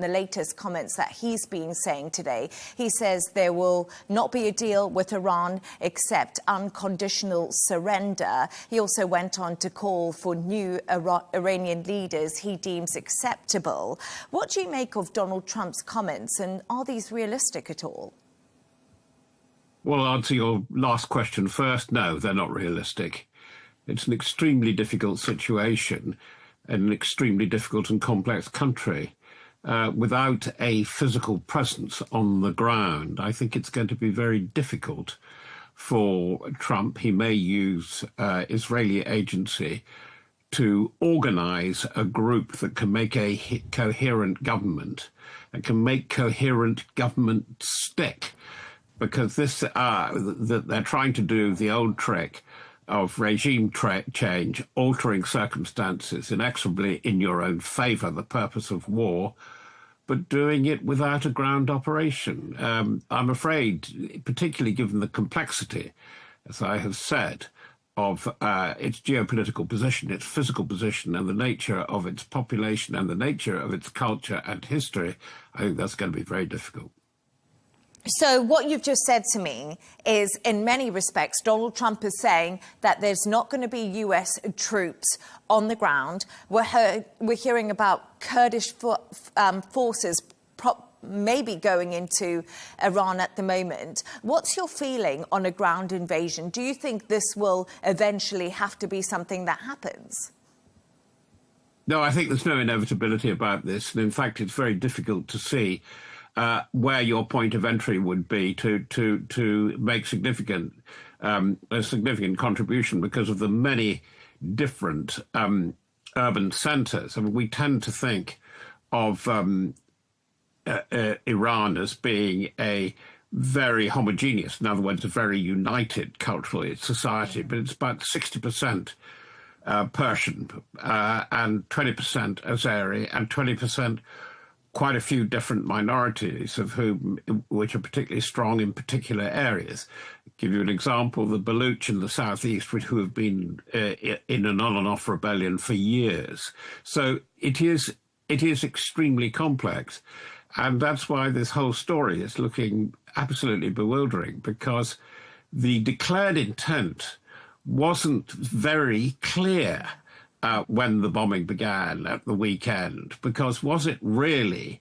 the latest comments that he's been saying today. He says there will not be a deal with Iran except unconditional surrender. He also went on to call for new Iranian leaders he deems acceptable. What do you make of Donald Trump's comments, and are these realistic at all? Well, I'll answer your last question first. No, they're not realistic. It's an extremely difficult situation in an extremely difficult and complex country. Without a physical presence on the ground, I think it's going to be very difficult for Trump. He may use Israeli agency to organize a group that can make a coherent government and can make coherent government stick, because this that they're trying to do the old trick of regime change, altering circumstances inexorably in your own favor, the purpose of war, but doing it without a ground operation. I'm afraid, particularly given the complexity, as I have said, of its geopolitical position, its physical position, and the nature of its population and the nature of its culture and history, I think that's going to be very difficult. So what you've just said to me is, in many respects, Donald Trump is saying that there's not going to be US troops on the ground. We're hearing about Kurdish forces maybe going into Iran at the moment. What's your feeling on a ground invasion? Do you think this will eventually have to be something that happens? No, I think there's no inevitability about this. And in fact, it's very difficult to see where your point of entry would be to make a significant contribution because of the many different urban centres. I mean, we tend to think of Iran as being a very homogeneous, in other words, a very united culturally society, but it's about 60% Persian and 20% Azeri and 20% quite a few different minorities of whom, which are particularly strong in particular areas. I'll give you an example, the Baluch in the southeast, who have been in an on and off rebellion for years. So it is extremely complex. And that's why this whole story is looking absolutely bewildering, because the declared intent wasn't very clear when the bombing began at the weekend, because was it really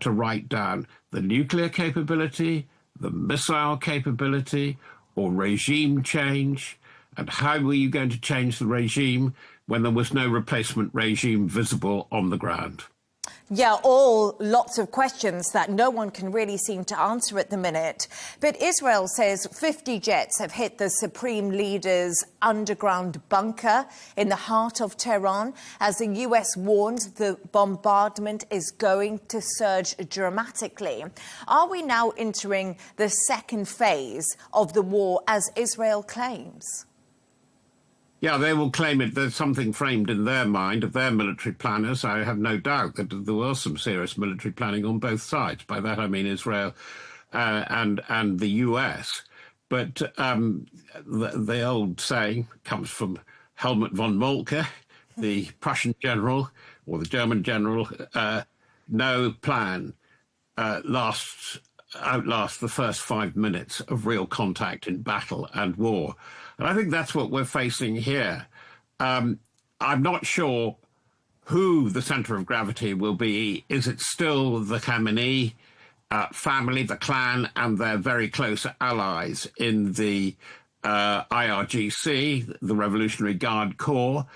to write down the nuclear capability, the missile capability, or regime change? And how were you going to change the regime when there was no replacement regime visible on the ground? Yeah, all lots of questions that no one can really seem to answer at the minute. But Israel says 50 jets have hit the Supreme Leader's underground bunker in the heart of Tehran, as the US warns the bombardment is going to surge dramatically. Are we now entering the second phase of the war, as Israel claims? Yeah, they will claim it. There's something framed in their mind of their military planners. I have no doubt that there was some serious military planning on both sides. By that I mean Israel and the US. But the old saying comes from Helmut von Moltke, the Prussian general or the German general. No plan outlasts the first 5 minutes of real contact in battle and war. And I think that's what we're facing here. I'm not sure who the centre of gravity will be. Is it still the Khamenei family, the clan, and their very close allies in the IRGC, the Revolutionary Guard Corps?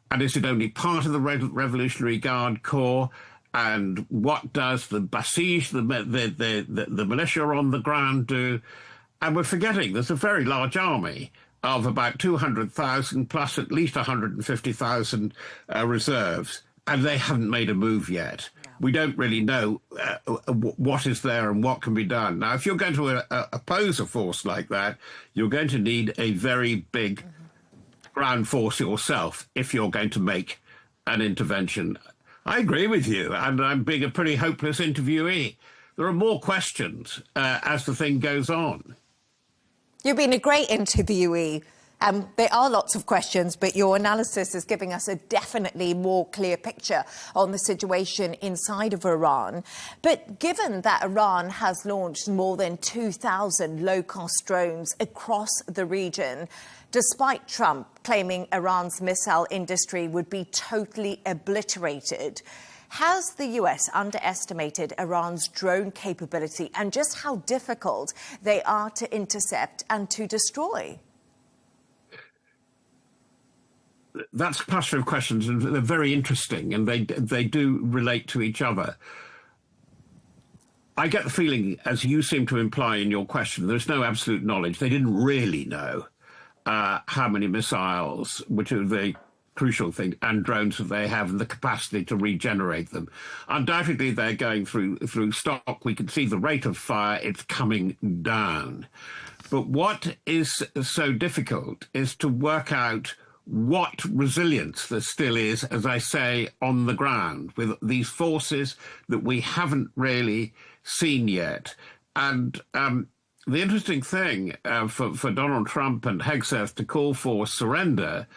And is it only part of the Revolutionary Guard Corps? And what does the Basij, the militia on the ground, do? And we're forgetting there's a very large army of about 200,000 plus at least 150,000 reserves, and they haven't made a move yet. No. We don't really know what is there and what can be done. Now, if you're going to oppose a force like that, you're going to need a very big ground force yourself if you're going to make an intervention. I agree with you, and I'm being a pretty hopeless interviewee. There are more questions as the thing goes on. You've been a great interviewee, There are lots of questions, but your analysis is giving us a definitely more clear picture on the situation inside of Iran. But given that Iran has launched more than 2,000 low-cost drones across the region, despite Trump claiming Iran's missile industry would be totally obliterated, has the US underestimated Iran's drone capability and just how difficult they are to intercept and to destroy? That's a cluster of questions, and they're very interesting, and they do relate to each other. I get the feeling, as you seem to imply in your question, there's no absolute knowledge. They didn't really know how many missiles, which are the crucial thing, and drones that they have and the capacity to regenerate them. Undoubtedly, they're going through stock. We can see the rate of fire. It's coming down. But what is so difficult is to work out what resilience there still is, as I say, on the ground with these forces that we haven't really seen yet. And the interesting thing for Donald Trump and Hegseth to call for surrender,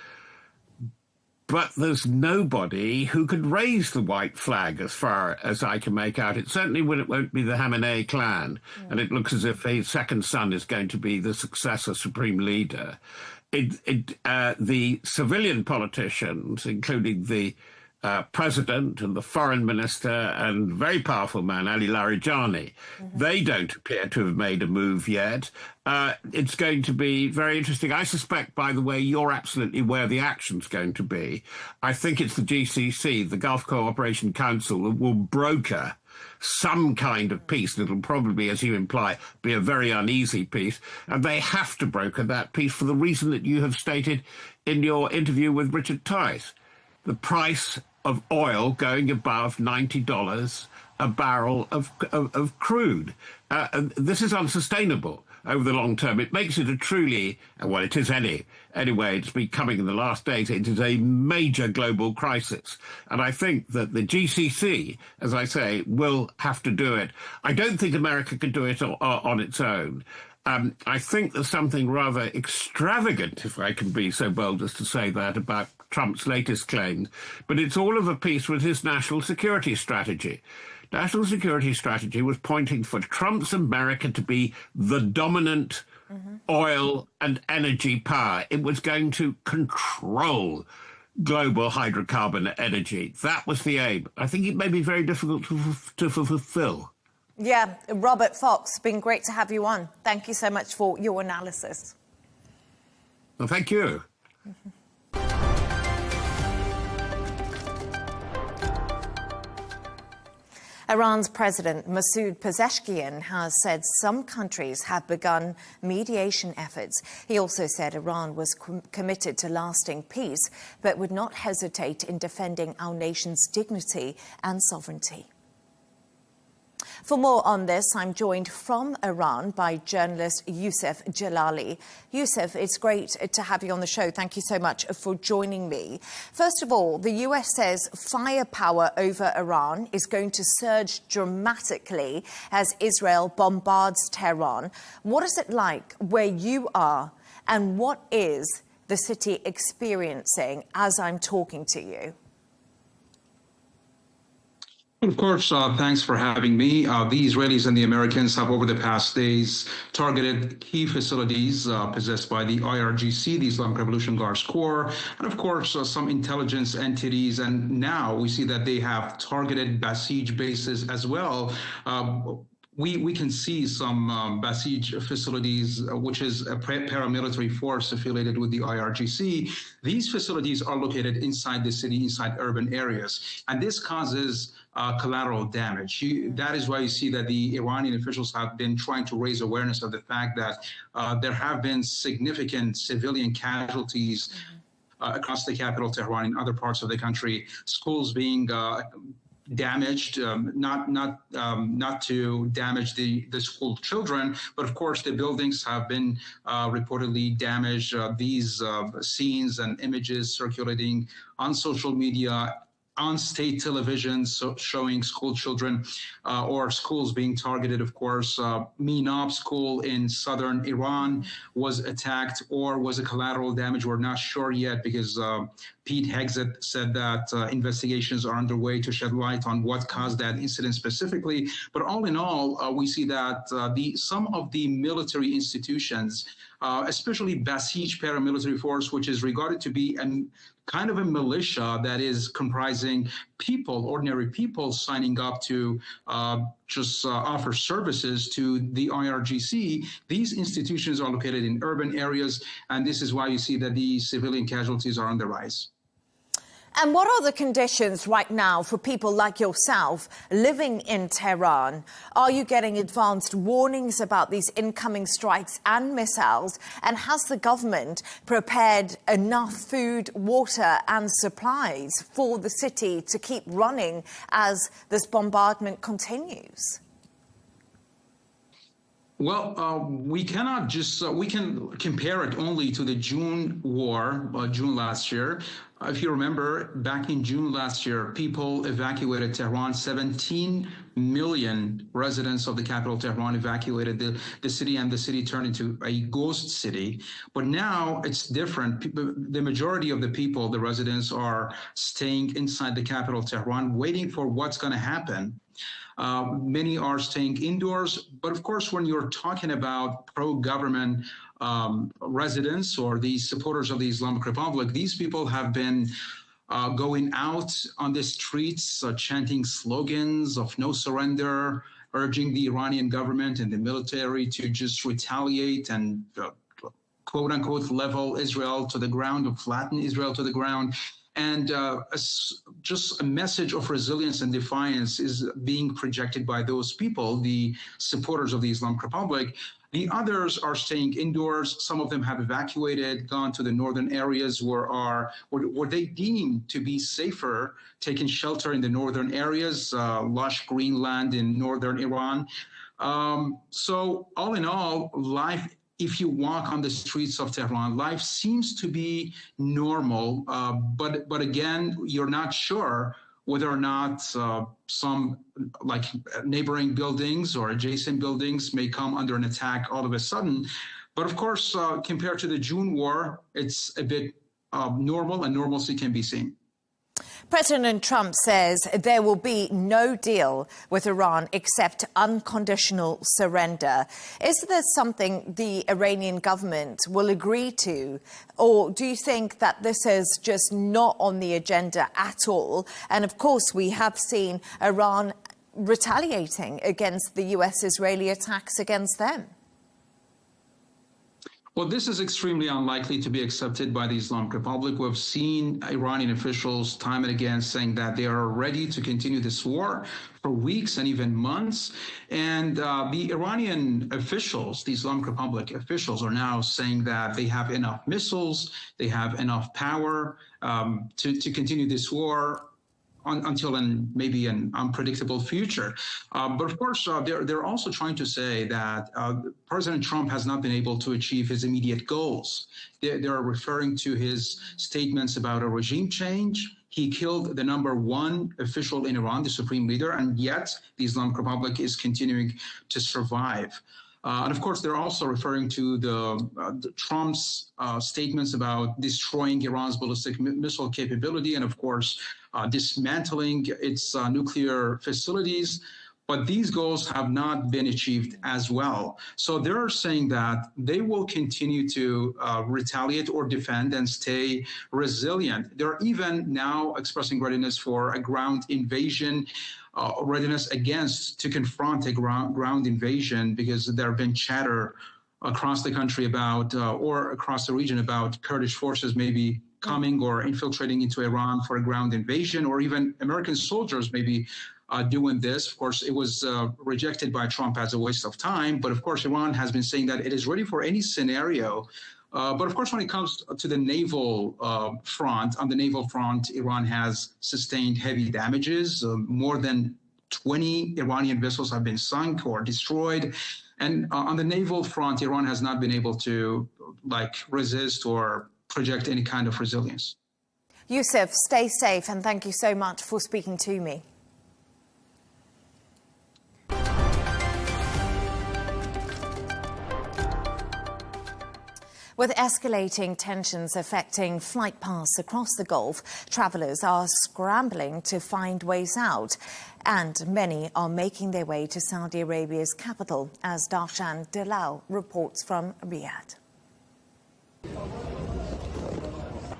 but there's nobody who could raise the white flag as far as I can make out. It certainly won't be the Khamenei clan, and it looks as if his second son is going to be the successor supreme leader. The civilian politicians, including the president and the foreign minister and very powerful man, Ali Larijani, they don't appear to have made a move yet. It's going to be very interesting. I suspect, by the way, you're absolutely where the action's going to be. I think it's the GCC, the Gulf Cooperation Council, that will broker some kind of peace. It'll probably, as you imply, be a very uneasy peace. And they have to broker that peace for the reason that you have stated in your interview with Richard Tice. The price of oil going above $90 a barrel of crude. And this is unsustainable over the long term. It makes it a truly, well, it is anyway, it's becoming in the last days, it is a major global crisis. And I think that the GCC, as I say, will have to do it. I don't think America can do it on its own. I think there's something rather extravagant, if I can be so bold as to say that, about Trump's latest claims, but it's all of a piece with his national security strategy. National security strategy was pointing for Trump's America to be the dominant oil and energy power. It was going to control global hydrocarbon energy. That was the aim. I think it may be very difficult to fulfill. Yeah, Robert Fox, been great to have you on. Thank you so much for your analysis. Well, thank you. Iran's President Masoud Pezeshkian has said some countries have begun mediation efforts. He also said Iran was committed to lasting peace, but would not hesitate in defending our nation's dignity and sovereignty. For more on this, I'm joined from Iran by journalist Youssef Jalali. Youssef, it's great to have you on the show. Thank you so much for joining me. First of all, the US says firepower over Iran is going to surge dramatically as Israel bombards Tehran. What is it like where you are, and what is the city experiencing as I'm talking to you? Of course, thanks for having me. The Israelis and the Americans have over the past days targeted key facilities possessed by the IRGC, the Islamic Revolution Guards Corps, and of course, some intelligence entities. And now we see that they have targeted Basij bases as well. We can see some Basij facilities, which is a paramilitary force affiliated with the IRGC. These facilities are located inside the city, inside urban areas, and this causes collateral damage. That is why you see that the Iranian officials have been trying to raise awareness of the fact that there have been significant civilian casualties across the capital, Tehran, and other parts of the country, schools being damaged, not to damage the school children, but of course the buildings have been reportedly damaged. These scenes and images circulating on social media on state television, so showing school children or schools being targeted, of course. Minab school in southern Iran was attacked, or was a collateral damage. We're not sure yet, because Pete Hegseth said that investigations are underway to shed light on what caused that incident specifically. But all in all, we see that some of the military institutions, especially Basij paramilitary force, which is regarded to be kind of a militia that is comprising people, ordinary people signing up to just offer services to the IRGC. These institutions are located in urban areas, and this is why you see that the civilian casualties are on the rise. And what are the conditions right now for people like yourself living in Tehran? Are you getting advanced warnings about these incoming strikes and missiles? And has the government prepared enough food, water and supplies for the city to keep running as this bombardment continues? Well, we cannot just, we can compare it only to the June war, June last year. If you remember, back in June last year, people evacuated Tehran. 17 million residents of the capital, Tehran, evacuated the city, and the city turned into a ghost city. But now it's different. The majority of the people, the residents, are staying inside the capital, Tehran, waiting for what's going to happen. Many are staying indoors. But of course, when you're talking about pro-government residents or the supporters of the Islamic Republic, these people have been going out on the streets, chanting slogans of no surrender, urging the Iranian government and the military to just retaliate and quote unquote level Israel to the ground, or flatten Israel to the ground. And just a message of resilience and defiance is being projected by those people, the supporters of the Islamic Republic. The others are staying indoors. Some of them have evacuated, gone to the northern areas where they deem to be safer, taking shelter in the northern areas, lush green land in northern Iran. So all in all, life, if you walk on the streets of Tehran, life seems to be normal, but again, you're not sure whether or not some like neighboring buildings or adjacent buildings may come under an attack all of a sudden. But of course, compared to the June war, it's a bit normal, and normalcy can be seen. President Trump says there will be no deal with Iran except unconditional surrender. Is this something the Iranian government will agree to? Or do you think that this is just not on the agenda at all? And of course, we have seen Iran retaliating against the US-Israeli attacks against them. Well, this is extremely unlikely to be accepted by the Islamic Republic. We've seen Iranian officials time and again saying that they are ready to continue this war for weeks and even months. And the Iranian officials, the Islamic Republic officials, are now saying that they have enough missiles, they have enough power to continue this war until maybe an unpredictable future. But of course, they're also trying to say that President Trump has not been able to achieve his immediate goals. They're referring to his statements about a regime change. He killed the #1 official in Iran, the supreme leader, and yet the Islamic Republic is continuing to survive. And of course, they're also referring to the Trump's statements about destroying Iran's ballistic missile capability and, of course, dismantling its nuclear facilities. But these goals have not been achieved as well. So they're saying that they will continue to retaliate or defend and stay resilient. They're even now expressing readiness for a ground invasion, readiness to confront a ground invasion, because there have been chatter across the country about, or across the region about Kurdish forces maybe coming or infiltrating into Iran for a ground invasion, or even American soldiers maybe doing this. Of course, it was rejected by Trump as a waste of time. But of course, Iran has been saying that it is ready for any scenario. But of course, when it comes to the naval front, on the naval front, Iran has sustained heavy damages. More than 20 Iranian vessels have been sunk or destroyed. And on the naval front, Iran has not been able to resist or project any kind of resilience. Yusuf, stay safe and thank you so much for speaking to me. With escalating tensions affecting flight paths across the Gulf, travellers are scrambling to find ways out. And many are making their way to Saudi Arabia's capital, as Darshan Dalal reports from Riyadh.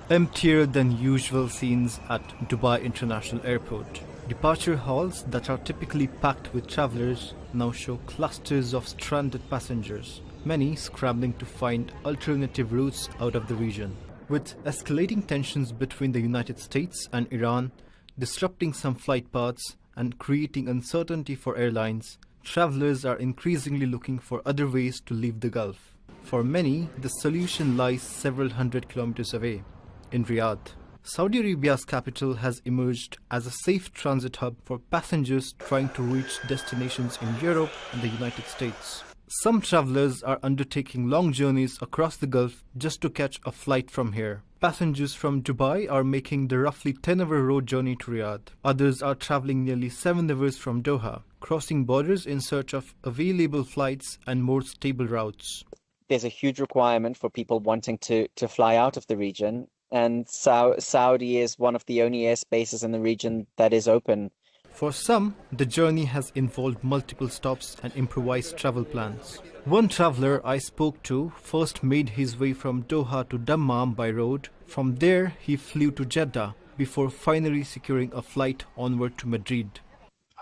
Emptier than usual scenes at Dubai International Airport. Departure halls that are typically packed with travellers now show clusters of stranded passengers, many scrambling to find alternative routes out of the region. With escalating tensions between the United States and Iran, disrupting some flight paths and creating uncertainty for airlines, travellers are increasingly looking for other ways to leave the Gulf. For many, the solution lies several hundred kilometers away, in Riyadh. Saudi Arabia's capital has emerged as a safe transit hub for passengers trying to reach destinations in Europe and the United States. Some travellers are undertaking long journeys across the Gulf just to catch a flight from here. Passengers from Dubai are making the roughly 10-hour road journey to Riyadh. Others are travelling nearly 7 hours from Doha, crossing borders in search of available flights and more stable routes. There's a huge requirement for people wanting to fly out of the region, and Saudi is one of the only airspaces in the region that is open. For some, the journey has involved multiple stops and improvised travel plans. One traveller I spoke to first made his way from Doha to Dammam by road. From there, he flew to Jeddah before finally securing a flight onward to Madrid.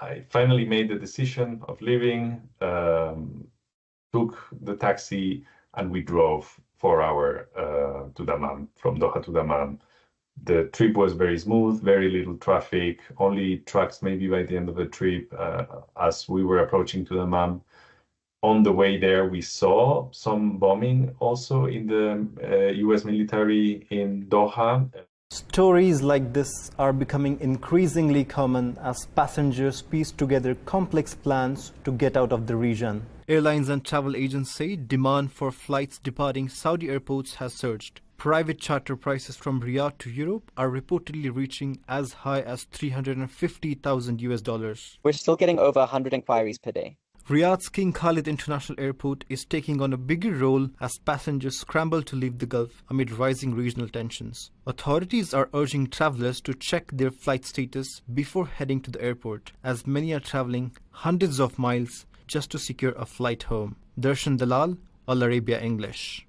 I finally made the decision of leaving, took the taxi, and we drove 4 hours to Dammam, from Doha to Dammam. The trip was very smooth, very little traffic, only trucks maybe by the end of the trip as we were approaching to Dammam. On the way there, we saw some bombing also in the US military in Doha. Stories like this are becoming increasingly common as passengers piece together complex plans to get out of the region. Airlines and travel agents say demand for flights departing Saudi airports has surged. Private charter prices from Riyadh to Europe are reportedly reaching as high as $350,000. We're still getting over 100 inquiries per day. Riyadh's King Khalid International Airport is taking on a bigger role as passengers scramble to leave the Gulf amid rising regional tensions. Authorities are urging travelers to check their flight status before heading to the airport, as many are traveling hundreds of miles just to secure a flight home. Darshan Dalal, Arabiya English.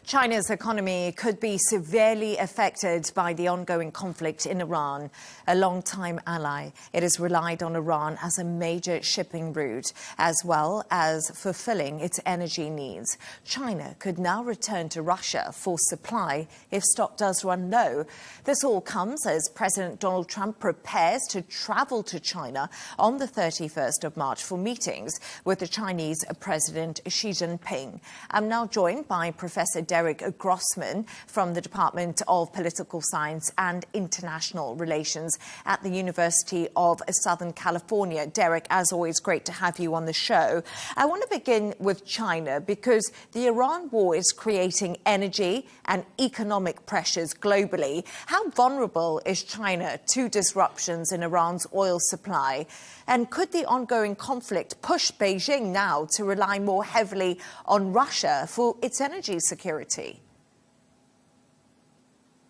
China's economy could be severely affected by the ongoing conflict in Iran. A long-time ally, it has relied on Iran as a major shipping route, as well as fulfilling its energy needs. China could now return to Russia for supply if stock does run low. This all comes as President Donald Trump prepares to travel to China on the 31st of March for meetings with the Chinese President Xi Jinping. I'm now joined by Professor Derek Grossman from the Department of Political Science and International Relations at the University of Southern California. Derek, as always, great to have you on the show. I want to begin with China because the Iran war is creating energy and economic pressures globally. How vulnerable is China to disruptions in Iran's oil supply? And could the ongoing conflict push Beijing now to rely more heavily on Russia for its energy security?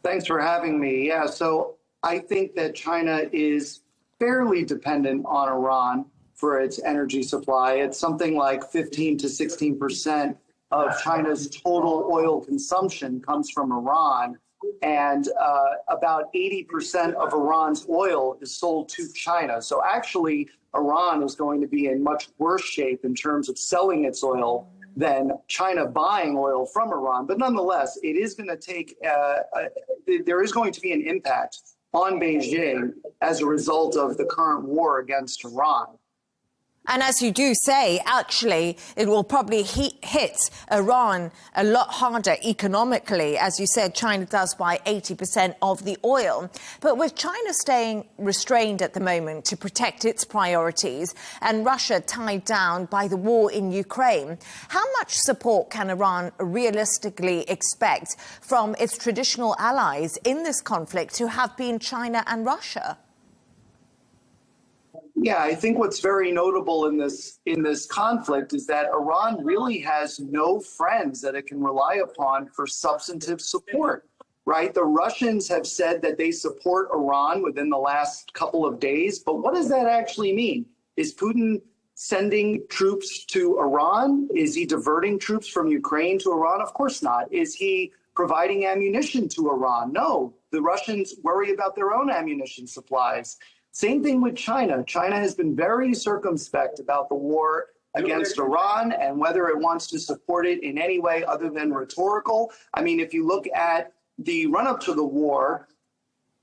Thanks for having me. Yeah, so I think that China is fairly dependent on Iran for its energy supply. It's something like 15 to 16% of China's total oil consumption comes from Iran. And about 80% of Iran's oil is sold to China. So actually, Iran is going to be in much worse shape in terms of selling its oil than China buying oil from Iran. But nonetheless, it is going to take, there is going to be an impact on Beijing as a result of the current war against Iran. And as you do say, actually, it will probably hit Iran a lot harder economically. As you said, China does buy 80% of the oil. But with China staying restrained at the moment to protect its priorities and Russia tied down by the war in Ukraine, how much support can Iran realistically expect from its traditional allies in this conflict, who have been China and Russia? Yeah, I think what's very notable in this conflict is that Iran really has no friends that it can rely upon for substantive support, right? The Russians have said that they support Iran within the last couple of days, but what does that actually mean? Is Putin sending troops to Iran? Is he diverting troops from Ukraine to Iran? Of course not. Is he providing ammunition to Iran? No. The Russians worry about their own ammunition supplies. Same thing with China. China has been very circumspect about the war against Iran and whether it wants to support it in any way other than rhetorical. I mean, if you look at the run-up to the war,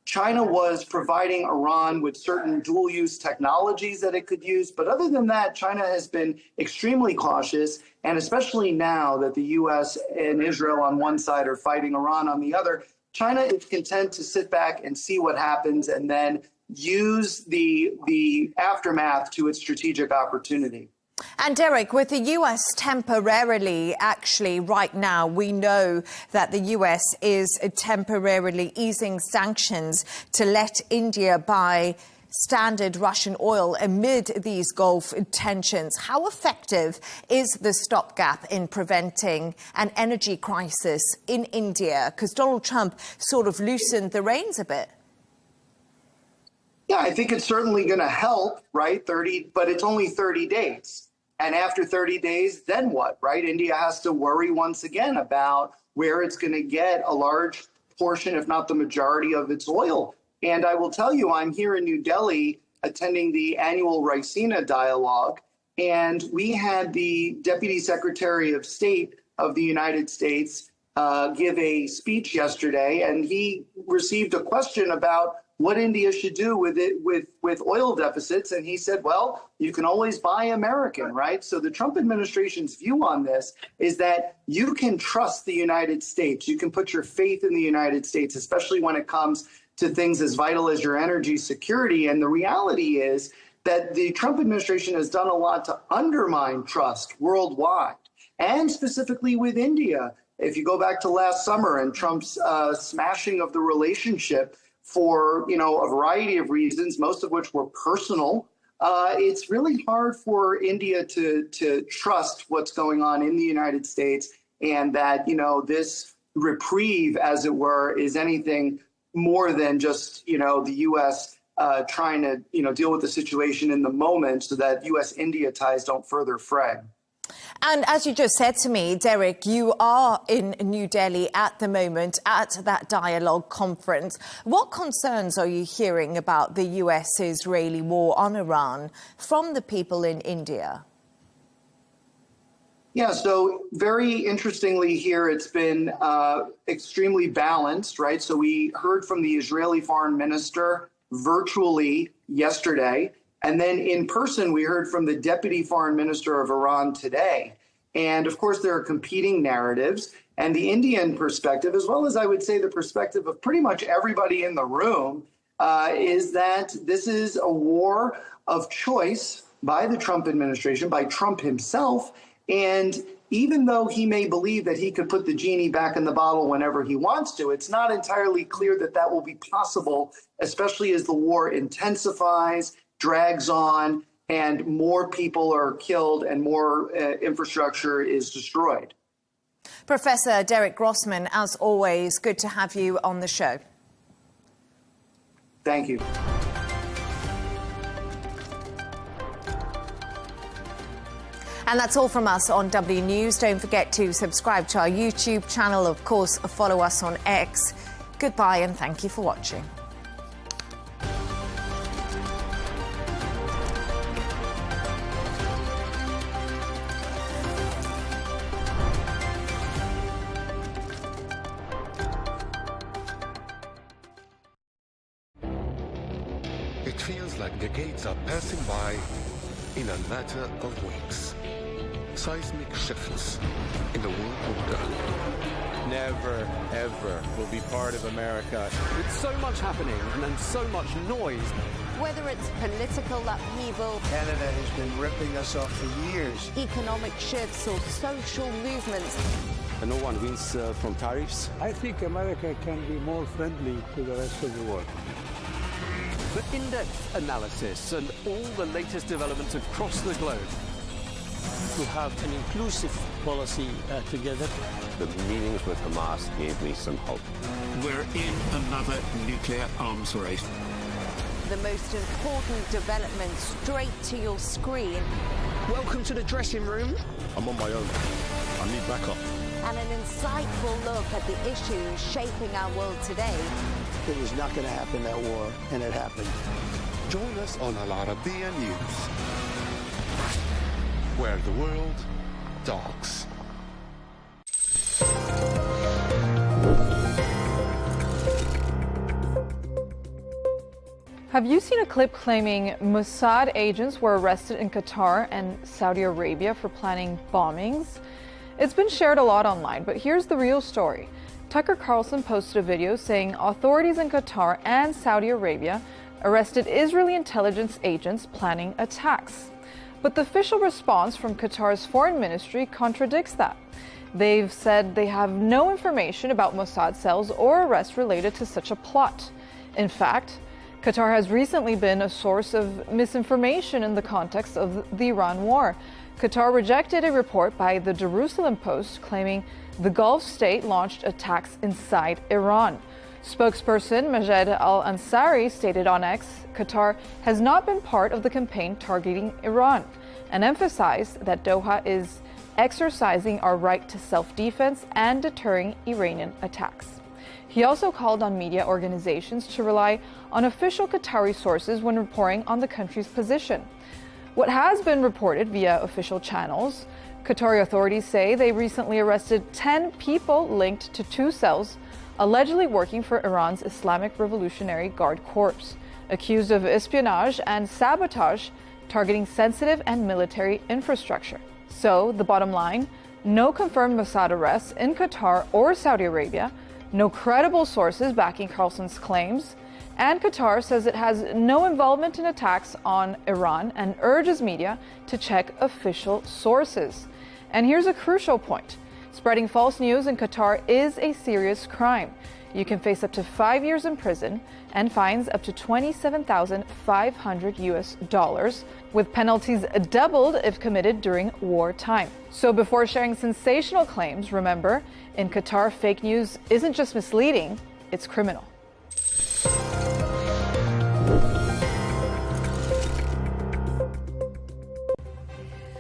China was providing Iran with certain dual-use technologies that it could use. But other than that, China has been extremely cautious. And especially now that the U.S. and Israel on one side are fighting Iran on the other, China is content to sit back and see what happens and then use the aftermath to its strategic opportunity. And Derek, with the US temporarily, actually right now, we know that the US is temporarily easing sanctions to let India buy standard Russian oil amid these Gulf tensions. How effective is the stopgap in preventing an energy crisis in India? Because Donald Trump sort of loosened the reins a bit. Yeah, I think it's certainly going to help, right? But it's only 30 days. And after 30 days, then what, right? India has to worry once again about where it's going to get a large portion, if not the majority, of its oil. And I will tell you, I'm here in New Delhi attending the annual Raisina dialogue, and we had the Deputy Secretary of State of the United States give a speech yesterday, and he received a question about what India should do with oil deficits. And he said, well, you can always buy American, right? So the Trump administration's view on this is that you can trust the United States. You can put your faith in the United States, especially when it comes to things as vital as your energy security. And the reality is that the Trump administration has done a lot to undermine trust worldwide, and specifically with India. If you go back to last summer and Trump's smashing of the relationship for, a variety of reasons, most of which were personal, it's really hard for India to trust what's going on in the United States, and that, this reprieve, as it were, is anything more than just, the U.S. Trying to, deal with the situation in the moment so that U.S.-India ties don't further fray. And as you just said to me, Derek, you are in New Delhi at the moment at that dialogue conference. What concerns are you hearing about the US-Israeli war on Iran from the people in India? Yeah, so very interestingly here, it's been extremely balanced, right? So we heard from the Israeli foreign minister virtually yesterday. And then in person, we heard from the deputy foreign minister of Iran today. And of course, there are competing narratives. And the Indian perspective, as well as I would say the perspective of pretty much everybody in the room, is that this is a war of choice by the Trump administration, by Trump himself. And even though he may believe that he could put the genie back in the bottle whenever he wants to, it's not entirely clear that that will be possible, especially as the war intensifies, drags on, and more people are killed and more infrastructure is destroyed. Professor Derek Grossman, as always, good to have you on the show. Thank you. And that's all from us on W News. Don't forget to subscribe to our YouTube channel. Of course, follow us on X. Goodbye and thank you for watching. It feels like decades are passing by in a matter of weeks. Seismic shifts in the world order. Never, ever will be part of America. With so much happening and so much noise. Whether it's political upheaval, Canada has been ripping us off for years. economic shifts or social movements, And no one wins from tariffs. I think America can be more friendly to the rest of the world. The in-depth analysis and all the latest developments across the globe. To have an inclusive policy together. The meetings with Hamas gave me some hope. We're in another nuclear arms race. the most important development straight to your screen. Welcome to the dressing room. I'm on my own. I need backup. And an insightful look at the issues shaping our world today. It was not going to happen, that war, and it happened. Join us on Arabiya News, where the world talks. Have you seen a clip claiming Mossad agents were arrested in Qatar and Saudi Arabia for planning bombings? It's been shared a lot online, but here's the real story. Tucker Carlson posted a video saying authorities in Qatar and Saudi Arabia arrested Israeli intelligence agents planning attacks. But the official response from Qatar's foreign ministry contradicts that. They've said they have no information about Mossad cells or arrests related to such a plot. In fact, Qatar has recently been a source of misinformation in the context of the Iran war. Qatar rejected a report by the Jerusalem Post claiming the Gulf state launched attacks inside Iran. Spokesperson Majed al-Ansari stated on X, Qatar has not been part of the campaign targeting Iran, and emphasized that Doha is exercising our right to self-defense and deterring Iranian attacks. He also called on media organizations to rely on official Qatari sources when reporting on the country's position. What has been reported via official channels, Qatari authorities say they recently arrested 10 people linked to 2 cells allegedly working for Iran's Islamic Revolutionary Guard Corps, accused of espionage and sabotage targeting sensitive and military infrastructure. So, the bottom line, no confirmed Mossad arrests in Qatar or Saudi Arabia, no credible sources backing Carlson's claims, and Qatar says it has no involvement in attacks on Iran and urges media to check official sources. And here's a crucial point. Spreading false news in Qatar is a serious crime. You can face up to 5 years in prison and fines up to $27,500 US, with penalties doubled if committed during wartime. So before sharing sensational claims, remember, in Qatar, fake news isn't just misleading, it's criminal.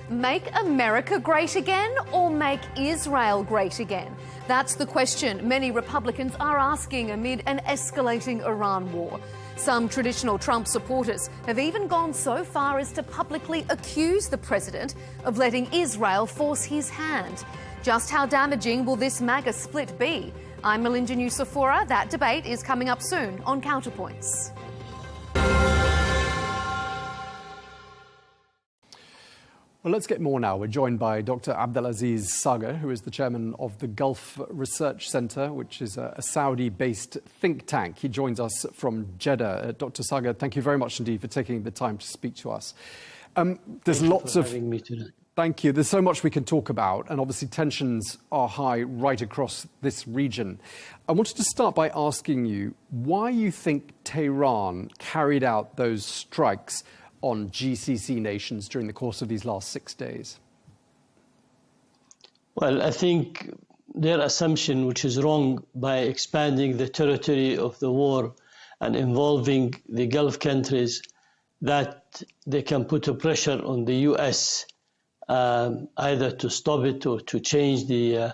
Make America great again or make Israel great again? That's the question many Republicans are asking amid an escalating Iran war. Some traditional Trump supporters have even gone so far as to publicly accuse the president of letting Israel force his hand. Just how damaging will this MAGA split be? I'm Melinda Nucifora. That debate is coming up soon on Counterpoints. Well, let's get more now. We're joined by Dr. Abdelaziz Sagar, who is the chairman of the Gulf Research Center, which is a Saudi-based think tank. He joins us from Jeddah. Dr. Sagar, thank you very much indeed for taking the time to speak to us. There's lots of having me today. Thank you. There's so much we can talk about, and obviously tensions are high right across this region. I wanted to start by asking you why you think Tehran carried out those strikes on GCC nations during the course of these last 6 days? Well, I think their assumption, which is wrong, by expanding the territory of the war and involving the Gulf countries, that they can put a pressure on the U.S. Either to stop it or to change the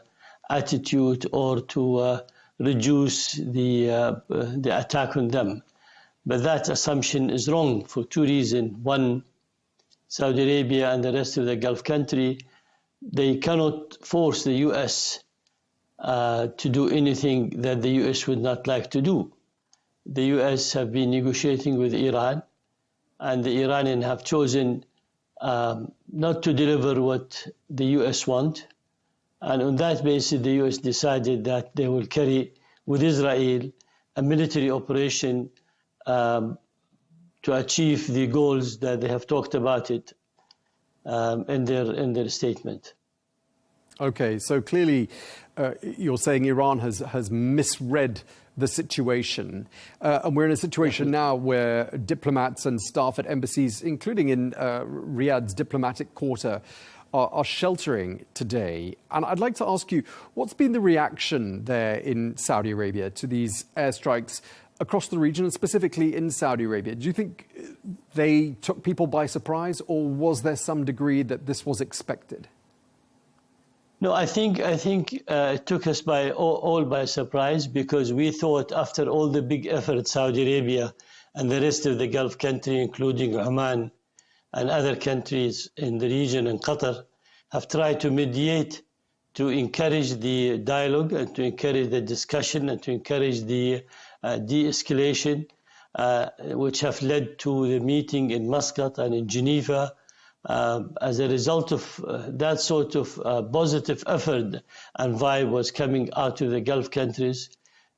attitude or to reduce the attack on them. But that assumption is wrong for 2 reasons. One, Saudi Arabia and the rest of the Gulf country, they cannot force the U.S. To do anything that the U.S. would not like to do. The U.S. have been negotiating with Iran, and the Iranians have chosen not to deliver what the U.S. want. And on that basis, the U.S. decided that they will carry with Israel a military operation to achieve the goals that they have talked about it in their statement. Okay, so clearly you're saying Iran has misread the situation. And we're in a situation now where diplomats and staff at embassies, including in Riyadh's diplomatic quarter, are sheltering today. And I'd like to ask you, what's been the reaction there in Saudi Arabia to these airstrikes across the region, and specifically in Saudi Arabia? Do you think they took people by surprise, or was there some degree that this was expected? No, I think it took us all by surprise, because we thought after all the big efforts Saudi Arabia and the rest of the Gulf country, including Oman and other countries in the region and Qatar, have tried to mediate, to encourage the dialogue and to encourage the discussion and to encourage the de-escalation, which have led to the meeting in Muscat and in Geneva. As a result of that sort of positive effort and vibe was coming out of the Gulf countries,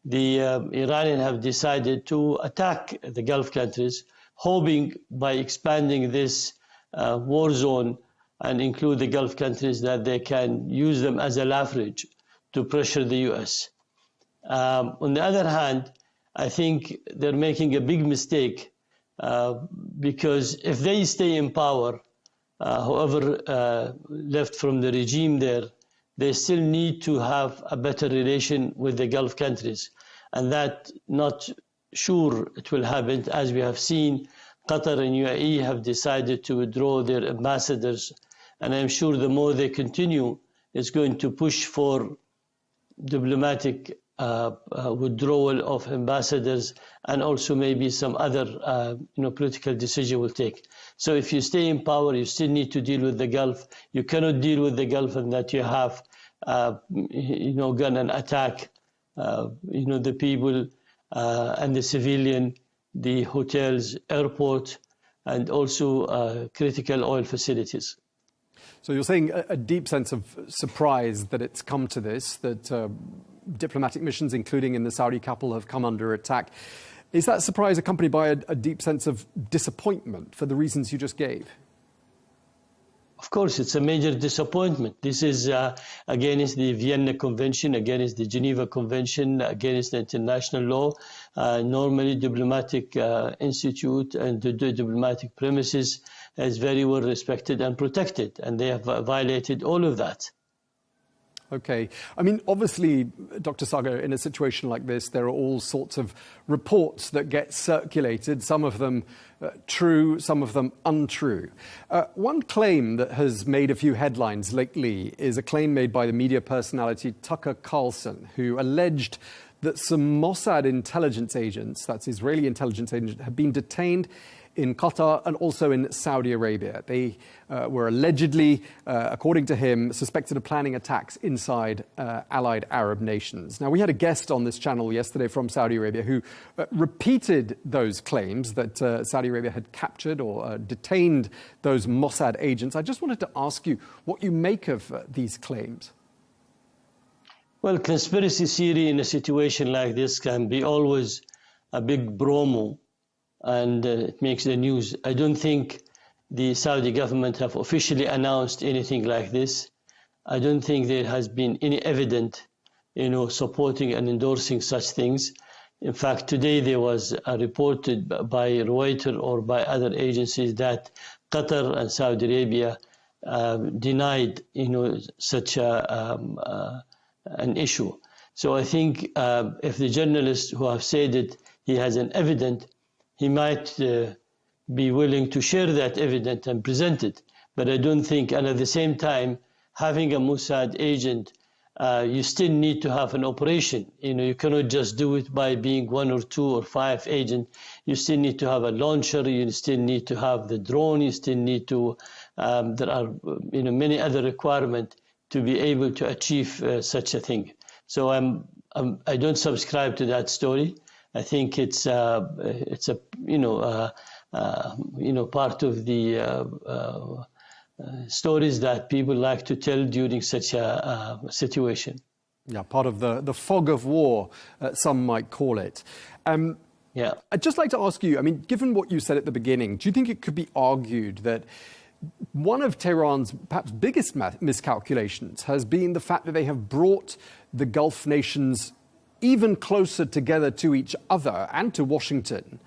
the Iranians have decided to attack the Gulf countries, hoping by expanding this war zone and include the Gulf countries that they can use them as a leverage to pressure the U.S. On the other hand, I think they're making a big mistake because if they stay in power, whoever left from the regime there, they still need to have a better relation with the Gulf countries. And that not sure it will happen. As we have seen, Qatar and UAE have decided to withdraw their ambassadors. And I'm sure the more they continue, it's going to push for diplomatic withdrawal of ambassadors, and also maybe some other political decision will take. So if you stay in power, you still need to deal with the Gulf. You cannot deal with the Gulf and that you have gun and attack the people and the civilian, the hotels, airport, and also critical oil facilities. So you're saying a deep sense of surprise that it's come to this, that diplomatic missions, including in the Saudi capital, have come under attack. Is that surprise accompanied by a deep sense of disappointment for the reasons you just gave? Of course, it's a major disappointment. This is against the Vienna Convention, against the Geneva Convention, against the international law. Normally, diplomatic institute and the diplomatic premises is very well respected and protected, and they have violated all of that. Okay. I mean, obviously, Dr. Sagar, in a situation like this, there are all sorts of reports that get circulated, some of them true, some of them untrue. One claim that has made a few headlines lately is a claim made by the media personality Tucker Carlson, who alleged that some Mossad intelligence agents, that's Israeli intelligence agents, have been detained in Qatar and also in Saudi Arabia. They were allegedly, according to him, suspected of planning attacks inside allied Arab nations. Now, we had a guest on this channel yesterday from Saudi Arabia who repeated those claims that Saudi Arabia had captured or detained those Mossad agents. I just wanted to ask you what you make of these claims. Well, conspiracy theory in a situation like this can be always a big bromo, and it makes the news. I don't think the Saudi government have officially announced anything like this. I don't think there has been any evidence, supporting and endorsing such things. In fact, today there was reported by Reuters or by other agencies that Qatar and Saudi Arabia denied, such an issue. So I think if the journalist who have said it, he has an evidence, he might be willing to share that evidence and present it. But I don't think, and at the same time, having a Mossad agent, you still need to have an operation. You cannot just do it by being 1 or 2 or 5 agents. You still need to have a launcher, you still need to have the drone, you still need to, there are many other requirements to be able to achieve such a thing. So I don't subscribe to that story. I think it's a part of the stories that people like to tell during such a situation. Yeah, part of the fog of war, some might call it. Yeah. I'd just like to ask you, I mean, given what you said at the beginning, do you think it could be argued that one of Tehran's perhaps biggest miscalculations has been the fact that they have brought the Gulf nations even closer together to each other and to Washington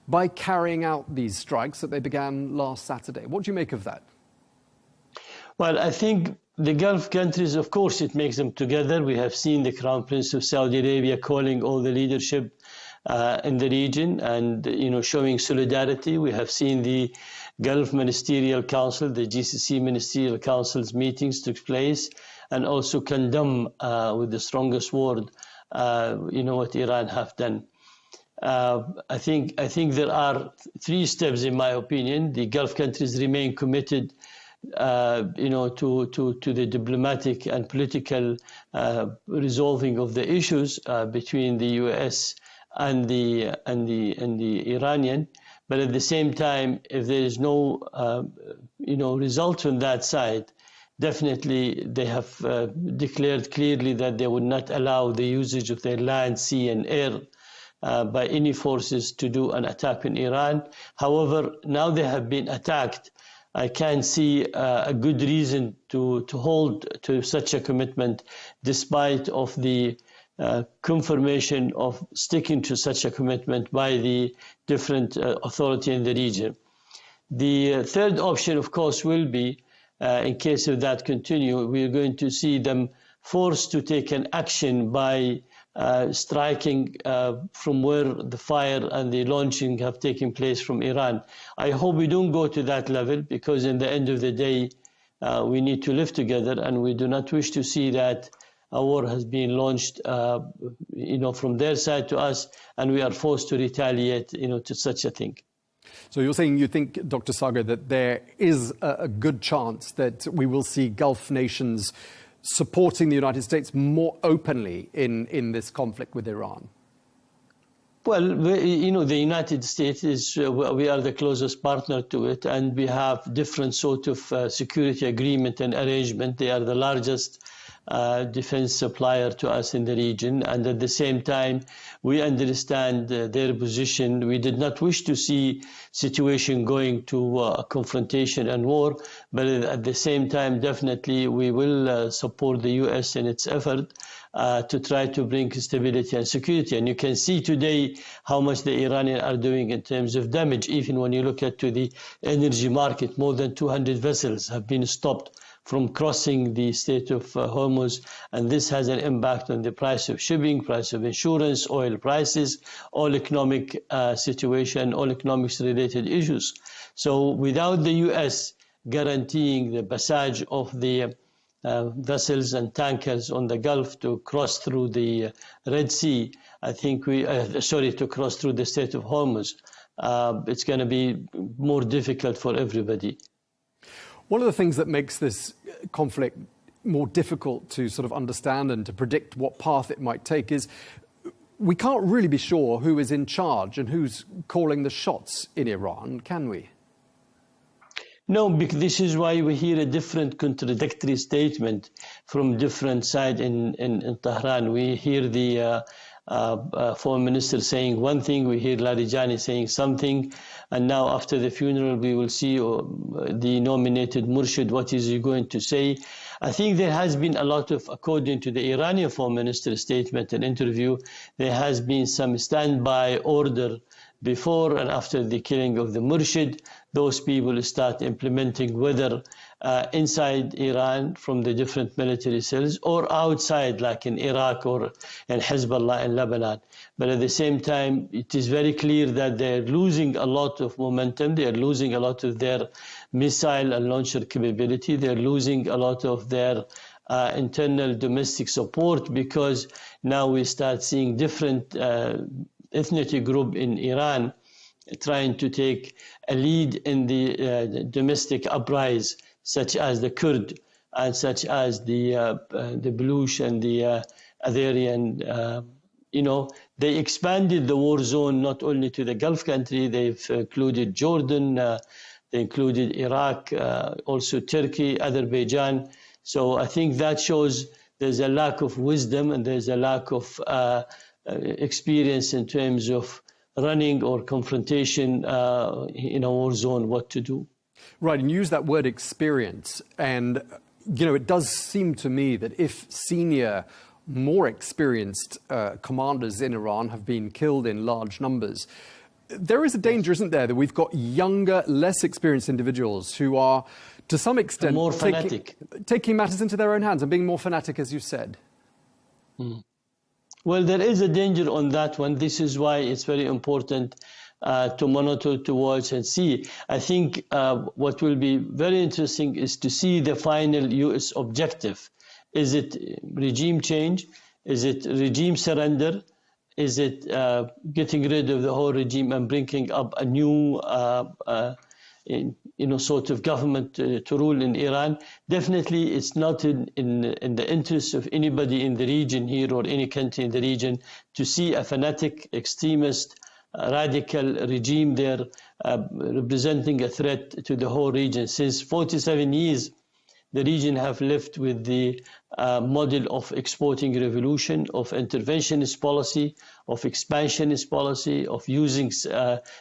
by carrying out these strikes that they began last Saturday? What do you make of that? Well, I think the Gulf countries, of course, it makes them together. We have seen the Crown Prince of Saudi Arabia calling all the leadership in the region and, showing solidarity. We have seen the Gulf Ministerial Council, the GCC Ministerial Council's meetings took place, and also condemn with the strongest word, what Iran have done. I think there are 3 steps, in my opinion. The Gulf countries remain committed to the diplomatic and political resolving of the issues between the US and the Iranian, but at the same time, if there is no result on that side, definitely they have declared clearly that they would not allow the usage of their land, sea, and air by any forces to do an attack in Iran. However, now they have been attacked. I can't see a good reason to hold to such a commitment, despite of the confirmation of sticking to such a commitment by the different authority in the region. The third option, of course, will be, in case of that continue, we're going to see them forced to take an action by striking from where the fire and the launching have taken place from Iran. I hope we don't go to that level, because in the end of the day, we need to live together, and we do not wish to see that a war has been launched, from their side to us, and we are forced to retaliate, to such a thing. So you're saying you think, Dr. Sagar, that there is a good chance that we will see Gulf nations supporting the United States more openly in this conflict with Iran? Well, the United States we are the closest partner to it, and we have different sort of security agreement and arrangement. They are the largest defense supplier to us in the region, and at the same time we understand their position. We did not wish to see situation going to a confrontation and war, but at the same time definitely we will support the US in its effort to try to bring stability and security. And you can see today how much the Iranians are doing in terms of damage. Even when you look at to the energy market, more than 200 vessels have been stopped from crossing the Strait of Hormuz, and this has an impact on the price of shipping, price of insurance, oil prices, all economic situation, all economics related issues. So without the US guaranteeing the passage of the vessels and tankers on the Gulf to cross through the Red Sea, I think to cross through the Strait of Hormuz, it's going to be more difficult for everybody. One of the things that makes this conflict more difficult to sort of understand and to predict what path it might take is we can't really be sure who is in charge and who's calling the shots in Iran, can we? No, because this is why we hear a different contradictory statement from different sides in Tehran. We hear the Foreign Minister saying one thing, we hear Larijani saying something, and now after the funeral we will see the nominated Murshid, what is he going to say. I think there has been a lot of, according to the Iranian Foreign Minister statement and interview, there has been some standby order before and after the killing of the Murshid. Those people start implementing, whether inside Iran from the different military cells or outside, like in Iraq or in Hezbollah in Lebanon. But at the same time, it is very clear that they're losing a lot of momentum. They're losing a lot of their missile and launcher capability. They're losing a lot of their internal domestic support, because now we start seeing different ethnic group in Iran trying to take a lead in the domestic uprising, such as the Kurd and such as the Baluch and the Azerian. They expanded the war zone not only to the Gulf country, they've included Jordan, they included Iraq, also Turkey, Azerbaijan. So I think that shows there's a lack of wisdom and there's a lack of experience in terms of running or confrontation in a war zone, what to do. Right, and you use that word experience. And, you know, it does seem to me that if senior, more experienced commanders in Iran have been killed in large numbers, there is a danger, isn't there, that we've got younger, less experienced individuals who are, to some extent, more fanatic, taking matters into their own hands and being more fanatic, as you said. Well, there is a danger on that one. This is why it's very important to monitor, to watch and see. I think what will be very interesting is to see the final U.S. objective. Is it regime change? Is it regime surrender? Is it getting rid of the whole regime and bringing up a new sort of government to rule in Iran? Definitely, it's not in the interest of anybody in the region here or any country in the region to see a fanatic, extremist, radical regime there representing a threat to the whole region. Since 47 years, the region have lived with the model of exporting revolution, of interventionist policy, of expansionist policy, of using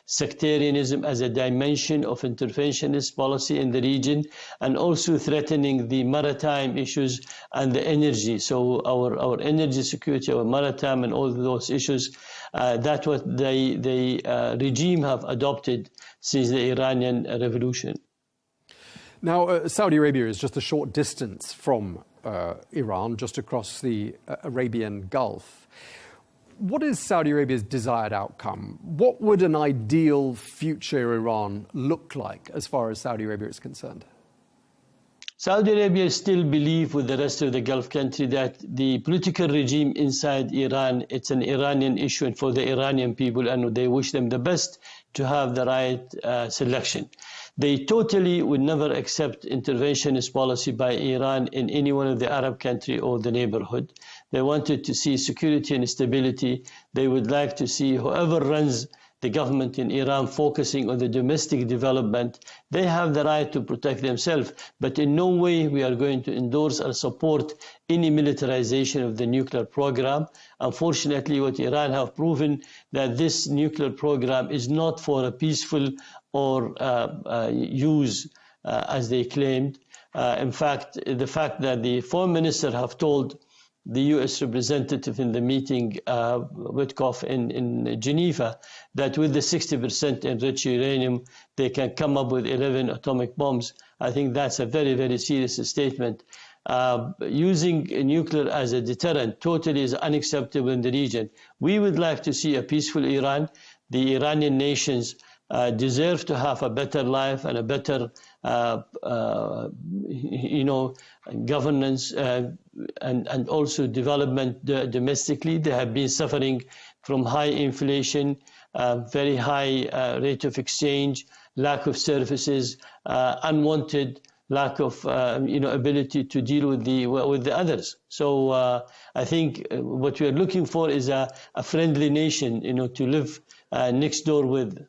sectarianism as a dimension of interventionist policy in the region, and also threatening the maritime issues and the energy. So our energy security, our maritime and all those issues, that's what the regime have adopted since the Iranian revolution. Now, Saudi Arabia is just a short distance from Iran, just across the Arabian Gulf. What is Saudi Arabia's desired outcome? What would an ideal future Iran look like as far as Saudi Arabia is concerned? Saudi Arabia still believes, with the rest of the Gulf country, that the political regime inside Iran, it's an Iranian issue and for the Iranian people, and they wish them the best to have the right selection. They totally would never accept interventionist policy by Iran in any one of the Arab country or the neighborhood. They wanted to see security and stability. They would like to see whoever runs the government in Iran focusing on the domestic development. They have the right to protect themselves, but in no way we are going to endorse or support any militarization of the nuclear program. Unfortunately, what Iran have proven that this nuclear program is not for a peaceful or use as they claimed. In fact, the fact that the foreign minister have told the U.S. representative in the meeting, Witkoff in Geneva, that with the 60% enriched uranium, they can come up with 11 atomic bombs. I think that's a very, very serious statement. Using nuclear as a deterrent totally is unacceptable in the region. We would like to see a peaceful Iran. The Iranian nations deserve to have a better life and a better, governance and also development domestically. They have been suffering from high inflation, very high rate of exchange, lack of services, unwanted lack of ability to deal with the others. So I think what we are looking for is a friendly nation, to live next door with.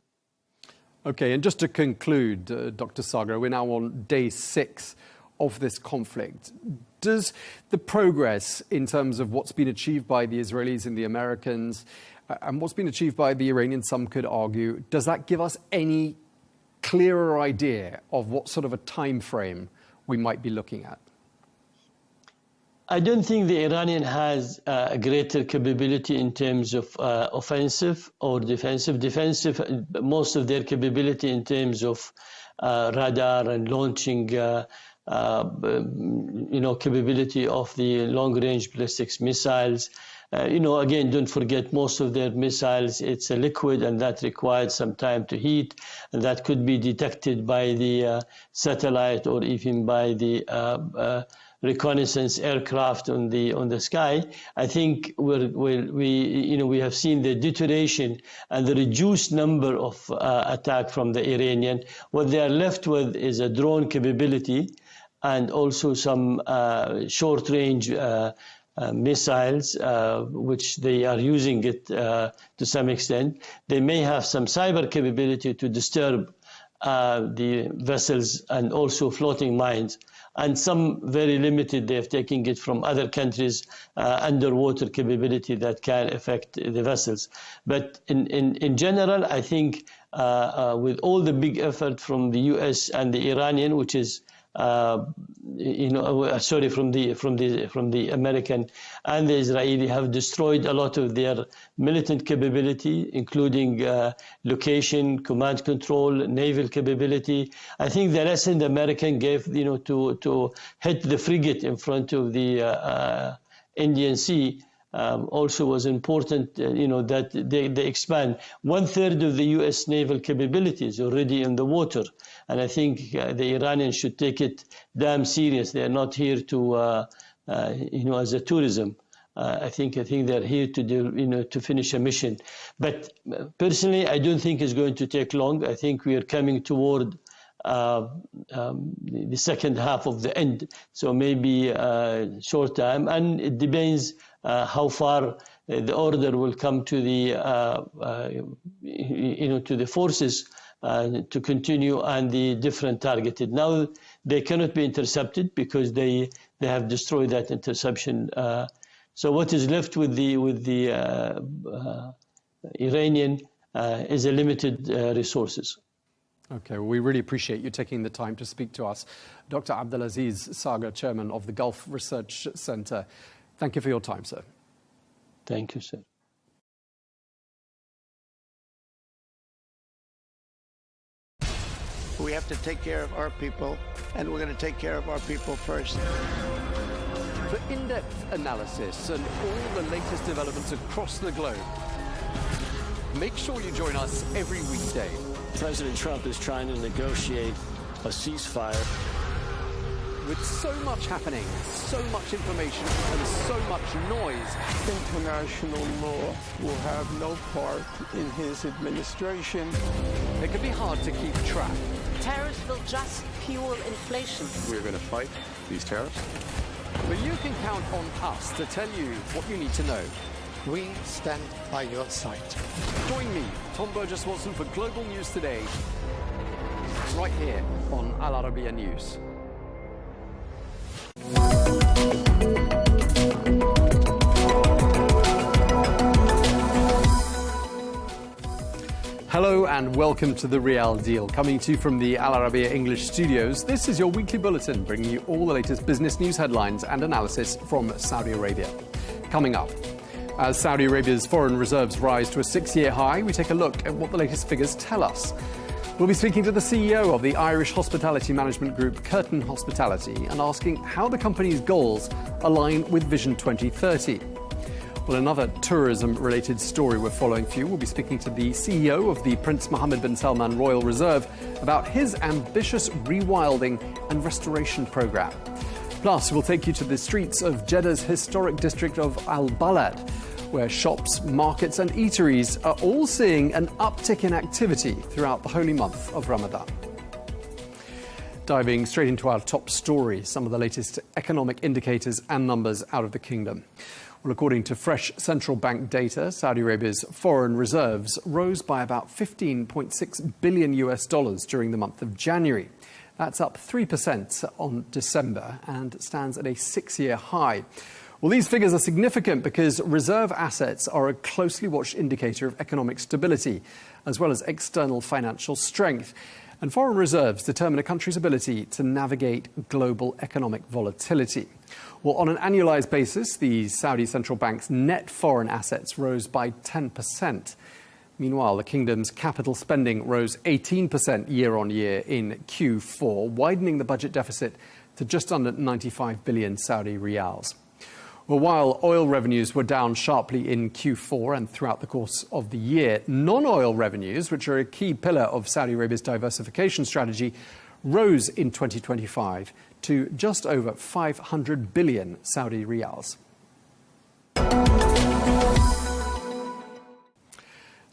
Okay, and just to conclude, Dr. Sagar, we're now on day 6 of this conflict. Does the progress in terms of what's been achieved by the Israelis and the Americans and what's been achieved by the Iranians, some could argue, does that give us any clearer idea of what sort of a time frame we might be looking at? I don't think the Iranian has a greater capability in terms of offensive or defensive. Defensive, most of their capability in terms of radar and launching, capability of the long-range ballistic missiles. Again, don't forget, most of their missiles, it's a liquid, and that requires some time to heat, and that could be detected by the satellite or even by the reconnaissance aircraft on the sky. I think we have seen the deterioration and the reduced number of attack from the Iranian. What they are left with is a drone capability and also some short-range missiles, which they are using it to some extent. They may have some cyber capability to disturb the vessels and also floating mines. And some very limited, they have taken it from other countries, underwater capability that can affect the vessels. But in general, I think with all the big effort from the US and the Iranian, which is from the American and the Israeli, have destroyed a lot of their militant capability, including location, command control, naval capability. I think the lesson the American gave, to hit the frigate in front of the Indian Sea also was important, that they expand. 1/3 of the U.S. naval capabilities already in the water. And I think the Iranians should take it damn serious. They are not here to, as a tourism. I think they're here to do, to finish a mission. But personally, I don't think it's going to take long. I think we are coming toward the second half of the end. So maybe short time, and it depends how far the order will come to the, to the forces to continue and the different targeted. Now they cannot be intercepted because they have destroyed that interception. So what is left with the Iranian is a limited resources. Okay, well, we really appreciate you taking the time to speak to us. Dr. Abdelaziz Sagar, Chairman of the Gulf Research Center. Thank you for your time, sir. Thank you, sir. We have to take care of our people, and we're going to take care of our people first. For in-depth analysis and all the latest developments across the globe, make sure you join us every weekday. President Trump is trying to negotiate a ceasefire. With so much happening, so much information, and so much noise, international law will have no part in his administration. It can be hard to keep track. Tariffs will just fuel inflation. We're going to fight these tariffs. But you can count on us to tell you what you need to know. We stand by your side. Join me, Tom Burges Watson, for Global News Today, right here on Al Arabiya News. Hello and welcome to The Real Deal. Coming to you from the Al Arabiya English studios, this is your weekly bulletin bringing you all the latest business news headlines and analysis from Saudi Arabia. Coming up, as Saudi Arabia's foreign reserves rise to a 6-year high, we take a look at what the latest figures tell us. We'll be speaking to the CEO of the Irish hospitality management group Curtin Hospitality and asking how the company's goals align with Vision 2030. Well, another tourism-related story we're following for you. We'll be speaking to the CEO of the Prince Mohammed bin Salman Royal Reserve about his ambitious rewilding and restoration programme. Plus, we'll take you to the streets of Jeddah's historic district of Al Balad, where shops, markets and eateries are all seeing an uptick in activity throughout the holy month of Ramadan. Diving straight into our top story, some of the latest economic indicators and numbers out of the kingdom. Well, according to fresh central bank data, Saudi Arabia's foreign reserves rose by about $15.6 billion during the month of January. That's up 3% on December and stands at a 6-year high. Well, these figures are significant because reserve assets are a closely watched indicator of economic stability, as well as external financial strength. And foreign reserves determine a country's ability to navigate global economic volatility. Well, on an annualized basis, the Saudi central bank's net foreign assets rose by 10%. Meanwhile, the kingdom's capital spending rose 18% year-on-year in Q4, widening the budget deficit to just under 95 billion Saudi riyals. Well, while oil revenues were down sharply in Q4 and throughout the course of the year, non-oil revenues, which are a key pillar of Saudi Arabia's diversification strategy, rose in 2025 to just over 500 billion Saudi riyals.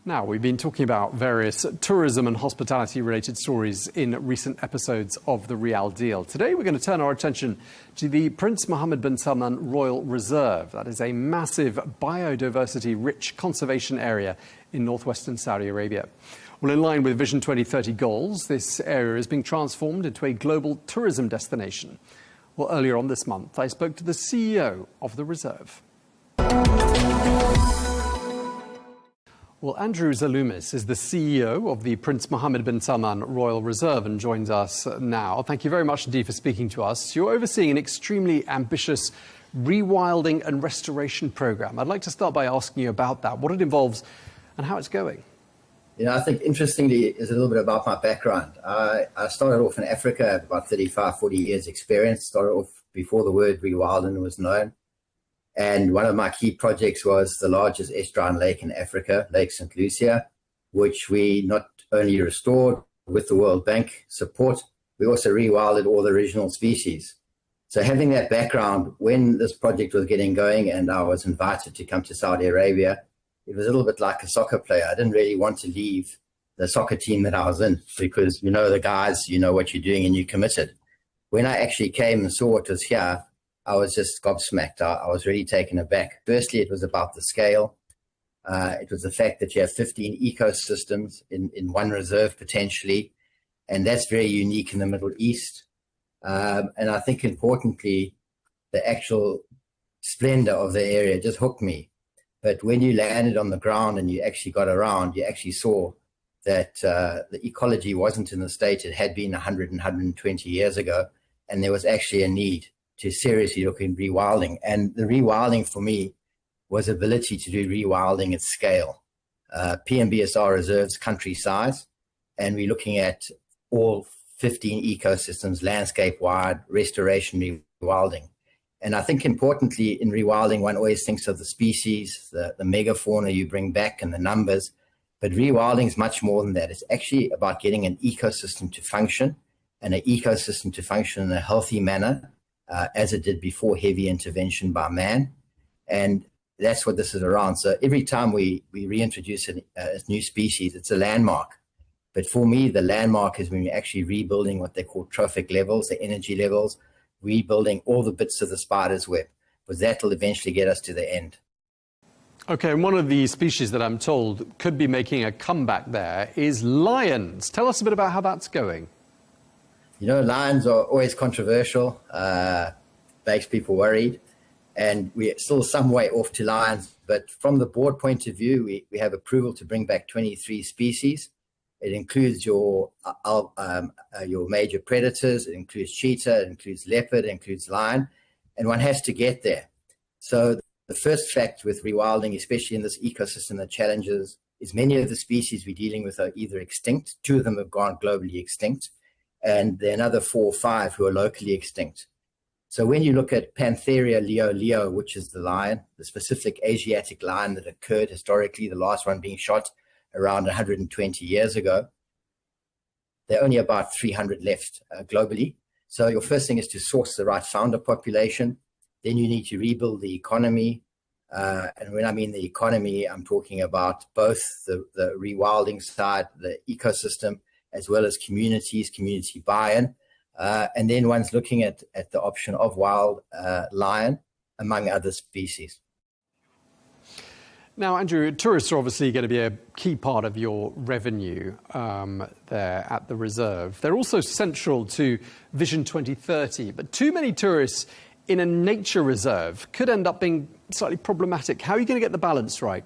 Now, we've been talking about various tourism and hospitality-related stories in recent episodes of The Real Deal. Today, we're going to turn our attention to the Prince Mohammed bin Salman Royal Reserve. That is a massive biodiversity-rich conservation area in northwestern Saudi Arabia. Well, in line with Vision 2030 goals, this area is being transformed into a global tourism destination. Well, earlier on this month, I spoke to the CEO of the reserve. Well, Andrew Zalumis is the CEO of the Prince Mohammed bin Salman Royal Reserve and joins us now. Thank you very much indeed for speaking to us. You're overseeing an extremely ambitious rewilding and restoration program. I'd like to start by asking you about that, what it involves and how it's going. You know, I think interestingly is a little bit about my background. I started off in Africa, I have about 35, 40 years experience, started off before the word rewilding was known. And one of my key projects was the largest estuarine lake in Africa, Lake St. Lucia, which we not only restored with the World Bank support, we also rewilded all the original species. So having that background, when this project was getting going and I was invited to come to Saudi Arabia, it was a little bit like a soccer player. I didn't really want to leave the soccer team that I was in because you know the guys, you know what you're doing and you're committed. When I actually came and saw what was here, I was just gobsmacked. I was really taken aback. Firstly, it was about the scale. It was the fact that you have 15 ecosystems in one reserve potentially, and that's very unique in the Middle East. And I think importantly, the actual splendor of the area just hooked me. But when you landed on the ground and you actually got around, you actually saw that the ecology wasn't in the state it had been 100 and 120 years ago, and there was actually a need to seriously look in rewilding. And the rewilding for me was ability to do rewilding at scale. PMBSR reserves country size, and we're looking at all 15 ecosystems, landscape-wide, restoration rewilding. And I think importantly in rewilding, one always thinks of the species, the megafauna you bring back and the numbers, but rewilding is much more than that. It's actually about getting an ecosystem to function, and an ecosystem to function in a healthy manner, as it did before heavy intervention by man. And that's what this is around. So every time we reintroduce a new species, it's a landmark. But for me, the landmark is when you're actually rebuilding what they call trophic levels, the energy levels, rebuilding all the bits of the spider's web, because that will eventually get us to the end. Okay, and one of the species that I'm told could be making a comeback there is lions. Tell us a bit about how that's going. You know, lions are always controversial, makes people worried, and we're still some way off to lions. But from the board point of view, we have approval to bring back 23 species. It includes your major predators, it includes cheetah, it includes leopard, it includes lion, and one has to get there. So the first fact with rewilding, especially in this ecosystem, the challenges is many of the species we're dealing with are either extinct, 2 of them have gone globally extinct, and there are another 4 or 5 who are locally extinct. So when you look at Pantheria leo, which is the lion, the specific Asiatic lion that occurred historically, the last one being shot around 120 years ago, there are only about 300 left globally. So your first thing is to source the right founder population. Then you need to rebuild the economy. And when I mean the economy, I'm talking about both the rewilding side, the ecosystem, as well as communities, community buy-in. And then one's looking at the option of wild lion, among other species. Now, Andrew, tourists are obviously going to be a key part of your revenue there at the reserve. They're also central to Vision 2030, but too many tourists in a nature reserve could end up being slightly problematic. How are you going to get the balance right?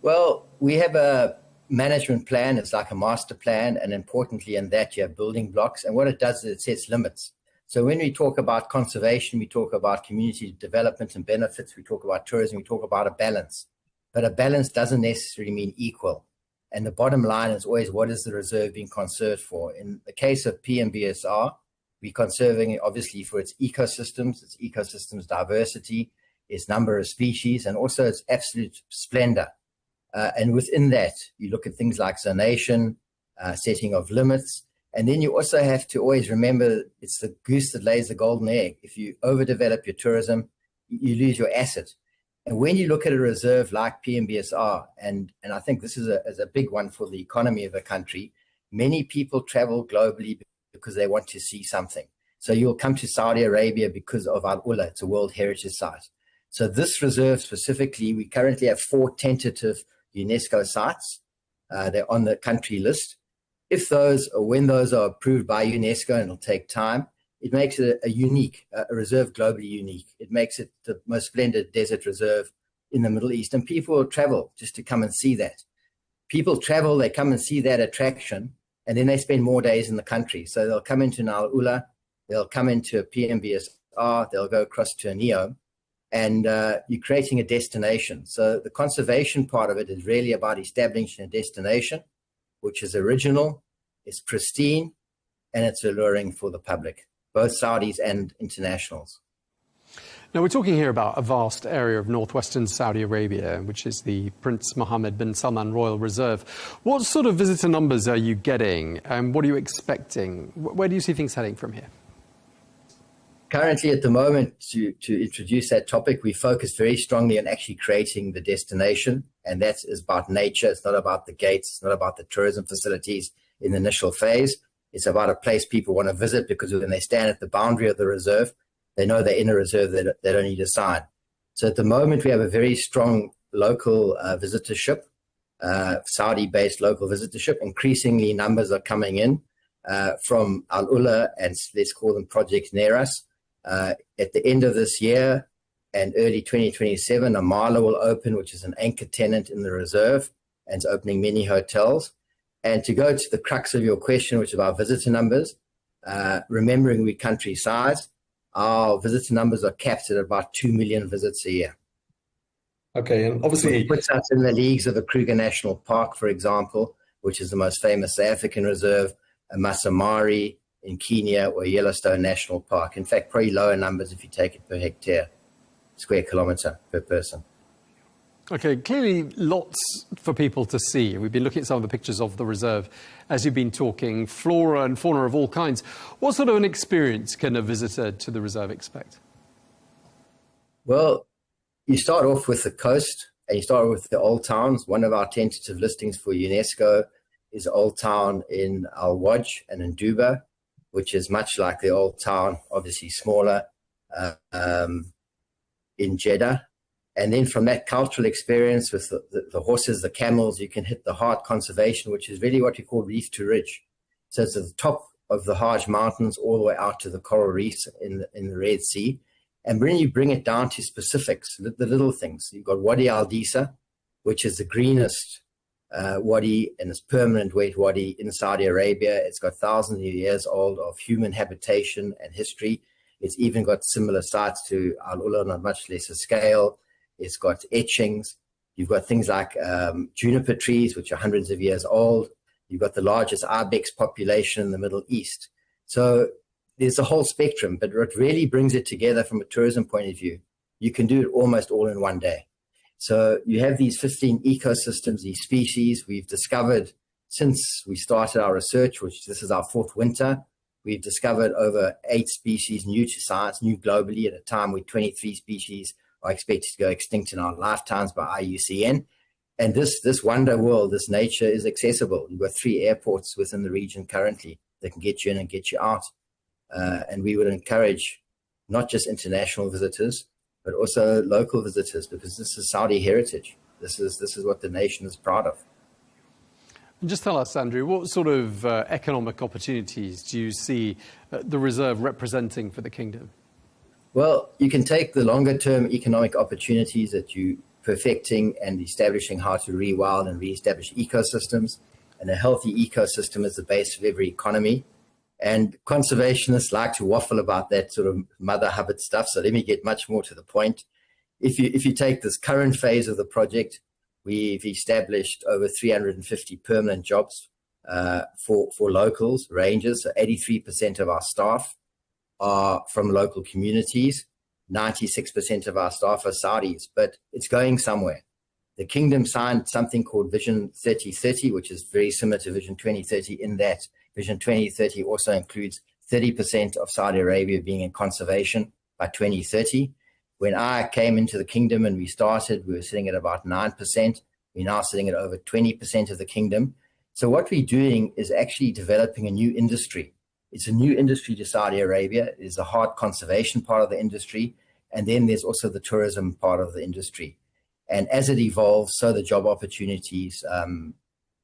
Well, we have a management plan. It's like a master plan, and importantly in that you have building blocks, and what it does is it sets limits. So when we talk about conservation, we talk about community development and benefits, we talk about tourism, we talk about a balance. But a balance doesn't necessarily mean equal. And the bottom line is always, what is the reserve being conserved for? In the case of PMBSR, we're conserving it obviously for its ecosystems diversity, its number of species, and also its absolute splendor. And within that, you look at things like zonation, setting of limits. And then you also have to always remember it's the goose that lays the golden egg. If you overdevelop your tourism, you lose your asset. And when you look at a reserve like PMBSR, and I think this is a big one for the economy of a country, many people travel globally because they want to see something. So you'll come to Saudi Arabia because of Al-Ula, it's a World Heritage Site. So this reserve specifically, we currently have 4 tentative UNESCO sites. They're on the country list. If those, or when those are approved by UNESCO, and it'll take time, it makes it a reserve globally unique. It makes it the most splendid desert reserve in the Middle East. And people will travel just to come and see that. People travel, they come and see that attraction, and then they spend more days in the country. So they'll come into Al-Ula, they'll come into a PMBSR, they'll go across to a NEO, and you're creating a destination. So the conservation part of it is really about establishing a destination, which is original, it's pristine, and it's alluring for the public, both Saudis and internationals. Now, we're talking here about a vast area of northwestern Saudi Arabia, which is the Prince Mohammed bin Salman Royal Reserve. What sort of visitor numbers are you getting, and what are you expecting? Where do you see things heading from here? Currently, at the moment, to introduce that topic, we focus very strongly on actually creating the destination, and that is about nature. It's not about the gates. It's not about the tourism facilities in the initial phase. It's about a place people want to visit, because when they stand at the boundary of the reserve, they know they're in a reserve, they don't need a sign. So at the moment, we have a very strong local visitorship, Saudi-based local visitorship. Increasingly, numbers are coming in from Al-Ula, and let's call them Project Neras. At the end of this year and early 2027, Amala will open, which is an anchor tenant in the reserve, and it's opening many hotels. And to go to the crux of your question, which is about visitor numbers, remembering we country size, our visitor numbers are capped at about 2 million visits a year. Okay, and obviously it puts us in the leagues of a Kruger National Park, for example, which is the most famous South African reserve, a Masamari in Kenya, or Yellowstone National Park. In fact, probably lower numbers if you take it per hectare, square kilometer per person. Okay, clearly lots for people to see. We've been looking at some of the pictures of the reserve as you've been talking, flora and fauna of all kinds. What sort of an experience can a visitor to the reserve expect? Well, you start off with the coast, and you start with the old towns. One of our tentative listings for UNESCO is Old Town in Al Waj and in Duba, which is much like the old town, obviously smaller, in Jeddah. And then from that cultural experience with the horses, the camels, you can hit the Hajj conservation, which is really what we call reef to ridge. So it's at the top of the Hajj mountains all the way out to the coral reefs in the Red Sea. And when you bring it down to specifics, the little things, you've got Wadi Al-Disa, which is the greenest wadi, and it's permanent wet wadi in Saudi Arabia. It's got thousands of years old of human habitation and history. It's even got similar sites to Al-Ula on a much lesser scale. It's got etchings. You've got things like juniper trees, which are hundreds of years old. You've got the largest ibex population in the Middle East. So there's a whole spectrum, but what really brings it together from a tourism point of view, you can do it almost all in one day. So you have these 15 ecosystems, these species we've discovered since we started our research, which this is our 4th winter. We've discovered over 8 species new to science, new globally, at a time when 23 species are expected to go extinct in our lifetimes by IUCN. And this wonder world, this nature is accessible. You've got 3 airports within the region currently that can get you in and get you out. And we would encourage not just international visitors, but also local visitors, because this is Saudi heritage. This is what the nation is proud of. And just tell us, Andrew, what sort of economic opportunities do you see the reserve representing for the kingdom? Well, you can take the longer-term economic opportunities that you perfecting and establishing how to rewild and reestablish ecosystems. And a healthy ecosystem is the base of every economy. And conservationists like to waffle about that sort of Mother Hubbard stuff. So let me get much more to the point. If you take this current phase of the project, we've established over 350 permanent jobs for locals, rangers. So 83% of our staff are from local communities. 96% of our staff are Saudis, but it's going somewhere. The kingdom signed something called Vision 3030, which is very similar to Vision 2030 in that Vision 2030 also includes 30% of Saudi Arabia being in conservation by 2030. When I came into the kingdom and we started, we were sitting at about 9%. We're now sitting at over 20% of the kingdom. So what we're doing is actually developing a new industry. It's a new industry to Saudi Arabia. There's a hard conservation part of the industry, and then there's also the tourism part of the industry. And as it evolves, so the job opportunities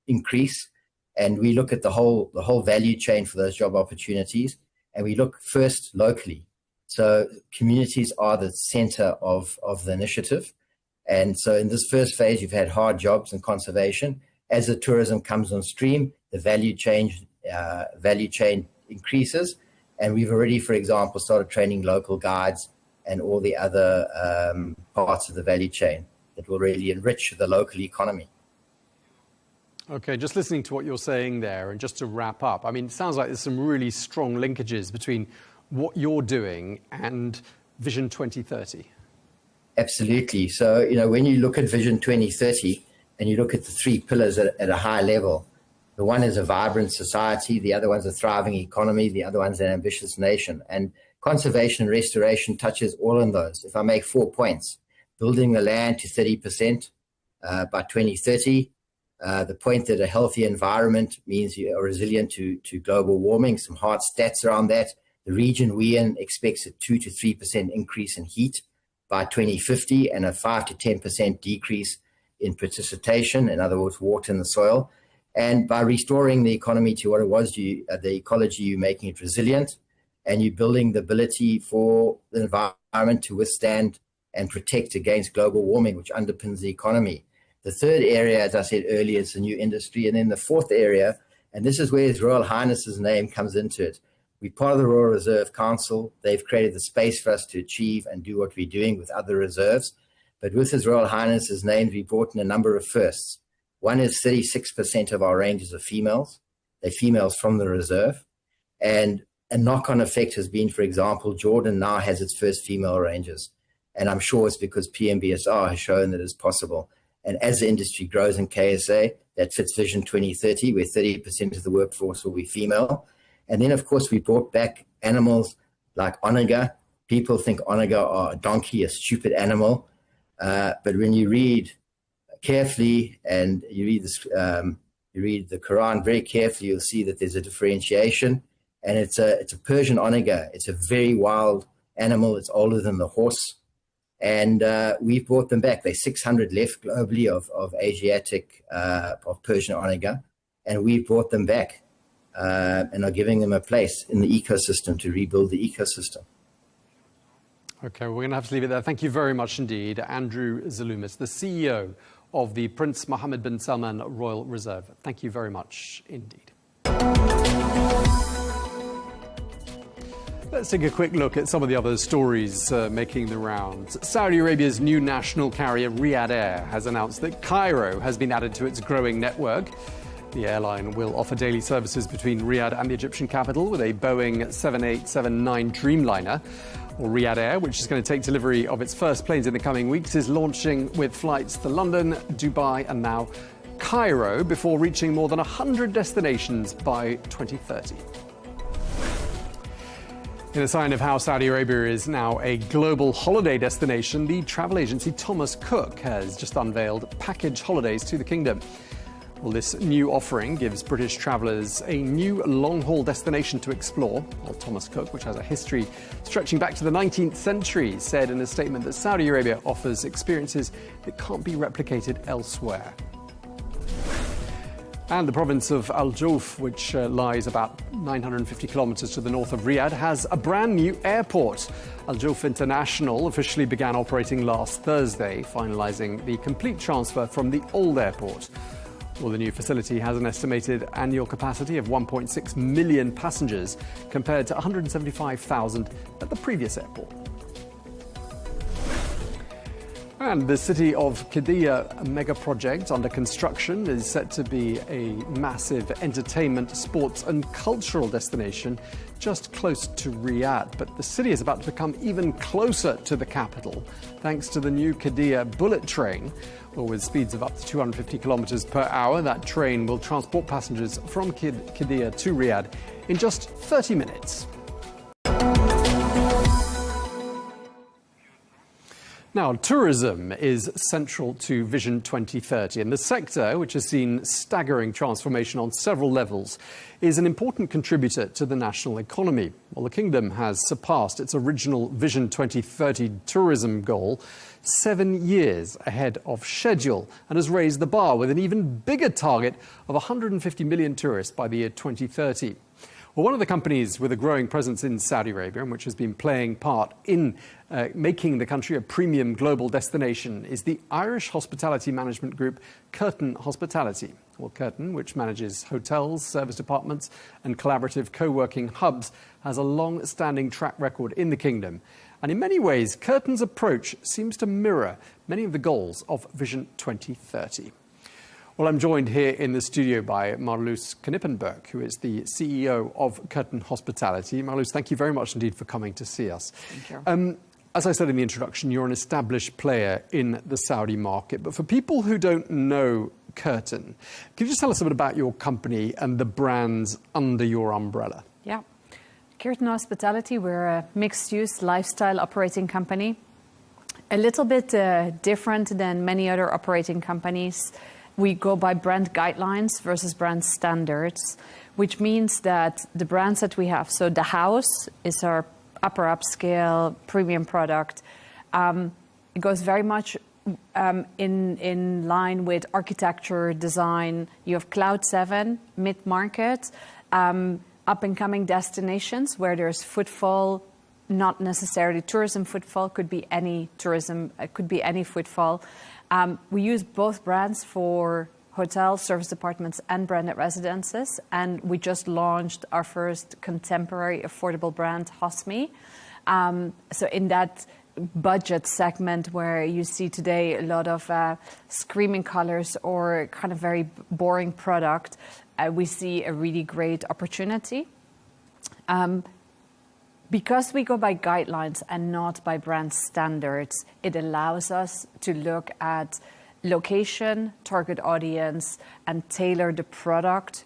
increase. And we look at the whole value chain for those job opportunities, and we look first locally. So communities are the center of the initiative. And so in this first phase, you've had hard jobs and conservation. As the tourism comes on stream, the value chain increases. And we've already, for example, started training local guides and all the other parts of the value chain that will really enrich the local economy. Okay, just listening to what you're saying there, and just to wrap up, I mean, it sounds like there's some really strong linkages between what you're doing and Vision 2030. Absolutely. So, when you look at Vision 2030 and you look at the three pillars at a high level, the one is a vibrant society, the other one's a thriving economy, the other one's an ambitious nation. And conservation and restoration touches all of those. If I make 4 points, building the land to 30% by 2030, the point that a healthy environment means you are resilient to global warming, some hard stats around that. The region we in expects a 2 to 3% increase in heat by 2050 and a 5 to 10% decrease in precipitation, in other words, water in the soil. And by restoring the economy to what it was, the ecology, you're making it resilient, and you're building the ability for the environment to withstand and protect against global warming, which underpins the economy. The third area, as I said earlier, is the new industry. And then the fourth area, and this is where His Royal Highness's name comes into it. We're part of the Royal Reserve Council. They've created the space for us to achieve and do what we're doing with other reserves. But with His Royal Highness's name, we've brought in a number of firsts. One is 36% of our ranges are females. They're females from the reserve. And a knock-on effect has been, for example, Jordan now has its first female rangers. And I'm sure it's because PMBSR has shown that it's possible. And as the industry grows in KSA, that fits Vision 2030, where 30% of the workforce will be female. And then, of course, we brought back animals like onaga. People think onaga are a donkey, a stupid animal. But when you read carefully and you read the Quran very carefully, you'll see that there's a differentiation. And it's a Persian onaga. It's a very wild animal. It's older than the horse. And we've brought them back. There's 600 left globally of Asiatic, of Persian onaga. And we've brought them back and are giving them a place in the ecosystem to rebuild the ecosystem. Okay, we're going to have to leave it there. Thank you very much indeed, Andrew Zalumis, the CEO of the Prince Mohammed bin Salman Royal Reserve. Thank you very much indeed. Let's take a quick look at some of the other stories making the rounds. Saudi Arabia's new national carrier Riyadh Air has announced that Cairo has been added to its growing network. The airline will offer daily services between Riyadh and the Egyptian capital with a Boeing 7879 Dreamliner. Well, Riyadh Air, which is going to take delivery of its first planes in the coming weeks, is launching with flights to London, Dubai and now Cairo before reaching more than 100 destinations by 2030. In a sign of how Saudi Arabia is now a global holiday destination, the travel agency Thomas Cook has just unveiled package holidays to the kingdom. Well, this new offering gives British travellers a new long-haul destination to explore. Well, Thomas Cook, which has a history stretching back to the 19th century, said in a statement that Saudi Arabia offers experiences that can't be replicated elsewhere. And the province of Al Jouf, which lies about 950 kilometres to the north of Riyadh, has a brand new airport. Al Jouf International officially began operating last Thursday, finalising the complete transfer from the old airport. Well, the new facility has an estimated annual capacity of 1.6 million passengers, compared to 175,000 at the previous airport. And the city of Qiddiya mega project under construction is set to be a massive entertainment, sports and cultural destination just close to Riyadh. But the city is about to become even closer to the capital thanks to the new Qiddiya bullet train. Well, with speeds of up to 250 kilometers per hour, that train will transport passengers from Qiddiya to Riyadh in just 30 minutes. Now, tourism is central to Vision 2030, and the sector, which has seen staggering transformation on several levels, is an important contributor to the national economy. Well, the Kingdom has surpassed its original Vision 2030 tourism goal 7 years ahead of schedule and has raised the bar with an even bigger target of 150 million tourists by the year 2030. Well, one of the companies with a growing presence in Saudi Arabia and which has been playing part in making the country a premium global destination is the Irish hospitality management group Curtin Hospitality. Well, Curtin, which manages hotels, service departments and collaborative co-working hubs, has a long-standing track record in the Kingdom. And in many ways, Curtin's approach seems to mirror many of the goals of Vision 2030. Well, I'm joined here in the studio by Marloes Knippenberg, who is the CEO of Curtin Hospitality. Marloes, thank you very much indeed for coming to see us. Thank you. As I said in the introduction, you're an established player in the Saudi market. But for people who don't know Curtin, can you just tell us a bit about your company and the brands under your umbrella? Yeah. Curtin Hospitality, we're a mixed-use lifestyle operating company. A little bit different than many other operating companies. We go by brand guidelines versus brand standards, which means that the brands that we have, so the house is our upper upscale premium product. It goes very much in line with architecture, design. You have Cloud 7, mid-market, up-and-coming destinations where there's footfall, not necessarily tourism footfall, could be any tourism, could be any footfall. We use both brands for hotels, service departments, and branded residences. And we just launched our first contemporary affordable brand, Hosmi. So in that budget segment where you see today a lot of screaming colors or kind of very boring product, we see a really great opportunity. Because we go by guidelines and not by brand standards, it allows us to look at location, target audience, and tailor the product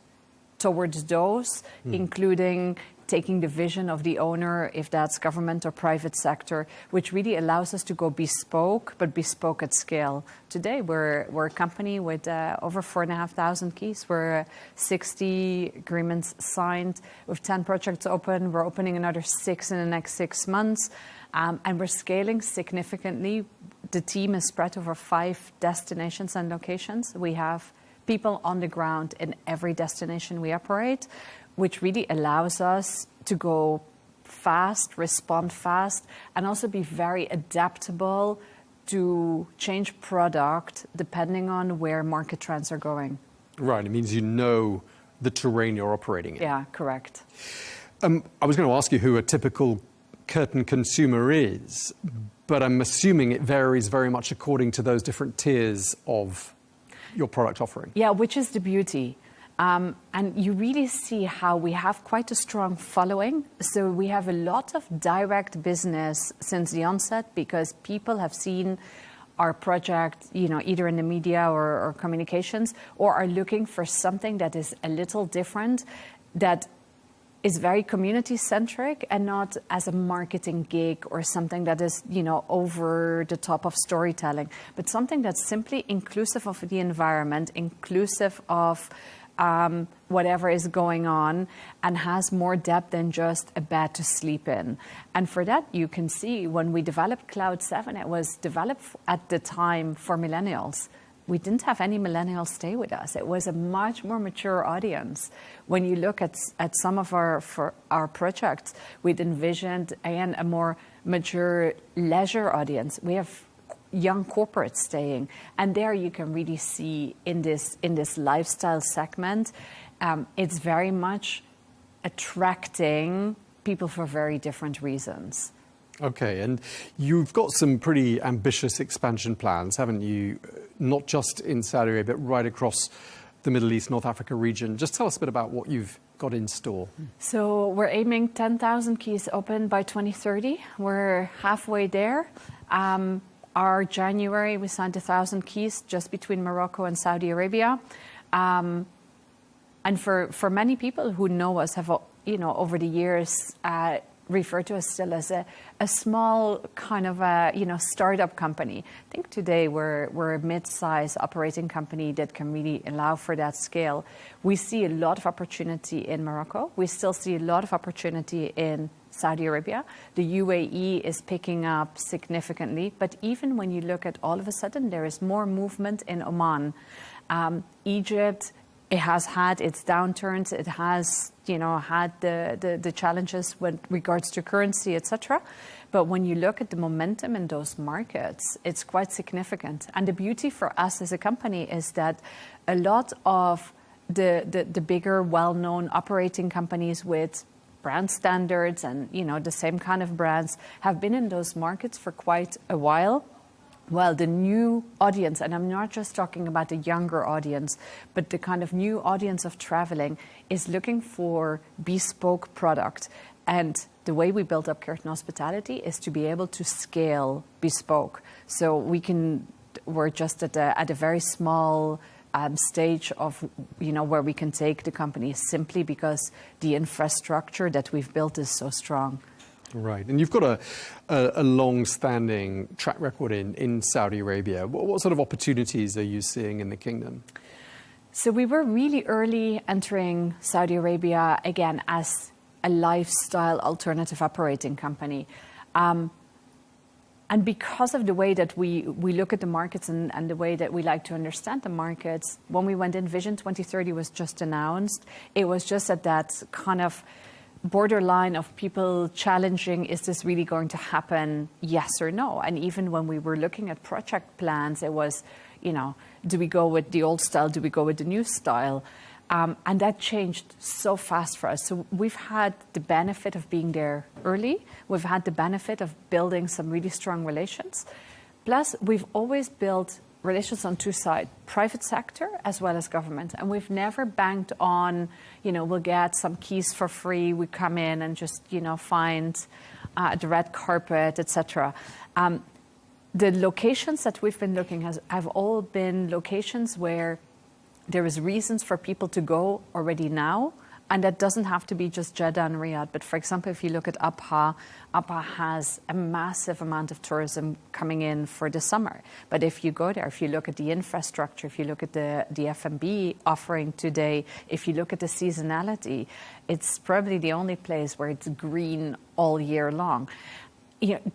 towards those, including taking the vision of the owner, if that's government or private sector, which really allows us to go bespoke, but bespoke at scale. Today, we're a company with over 4,500 keys. We're 60 agreements signed with 10 projects open. We're opening another 6 in the next 6 months. And we're scaling significantly. The team is spread over 5 destinations and locations. We have people on the ground in every destination we operate, which really allows us to go fast, respond fast, and also be very adaptable to change product depending on where market trends are going. Right, it means you know the terrain you're operating in. Yeah, correct. I was going to ask you who a typical Curtin consumer is, but I'm assuming it varies very much according to those different tiers of your product offering. Yeah, which is the beauty. And you really see how we have quite a strong following. So we have a lot of direct business since the onset because people have seen our project, you know, either in the media or communications, or are looking for something that is a little different, that is very community-centric and not as a marketing gig or something that is, you know, over the top of storytelling, but something that's simply inclusive of the environment, inclusive of whatever is going on, and has more depth than just a bed to sleep in. And for that, you can see when we developed Cloud 7, it was developed at the time for millennials. We didn't have any millennials stay with us. It was a much more mature audience. When you look at some of our projects, we'd envisioned a more mature leisure audience. We have young corporates staying, and there you can really see in this lifestyle segment, it's very much attracting people for very different reasons. Okay, and you've got some pretty ambitious expansion plans, haven't you? Not just in Saudi Arabia, but right across the Middle East, North Africa region. Just tell us a bit about what you've got in store. So we're aiming 10,000 keys open by 2030. We're halfway there. Our January, we signed 1,000 keys just between Morocco and Saudi Arabia. And for many people who know us, have, you know, over the years, refer to us still as a small kind of a, startup company. I think today we're a mid-sized operating company that can really allow for that scale. We see a lot of opportunity in Morocco. We still see a lot of opportunity in Saudi Arabia. The UAE is picking up significantly, but even when you look at all of a sudden, there is more movement in Oman. Egypt, it has had its downturns. It has, had the challenges with regards to currency, etc. But when you look at the momentum in those markets, it's quite significant. And the beauty for us as a company is that a lot of the bigger, well-known operating companies with brand standards and, the same kind of brands have been in those markets for quite a while. Well, the new audience, and I'm not just talking about the younger audience, but the kind of new audience of traveling is looking for bespoke product. And the way we built up Curtin Hospitality is to be able to scale bespoke. So we're just at a very small stage of, where we can take the company simply because the infrastructure that we've built is so strong. Right, and you've got a long-standing track record in Saudi Arabia. What sort of opportunities are you seeing in the kingdom? So we were really early entering Saudi Arabia, again, as a lifestyle alternative operating company. And because of the way that we look at the markets and the way that we like to understand the markets, when we went in, Vision 2030 was just announced. It was just at that kind of borderline of people challenging, is this really going to happen, yes or no? And even when we were looking at project plans, it was, do we go with the old style? Do we go with the new style? And that changed so fast for us. So we've had the benefit of being there early. We've had the benefit of building some really strong relations. Plus, we've always built relations on two sides, private sector as well as government. And we've never banked on, we'll get some keys for free. We come in and just, find the red carpet, etc. The locations that we've been looking at have all been locations where there is reasons for people to go already now. And that doesn't have to be just Jeddah and Riyadh. But for example, if you look at Abha has a massive amount of tourism coming in for the summer. But if you go there, if you look at the infrastructure, if you look at the F&B offering today, if you look at the seasonality, it's probably the only place where it's green all year long.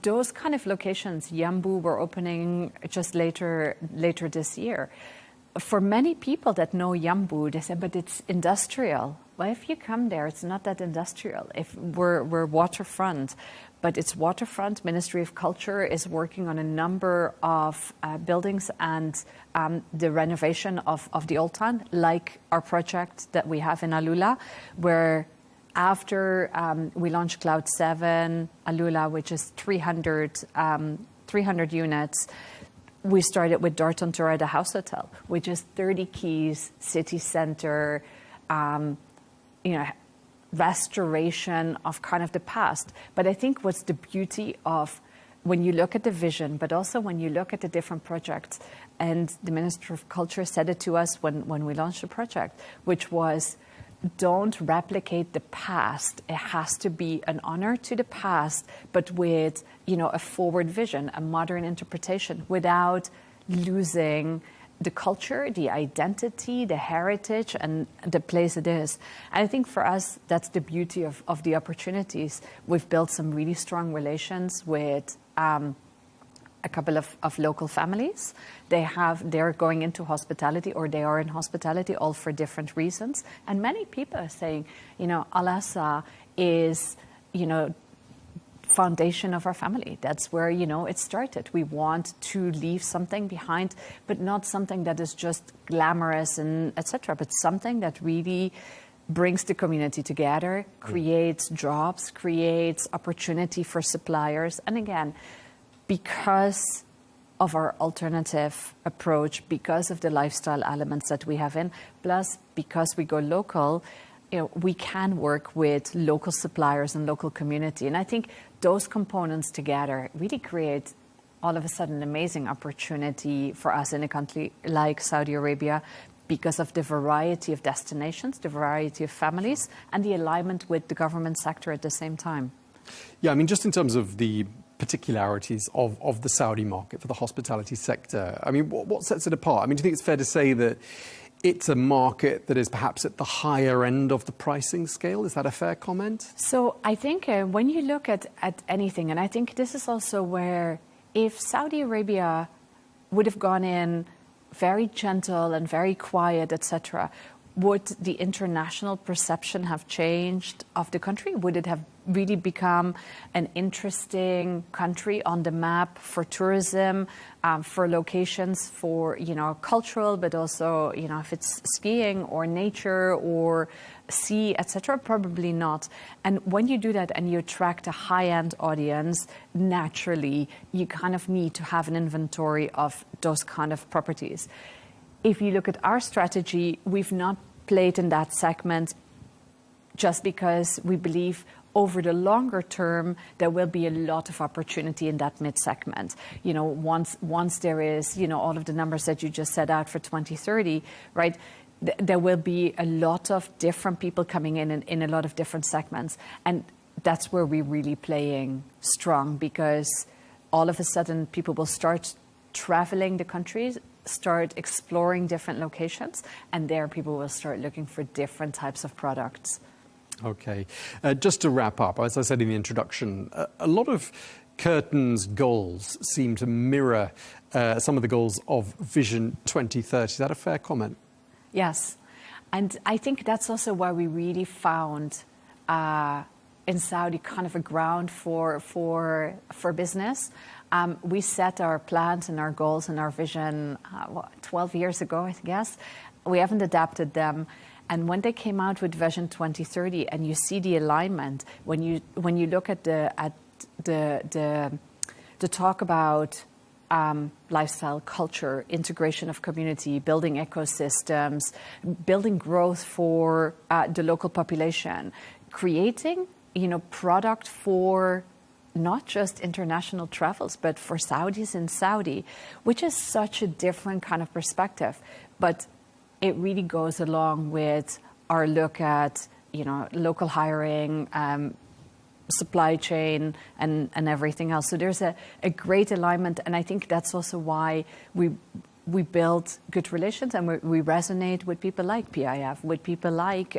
Those kind of locations, Yambu, we're opening just later this year. For many people that know Yambu, they say, but it's industrial. Well, if you come there, it's not that industrial. If we're waterfront, but it's waterfront. Ministry of Culture is working on a number of buildings and the renovation of the old town, like our project that we have in Alula, where after we launched Cloud 7, Alula, which is 300 units, we started with Darton Torre, the house hotel, which is 30 keys, city center, restoration of kind of the past. But I think what's the beauty of when you look at the vision, but also when you look at the different projects, and the Minister of Culture said it to us when we launched the project, which was, don't replicate the past. It has to be an honor to the past, but with, a forward vision, a modern interpretation, without losing the culture, the identity, the heritage, and the place it is. And I think for us, that's the beauty of the opportunities. We've built some really strong relations with a couple of local families. They're going into hospitality, or they are in hospitality, all for different reasons. And many people are saying, Al-Asa is, foundation of our family. That's where, it started. We want to leave something behind, but not something that is just glamorous and etc., but something that really brings the community together, creates jobs, creates opportunity for suppliers. And again, because of our alternative approach, because of the lifestyle elements that we have in, plus because we go local, we can work with local suppliers and local community. And I think those components together really create all of a sudden an amazing opportunity for us in a country like Saudi Arabia, because of the variety of destinations, the variety of families, and the alignment with the government sector at the same time. Yeah, I mean, just in terms of the particularities of the Saudi market for the hospitality sector, I mean, what sets it apart? I mean, do you think it's fair to say that it's a market that is perhaps at the higher end of the pricing scale? Is that a fair comment? So I think when you look at anything, and I think this is also where if Saudi Arabia would have gone in very gentle and very quiet, etc., would the international perception have changed of the country? Would it have really become an interesting country on the map for tourism, for locations, for, cultural, but also, if it's skiing or nature or sea, etc.? Probably not. And when you do that and you attract a high-end audience, naturally, you kind of need to have an inventory of those kind of properties. If you look at our strategy, we've not played in that segment just because we believe over the longer term there will be a lot of opportunity in that mid-segment. Once there is, all of the numbers that you just set out for 2030, right? There will be a lot of different people coming in a lot of different segments. And that's where we're really playing strong, because all of a sudden people will start traveling the countries, start exploring different locations, and there people will start looking for different types of products. Okay. Just to wrap up, as I said in the introduction, a lot of Curtin's goals seem to mirror some of the goals of Vision 2030. Is that a fair comment? Yes. And I think that's also why we really found in Saudi kind of a ground for business. We set our plans and our goals and our vision 12 years ago, I guess. We haven't adapted them. And when they came out with Vision 2030, and you see the alignment, when you look at the talk about lifestyle, culture, integration of community, building ecosystems, building growth for the local population, creating product for not just international travels, but for Saudis in Saudi, which is such a different kind of perspective. But it really goes along with our look at, local hiring, supply chain, and everything else. So there's a great alignment, and I think that's also why we build good relations, and we resonate with people like PIF, with people like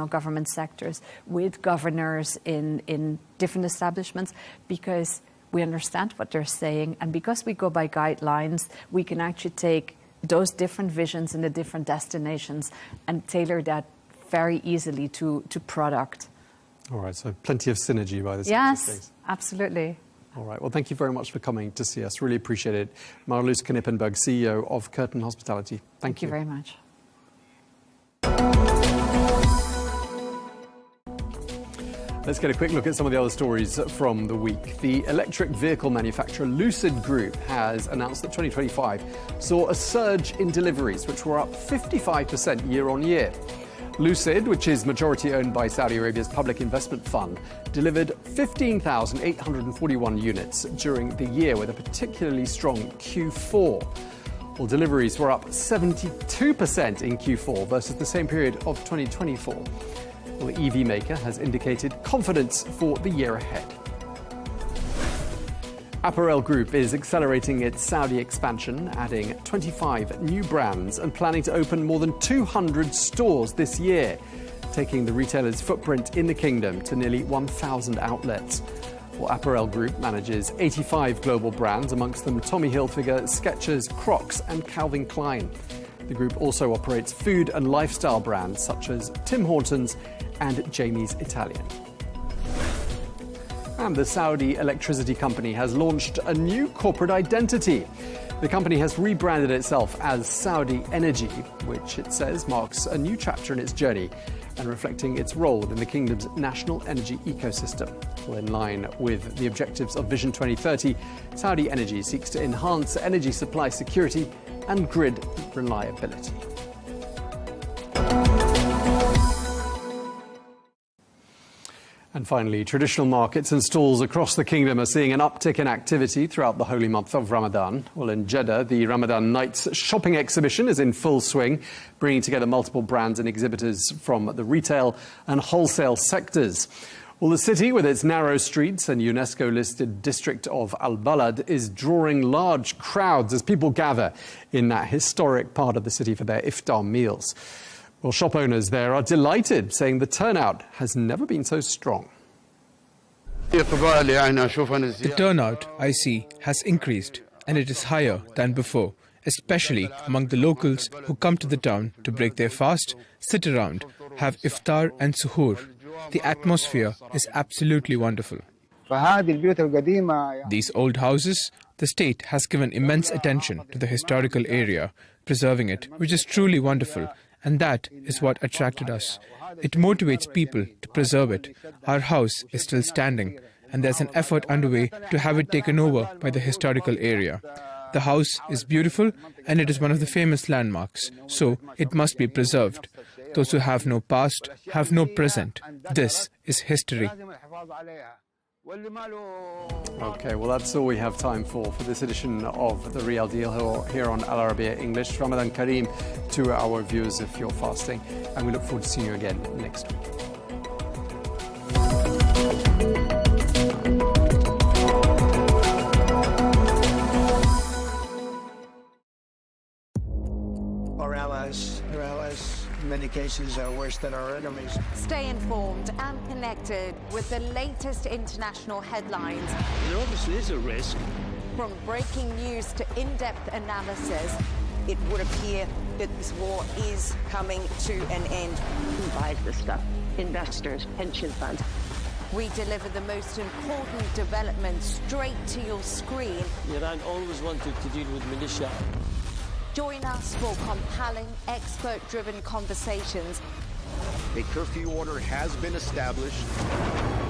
government sectors, with governors in different establishments, because we understand what they're saying, and because we go by guidelines, we can actually take those different visions in the different destinations and tailor that very easily to product. All right, so plenty of synergy by the sounds of things. Yes, absolutely. All right, well, thank you very much for coming to see us. Really appreciate it. Marloes Knippenberg, CEO of Curtin Hospitality. Thank you. Thank you very much. Let's get a quick look at some of the other stories from the week. The electric vehicle manufacturer Lucid Group has announced that 2025 saw a surge in deliveries, which were up 55% year on year. Lucid, which is majority owned by Saudi Arabia's public investment fund, delivered 15,841 units during the year, with a particularly strong Q4. Well, deliveries were up 72% in Q4 versus the same period of 2024. Well, the EV maker has indicated confidence for the year ahead. Apparel Group is accelerating its Saudi expansion, adding 25 new brands and planning to open more than 200 stores this year, taking the retailer's footprint in the kingdom to nearly 1,000 outlets. Well, Apparel Group manages 85 global brands, amongst them Tommy Hilfiger, Skechers, Crocs and Calvin Klein. The group also operates food and lifestyle brands such as Tim Hortons and Jamie's Italian. And the Saudi electricity company has launched a new corporate identity. The company has rebranded itself as Saudi Energy, which it says marks a new chapter in its journey and reflecting its role within the kingdom's national energy ecosystem. Well, in line with the objectives of Vision 2030, Saudi Energy seeks to enhance energy supply security and grid reliability. And finally, traditional markets and stalls across the kingdom are seeing an uptick in activity throughout the holy month of Ramadan. Well, in Jeddah, the Ramadan Nights shopping exhibition is in full swing, bringing together multiple brands and exhibitors from the retail and wholesale sectors. Well, the city, with its narrow streets and UNESCO-listed district of Al-Balad, is drawing large crowds as people gather in that historic part of the city for their iftar meals. Well, shop owners there are delighted, saying the turnout has never been so strong. The turnout, I see, has increased, and it is higher than before, especially among the locals who come to the town to break their fast, sit around, have iftar and suhoor. The atmosphere is absolutely wonderful. These old houses, the state has given immense attention to the historical area, preserving it, which is truly wonderful, and that is what attracted us. It motivates people to preserve it. Our house is still standing, and there's an effort underway to have it taken over by the historical area. The house is beautiful, and it is one of the famous landmarks, so it must be preserved. Those who have no past have no present. This is history. OK, well, that's all we have time for this edition of The Real Deal here on Al Arabiya English. Ramadan Kareem to our viewers if you're fasting, and we look forward to seeing you again next week. Our allies, in many cases, are worse than our enemies. Stay informed and connected with the latest international headlines. There obviously is a risk. From breaking news to in-depth analysis, it would appear that this war is coming to an end. Who buys this stuff? Investors, pension funds. We deliver the most important developments straight to your screen. Iran always wanted to deal with militia. Join us for compelling, expert-driven conversations. A curfew order has been established.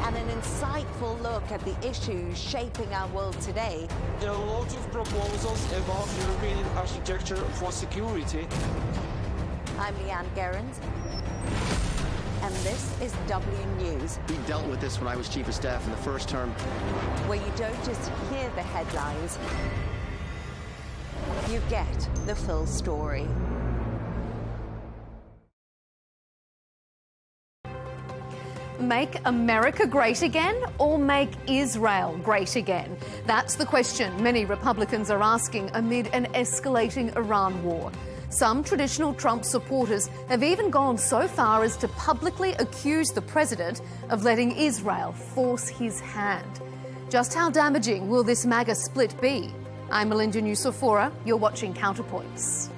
And an insightful look at the issues shaping our world today. There are lots of proposals about European architecture for security. I'm Leigh Ann Gerrans, and this is W News. We dealt with this when I was Chief of Staff in the first term. Where you don't just hear the headlines, you get the full story. Make America great again or make Israel great again? That's the question many Republicans are asking amid an escalating Iran war. Some traditional Trump supporters have even gone so far as to publicly accuse the president of letting Israel force his hand. Just how damaging will this MAGA split be? I'm Melinda Nucifora. You're watching Counterpoints.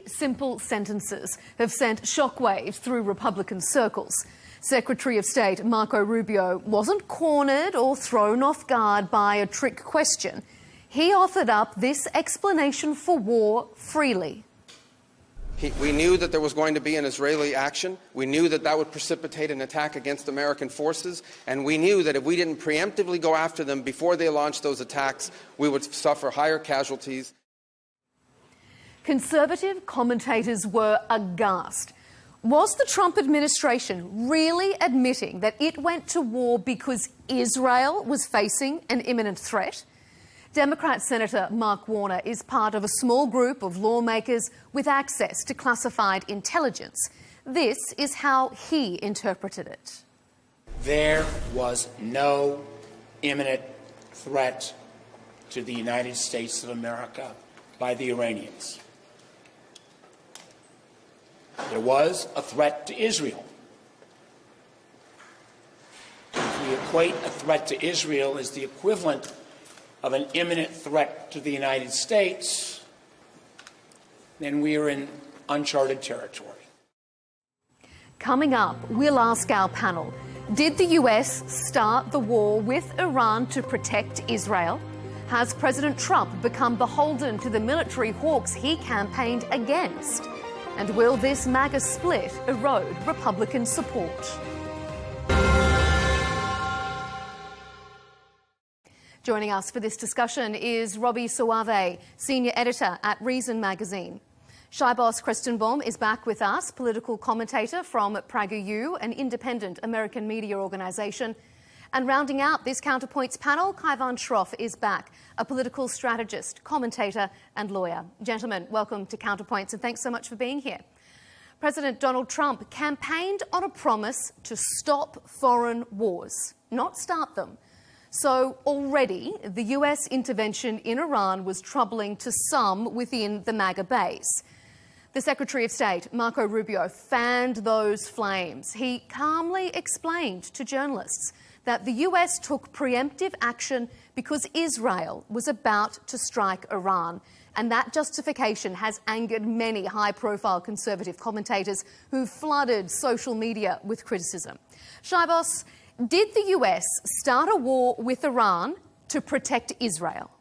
Simple sentences have sent shockwaves through Republican circles. Secretary of State Marco Rubio wasn't cornered or thrown off guard by a trick question. He offered up this explanation for war freely. We knew that there was going to be an Israeli action. We knew that that would precipitate an attack against American forces. And we knew that if we didn't preemptively go after them before they launched those attacks, we would suffer higher casualties. Conservative commentators were aghast. Was the Trump administration really admitting that it went to war because Israel was facing an imminent threat? Democrat Senator Mark Warner is part of a small group of lawmakers with access to classified intelligence. This is how he interpreted it. There was no imminent threat to the United States of America by the Iranians. There was a threat to Israel. If we equate a threat to Israel as the equivalent of an imminent threat to the United States, then we are in uncharted territory. Coming up, we'll ask our panel, did the US start the war with Iran to protect Israel? Has President Trump become beholden to the military hawks he campaigned against? And will this MAGA split erode Republican support? Joining us for this discussion is Robbie Suave, Senior Editor at Reason magazine. Shybos Krestenbaum is back with us, political commentator from PragerU, an independent American media organisation. And rounding out this Counterpoints panel, Kaivan Shroff is back, a political strategist, commentator and lawyer. Gentlemen, welcome to Counterpoints and thanks so much for being here. President Donald Trump campaigned on a promise to stop foreign wars, not start them. So already the US intervention in Iran was troubling to some within the MAGA base. The Secretary of State, Marco Rubio, fanned those flames. He calmly explained to journalists that the US took preemptive action because Israel was about to strike Iran. And that justification has angered many high-profile conservative commentators who flooded social media with criticism. Shybos, did the US start a war with Iran to protect Israel?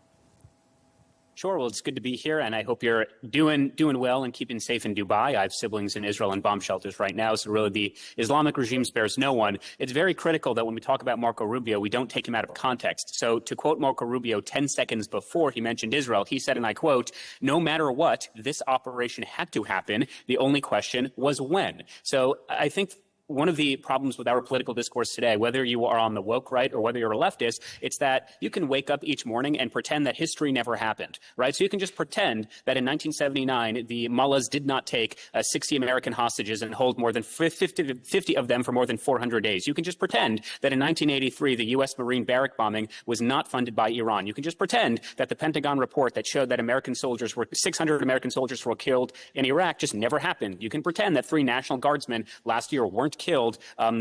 Sure. Well, it's good to be here, and I hope you're doing well and keeping safe in Dubai. I have siblings in Israel and bomb shelters right now, so really the Islamic regime spares no one. It's very critical that when we talk about Marco Rubio, we don't take him out of context. So to quote Marco Rubio 10 seconds before he mentioned Israel, he said, and I quote, "No matter what, this operation had to happen. The only question was when." So I think one of the problems with our political discourse today, whether you are on the woke right or whether you're a leftist, it's that you can wake up each morning and pretend that history never happened, right? So you can just pretend that in 1979, the mullahs did not take 60 American hostages and hold more than 50 of them for more than 400 days. You can just pretend that in 1983, the U.S. Marine barrack bombing was not funded by Iran. You can just pretend that the Pentagon report that showed that 600 American soldiers were killed in Iraq just never happened. You can pretend that 3 National Guardsmen last year weren't killed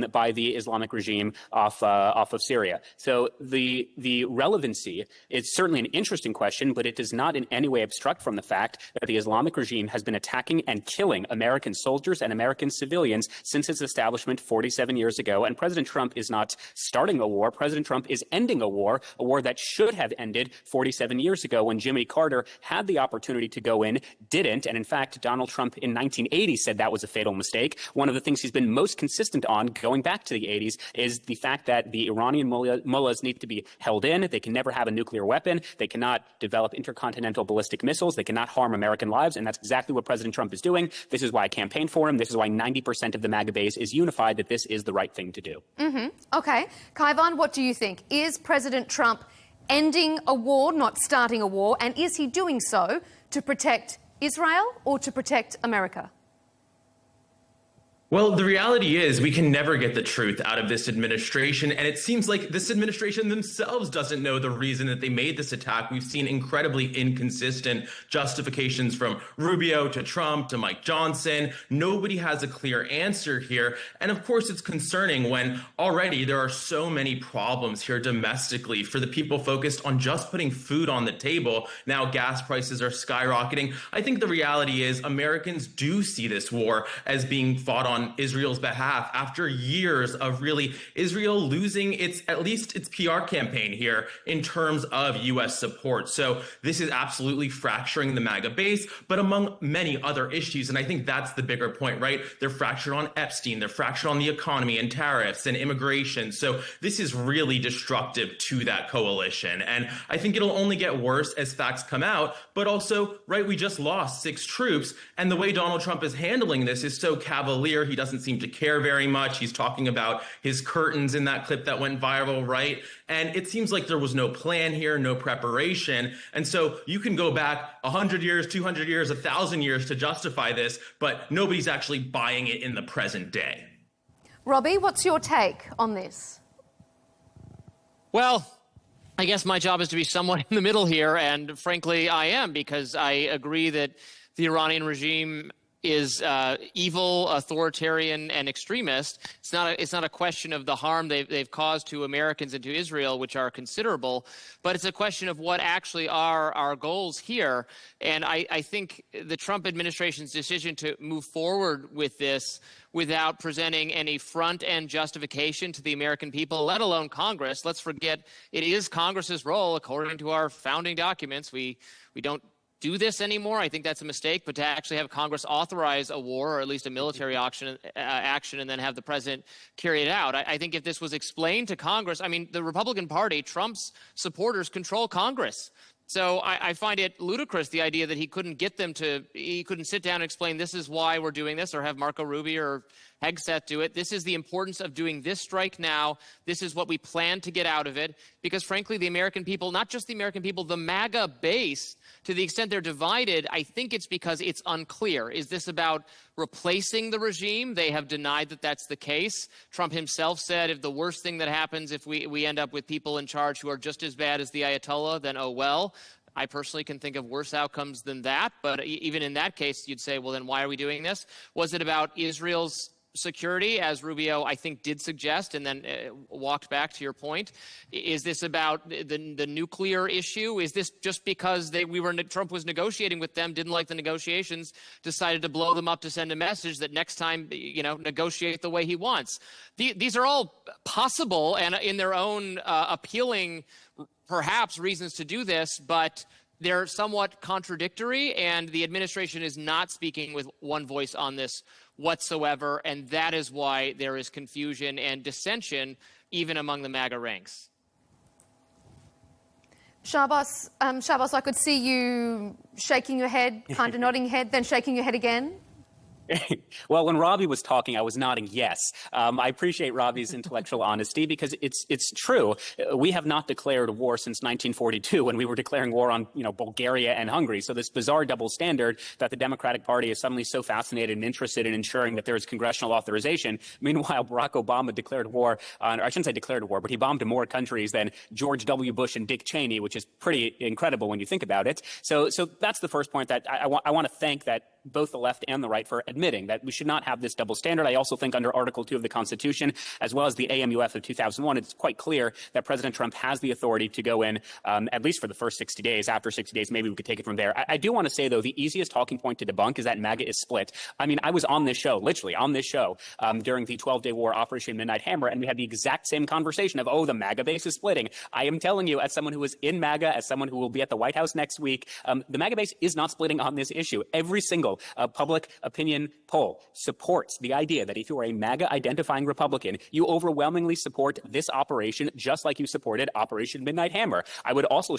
by the Islamic regime off of Syria. So the relevancy is certainly an interesting question, but it does not in any way obstruct from the fact that the Islamic regime has been attacking and killing American soldiers and American civilians since its establishment 47 years ago. And President Trump is not starting a war. President Trump is ending a war that should have ended 47 years ago when Jimmy Carter had the opportunity to go in, didn't. And in fact, Donald Trump in 1980 said that was a fatal mistake. One of the things he's been most consistent on going back to the 80s is the fact that the Iranian mullahs need to be held in. They can never have a nuclear weapon. They cannot develop intercontinental ballistic missiles. They cannot harm American lives. And that's exactly what President Trump is doing. This is why I campaigned for him. This is why 90% of the MAGA base is unified that this is the right thing to do. Okay. Kaivan, what do you think? Is President Trump ending a war, not starting a war? And is he doing so to protect Israel or to protect America? Well, the reality is we can never get the truth out of this administration, and it seems like this administration themselves doesn't know the reason that they made this attack. We've seen incredibly inconsistent justifications from Rubio to Trump to Mike Johnson. Nobody has a clear answer here, and of course it's concerning when already there are so many problems here domestically for the people focused on just putting food on the table. Now gas prices are skyrocketing. I think the reality is Americans do see this war as being fought on Israel's behalf after years of really Israel losing at least its PR campaign here in terms of U.S. support. So this is absolutely fracturing the MAGA base, but among many other issues. And I think that's the bigger point, right? They're fractured on Epstein, they're fractured on the economy and tariffs and immigration. So this is really destructive to that coalition. And I think it'll only get worse as facts come out, but also, right, we just lost 6 troops. And the way Donald Trump is handling this is so cavalier. He doesn't seem to care very much. He's talking about his curtains in that clip that went viral, right? And it seems like there was no plan here, no preparation. And so you can go back 100 years, 200 years, 1,000 years to justify this, but nobody's actually buying it in the present day. Robbie, what's your take on this? Well, I guess my job is to be somewhat in the middle here, and frankly, I am, because I agree that the Iranian regime is evil, authoritarian, and extremist. It's not a question of the harm they've caused to Americans and to Israel, which are considerable, but it's a question of what actually are our goals here. And I think the Trump administration's decision to move forward with this without presenting any front-end justification to the American people, let alone Congress. Let's forget it is Congress's role, according to our founding documents. We don't do this anymore. I think that's a mistake, but to actually have Congress authorize a war, or at least a military action, and then have the president carry it out. I think if this was explained to Congress, I mean, the Republican Party, Trump's supporters control Congress. So I find it ludicrous, the idea that he couldn't sit down and explain this is why we're doing this, or have Marco Rubio or Hegseth do it. This is the importance of doing this strike now. This is what we plan to get out of it. Because frankly, the American people, not just the American people, the MAGA base, to the extent they're divided, I think it's because it's unclear. Is this about replacing the regime? They have denied that that's the case. Trump himself said if the worst thing that happens if we end up with people in charge who are just as bad as the Ayatollah, then oh well. I personally can think of worse outcomes than that. But even in that case, you'd say, well, then why are we doing this? Was it about Israel's security, as Rubio, I think, did suggest, and then walked back to your point? Is this about the nuclear issue? Is this just because Trump was negotiating with them, didn't like the negotiations, decided to blow them up to send a message that next time, negotiate the way he wants? These are all possible and in their own appealing, perhaps, reasons to do this, but they're somewhat contradictory, and the administration is not speaking with one voice on this whatsoever, and that is why there is confusion and dissension even among the MAGA ranks. Shahbaz, I could see you shaking your head, kind of nodding your head, then shaking your head again. Well, when Robbie was talking, I was nodding yes. I appreciate Robbie's intellectual honesty because it's true. We have not declared war since 1942 when we were declaring war on Bulgaria and Hungary. So this bizarre double standard that the Democratic Party is suddenly so fascinated and interested in ensuring that there is congressional authorization. Meanwhile, Barack Obama declared war on, or I shouldn't say declared war, but he bombed more countries than George W. Bush and Dick Cheney, which is pretty incredible when you think about it. So that's the first point that I want to thank that both the left and the right for admitting that we should not have this double standard. I also think under Article 2 of the Constitution, as well as the AMUF of 2001, it's quite clear that President Trump has the authority to go in, at least for the first 60 days. After 60 days, maybe we could take it from there. I do want to say, though, the easiest talking point to debunk is that MAGA is split. I mean, I was on this show, literally on this show, during the 12-day war, Operation Midnight Hammer, and we had the exact same conversation of, oh, the MAGA base is splitting. I am telling you, as someone who was in MAGA, as someone who will be at the White House next week, the MAGA base is not splitting on this issue. Every single public opinion poll supports the idea that if you are a MAGA identifying Republican, you overwhelmingly support this operation, just like you supported Operation Midnight Hammer. I would also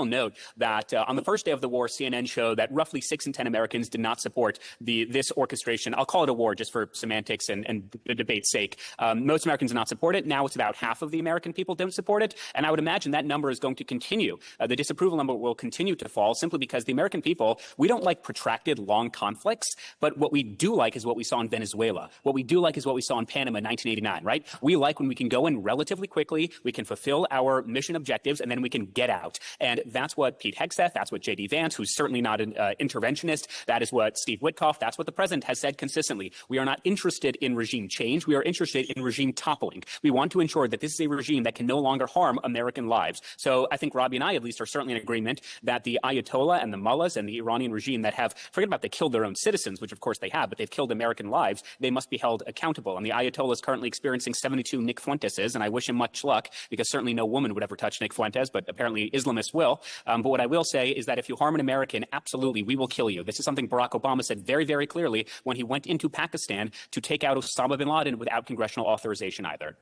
note that on the first day of the war, CNN showed that roughly 6 in 10 Americans did not support this orchestration. I'll call it a war just for semantics and the debate's sake. Most Americans do not support it. Now it's about half of the American people don't support it, and I would imagine that number is going to continue. The disapproval number will continue to fall simply because the American people, we don't like protracted, long conflicts, but what we do like is what we saw in Venezuela. What we do like is what we saw in Panama in 1989, right? We like when we can go in relatively quickly, we can fulfill our mission objectives, and then we can get out. And that's what Pete Hegseth, that's what J.D. Vance, who's certainly not an interventionist, that is what Steve Witkoff, that's what the president has said consistently. We are not interested in regime change. We are interested in regime toppling. We want to ensure that this is a regime that can no longer harm American lives. So I think Robbie and I, at least, are certainly in agreement that the Ayatollah and the mullahs and the Iranian regime that have, forget about they killed their own citizens, which of course they have, but they've killed American lives, they must be held accountable. And the Ayatollah is currently experiencing 72 Nick Fuenteses, and I wish him much luck because certainly no woman would ever touch Nick Fuentes, but apparently Islamists will. But what I will say is that if you harm an American, absolutely, we will kill you. This is something Barack Obama said very, very clearly when he went into Pakistan to take out Osama bin Laden without congressional authorization either.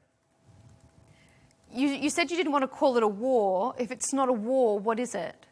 You said you didn't want to call it a war. If it's not a war, what is it?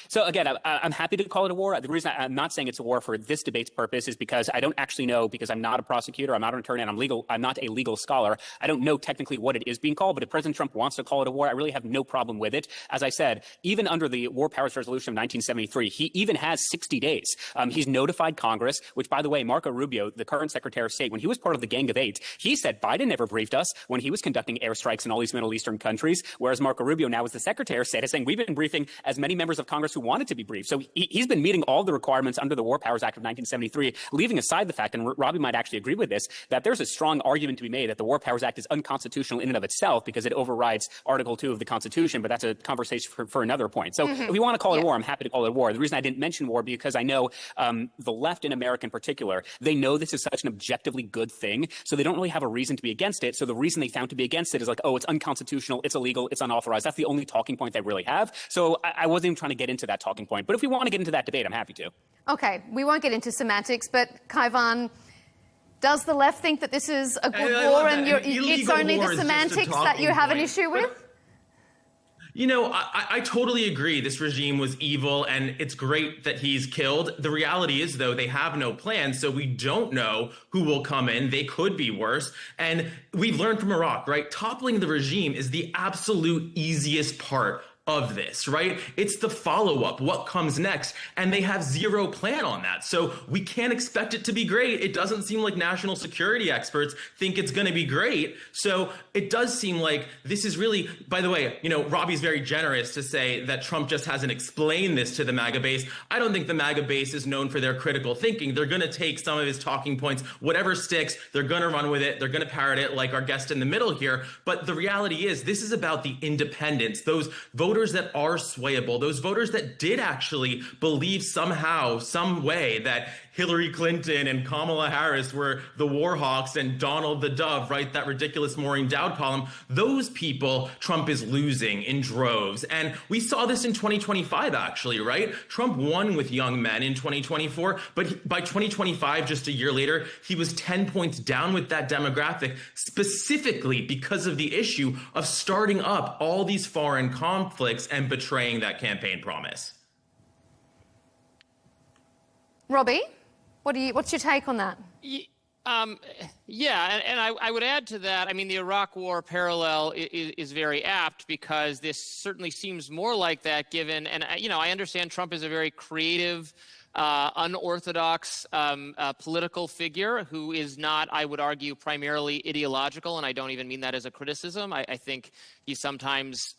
So again, I'm happy to call it a war. The reason I'm not saying it's a war for this debate's purpose is because I don't actually know, because I'm not a prosecutor, I'm not an attorney, and I'm not a legal scholar. I don't know technically what it is being called, but if President Trump wants to call it a war, I really have no problem with it. As I said, even under the War Powers Resolution of 1973, he even has 60 days. He's notified Congress, which, by the way, Marco Rubio, the current Secretary of State, when he was part of the Gang of Eight, he said Biden never briefed us when he was conducting airstrikes in all these Middle Eastern countries, whereas Marco Rubio now is the Secretary of State is saying we've been briefing as many members of Congress who wanted to be briefed. So he's been meeting all the requirements under the War Powers Act of 1973, leaving aside the fact, and Robbie might actually agree with this, that there's a strong argument to be made that the War Powers Act is unconstitutional in and of itself because it overrides Article 2 of the Constitution, but that's a conversation for another point. So if we want to call it a war, I'm happy to call it a war. The reason I didn't mention war because I know the left in America in particular, they know this is such an objectively good thing, so they don't really have a reason to be against it. So the reason they found to be against it is like, oh, it's unconstitutional, it's illegal, it's unauthorized. That's the only talking point they really have. So I wasn't even trying to get get into that talking point. But if we want to get into that debate, I'm happy to. Okay, we won't get into semantics, but Kaivan, does the left think that this is a good war and it's only the semantics that you have an issue with? You know, I totally agree. This regime was evil, and it's great that he's killed. The reality is, though, they have no plan, so we don't know who will come in. They could be worse. And we've learned from Iraq, right? Toppling the regime is the absolute easiest part of this, right? It's the follow-up, what comes next, and they have zero plan on that. So we can't expect it to be great. It doesn't seem like national security experts think it's going to be great. So it does seem like this is really, by the way, you know, Robbie's very generous to say that Trump just hasn't explained this to the MAGA base. I don't think the MAGA base is known for their critical thinking. They're going to take some of his talking points, whatever sticks, they're going to run with it. They're going to parrot it like our guest in the middle here. But the reality is this is about the independents, those voters that are swayable, those voters that did actually believe somehow, some way that Hillary Clinton and Kamala Harris were the war hawks and Donald the dove, right? That ridiculous Maureen Dowd column. Those people Trump is losing in droves. And we saw this in 2025, actually, right? Trump won with young men in 2024, but by 2025, just a year later, he was 10 points down with that demographic, specifically because of the issue of starting up all these foreign conflicts and betraying that campaign promise. Robbie, what's your take on that? Yeah, and I would add to that, I mean, the Iraq War parallel is very apt because this certainly seems more like that given, and, you know, I understand Trump is a very creative, unorthodox political figure who is not, I would argue, primarily ideological, and I don't even mean that as a criticism. I think he sometimes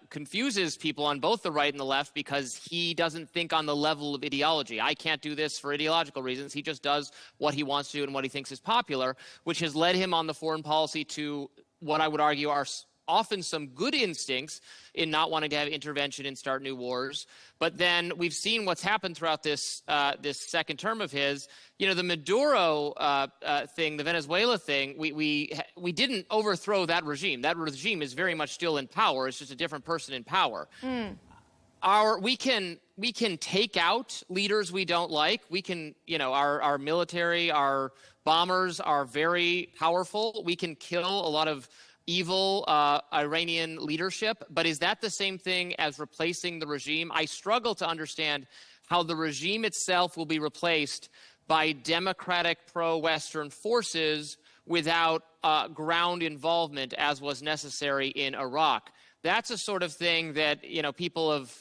confuses people on both the right and the left because he doesn't think on the level of ideology. I can't do this for ideological reasons. He just does what he wants to do and what he thinks is popular, which has led him on the foreign policy to what I would argue are often some good instincts in not wanting to have intervention and start new wars. But then we've seen what's happened throughout this second term of his. You know, the Maduro thing, the Venezuela thing, we didn't overthrow that regime. That regime is very much still in power. It's just a different person in power. We can take out leaders we don't like. We can, you know, our military, our bombers are very powerful. We can kill a lot of evil Iranian leadership, but is that the same thing as replacing the regime? I struggle to understand how the regime itself will be replaced by democratic pro-Western forces without ground involvement as was necessary in Iraq. That's a sort of thing that, you know, people of,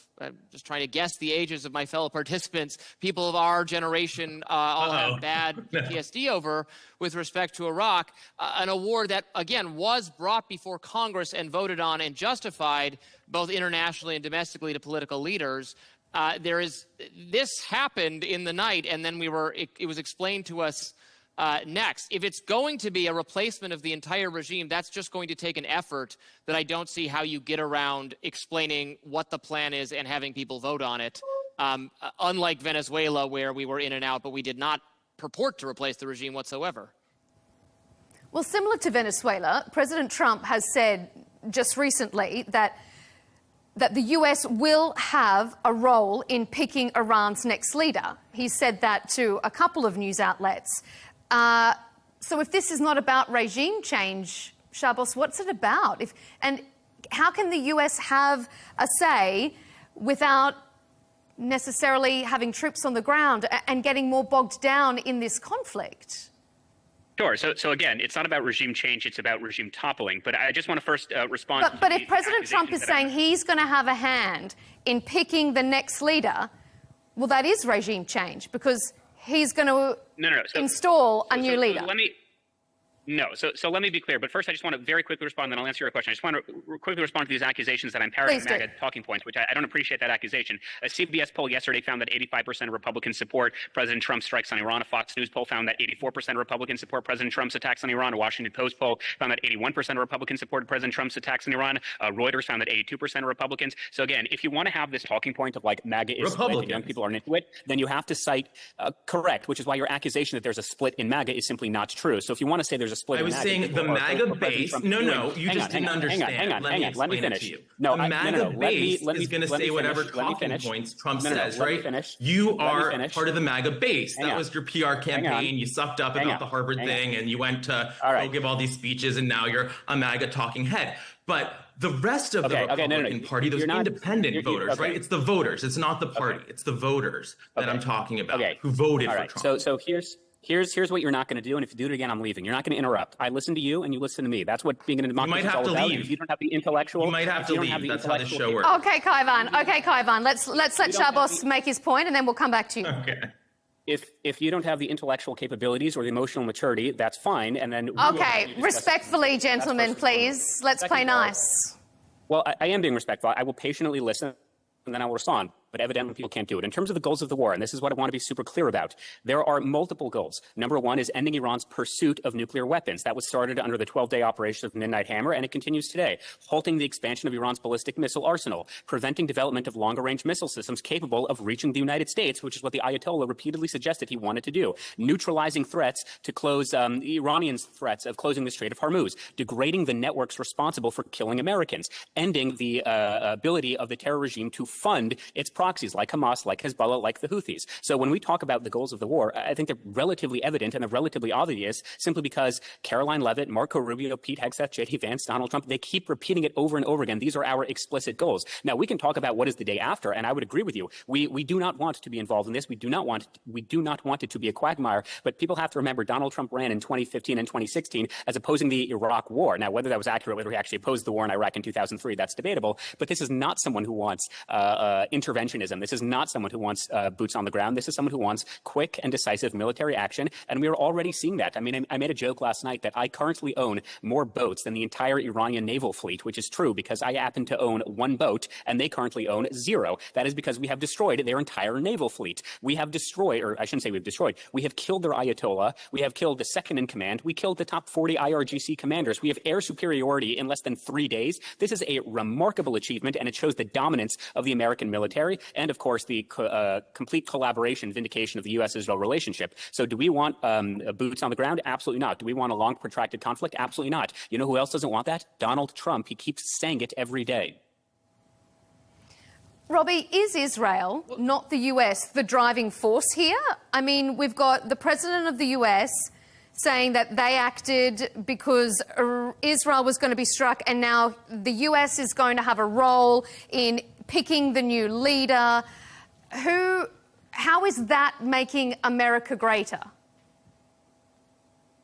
just trying to guess the ages of my fellow participants, people of our generation all have bad PTSD over with respect to Iraq, an award that, again, was brought before Congress and voted on and justified both internationally and domestically to political leaders. This happened in the night, and then it was explained to us next. If it's going to be a replacement of the entire regime, that's just going to take an effort that I don't see how you get around explaining what the plan is and having people vote on it. Unlike Venezuela, where we were in and out, but we did not purport to replace the regime whatsoever. Well, similar to Venezuela, President Trump has said just recently that the US will have a role in picking Iran's next leader. He said that to a couple of news outlets. So if this is not about regime change, Shabos, what's it about? And how can the US have a say without necessarily having troops on the ground and getting more bogged down in this conflict? Sure. So again, it's not about regime change, it's about regime toppling. But I just want to first respond But if President Trump is saying he's going to have a hand in picking the next leader, well, that is regime change because he's going to install a new leader. So let me be clear. But first, I just want to very quickly respond, then I'll answer your question. I just want to quickly respond to these accusations that I'm parroting MAGA talking points, which I don't appreciate that accusation. A CBS poll yesterday found that 85% of Republicans support President Trump's strikes on Iran. A Fox News poll found that 84% of Republicans support President Trump's attacks on Iran. A Washington Post poll found that 81% of Republicans supported President Trump's attacks on Iran. Reuters found that 82% of Republicans. So again, if you want to have this talking point of like MAGA is split and young people aren't into it, then you have to cite correct, which is why your accusation that there's a split in MAGA is simply not true. So if you want to say there's a split. I was saying the MAGA base. No, you just didn't understand. Hang on. Let me finish. The MAGA base is going to say whatever talking points Trump says, right? You are part of the MAGA base. That was your PR campaign. You sucked up about the Harvard thing, and you went to go give all these speeches, and now you're a MAGA talking head. But the rest of the Republican Party, those independent voters, right? It's the voters. It's not the party. It's the voters that I'm talking about who voted for Trump. So here's what you're not going to do, and if you do it again, I'm leaving. You're not going to interrupt. I listen to you, and you listen to me. That's what being in a democracy is all about. If you don't have the intellectual, you might have to leave. That's how the show works. Okay, Kaivan. Let's let Chabos make his point, and then we'll come back to you. Okay. If you don't have the intellectual capabilities or the emotional maturity, that's fine. And then respectfully, gentlemen, please. Let's play nice. Well, I am being respectful. I will patiently listen, and then I will respond. But evidently people can't do it. In terms of the goals of the war, and this is what I want to be super clear about, there are multiple goals. Number one is ending Iran's pursuit of nuclear weapons. That was started under the 12-day operation of Midnight Hammer, and it continues today. Halting the expansion of Iran's ballistic missile arsenal, preventing development of longer-range missile systems capable of reaching the United States, which is what the Ayatollah repeatedly suggested he wanted to do. Neutralizing threats to close Iranians' threats of closing the Strait of Hormuz, degrading the networks responsible for killing Americans, ending the ability of the terror regime to fund its proxies like Hamas, like Hezbollah, like the Houthis. So when we talk about the goals of the war, I think they're relatively evident and they're relatively obvious simply because Caroline Leavitt, Marco Rubio, Pete Hegseth, J.D. Vance, Donald Trump, they keep repeating it over and over again. These are our explicit goals. Now, we can talk about what is the day after, and I would agree with you. We do not want to be involved in this. We do not want it to be a quagmire. But people have to remember Donald Trump ran in 2015 and 2016 as opposing the Iraq war. Now, whether that was accurate, whether he actually opposed the war in Iraq in 2003, that's debatable. But this is not someone who wants interventionism. This is not someone who wants boots on the ground. This is someone who wants quick and decisive military action, and we are already seeing that. I mean, I made a joke last night that I currently own more boats than the entire Iranian naval fleet, which is true because I happen to own one boat, and they currently own 0. That is because we have destroyed their entire naval fleet. We have destroyed, or I shouldn't say we've destroyed, we have killed their Ayatollah. We have killed the second in command. We killed the top 40 IRGC commanders. We have air superiority in less than 3 days. This is a remarkable achievement, and it shows the dominance of the American military and, of course, the complete collaboration, vindication of the U.S.-Israel relationship. So do we want boots on the ground? Absolutely not. Do we want a long, protracted conflict? Absolutely not. You know who else doesn't want that? Donald Trump. He keeps saying it every day. Robbie, is Israel, not the US, the driving force here? I mean, we've got the president of the US saying that they acted because Israel was going to be struck, and now the US is going to have a role in picking the new leader. How is that making America greater?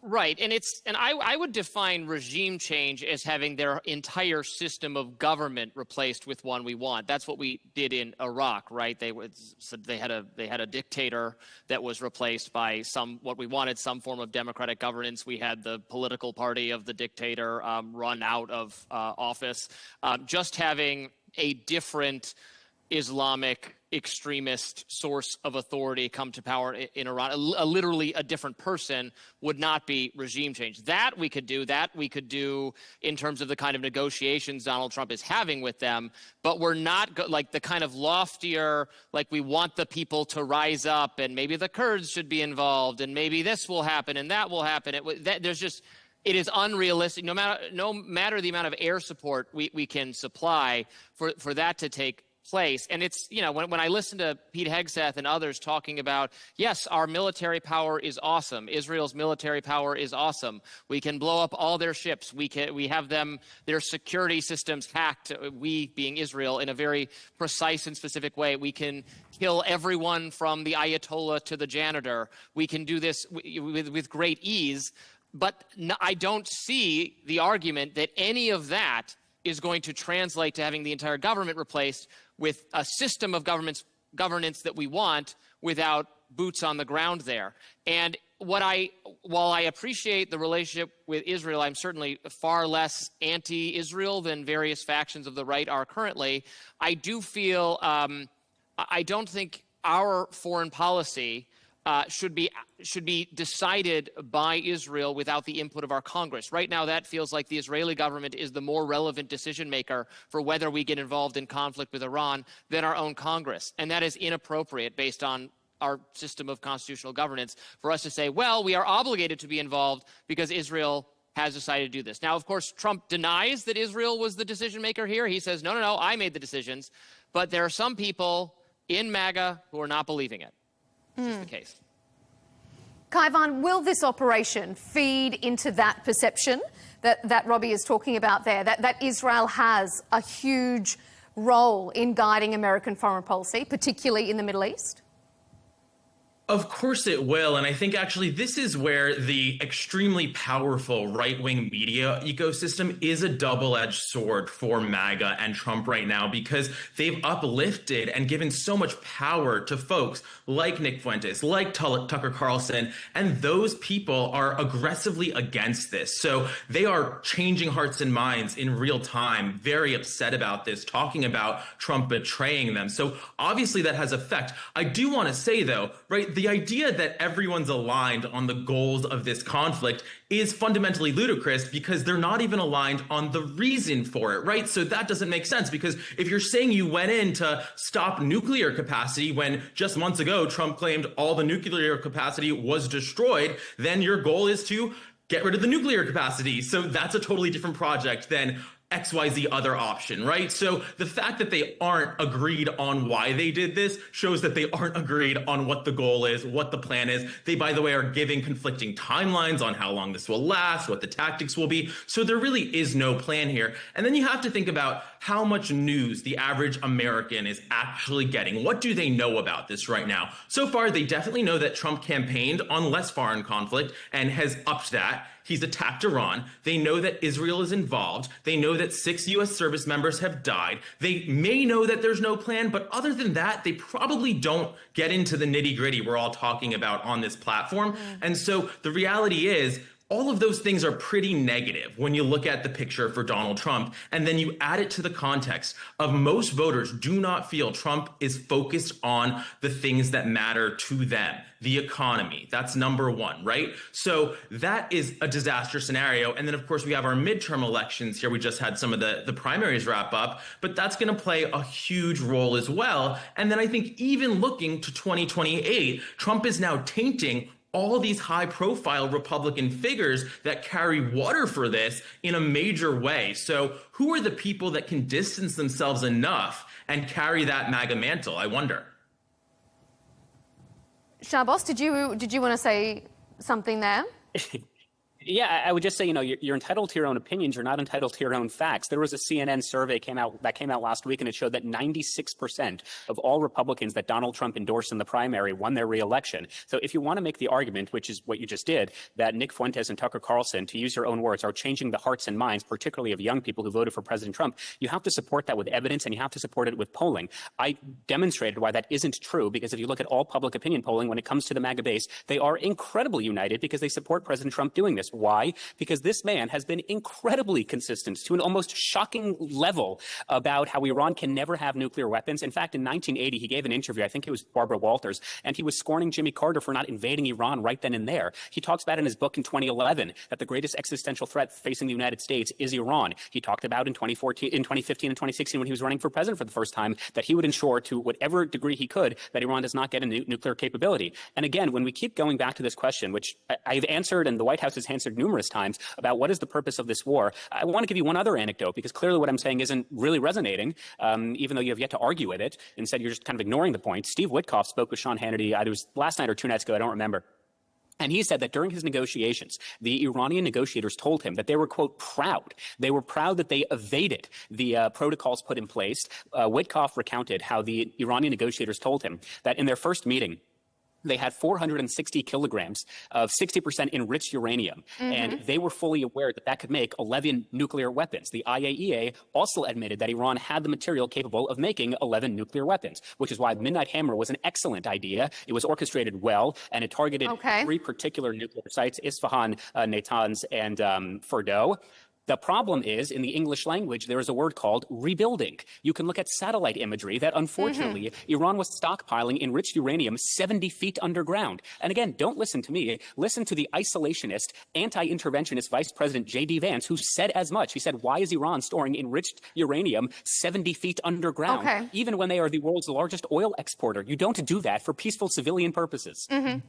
Right, and I would define regime change as having their entire system of government replaced with one we want. That's what we did in Iraq, right? They had a dictator that was replaced by some form of democratic governance. We had the political party of the dictator run out of office. Just having a different Islamic extremist source of authority come to power in Iran, literally a different person, would not be regime change. That we could do in terms of the kind of negotiations Donald Trump is having with them, but we're not like the kind of loftier, like we want the people to rise up and maybe the Kurds should be involved and maybe this will happen and that will happen. It is unrealistic, no matter the amount of air support we can supply for that to take place. And it's, when I listen to Pete Hegseth and others talking about, yes, our military power is awesome. Israel's military power is awesome. We can blow up all their ships. We have their security systems hacked, we being Israel, in a very precise and specific way. We can kill everyone from the Ayatollah to the janitor. We can do this with great ease. But I don't see the argument that any of that is going to translate to having the entire government replaced with a system of governance that we want without boots on the ground there. And while I appreciate the relationship with Israel, I'm certainly far less anti-Israel than various factions of the right are currently. I do feel, I don't think our foreign policy should be decided by Israel without the input of our Congress. Right now, that feels like the Israeli government is the more relevant decision maker for whether we get involved in conflict with Iran than our own Congress. And that is inappropriate based on our system of constitutional governance for us to say, well, we are obligated to be involved because Israel has decided to do this. Now, of course, Trump denies that Israel was the decision maker here. He says, no, no, no, I made the decisions. But there are some people in MAGA who are not believing it. This is the case. Kaivan, will this operation feed into that perception that Robbie is talking about there, that Israel has a huge role in guiding American foreign policy, particularly in the Middle East? Of course it will. And I think actually this is where the extremely powerful right-wing media ecosystem is a double-edged sword for MAGA and Trump right now, because they've uplifted and given so much power to folks like Nick Fuentes, like Tucker Carlson, and those people are aggressively against this. So they are changing hearts and minds in real time, very upset about this, talking about Trump betraying them. So obviously that has effect. I do want to say, though, right, the idea that everyone's aligned on the goals of this conflict is fundamentally ludicrous, because they're not even aligned on the reason for it, right? So that doesn't make sense, because if you're saying you went in to stop nuclear capacity when just months ago Trump claimed all the nuclear capacity was destroyed, then your goal is to get rid of the nuclear capacity. So that's a totally different project than XYZ other option, right? So the fact that they aren't agreed on why they did this shows that they aren't agreed on what the goal is, what the plan is. They, by the way, are giving conflicting timelines on how long this will last, what the tactics will be. So there really is no plan here. And then you have to think about how much news the average American is actually getting. What do they know about this right now? So far, they definitely know that Trump campaigned on less foreign conflict and has upped that. He's attacked Iran. They know that Israel is involved. They know that 6 U.S. service members have died. They may know that there's no plan, but other than that, they probably don't get into the nitty-gritty we're all talking about on this platform. And so the reality is, all of those things are pretty negative when you look at the picture for Donald Trump, and then you add it to the context of most voters do not feel Trump is focused on the things that matter to them. The economy, that's number one, right? So that is a disaster scenario. And then, of course, we have our midterm elections here. We just had some of the primaries wrap up, but that's going to play a huge role as well. And then I think even looking to 2028, Trump is now tainting all these high-profile Republican figures that carry water for this in a major way. So who are the people that can distance themselves enough and carry that MAGA mantle, I wonder? Shahboz, did you want to say something there? Yeah, I would just say, you're entitled to your own opinions. You're not entitled to your own facts. There was a CNN survey came out last week, and it showed that 96% of all Republicans that Donald Trump endorsed in the primary won their reelection. So if you want to make the argument, which is what you just did, that Nick Fuentes and Tucker Carlson, to use your own words, are changing the hearts and minds, particularly of young people who voted for President Trump, you have to support that with evidence, and you have to support it with polling. I demonstrated why that isn't true, because if you look at all public opinion polling, when it comes to the MAGA base, they are incredibly united because they support President Trump doing this. Why? Because this man has been incredibly consistent to an almost shocking level about how Iran can never have nuclear weapons. In fact, in 1980, he gave an interview, I think it was Barbara Walters, and he was scorning Jimmy Carter for not invading Iran right then and there. He talks about in his book in 2011 that the greatest existential threat facing the United States is Iran. He talked about in 2015 and 2016 when he was running for president for the first time that he would ensure to whatever degree he could that Iran does not get a nuclear capability. And again, when we keep going back to this question, which I've answered and the White House has answered numerous times about what is the purpose of this war, I want to give you one other anecdote, because clearly what I'm saying isn't really resonating, even though you have yet to argue with it. Instead, you're just kind of ignoring the point. Steve Witkoff spoke with Sean Hannity, either was last night or 2 nights ago, I don't remember. And he said that during his negotiations, the Iranian negotiators told him that they were, quote, proud. They were proud that they evaded the protocols put in place. Witkoff recounted how the Iranian negotiators told him that in their first meeting, they had 460 kilograms of 60% enriched uranium, and they were fully aware that that could make 11 nuclear weapons. The IAEA also admitted that Iran had the material capable of making 11 nuclear weapons, which is why Midnight Hammer was an excellent idea. It was orchestrated well, and it targeted 3 particular nuclear sites, Isfahan, Natanz, and Fordow. The problem is, in the English language, there is a word called rebuilding. You can look at satellite imagery that, unfortunately, Iran was stockpiling enriched uranium 70 feet underground. And again, don't listen to me. Listen to the isolationist, anti-interventionist Vice President J.D. Vance, who said as much. He said, why is Iran storing enriched uranium 70 feet underground, even when they are the world's largest oil exporter? You don't do that for peaceful civilian purposes.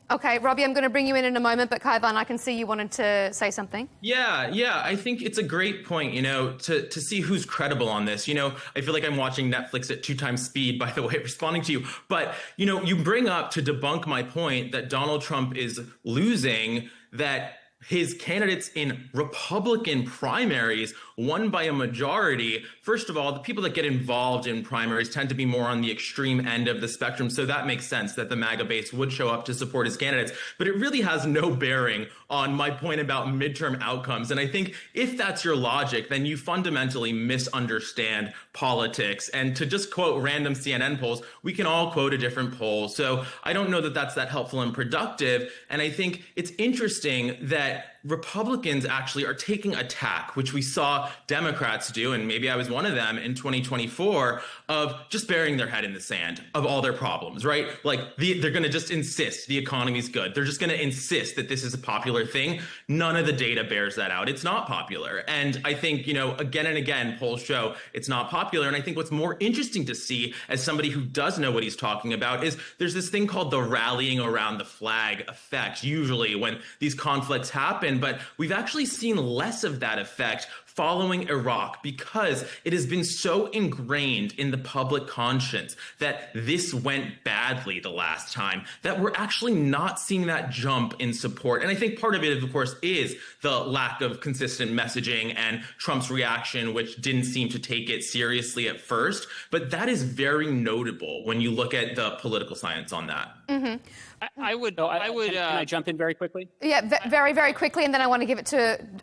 Okay, Robbie, I'm going to bring you in a moment, but Kaivan, I can see you wanted to say something. Yeah, I think it's a great point, to see who's credible on this. I feel like I'm watching Netflix at 2x speed, by the way, responding to you. But, you bring up, to debunk my point, that Donald Trump is losing, that his candidates in Republican primaries won by a majority. First of all, the people that get involved in primaries tend to be more on the extreme end of the spectrum, so that makes sense that the MAGA base would show up to support his candidates. But it really has no bearing on my point about midterm outcomes. And I think if that's your logic, then you fundamentally misunderstand politics. And to just quote random CNN polls, we can all quote a different poll. So I don't know that that's that helpful and productive. And I think it's interesting that Republicans actually are taking a tack, which we saw Democrats do, and maybe I was one of them in 2024, of just burying their head in the sand of all their problems, right? Like they're going to just insist the economy's good. They're just going to insist that this is a popular thing. None of the data bears that out. It's not popular. And I think, again and again, polls show it's not popular. And I think what's more interesting to see, as somebody who does know what he's talking about, is there's this thing called the rallying around the flag effect, usually when these conflicts happen. But we've actually seen less of that effect following Iraq, because it has been so ingrained in the public conscience that this went badly the last time, that we're actually not seeing that jump in support. And I think part of it, of course, is the lack of consistent messaging and Trump's reaction, which didn't seem to take it seriously at first. But that is very notable when you look at the political science on that. I would. Can I jump in very quickly? Yeah, very, very quickly, and then I want to give it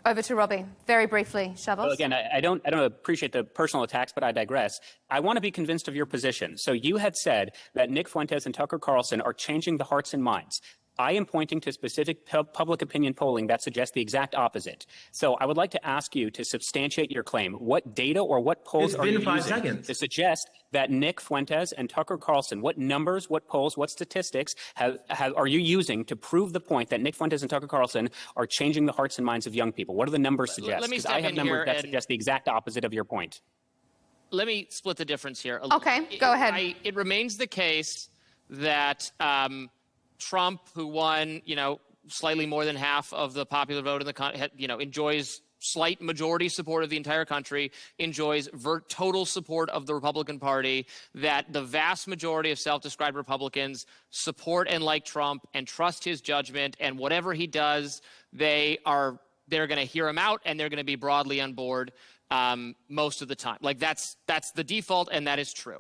over to Robbie. Very briefly, Shavos. Well, again, I don't appreciate the personal attacks, but I digress. I want to be convinced of your position. So you had said that Nick Fuentes and Tucker Carlson are changing the hearts and minds. I am pointing to specific public opinion polling that suggests the exact opposite. So I would like to ask you to substantiate your claim. What data or what polls are you using to suggest that Nick Fuentes and Tucker Carlson, what numbers, what polls, what statistics are you using to prove the point that Nick Fuentes and Tucker Carlson are changing the hearts and minds of young people? What do the numbers suggest? Let me Because I have numbers that suggest the exact opposite of your point. Let me split the difference here. Okay, go ahead. It remains the case that Trump, who won, slightly more than half of the popular vote in the country, enjoys slight majority support of the entire country, enjoys total support of the Republican Party, that the vast majority of self-described Republicans support and like Trump and trust his judgment, and whatever he does, they're going to hear him out and they're going to be broadly on board most of the time. Like that's the default, and that is true.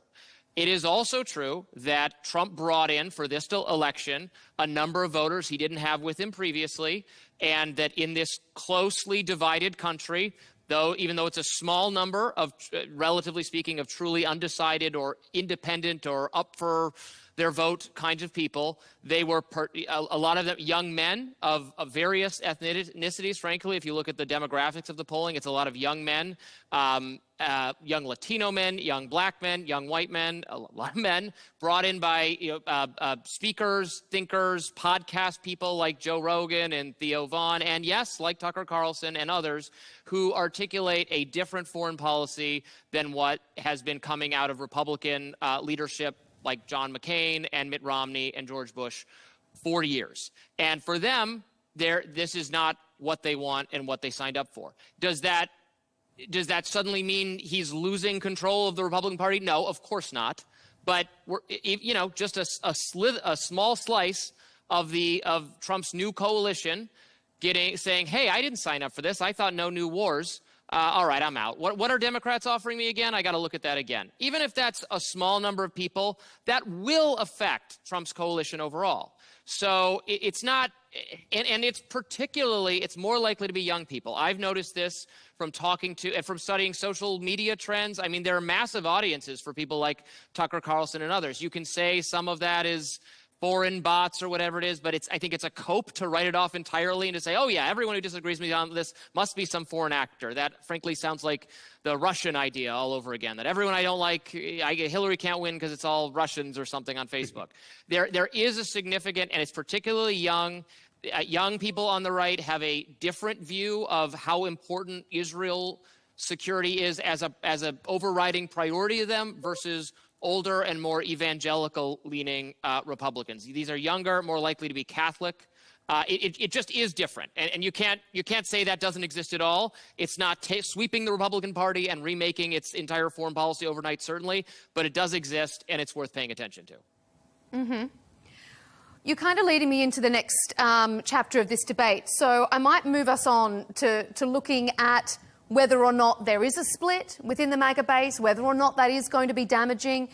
It is also true that Trump brought in for this election a number of voters he didn't have with him previously, and that in this closely divided country, even though it's a small number of, relatively speaking, of truly undecided or independent or up for their vote kinds of people, they were a lot of them young men of various ethnicities. Frankly, if you look at the demographics of the polling, it's a lot of young men, young Latino men, young black men, young white men, a lot of men brought in by speakers, thinkers, podcast people like Joe Rogan and Theo Vaughn, and yes, like Tucker Carlson and others, who articulate a different foreign policy than what has been coming out of Republican leadership like John McCain and Mitt Romney and George Bush for years. And for them, this is not what they want and what they signed up for. Does that suddenly mean he's losing control of the Republican Party? No, of course not. But just a small slice of Trump's new coalition saying, "Hey, I didn't sign up for this. I thought no new wars. All right, I'm out." What are Democrats offering me again? I got to look at that again. Even if that's a small number of people, that will affect Trump's coalition overall. So it's not, and it's more likely to be young people. I've noticed this from studying social media trends. I mean, there are massive audiences for people like Tucker Carlson and others. You can say some of that is foreign bots or whatever it is, but I think it's a cope to write it off entirely and to say, oh yeah, everyone who disagrees with me on this must be some foreign actor. That frankly sounds like the Russian idea all over again, that everyone I don't like, Hillary can't win because it's all Russians or something on Facebook. There is a significant, and it's particularly young people on the right have a different view of how important Israel security is as a overriding priority to them versus older and more evangelical-leaning Republicans. These are younger, more likely to be Catholic. It just is different, and you can't say that doesn't exist at all. It's not sweeping the Republican Party and remaking its entire foreign policy overnight, certainly, but it does exist, and it's worth paying attention to. Mm-hmm. You're kind of leading me into the next chapter of this debate, so I might move us on to looking at whether or not there is a split within the MAGA base, whether or not that is going to be damaging,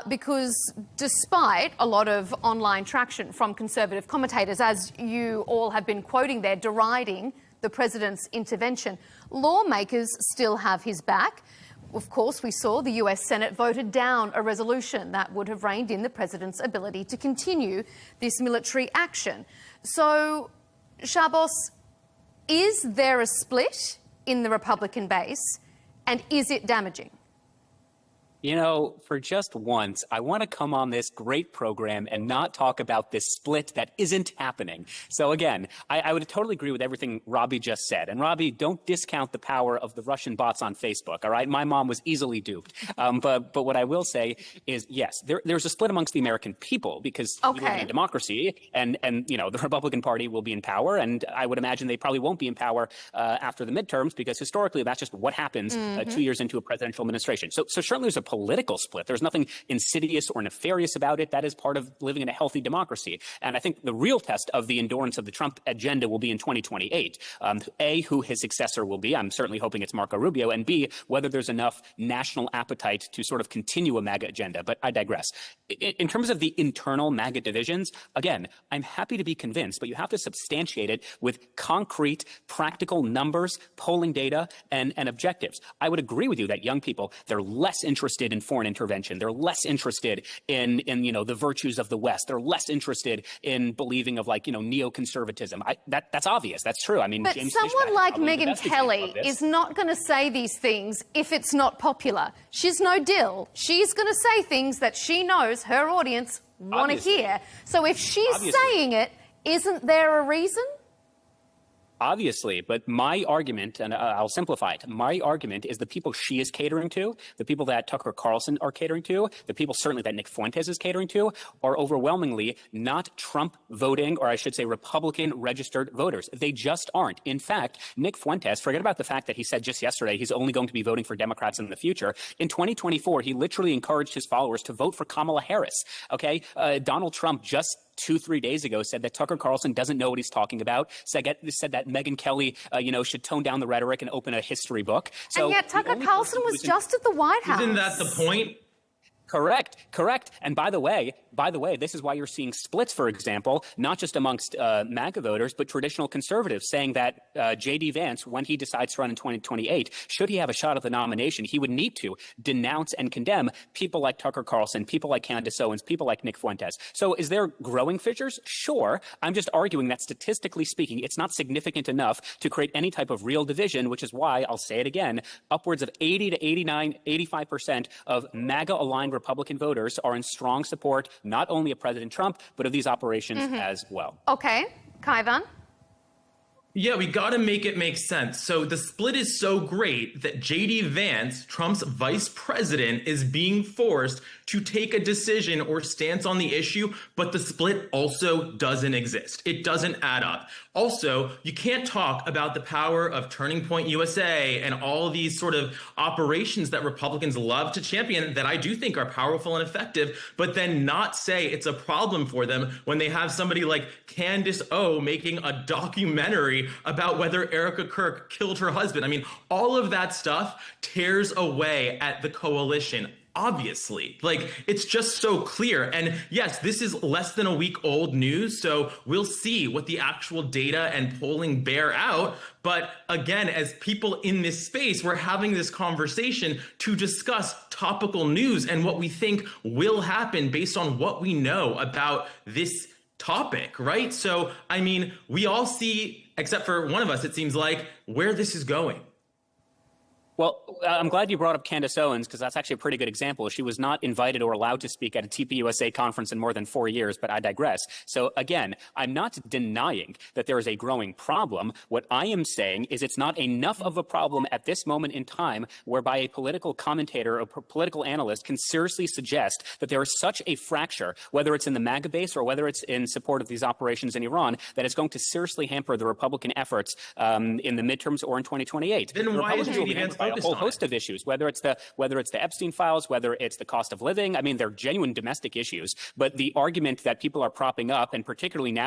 because despite a lot of online traction from conservative commentators, as you all have been quoting there, deriding the president's intervention, lawmakers still have his back. Of course, we saw the US Senate voted down a resolution that would have reined in the president's ability to continue this military action. So, Shabbos, is there a split in the Republican base, and is it damaging? You know, for just once, I want to come on this great program and not talk about this split that isn't happening. So again, I would totally agree with everything Robbie just said. And Robbie, don't discount the power of the Russian bots on Facebook, all right? My mom was easily duped. But what I will say is, yes, there's a split amongst the American people because we live in a democracy, and you know, the Republican Party will be in power, and I would imagine they probably won't be in power after the midterms, because historically that's just what happens 2 years into a presidential administration. So certainly there's a political split. There's nothing insidious or nefarious about it. That is part of living in a healthy democracy. And I think the real test of the endurance of the Trump agenda will be in 2028. A, who his successor will be. I'm certainly hoping it's Marco Rubio. And B, whether there's enough national appetite to sort of continue a MAGA agenda. But I digress. In terms of the internal MAGA divisions, again, I'm happy to be convinced, but you have to substantiate it with concrete, practical numbers, polling data, and objectives. I would agree with you that young people, they're less interested in foreign intervention. They're less interested in you know, the virtues of the West. They're less interested in believing of, like, you know, neoconservatism. That's obvious. That's true. I mean, but James someone like Megyn Kelly is not going to say these things if it's not popular. She's no dill. She's going to say things that she knows her audience want to hear. So if she's saying it, isn't there a reason? Obviously, but my argument, and I'll simplify it, my argument is the people she is catering to, the people that Tucker Carlson are catering to, the people certainly that Nick Fuentes is catering to, are overwhelmingly not Trump voting, or I should say Republican registered voters. They just aren't. In fact, Nick Fuentes, forget about the fact that he said just yesterday he's only going to be voting for Democrats in the future. In 2024, he literally encouraged his followers to vote for Kamala Harris. Okay, Donald Trump just 2-3 days ago said that Tucker Carlson doesn't know what he's talking about, said that Megyn Kelly, you know, should tone down the rhetoric and open a history book. So and yet Tucker Carlson was just at the White House. Isn't that the point? Correct. And by the way, this is why you're seeing splits, for example, not just amongst MAGA voters, but traditional conservatives saying that J.D. Vance, when he decides to run in 2028, should he have a shot at the nomination, he would need to denounce and condemn people like Tucker Carlson, people like Candace Owens, people like Nick Fuentes. So is there growing fissures? Sure. I'm just arguing that statistically speaking, it's not significant enough to create any type of real division, which is why, I'll say it again, upwards of 80 to 89, 85% of MAGA-aligned Republican voters are in strong support, not only of President Trump, but of these operations as well. Okay. Kaivan? Yeah, we got to make it make sense. So the split is so great that J.D. Vance, Trump's vice president, is being forced to take a decision or stance on the issue, but the split also doesn't exist. It doesn't add up. Also, you can't talk about the power of Turning Point USA and all of these sort of operations that Republicans love to champion that I do think are powerful and effective, but then not say it's a problem for them when they have somebody like Candace O making a documentary about whether Erica Kirk killed her husband. I mean, all of that stuff tears away at the coalition. Obviously, like, it's just so clear. And yes, this is less than a week old news, so we'll see what the actual data and polling bear out. But again, as people in this space, we're having this conversation to discuss topical news and what we think will happen based on what we know about this topic, right? So, I mean, we all see, except for one of us, it seems like, where this is going. Well, I'm glad you brought up Candace Owens, because that's actually a pretty good example. She was not invited or allowed to speak at a TPUSA conference in more than 4 years, but I digress. So again, I'm not denying that there is a growing problem. What I am saying is it's not enough of a problem at this moment in time whereby a political commentator or political analyst can seriously suggest that there is such a fracture, whether it's in the MAGA base or whether it's in support of these operations in Iran, that it's going to seriously hamper the Republican efforts in the midterms or in 2028. Then why is JD Vance a whole host of issues, whether it's the Epstein files, whether it's the cost of living. I mean, they're genuine domestic issues. But the argument that people are propping up, and particularly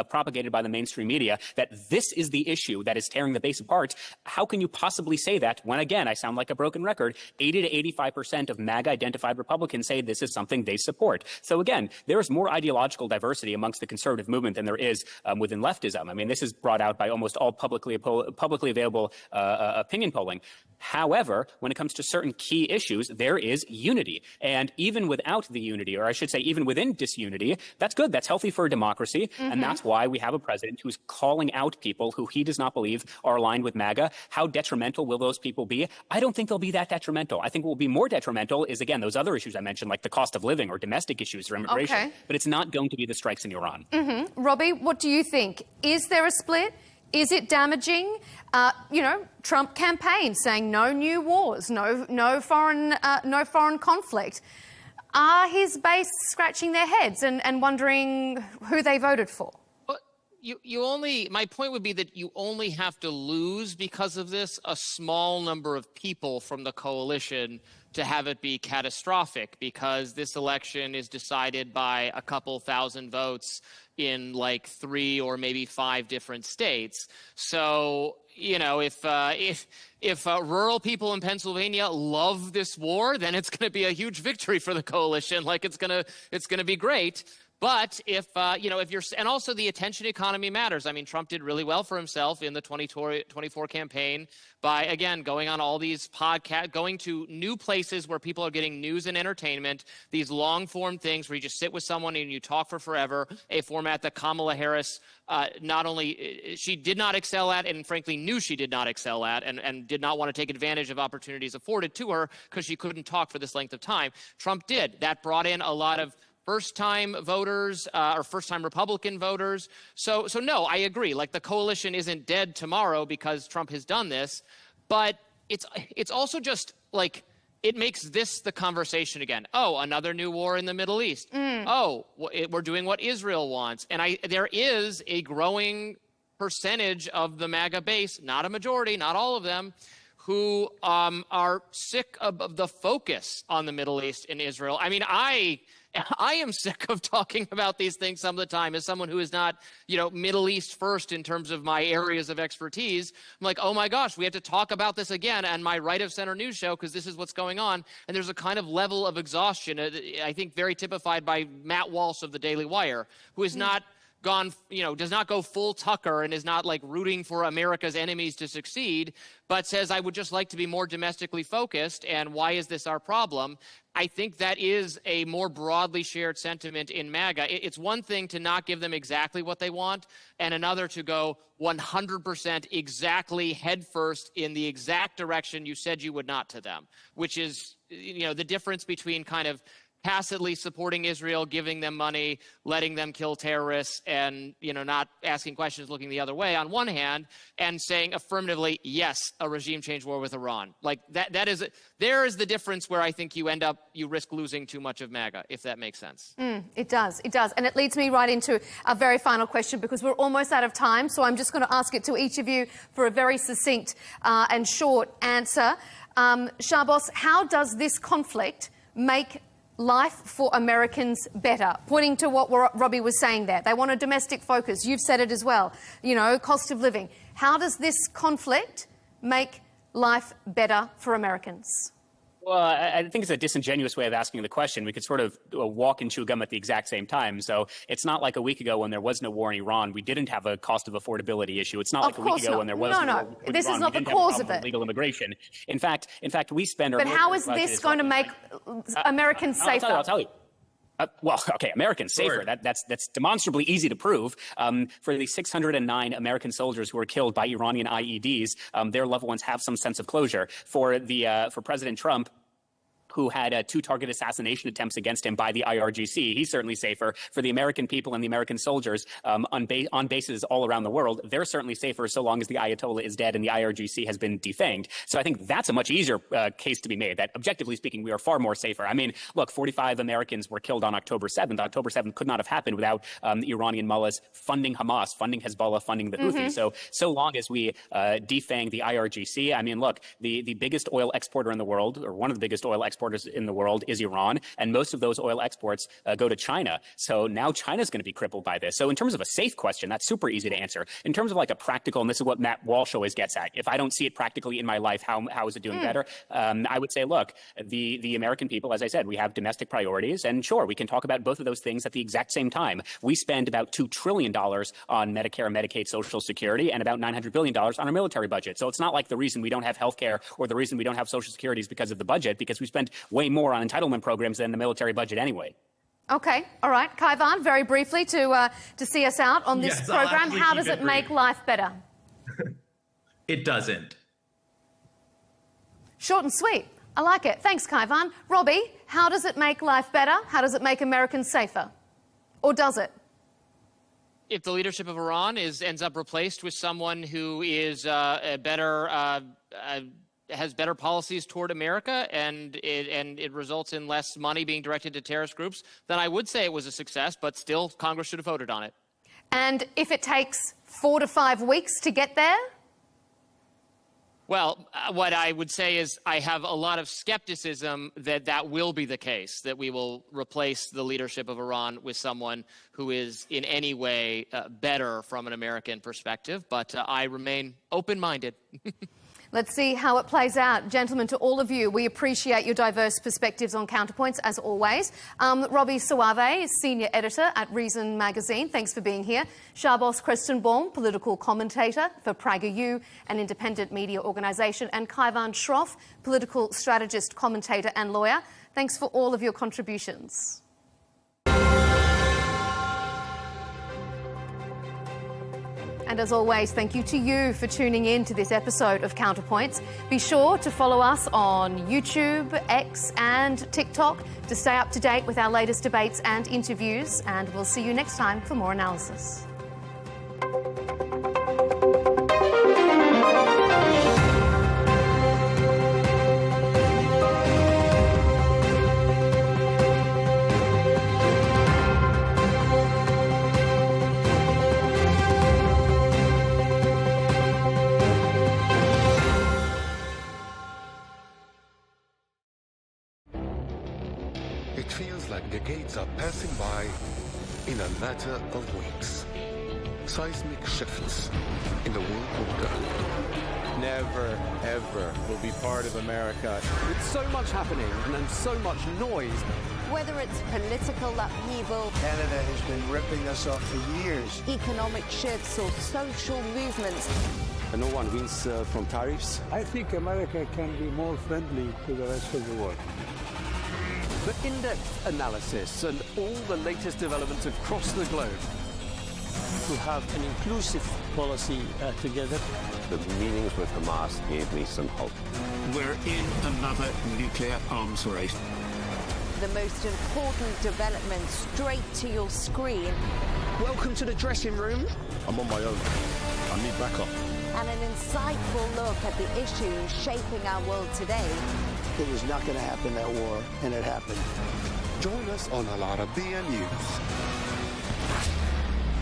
propagated by the mainstream media, that this is the issue that is tearing the base apart, how can you possibly say that when, again, I sound like a broken record, 80 to 85% of MAGA-identified Republicans say this is something they support. So again, there is more ideological diversity amongst the conservative movement than there is within leftism. I mean, this is brought out by almost all publicly available opinion polling. However, when it comes to certain key issues, there is unity. And even without the unity, or I should say even within disunity, that's good. That's healthy for a democracy. Mm-hmm. And that's why we have a president who's calling out people who he does not believe are aligned with MAGA. How detrimental will those people be? I don't think they'll be that detrimental. I think what will be more detrimental is, again, those other issues I mentioned, like the cost of living or domestic issues or immigration. Okay. But it's not going to be the strikes in Iran. Mm-hmm. Robbie, what do you think? Is there a split? Is it damaging? Trump campaign saying no new wars, no foreign conflict. Are his base scratching their heads and wondering who they voted for? My point would be that you only have to lose because of this a small number of people from the coalition to have it be catastrophic, because this election is decided by a couple thousand votes in like 3 or maybe 5 different states. So, if rural people in Pennsylvania love this war, then it's going to be a huge victory for the coalition. Like, it's going to be great. But if you're, and also the attention economy matters. I mean, Trump did really well for himself in the 2024 campaign by, again, going on all these podcasts, going to new places where people are getting news and entertainment, these long form things where you just sit with someone and you talk for forever, a format that Kamala Harris not only, she did not excel at, and frankly knew she did not excel at, and did not want to take advantage of opportunities afforded to her because she couldn't talk for this length of time. Trump did. That brought in a lot of first-time voters or first-time Republican voters. So no, I agree. Like, the coalition isn't dead tomorrow because Trump has done this, but it's also just like, it makes this the conversation again. Oh, another new war in the Middle East. Oh, we're doing what Israel wants. And there is a growing percentage of the MAGA base, not a majority, not all of them, who are sick of the focus on the Middle East and Israel. I mean, I am sick of talking about these things some of the time as someone who is not, Middle East first in terms of my areas of expertise. I'm like, oh my gosh, we have to talk about this again on my right of center news show because this is what's going on. And there's a kind of level of exhaustion, I think very typified by Matt Walsh of the Daily Wire, who is not gone, does not go full Tucker and is not like rooting for America's enemies to succeed, but says, I would just like to be more domestically focused. And why is this our problem? I think that is a more broadly shared sentiment in MAGA. It's one thing to not give them exactly what they want, and another to go 100% exactly headfirst in the exact direction you said you would not to them, which is, the difference between kind of tacitly supporting Israel, giving them money, letting them kill terrorists, and not asking questions, looking the other way on one hand, and saying affirmatively, yes, a regime change war with Iran. Like there is the difference where I think you risk losing too much of MAGA, if that makes sense. It does. And it leads me right into a very final question, because we're almost out of time. So I'm just going to ask it to each of you for a very succinct and short answer. Shahboz, how does this conflict make life for Americans better? Pointing to what Robbie was saying there. They want a domestic focus. You've said it as well. Cost of living. How does this conflict make life better for Americans? Well, I think it's a disingenuous way of asking the question. We could sort of walk and chew gum at the exact same time. So it's not like a week ago when there was no war in Iran, we didn't have a cost of affordability issue. It's not like a week ago when there was no war in This Iran, is not we the didn't have a cause problem of with it. legal immigration. In fact, we spend our. But how is this going to make Americans safer? I'll tell you. Well, okay, Americans safer. Sure. That's demonstrably easy to prove. For the 609 American soldiers who were killed by Iranian IEDs, their loved ones have some sense of closure. For President Trump, who had 2 target assassination attempts against him by the IRGC. He's certainly safer. For the American people and the American soldiers on bases all around the world, they're certainly safer so long as the Ayatollah is dead and the IRGC has been defanged. So I think that's a much easier case to be made, that objectively speaking, we are far more safer. I mean, look, 45 Americans were killed on October 7th. October 7th could not have happened without the Iranian mullahs funding Hamas, funding Hezbollah, funding the Houthis. So long as we defang the IRGC, I mean, look, the biggest oil exporter in the world, or one of the biggest oil exporters in the world, is Iran, and most of those oil exports go to China. So now China's going to be crippled by this. So in terms of a safe question, that's super easy to answer. In terms of like a practical, and this is what Matt Walsh always gets at, if I don't see it practically in my life, how is it doing better? I would say, look, the American people, as I said, we have domestic priorities, and sure, we can talk about both of those things at the exact same time. We spend about $2 trillion on Medicare and Medicaid Social Security and about $900 billion on our military budget. So it's not like the reason we don't have health care or the reason we don't have Social Security is because of the budget, because we spend way more on entitlement programs than the military budget anyway. Okay, all right. Kaivan, very briefly to see us out on this program, how does it make life better? It doesn't. Short and sweet. I like it. Thanks, Kaivan. Robbie, how does it make life better? How does it make Americans safer? Or does it? If the leadership of Iran ends up replaced with someone who is has better policies toward America, and it results in less money being directed to terrorist groups, then I would say it was a success, but still Congress should have voted on it. And if it takes 4 to 5 weeks to get there? Well, what I would say is I have a lot of skepticism that will be the case, that we will replace the leadership of Iran with someone who is in any way better from an American perspective, but I remain open-minded. Let's see how it plays out. Gentlemen, to all of you, we appreciate your diverse perspectives on Counterpoints, as always. Robbie Suave is Senior Editor at Reason Magazine. Thanks for being here. Sharbos Krestenbaum, Political Commentator for PragerU, an independent media organisation. And Kaivan Shroff, Political Strategist, Commentator and Lawyer. Thanks for all of your contributions. And as always, thank you to you for tuning in to this episode of Counterpoints. Be sure to follow us on YouTube, X and TikTok to stay up to date with our latest debates and interviews. And we'll see you next time for more analysis. It feels like decades are passing by in a matter of weeks. Seismic shifts in the world order. Never, ever will be part of America. With so much happening and so much noise. Whether it's political upheaval, Canada has been ripping us off for years. economic shifts or social movements. And no one wins from tariffs. I think America can be more friendly to the rest of the world. For in-depth analysis and all the latest developments across the globe. To have an inclusive policy together. The meetings with Hamas gave me some hope. We're in another nuclear arms race. The most important development straight to your screen. Welcome to the dressing room. I'm on my own. I need backup. And an insightful look at the issues shaping our world today. It was not going to happen, that war, and it happened. Join us on Arabiya News,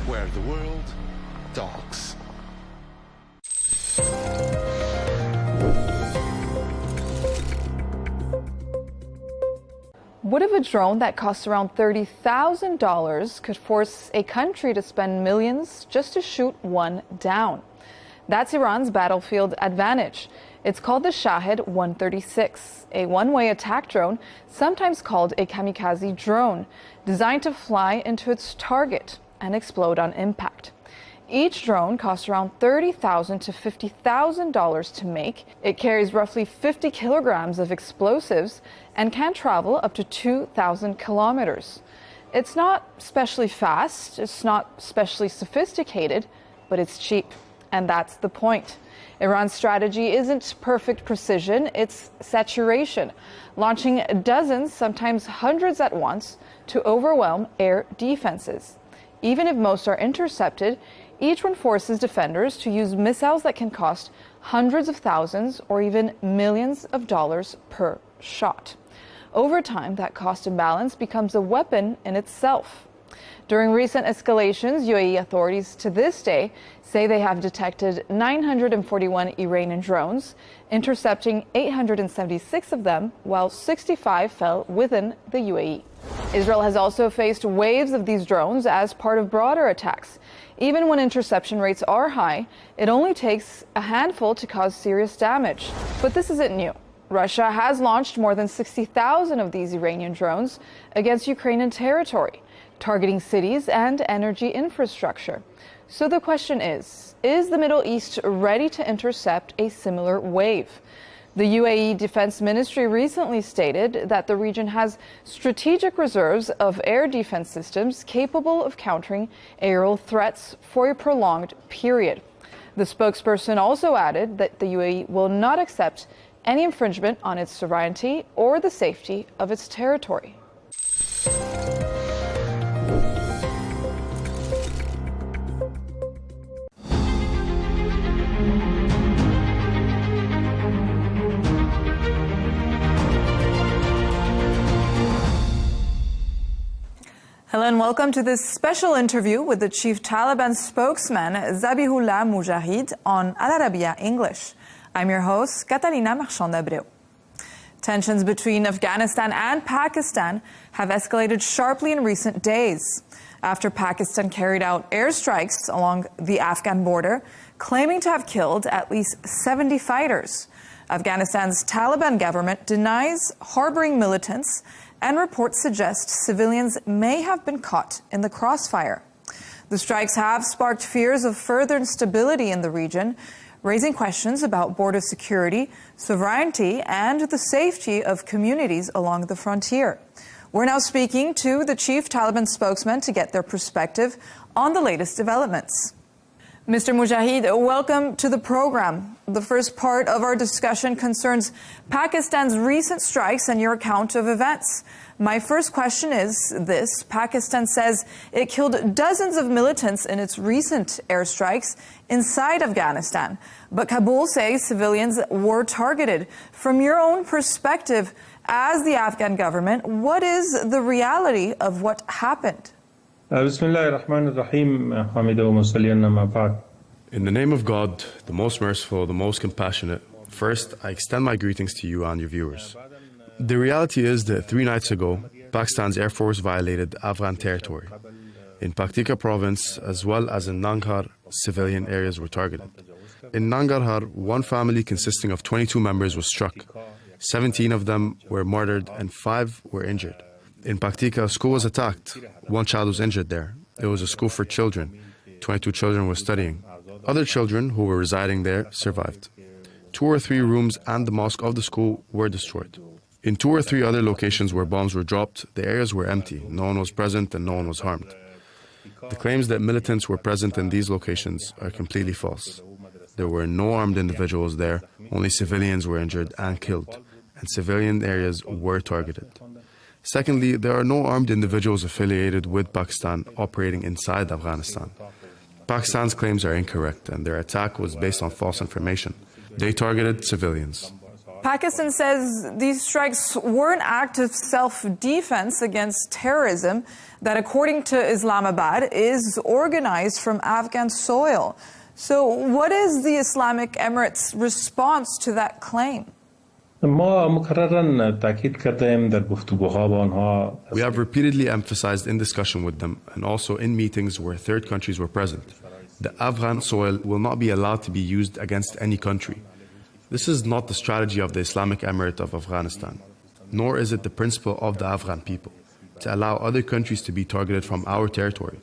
where the world talks. What if a drone that costs around $30,000 could force a country to spend millions just to shoot one down? That's Iran's battlefield advantage. It's called the Shahed 136, a one-way attack drone, sometimes called a kamikaze drone, designed to fly into its target and explode on impact. Each drone costs around $30,000 to $50,000 to make. It carries roughly 50 kilograms of explosives and can travel up to 2,000 kilometers. It's not especially fast, it's not especially sophisticated, but it's cheap. And that's the point. Iran's strategy isn't perfect precision, it's saturation, launching dozens, sometimes hundreds at once, to overwhelm air defenses. Even if most are intercepted, each one forces defenders to use missiles that can cost hundreds of thousands or even millions of dollars per shot. Over time, that cost imbalance becomes a weapon in itself. During recent escalations, UAE authorities to this day say they have detected 941 Iranian drones, intercepting 876 of them, while 65 fell within the UAE. Israel has also faced waves of these drones as part of broader attacks. Even when interception rates are high, it only takes a handful to cause serious damage. But this isn't new. Russia has launched more than 60,000 of these Iranian drones against Ukrainian territory, targeting cities and energy infrastructure. So the question is the Middle East ready to intercept a similar wave? The UAE Defense Ministry recently stated that the region has strategic reserves of air defense systems capable of countering aerial threats for a prolonged period. The spokesperson also added that the UAE will not accept any infringement on its sovereignty or the safety of its territory. Hello and welcome to this special interview with the chief Taliban spokesman, Zabihullah Mujahid, on Arabiya English. I'm your host, Catalina Marchand-Abreu. Tensions between Afghanistan and Pakistan have escalated sharply in recent days after Pakistan carried out airstrikes along the Afghan border, claiming to have killed at least 70 fighters. Afghanistan's Taliban government denies harboring militants, and reports suggest civilians may have been caught in the crossfire. The strikes have sparked fears of further instability in the region, raising questions about border security, sovereignty, and the safety of communities along the frontier. We're now speaking to the chief Taliban spokesman to get their perspective on the latest developments. Mr. Mujahid, welcome to the program. The first part of our discussion concerns Pakistan's recent strikes and your account of events. My first question is this. Pakistan says it killed dozens of militants in its recent airstrikes inside Afghanistan, but Kabul says civilians were targeted. From your own perspective as the Afghan government, what is the reality of what happened? In the name of God, the most merciful, the most compassionate, first, I extend my greetings to you and your viewers. The reality is that 3 nights ago, Pakistan's Air Force violated Afghan territory. In Paktika province, as well as in Nangarhar, civilian areas were targeted. In Nangarhar, one family consisting of 22 members was struck. 17 of them were murdered and 5 were injured. In Paktika, a school was attacked. 1 child was injured there. It was a school for children. 22 children were studying. Other children who were residing there survived. 2 or 3 rooms and the mosque of the school were destroyed. In 2 or 3 other locations where bombs were dropped, the areas were empty. No one was present and no one was harmed. The claims that militants were present in these locations are completely false. There were no armed individuals there. Only civilians were injured and killed, and civilian areas were targeted. Secondly, there are no armed individuals affiliated with Pakistan operating inside Afghanistan. Pakistan's claims are incorrect, and their attack was based on false information. They targeted civilians. Pakistan says these strikes were an act of self-defense against terrorism that, according to Islamabad, is organized from Afghan soil. So what is the Islamic Emirates' response to that claim? We have repeatedly emphasized in discussion with them and also in meetings where third countries were present. The Afghan soil will not be allowed to be used against any country. This is not the strategy of the Islamic Emirate of Afghanistan, nor is it the principle of the Afghan people, to allow other countries to be targeted from our territory.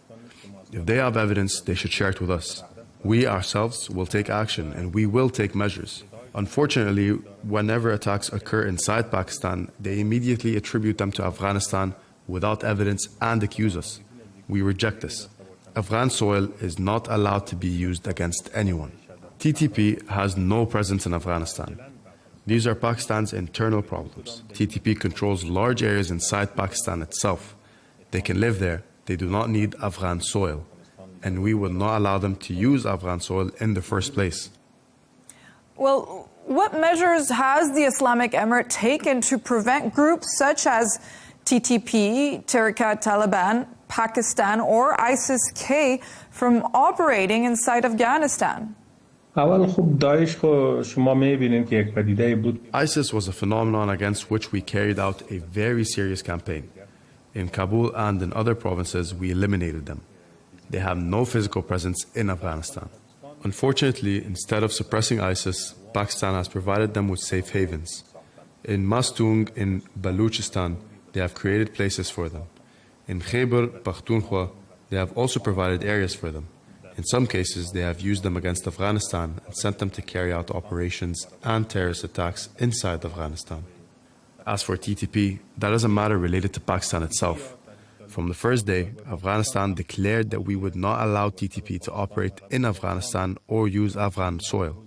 If they have evidence, they should share it with us. We ourselves will take action and we will take measures. Unfortunately, whenever attacks occur inside Pakistan, they immediately attribute them to Afghanistan without evidence and accuse us. We reject this. Afghan soil is not allowed to be used against anyone. TTP has no presence in Afghanistan. These are Pakistan's internal problems. TTP controls large areas inside Pakistan itself. They can live there. They do not need Afghan soil. And we will not allow them to use Afghan soil in the first place. Well, what measures has the Islamic Emirate taken to prevent groups such as TTP, Taliban, Pakistan, or ISIS-K from operating inside Afghanistan? ISIS was a phenomenon against which we carried out a very serious campaign. In Kabul and in other provinces, we eliminated them. They have no physical presence in Afghanistan. Unfortunately, instead of suppressing ISIS, Pakistan has provided them with safe havens. In Mastung, in Baluchistan, they have created places for them. In Khyber Pakhtunkhwa, they have also provided areas for them. In some cases, they have used them against Afghanistan and sent them to carry out operations and terrorist attacks inside Afghanistan. As for TTP, that is a matter related to Pakistan itself. From the first day, Afghanistan declared that we would not allow TTP to operate in Afghanistan or use Afghan soil.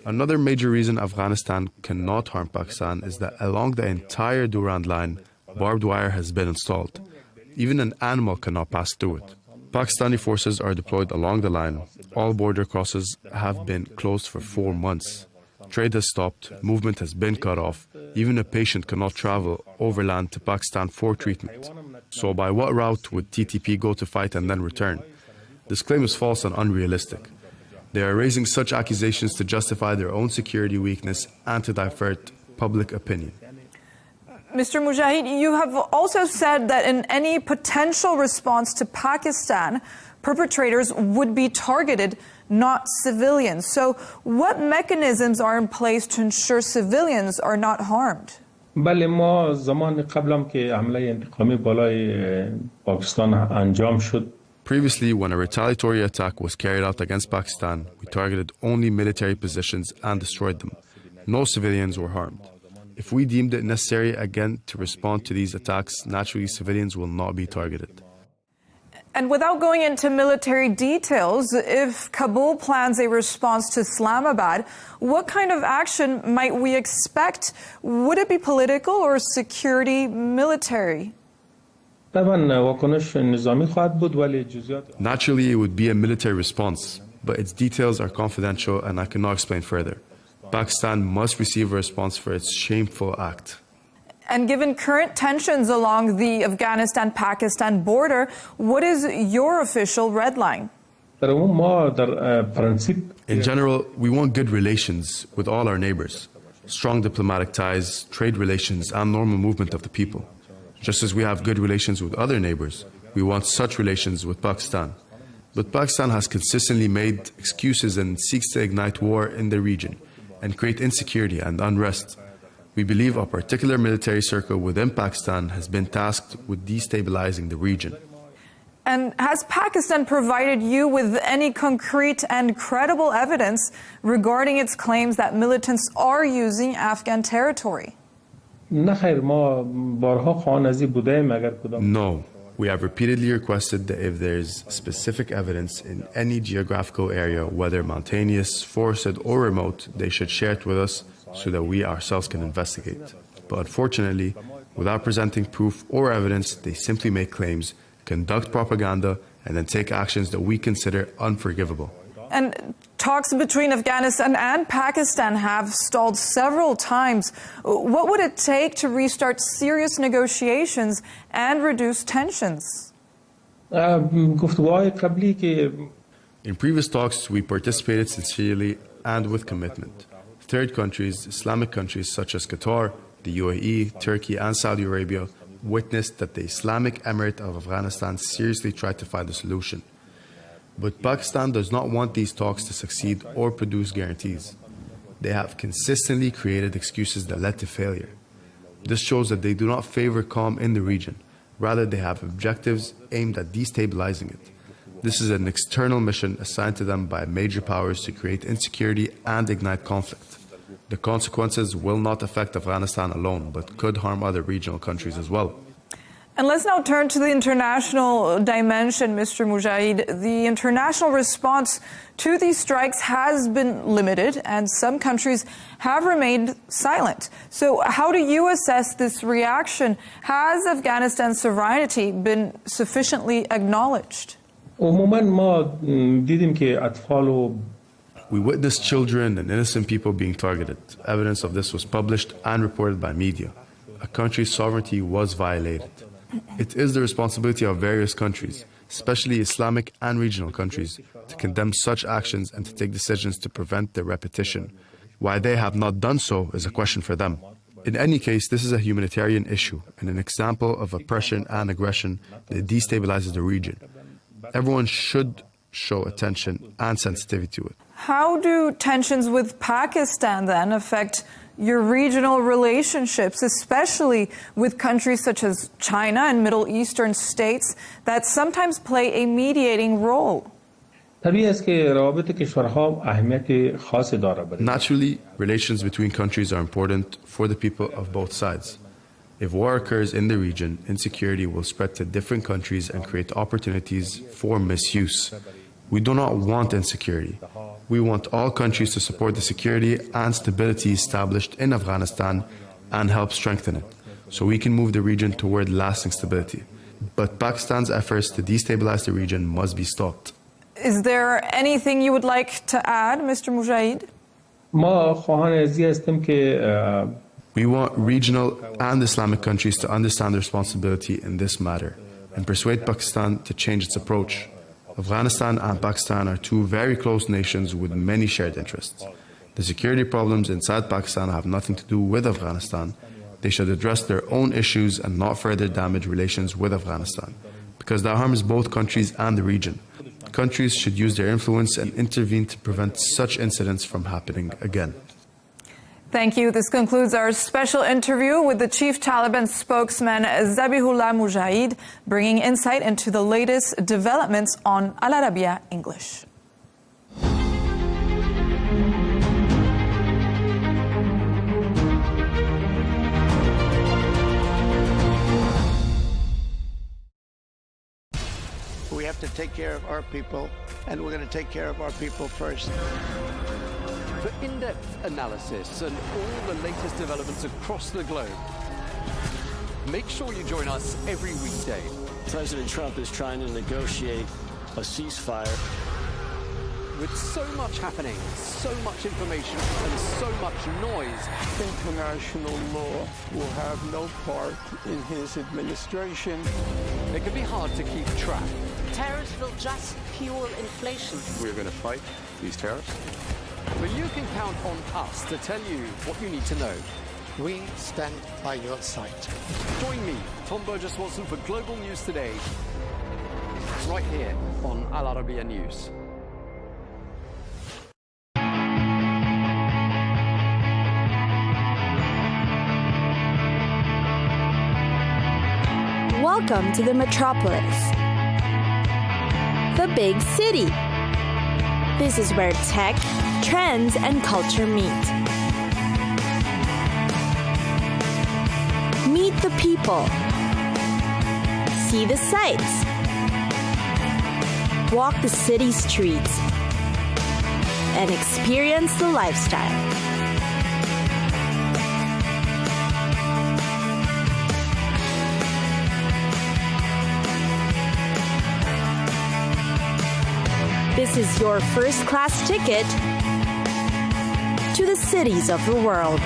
Another major reason Afghanistan cannot harm Pakistan is that along the entire Durand line, barbed wire has been installed. Even an animal cannot pass through it. Pakistani forces are deployed along the line. All border crosses have been closed for 4 months. Trade has stopped, movement has been cut off. Even a patient cannot travel overland to Pakistan for treatment. So by what route would TTP go to fight and then return? This claim is false and unrealistic. They are raising such accusations to justify their own security weakness and to divert public opinion. Mr. Mujahid, you have also said that in any potential response to Pakistan, perpetrators would be targeted, not civilians. So what mechanisms are in place to ensure civilians are not harmed? Previously, when a retaliatory attack was carried out against Pakistan, we targeted only military positions and destroyed them. No civilians were harmed. If we deemed it necessary again to respond to these attacks, naturally civilians will not be targeted. And without going into military details, if Kabul plans a response to Islamabad, what kind of action might we expect? Would it be political or security military? Naturally, it would be a military response, but its details are confidential and I cannot explain further. Pakistan must receive a response for its shameful act. And given current tensions along the Afghanistan-Pakistan border, what is your official red line? In general, we want good relations with all our neighbors, strong diplomatic ties, trade relations, and normal movement of the people. Just as we have good relations with other neighbors, we want such relations with Pakistan. But Pakistan has consistently made excuses and seeks to ignite war in the region and create insecurity and unrest. We believe a particular military circle within Pakistan has been tasked with destabilizing the region. And has Pakistan provided you with any concrete and credible evidence regarding its claims that militants are using Afghan territory? No. We have repeatedly requested that if there is specific evidence in any geographical area, whether mountainous, forested, or remote, they should share it with us so that we ourselves can investigate. But unfortunately, without presenting proof or evidence, they simply make claims, conduct propaganda, and then take actions that we consider unforgivable. And talks between Afghanistan and Pakistan have stalled several times. What would it take to restart serious negotiations and reduce tensions? In previous talks, we participated sincerely and with commitment. Third countries, Islamic countries such as Qatar, the UAE, Turkey, and Saudi Arabia witnessed that the Islamic Emirate of Afghanistan seriously tried to find a solution. But Pakistan does not want these talks to succeed or produce guarantees. they have consistently created excuses that led to failure. This shows that they do not favor calm in the region. Rather, they have objectives aimed at destabilizing it. This is an external mission assigned to them by major powers to create insecurity and ignite conflict. The consequences will not affect Afghanistan alone, but could harm other regional countries as well. And let's now turn to the international dimension, Mr. Mujahid. The international response to these strikes has been limited, and some countries have remained silent. So how do you assess this reaction? Has Afghanistan's sovereignty been sufficiently acknowledged? We witnessed children and innocent people being targeted. Evidence of this was published and reported by media. A country's sovereignty was violated. It is the responsibility of various countries, especially Islamic and regional countries, to condemn such actions and to take decisions to prevent their repetition. Why they have not done so is a question for them. In any case, this is a humanitarian issue and an example of oppression and aggression that destabilizes the region. Everyone should show attention and sensitivity to it. How do tensions with Pakistan then affect your regional relationships, especially with countries such as China and Middle Eastern states that sometimes play a mediating role? Naturally, relations between countries are important for the people of both sides. If war occurs in the region, insecurity will spread to different countries and create opportunities for misuse. We do not want insecurity. We want all countries to support the security and stability established in Afghanistan and help strengthen it, so we can move the region toward lasting stability. But Pakistan's efforts to destabilize the region must be stopped. Is there anything you would like to add, Mr. Mujahid? We want regional and Islamic countries to understand their responsibility in this matter and persuade Pakistan to change its approach. Afghanistan and Pakistan are two very close nations with many shared interests. The security problems inside Pakistan have nothing to do with Afghanistan. They should address their own issues and not further damage relations with Afghanistan, because that harms both countries and the region. Countries should use their influence and intervene to prevent such incidents from happening again. Thank you. This concludes our special interview with the chief Taliban spokesman, Zabihullah Mujahid, bringing insight into the latest developments on Arabiya English. We have to take care of our people, and we're going to take care of our people first. For in-depth analysis and all the latest developments across the globe, make sure you join us every weekday. President Trump is trying to negotiate a ceasefire. With so much happening, so much information, and so much noise, International law will have no part in his administration. It can be hard to keep track. Tariffs will just fuel inflation. We're going to fight these tariffs. But you can count on us to tell you what you need to know. We stand by your side. Join me, Tom Burges Watson, for Global News Today, right here on Al Arabiya News. Welcome to the metropolis, the big city. This is where tech, trends, and culture meet. Meet the people. See the sights. Walk the city streets. And experience the lifestyle. This is your first-class ticket to the cities of the world.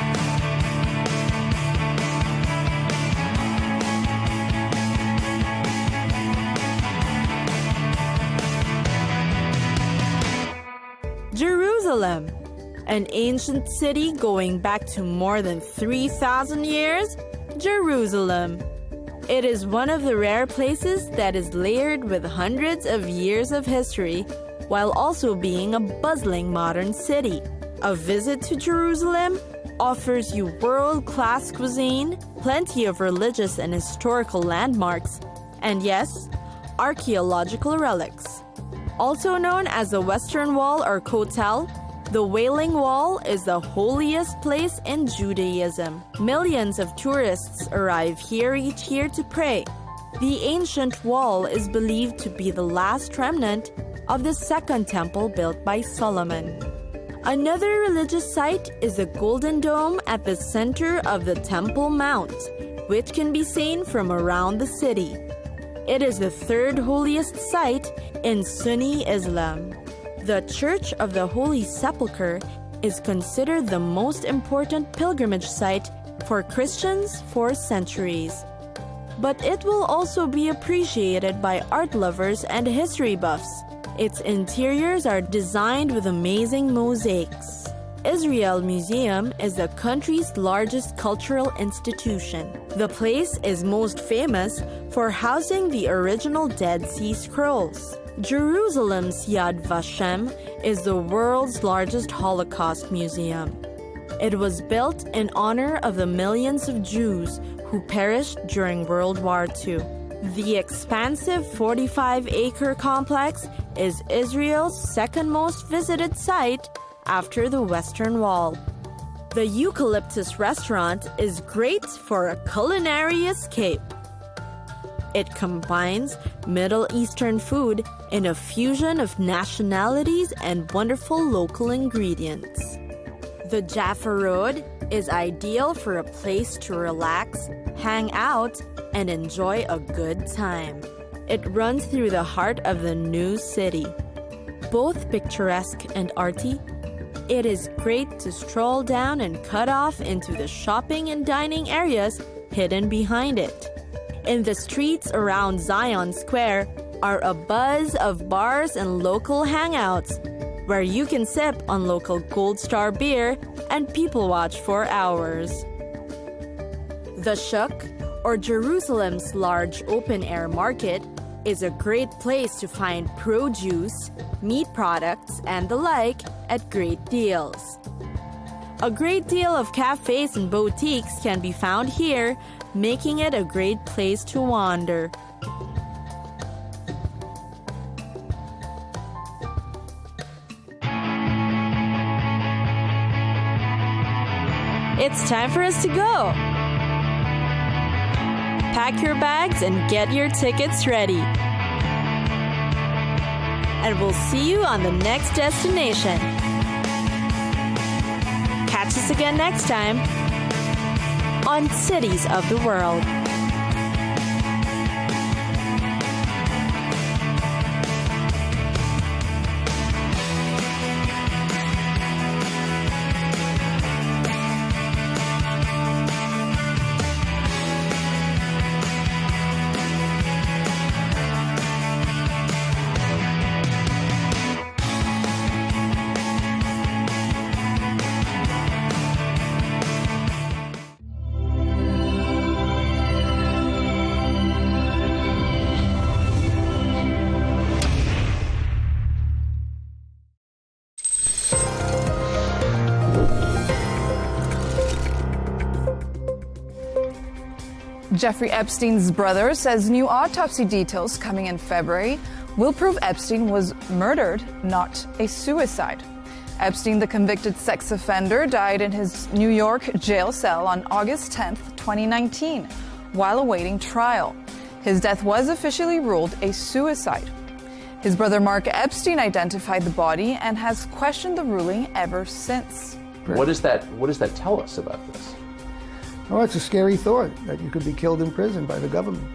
Jerusalem, an ancient city going back to more than 3,000 years. Jerusalem. It is one of the rare places that is layered with hundreds of years of history, while also being a bustling modern city. A visit to Jerusalem offers you world-class cuisine, plenty of religious and historical landmarks, and yes, archaeological relics. Also known as the Western Wall or Kotel, the Wailing Wall is the holiest place in Judaism. Millions of tourists arrive here each year to pray. The ancient wall is believed to be the last remnant of the second temple built by Solomon. Another religious site is the Golden Dome at the center of the Temple Mount, which can be seen from around the city. It is the third holiest site in Sunni Islam. The Church of the Holy Sepulchre is considered the most important pilgrimage site for Christians for centuries. But it will also be appreciated by art lovers and history buffs. Its interiors are designed with amazing mosaics. Israel Museum is the country's largest cultural institution. The place is most famous for housing the original Dead Sea Scrolls. Jerusalem's Yad Vashem is the world's largest Holocaust museum. It was built in honor of the millions of Jews who perished during World War II. The expansive 45-acre complex is Israel's second most visited site after the Western Wall. The Eucalyptus restaurant is great for a culinary escape. It combines Middle Eastern food in a fusion of nationalities and wonderful local ingredients. The Jaffa Road is ideal for a place to relax, hang out, and enjoy a good time. It runs through the heart of the new city. Both picturesque and arty, it is great to stroll down and cut off into the shopping and dining areas hidden behind it. In the streets around Zion Square are a buzz of bars and local hangouts where you can sip on local Gold Star beer and people watch for hours. The Shuk, or Jerusalem's large open-air market, is a great place to find produce, meat products, and the like at great deals. A great deal of cafes and boutiques can be found here, making it a great place to wander. It's time for us to go. Pack your bags and get your tickets ready. And we'll see you on the next destination. Catch us again next time on Cities of the World. Jeffrey Epstein's brother says new autopsy details coming in February will prove Epstein was murdered, not a suicide. Epstein, the convicted sex offender, died in his New York jail cell on August 10, 2019, while awaiting trial. His death was officially ruled a suicide. His brother Mark Epstein identified the body and has questioned the ruling ever since. What does that tell us about this? Oh, it's a scary thought that you could be killed in prison by the government.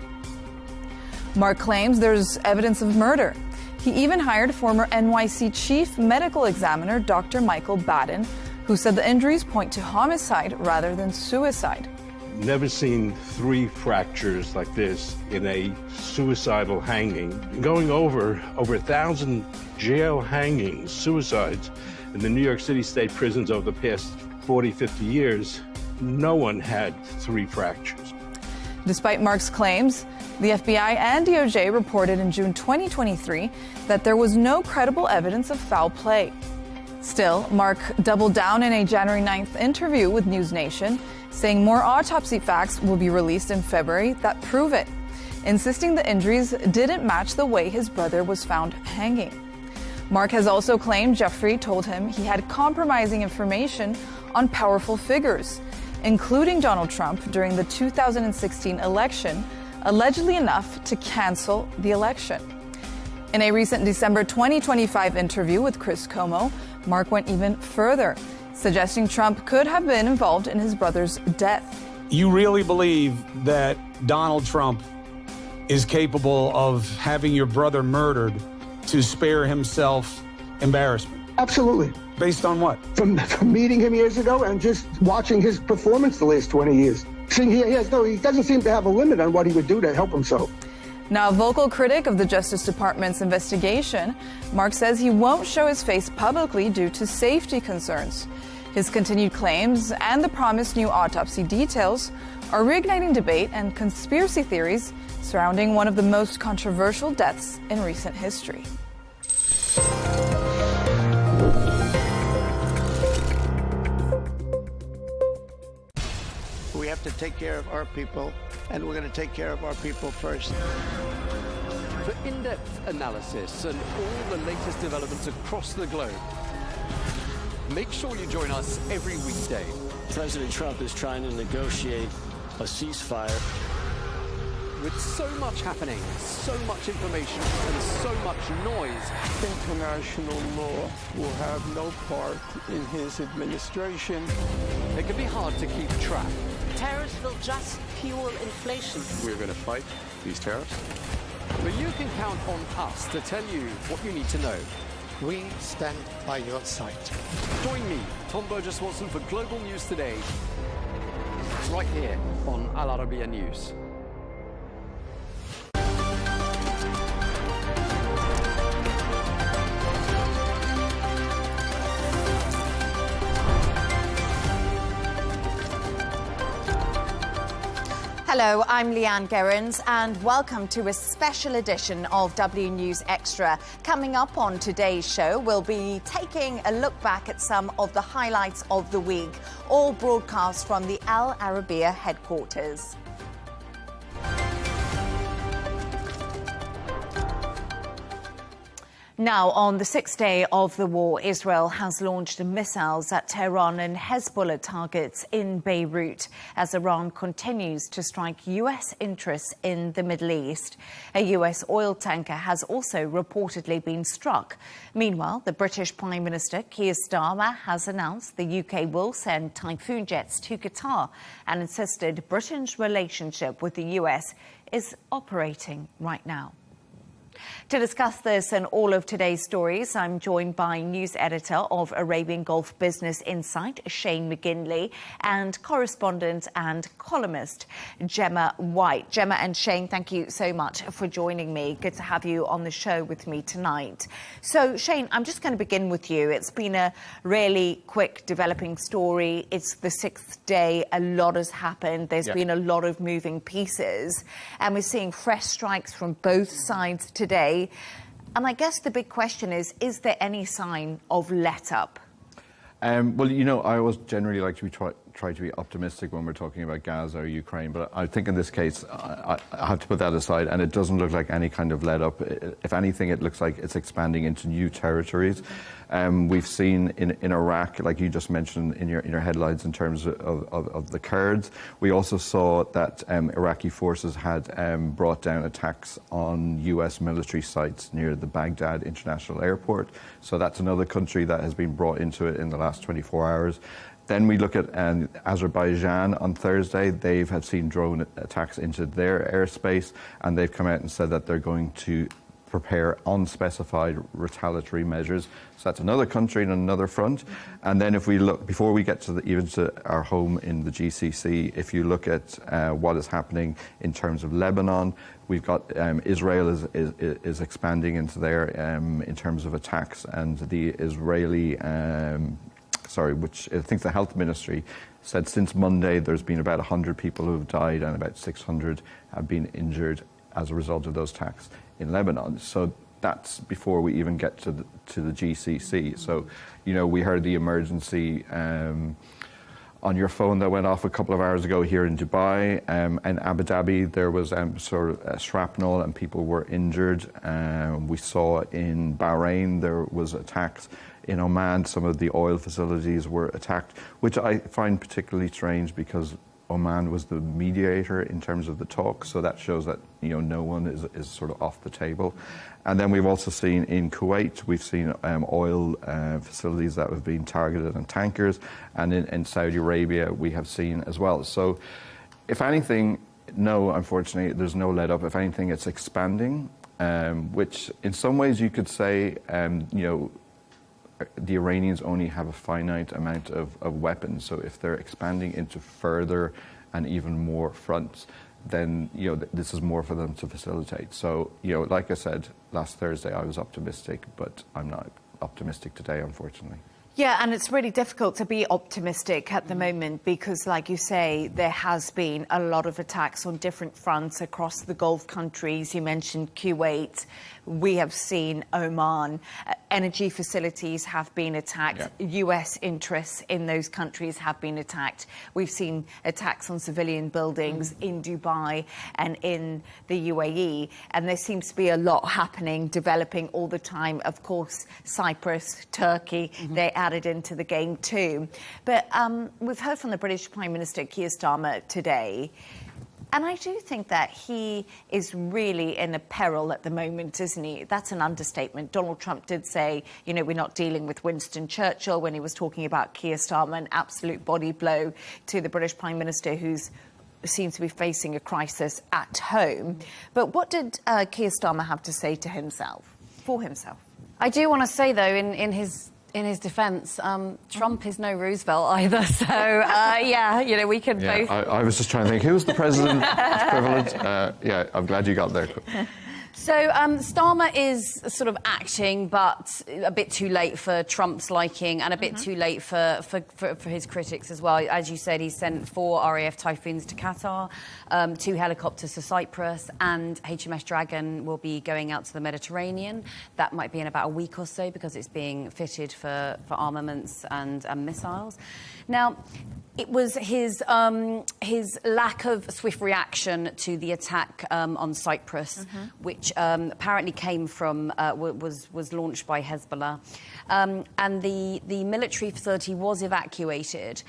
Mark claims there's evidence of murder. He even hired former NYC chief medical examiner Dr. Michael Baden, who said the injuries point to homicide rather than suicide. Never seen 3 fractures like this in a suicidal hanging. Going over 1,000 jail hangings, suicides, in the New York City state prisons over the past 40, 50 years, no one had 3 fractures. Despite Mark's claims, the FBI and DOJ reported in June 2023 that there was no credible evidence of foul play. Still, Mark doubled down in a January 9th interview with News Nation, saying more autopsy facts will be released in February that prove it, insisting the injuries didn't match the way his brother was found hanging. Mark has also claimed Jeffrey told him he had compromising information on powerful figures, including Donald Trump during the 2016 election, allegedly enough to cancel the election. In a recent December 2025 interview with Chris Como, Mark went even further, suggesting Trump could have been involved in his brother's death. You really believe that Donald Trump is capable of having your brother murdered to spare himself embarrassment? Absolutely. Based on what? From meeting him years ago and just watching his performance the last 20 years. See, he doesn't seem to have a limit on what he would do to help himself. Now, a vocal critic of the Justice Department's investigation, Mark says he won't show his face publicly due to safety concerns. His continued claims and the promised new autopsy details are reigniting debate and conspiracy theories surrounding one of the most controversial deaths in recent history. We have to take care of our people, and we're going to take care of our people first. For in-depth analysis and all the latest developments across the globe, make sure you join us every weekday. President Trump is trying to negotiate a ceasefire. With so much happening, so much information, and so much noise, International law will have no part in his administration. It can be hard to keep track. Tariffs will just fuel inflation. We're going to fight these tariffs. But you can count on us to tell you what you need to know. We stand by your side. Join me, Tom Burges Watson, for Global News Today, right here on Al Arabiya News. Hello, I'm Leigh Ann Gerrans and welcome to a special edition of W News Extra. Coming up on today's show, we'll be taking a look back at some of the highlights of the week, all broadcast from the Al Arabiya headquarters. Now, on the sixth day of the war, Israel has launched missiles at Tehran and Hezbollah targets in Beirut as Iran continues to strike U.S. interests in the Middle East. A U.S. oil tanker has also reportedly been struck. Meanwhile, the British Prime Minister, Keir Starmer, has announced the U.K. will send Typhoon jets to Qatar and insisted Britain's relationship with the U.S. is operating right now. To discuss this and all of today's stories, I'm joined by news editor of Arabian Gulf Business Insight, Shane McGinley, and correspondent and columnist, Gemma White. Gemma and Shane, thank you so much for joining me. Good to have you on the show with me tonight. So, Shane, I'm just going to begin with you. It's been a really quick developing story. It's the sixth day. A lot has happened. There's been a lot of moving pieces. And we're seeing fresh strikes from both sides today. And I guess the big question is there any sign of let-up? Well, you know, I always generally like to try to be optimistic when we're talking about Gaza or Ukraine, but I think in this case, I have to put that aside, and it doesn't look like any kind of let-up. If anything, it looks like it's expanding into new territories. We've seen in Iraq, like you just mentioned in your headlines, in terms of the Kurds. We also saw that Iraqi forces had brought down attacks on U.S. military sites near the Baghdad International Airport. So that's another country that has been brought into it in the last 24 hours. Then we look at Azerbaijan on Thursday. They have seen drone attacks into their airspace, and they've come out and said that they're going to prepare unspecified retaliatory measures. So that's another country and another front. And then if we look, before we get to even to our home in the GCC, if you look at what is happening in terms of Lebanon, we've got Israel is expanding into there in terms of attacks, and the Israeli which I think the health ministry said since Monday there's been about 100 people who have died and about 600 have been injured as a result of those attacks in Lebanon. So that's before we even get to the GCC. So, we heard the emergency on your phone that went off a couple of hours ago here in Dubai. In Abu Dhabi, there was sort of shrapnel and people were injured. We saw in Bahrain there was attacks. In Oman, some of the oil facilities were attacked, which I find particularly strange because Oman was the mediator in terms of the talks, so that shows that no one is sort of off the table. And then we've also seen in Kuwait, we've seen oil facilities that have been targeted on tankers, and in Saudi Arabia we have seen as well. So if anything, no, unfortunately, there's no let up. If anything, it's expanding, which in some ways you could say, the Iranians only have a finite amount of weapons. So if they're expanding into further and even more fronts, then this is more for them to facilitate. So like I said last Thursday, I was optimistic, but I'm not optimistic today, unfortunately. Yeah, and it's really difficult to be optimistic at the moment because, like you say, there has been a lot of attacks on different fronts across the Gulf countries. You mentioned Kuwait. We have seen Oman. Energy facilities have been attacked. Yeah. US interests in those countries have been attacked. We've seen attacks on civilian buildings in Dubai and in the UAE. And there seems to be a lot happening, developing all the time. Of course, Cyprus, Turkey, they added into the game too. But we've heard from the British Prime Minister Keir Starmer today. And I do think that he is really in a peril at the moment, isn't he? That's an understatement. Donald Trump did say, we're not dealing with Winston Churchill when he was talking about Keir Starmer, an absolute body blow to the British Prime Minister who seems to be facing a crisis at home. But what did Keir Starmer have to say to himself, for himself? I do want to say, though, in his defence, Trump is no Roosevelt either. So, we can both... I was just trying to think, who's the president equivalent? I'm glad you got there. So Starmer is sort of acting, but a bit too late for Trump's liking and a bit too late for his critics as well. As you said, he sent 4 RAF Typhoons to Qatar, 2 helicopters to Cyprus, and HMS Dragon will be going out to the Mediterranean. That might be in about a week or so because it's being fitted for armaments and missiles. Now, it was his lack of swift reaction to the attack on Cyprus, which apparently came from was launched by Hezbollah, and the military facility was evacuated.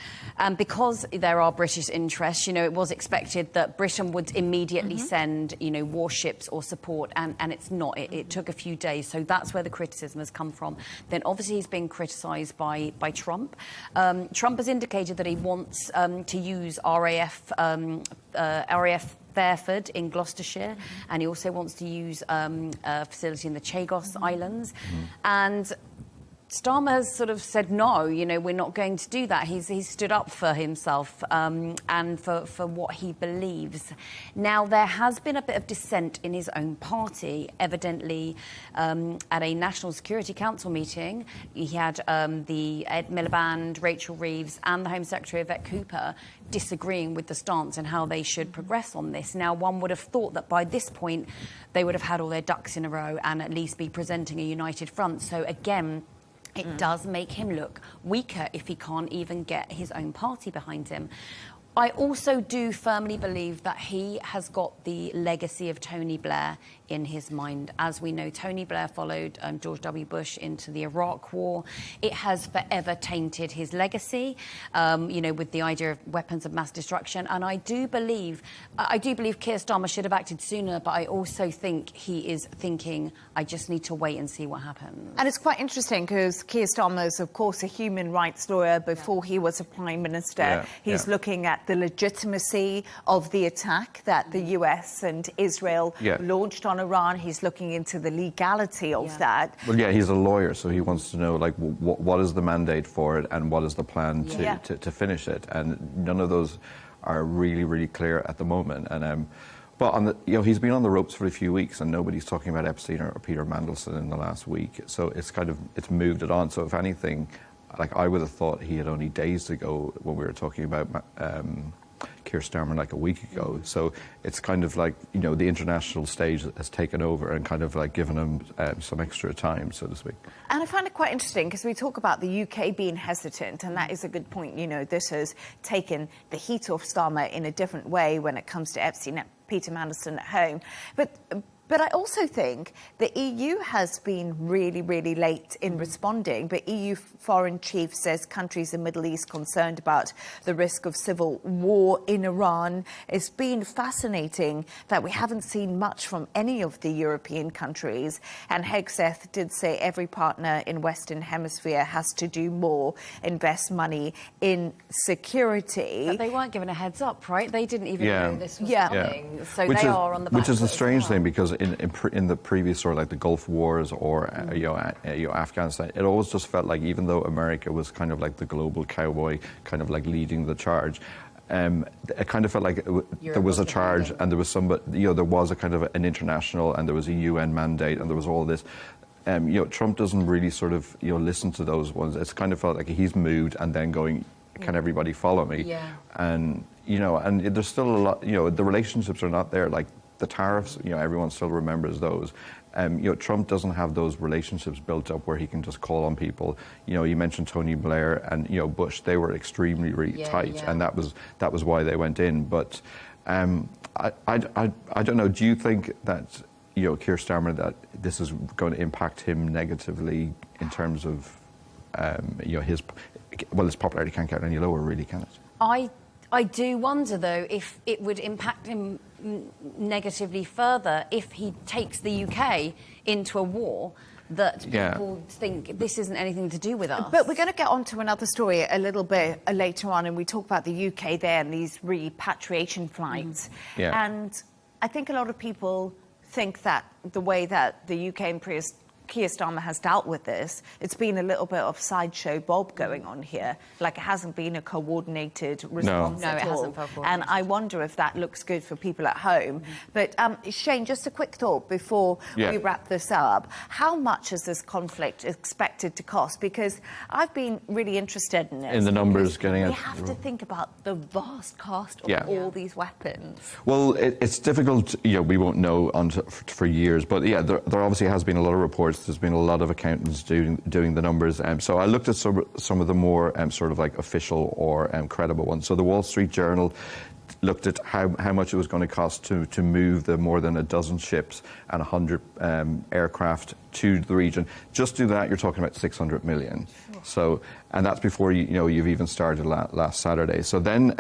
Because there are British interests, it was expected that Britain would immediately send warships or support, and it's not. It took a few days, so that's where the criticism has come from. Then obviously he's been criticised by Trump. Trump has indicated that he wants to use RAF Fairford in Gloucestershire, and he also wants to use a facility in the Chagos Islands. And Starmer has sort of said, no, we're not going to do that. He's stood up for himself and for what he believes. Now, there has been a bit of dissent in his own party, evidently, at a National Security Council meeting. He had the Ed Miliband, Rachel Reeves and the Home Secretary Yvette Cooper disagreeing with the stance and how they should progress on this. Now, one would have thought that by this point they would have had all their ducks in a row and at least be presenting a united front. So again, it does make him look weaker if he can't even get his own party behind him. I also do firmly believe that he has got the legacy of Tony Blair in his mind. As we know, Tony Blair followed George W. Bush into the Iraq War. It has forever tainted his legacy, with the idea of weapons of mass destruction. And I do believe Keir Starmer should have acted sooner, but I also think he is thinking, I just need to wait and see what happens. And it's quite interesting because Keir Starmer is, of course, a human rights lawyer before he was a Prime Minister. He's looking at the legitimacy of the attack that the US and Israel launched on Iran. He's looking into the legality of that. Well, he's a lawyer, so he wants to know, what is the mandate for it and what is the plan to finish it. And none of those are really, really clear at the moment. And but on the, he's been on the ropes for a few weeks, and nobody's talking about Epstein or Peter Mandelson in the last week. So it's moved it on. So if anything, I would have thought he had only days to go when we were talking about Keir Starmer like a week ago. So it's kind of like, you know, the international stage has taken over and kind of like given him some extra time, so to speak. And I find it quite interesting because we talk about the UK being hesitant, and that is a good point. You know, this has taken the heat off Starmer in a different way when it comes to Epstein, Peter Mandelson at home. But I also think the EU has been really, really late in responding. But EU Foreign Chief says countries in the Middle East concerned about the risk of civil war in Iran. It's been fascinating that we haven't seen much from any of the European countries. And Hegseth did say every partner in Western Hemisphere has to do more, invest money in security. But they weren't given a heads up, right? They didn't even know this was coming. So Which they is, are on the back Which is a foot as strange well. thing, because in the previous, or like the Gulf Wars or Afghanistan, it always just felt like, even though America was kind of like the global cowboy, kind of like leading the charge, it kind of felt like there was a charge, and there was there was a kind of an international, and there was a UN mandate, and there was all this. Trump doesn't really sort of listen to those ones. It's kind of felt like he's moved and then going, can everybody follow me? Yeah. And and there's still a lot. The relationships are not there. Like the tariffs, everyone still remembers those. Trump doesn't have those relationships built up where he can just call on people. You mentioned Tony Blair and Bush; they were extremely tight, and that was why they went in. But I don't know. Do you think that Keir Starmer, that this is going to impact him negatively in terms of his popularity can't get any lower, really, can it? I do wonder, though, if it would impact him negatively further if he takes the UK into a war that people think this isn't anything to do with us. But we're going to get on to another story a little bit later on, and we talk about the UK there and these repatriation flights. And I think a lot of people think that the way that the UK and Keir Starmer has dealt with this, it's been a little bit of sideshow Bob going on here. Like, it hasn't been a coordinated response at all. It hasn't. And I wonder if that looks good for people at home. But Shane, just a quick thought before we wrap this up. How much is this conflict expected to cost? Because I've been really interested in this. In the numbers getting it. We have to think about the vast cost of all these weapons. Well, it's difficult. We won't know for years. But there obviously has been a lot of reports. There's been a lot of accountants doing the numbers. So I looked at some of the more sort of like official or credible ones. So the Wall Street Journal looked at how much it was going to cost to move the more than a dozen ships and 100 aircraft to the region. Just do that, you're talking about 600 million. So, and that's before you've even started last Saturday. So then,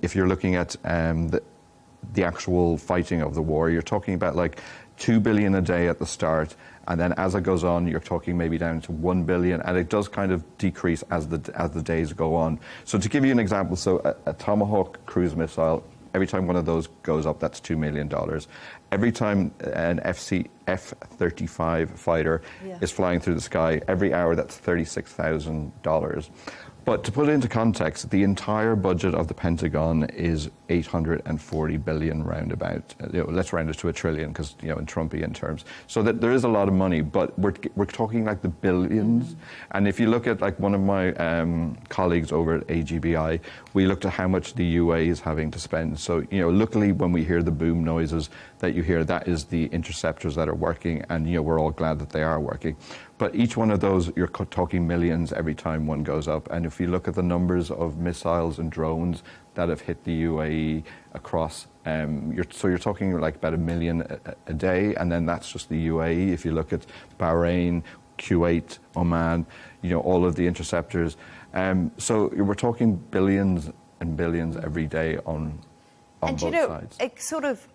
if you're looking at the actual fighting of the war, you're talking about like 2 billion a day at the start, and then as it goes on, you're talking maybe down to 1 billion, and it does kind of decrease as the days go on. So to give you an example, so a Tomahawk cruise missile, every time one of those goes up, that's $2 million. Every time an F-35 fighter is flying through the sky, every hour, that's $36,000. But to put it into context, the entire budget of the Pentagon is $840 billion roundabout. Let's round it to $1 trillion, because in Trumpian terms. So that there is a lot of money, but we're talking like the billions. And if you look at like one of my colleagues over at AGBI, we looked at how much the UA is having to spend. So luckily when we hear the boom noises that you hear, that is the interceptors that are working, and we're all glad that they are working. But each one of those, you're talking millions every time one goes up. And if you look at the numbers of missiles and drones that have hit the UAE across, you're talking like about 1 million a day, and then that's just the UAE. If you look at Bahrain, Kuwait, Oman, all of the interceptors. So we're talking billions and billions every day on both sides. It sort of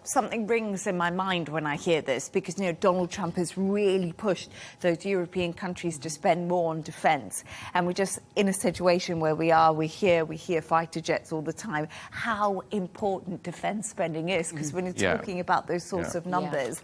something rings in my mind when I hear this, because Donald Trump has really pushed those European countries to spend more on defence, and we're just in a situation where we hear fighter jets all the time. How important defence spending is, because when you're talking about those sorts of numbers.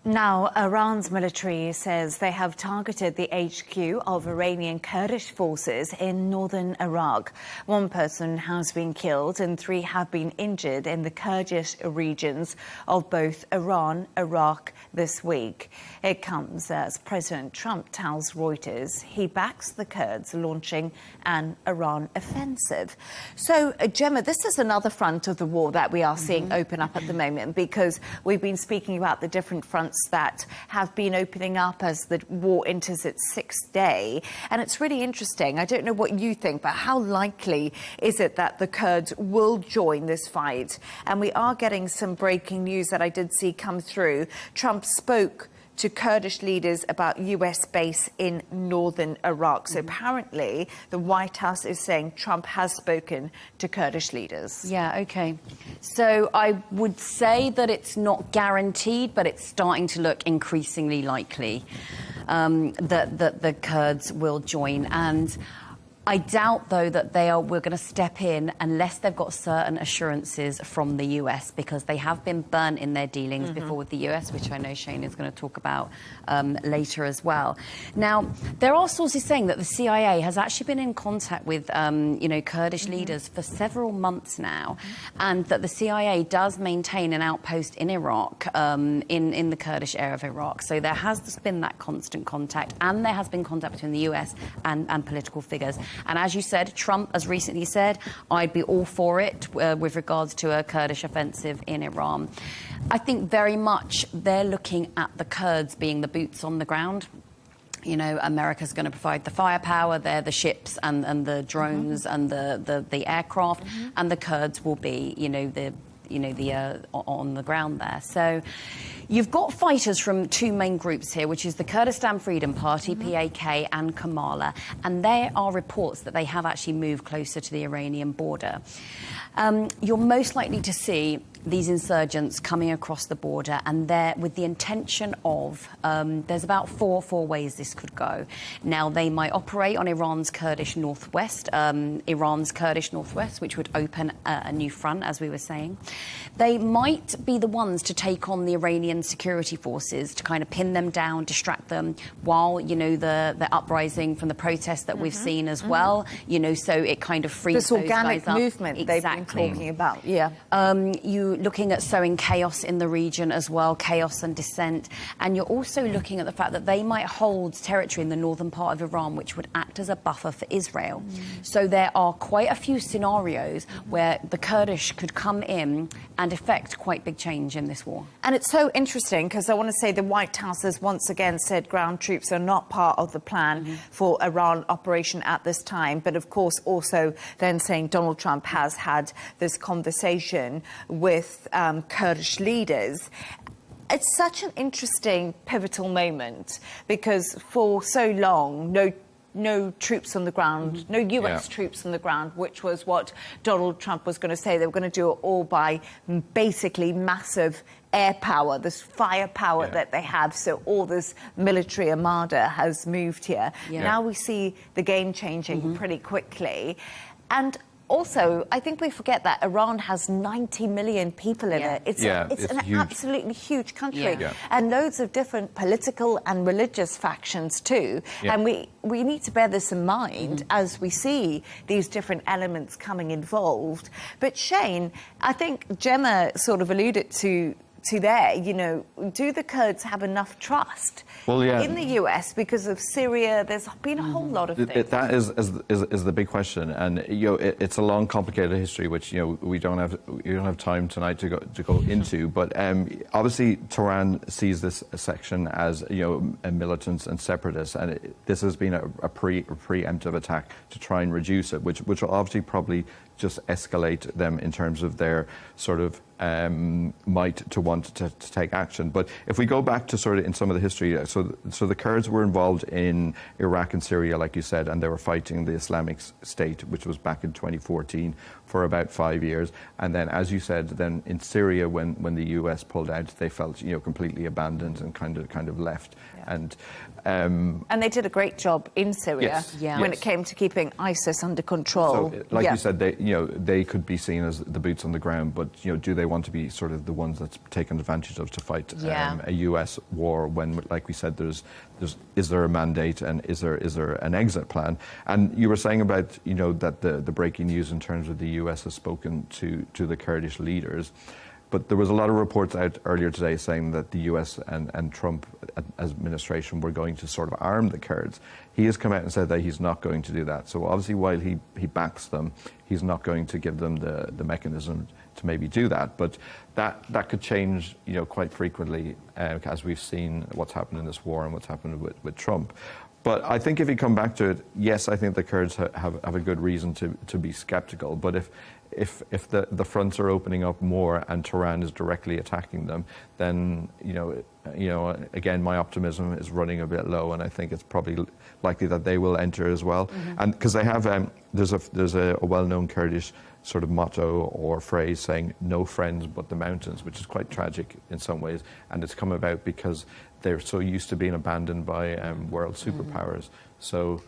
Now, Iran's military says they have targeted the HQ of Iranian Kurdish forces in northern Iraq. One person has been killed and 3 have been injured in the Kurdish regions of both Iran, Iraq this week. It comes as President Trump tells Reuters he backs the Kurds launching an Iran offensive. So, Gemma, this is another front of the war that we are seeing open up at the moment, because we've been speaking about the different fronts that have been opening up as the war enters its 6th day. And it's really interesting. I don't know what you think, but how likely is it that the Kurds will join this fight? And we are getting some breaking news that I did see come through. Trump spoke to Kurdish leaders about US base in northern Iraq. So apparently the White House is saying Trump has spoken to Kurdish leaders. Yeah, okay. So I would say that it's not guaranteed, but it's starting to look increasingly likely that the Kurds will join. And I doubt, though, that we're going to step in unless they've got certain assurances from the US, because they have been burnt in their dealings before with the US, which I know Shane is going to talk about later as well. Now, there are sources saying that the CIA has actually been in contact with, Kurdish leaders for several months now, and that the CIA does maintain an outpost in Iraq, in the Kurdish area of Iraq. So there has been that constant contact, and there has been contact between the US and political figures. And as you said, Trump has recently said, I'd be all for it with regards to a Kurdish offensive in Iran. I think very much they're looking at the Kurds being the boots on the ground. You know, America's going to provide the firepower, they're the ships and the drones and the aircraft, and the Kurds will be, on the ground there. So you've got fighters from 2 main groups here, which is the Kurdistan Freedom Party, PAK, and Kamala. And there are reports that they have actually moved closer to the Iranian border. You're most likely to see these insurgents coming across the border, and they're with the intention of, there's about four ways this could go. Now, they might operate on Iran's Kurdish northwest, which would open a new front, as we were saying. They might be the ones to take on the Iranian security forces, to kind of pin them down, distract them, while, the uprising from the protests that we've seen as well, so it kind of frees this those organic guys up. movement they've been talking about, you looking at sowing chaos in the region as well, chaos and dissent. And you're also looking at the fact that they might hold territory in the northern part of Iran, which would act as a buffer for Israel. So there are quite a few scenarios where the Kurdish could come in and effect quite big change in this war. And it's so interesting, because I want to say the White House has once again said ground troops are not part of the plan for Iran operation at this time. But of course, also then saying Donald Trump has had this conversation with Kurdish leaders. It's such an interesting, pivotal moment, because for so long, no troops on the ground, no US troops on the ground, which was what Donald Trump was going to say. They were going to do it all by basically massive air power, this firepower that they have. So all this military armada has moved here. Now we see the game changing pretty quickly. And also, I think we forget that Iran has 90 million people in it. It's an huge. Absolutely huge country. And loads of different political and religious factions too. And we need to bear this in mind as we see these different elements coming involved. But Shane, I think Gemma sort of alluded to there, do the Kurds have enough trust in the US because of Syria? There's been a whole lot of things. That is the big question, and it's a long, complicated history, which we don't have time tonight to go into. But obviously, Tehran sees this section as militants and separatists, and this has been a preemptive attack to try and reduce it, which will obviously probably just escalate them in terms of their sort of might to want to take action. But if we go back to sort of in some of the history, so the Kurds were involved in Iraq and Syria, like you said, and they were fighting the Islamic State, which was back in 2014 for about 5 years. And then, as you said, then in Syria, when the US pulled out, they felt completely abandoned and kind of left. And they did a great job in Syria when it came to keeping ISIS under control. So, like you said, they they could be seen as the boots on the ground, but do they want to be sort of the ones that's taken advantage of to fight a US war when, like we said, is there a mandate and is there an exit plan? And you were saying about that the breaking news in terms of the US has spoken to the Kurdish leaders. But there was a lot of reports out earlier today saying that the US and Trump administration were going to sort of arm the Kurds. He has come out and said that he's not going to do that. So obviously while he backs them, he's not going to give them the mechanism to maybe do that. But that could change quite frequently as we've seen what's happened in this war and what's happened with Trump. But I think if you come back to it, yes, I think the Kurds have a good reason to be skeptical. But if the fronts are opening up more and Tehran is directly attacking them, then again, my optimism is running a bit low, and I think it's probably likely that they will enter as well. And because they have there's a well-known Kurdish sort of motto or phrase saying "no friends but the mountains," which is quite tragic in some ways, and it's come about because they're so used to being abandoned by world superpowers. So.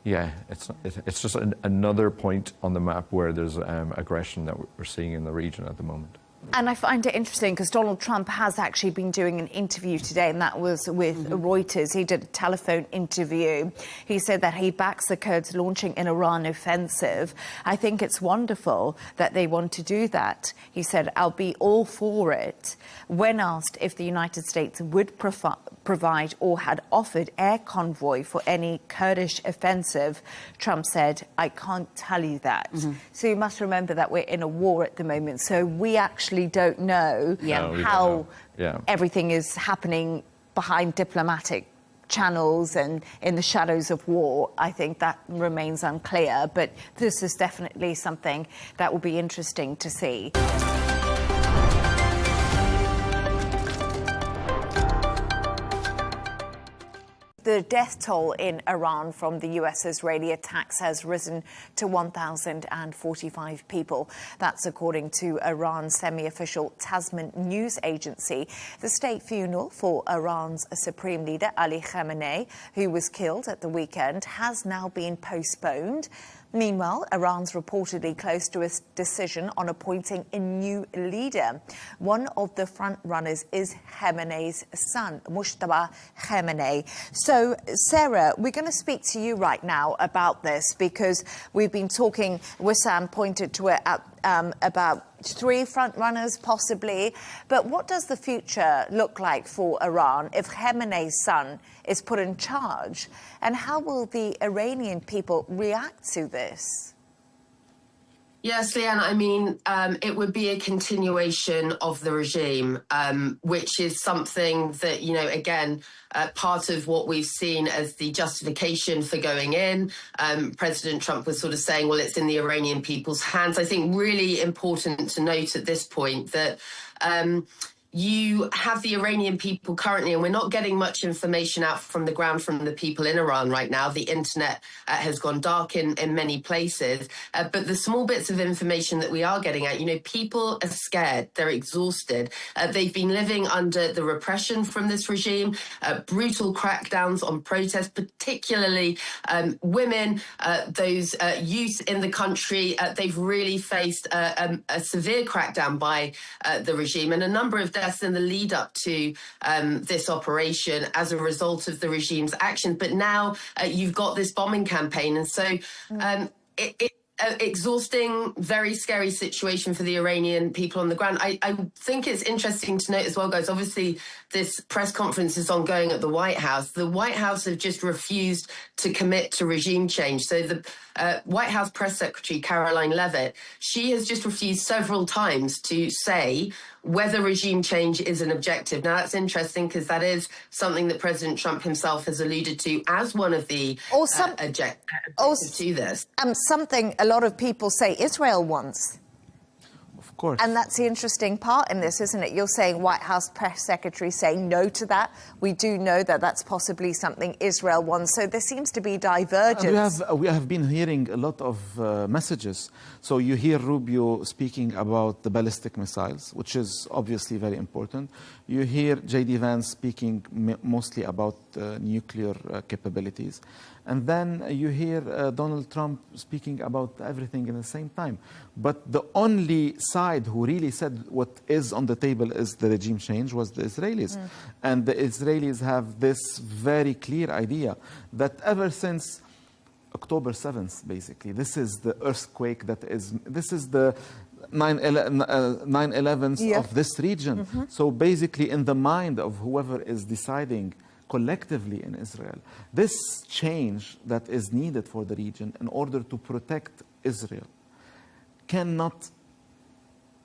Yeah, it's just another point on the map where there's aggression that we're seeing in the region at the moment. And I find it interesting because Donald Trump has actually been doing an interview today, and that was with Reuters. He did a telephone interview. He said that he backs the Kurds launching an Iran offensive. I think it's wonderful that they want to do that. He said, "I'll be all for it." When asked if the United States would provide or had offered air convoy for any Kurdish offensive, Trump said, "I can't tell you that." So you must remember that we're in a war at the moment. So we actually don't know how everything is happening behind diplomatic channels and in the shadows of war. I think that remains unclear, but this is definitely something that will be interesting to see. The death toll in Iran from the US-Israeli attacks has risen to 1,045 people. That's according to Iran's semi-official Tasman news agency. The state funeral for Iran's supreme leader, Ali Khamenei, who was killed at the weekend, has now been postponed. Meanwhile, Iran's reportedly close to a decision on appointing a new leader. One of the front runners is Khamenei's son, Mujtaba Khamenei. So, Sarah, we're going to speak to you right now about this because we've been talking, Wissam pointed to it about 3 front runners possibly. But what does the future look like for Iran if Khamenei's son is put in charge? And how will the Iranian people react to this? Yes, Leigh Ann, I mean, it would be a continuation of the regime, which is something that, again, part of what we've seen as the justification for going in. President Trump was sort of saying, well, it's in the Iranian people's hands. I think really important to note at this point that you have the Iranian people currently, and we're not getting much information out from the ground from the people in Iran right now. The internet has gone dark in many places. But the small bits of information that we are getting out, people are scared. They're exhausted. They've been living under the repression from this regime, brutal crackdowns on protests, particularly women, those youth in the country. They've really faced a severe crackdown by the regime, and a number of deaths in the lead up to this operation as a result of the regime's actions. But now you've got this bombing campaign. And so it's exhausting, very scary situation for the Iranian people on the ground. I think it's interesting to note as well, guys, obviously this press conference is ongoing at the White House. The White House have just refused to commit to regime change. So the White House press secretary, Caroline Leavitt, she has just refused several times to say whether regime change is an objective. Now, that's interesting because that is something that President Trump himself has alluded to as one of the objectives to this. Something a lot of people say Israel wants. Of course. And that's the interesting part in this, isn't it? You're saying White House press secretary saying no to that. We do know that that's possibly something Israel wants. So there seems to be divergence. We have been hearing a lot of messages. So you hear Rubio speaking about the ballistic missiles, which is obviously very important. You hear J.D. Vance speaking mostly about nuclear capabilities. And then you hear Donald Trump speaking about everything in the same time. But the only side who really said what is on the table is the regime change was the Israelis. And the Israelis have this very clear idea that ever since October 7th, basically, this is the earthquake this is the 9/11 of this region. So basically in the mind of whoever is deciding collectively in Israel, this change that is needed for the region in order to protect Israel cannot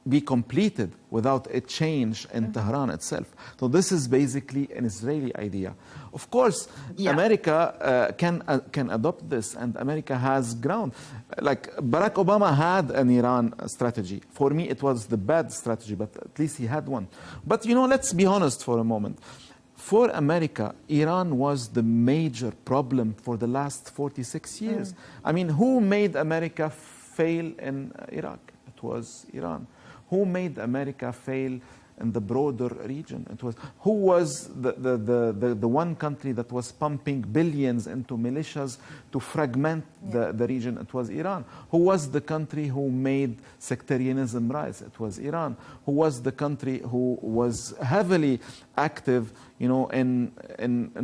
be completed without a change in Tehran itself. So this is basically an Israeli idea. Of course, America can adopt this, and America has ground. Like Barack Obama had an Iran strategy. For me, it was the bad strategy, but at least he had one. But let's be honest for a moment. For America, Iran was the major problem for the last 46 years. I mean, who made America fail in Iraq? It was Iran. Who made America fail in the broader region? Who was the one country that was pumping billions into militias to fragment the region? It was Iran. Who was the country who made sectarianism rise? It was Iran. Who was the country who was heavily active, in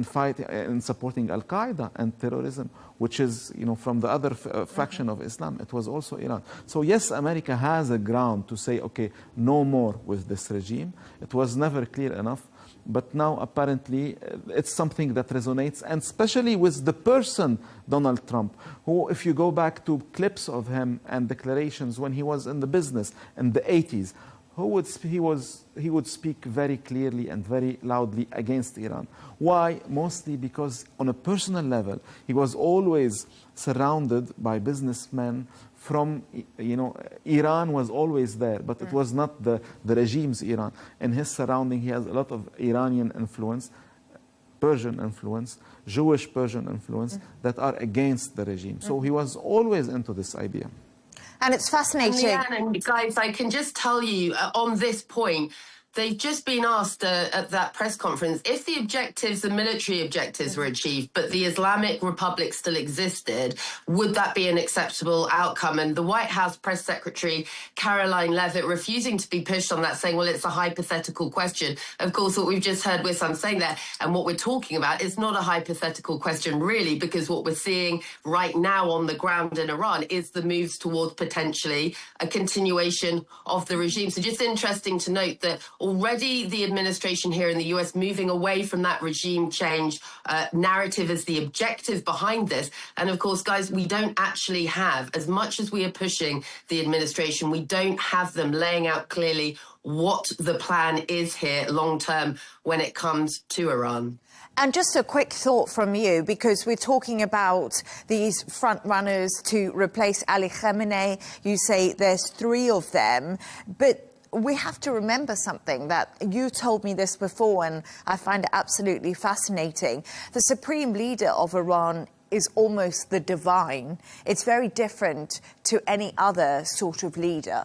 fighting and supporting Al Qaeda and terrorism, which is, from the other faction of Islam? It was also Iran. So yes, America has a ground to say, okay, no more with this regime. It was never clear enough, but now apparently it's something that resonates, and especially with the person Donald Trump, who, if you go back to clips of him and declarations when he was in the business in the 80s, he would speak very clearly and very loudly against Iran. Why? Mostly because on a personal level, he was always surrounded by businessmen from, Iran was always there, but it was not the regime's Iran. In his surrounding, he has a lot of Iranian influence, Persian influence, Jewish Persian influence that are against the regime. So he was always into this idea. And it's fascinating. Leigh Ann, and guys, I can just tell you on this point, they've just been asked at that press conference if the military objectives were achieved, but the Islamic Republic still existed, would that be an acceptable outcome? And the White House press secretary, Caroline Leavitt, refusing to be pushed on that, saying, well, it's a hypothetical question. Of course, what we've just heard Wissam saying there, and what we're talking about, is not a hypothetical question, really, because what we're seeing right now on the ground in Iran is the moves towards potentially a continuation of the regime. So just interesting to note that already the administration here in the US moving away from that regime change narrative as the objective behind this. And of course, guys, we don't actually have, as much as we are pushing the administration, we don't have them laying out clearly what the plan is here long term when it comes to Iran. And just a quick thought from you, because we're talking about these front runners to replace Ali Khamenei. You say there's 3 of them, but we have to remember something that you told me this before, and I find it absolutely fascinating. The supreme leader of Iran is almost the divine. It's very different to any other sort of leader.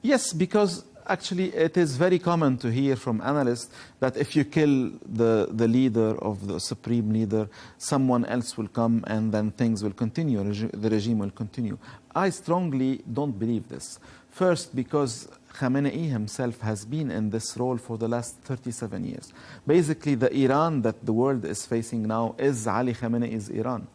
Yes, because actually it is very common to hear from analysts that if you kill the leader of the supreme leader, someone else will come and then things will continue, the regime will continue. I strongly don't believe this. First, because Khamenei himself has been in this role for the last 37 years. Basically, the Iran that the world is facing now is Ali Khamenei's Iran.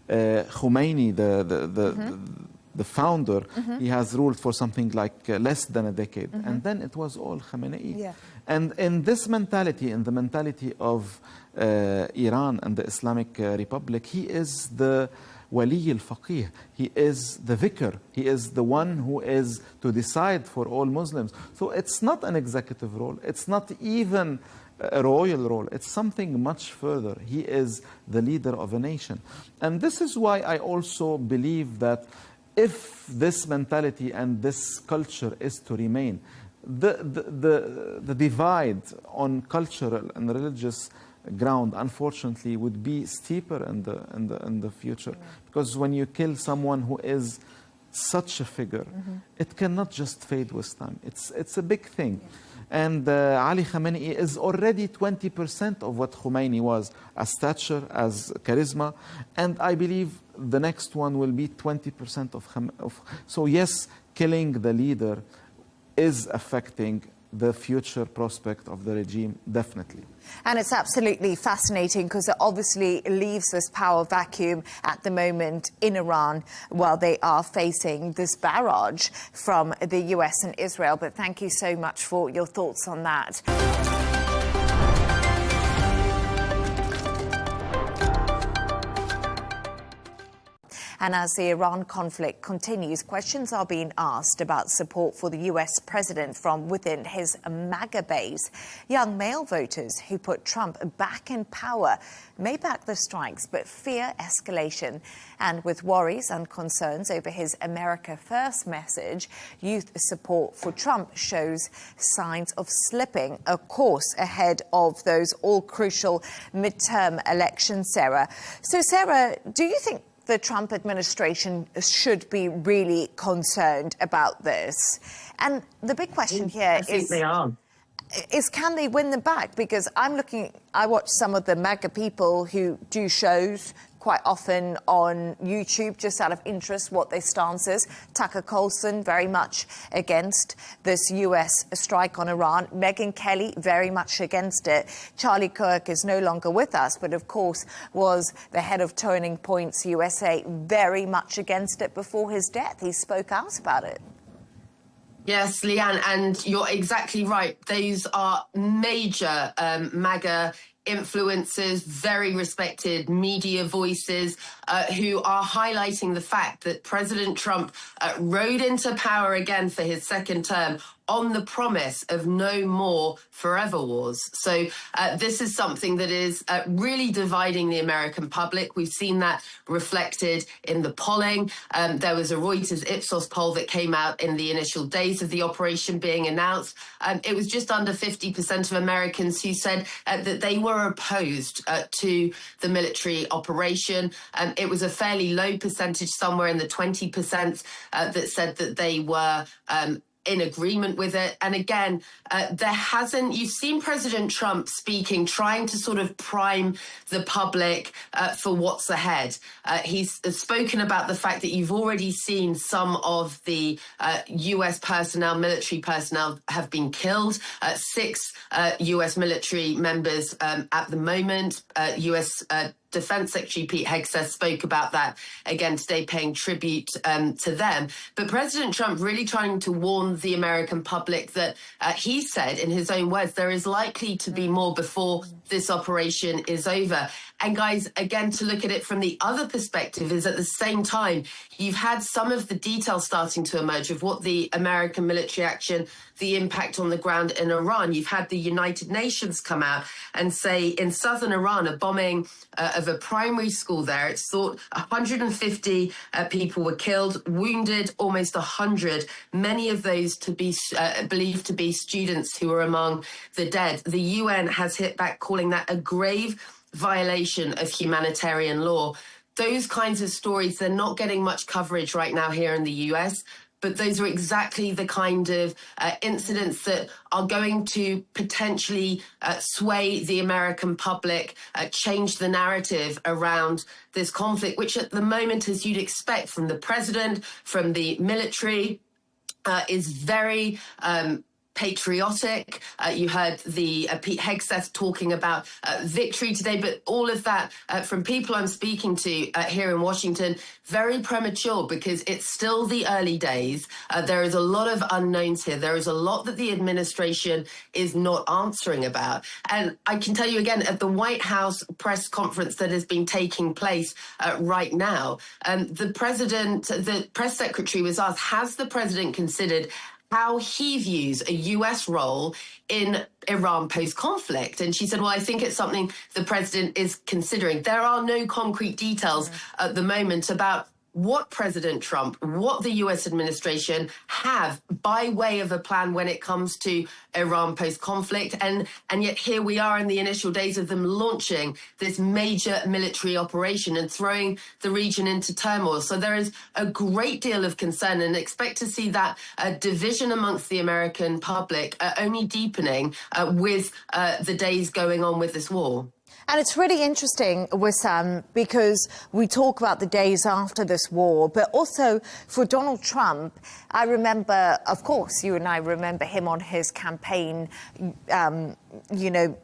Khomeini, the founder, he has ruled for something like less than a decade. And then it was all Khamenei. Yeah. And in this mentality, in the mentality of Iran and the Islamic Republic, he is the Wali al-Faqih. He is the vicar. He is the one who is to decide for all Muslims. So it's not an executive role. It's not even a royal role. It's something much further. He is the leader of a nation. And this is why I also believe that if this mentality and this culture is to remain, the divide on cultural and religious ground, unfortunately, would be steeper in the future. Because when you kill someone who is such a figure, it cannot just fade with time. It's a big thing. And Ali Khamenei is already 20% of what Khomeini was, as stature, as charisma, and I believe the next one will be 20% of. So yes, killing the leader is affecting the future prospect of the regime, definitely. And it's absolutely fascinating because it obviously leaves this power vacuum at the moment in Iran while they are facing this barrage from the US and Israel. But thank you so much for your thoughts on that. And as the Iran conflict continues, questions are being asked about support for the US president from within his MAGA base. Young male voters who put Trump back in power may back the strikes, but fear escalation. And with worries and concerns over his America First message, youth support for Trump shows signs of slipping a course ahead of those all-crucial midterm elections, Sarah. So, Sarah, do you think the Trump administration should be really concerned about this? And the big question here is can they win them back? Because I watch some of the MAGA people who do shows quite often on YouTube just out of interest what their stance is. Tucker Carlson very much against this US strike on Iran. Megyn Kelly very much against it. Charlie Kirk is no longer with us, but of course was the head of Turning Points USA, very much against it before his death. He spoke out about it. Yes, Leigh Ann, and you're exactly right. Those are major MAGA influencers, very respected media voices who are highlighting the fact that President Trump rode into power again for his second term on the promise of no more forever wars. So this is something that is really dividing the American public. We've seen that reflected in the polling. There was a Reuters Ipsos poll that came out in the initial days of the operation being announced. It was just under 50% of Americans who said that they were opposed to the military operation. It was a fairly low percentage, somewhere in the 20%, that said that they were in agreement with it. And again, you've seen President Trump speaking, trying to sort of prime the public for what's ahead. He's spoken about the fact that you've already seen some of the US personnel, military personnel, have been killed. 6 US military members at the moment. US Defense Secretary Pete Hegseth spoke about that again today, paying tribute to them. But President Trump really trying to warn the American public that he said, in his own words, there is likely to be more before this operation is over. And guys, again, to look at it from the other perspective is at the same time, you've had some of the details starting to emerge of what the American military action, the impact on the ground in Iran. You've had the United Nations come out and say in southern Iran, a bombing of a primary school there, it's thought 150 people were killed, wounded almost 100, many of those to be believed to be students who were among the dead. The UN has hit back, calling that a grave violation of humanitarian law. Those kinds of stories, they're not getting much coverage right now here in the US, but those are exactly the kind of incidents that are going to potentially sway the American public, change the narrative around this conflict, which at the moment, as you'd expect from the president, from the military, is very patriotic. You heard the Pete Hegseth talking about victory today, but all of that from people I'm speaking to here in Washington, very premature because it's still the early days. There is a lot of unknowns here. There is a lot that the administration is not answering about. And I can tell you again, at the White House press conference that has been taking place right now, the press secretary was asked, has the president considered how he views a US role in Iran post-conflict? And she said, well, I think it's something the president is considering. There are no concrete details at the moment about what President Trump, what the US administration have by way of a plan when it comes to Iran post-conflict. And yet here we are in the initial days of them launching this major military operation and throwing the region into turmoil. So there is a great deal of concern, and expect to see that division amongst the American public only deepening with the days going on with this war. And it's really interesting, Wissam, because we talk about the days after this war, but also for Donald Trump, I remember, of course, you and I remember him on his campaign, you know,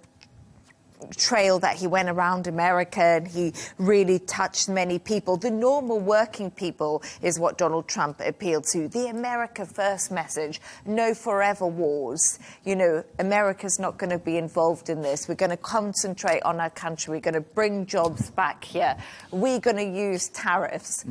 trail that he went around America, and he really touched many people. The normal working people is what Donald Trump appealed to. The America First message, no forever wars. You know, America's not going to be involved in this. We're going to concentrate on our country. We're going to bring jobs back here. We're going to use tariffs.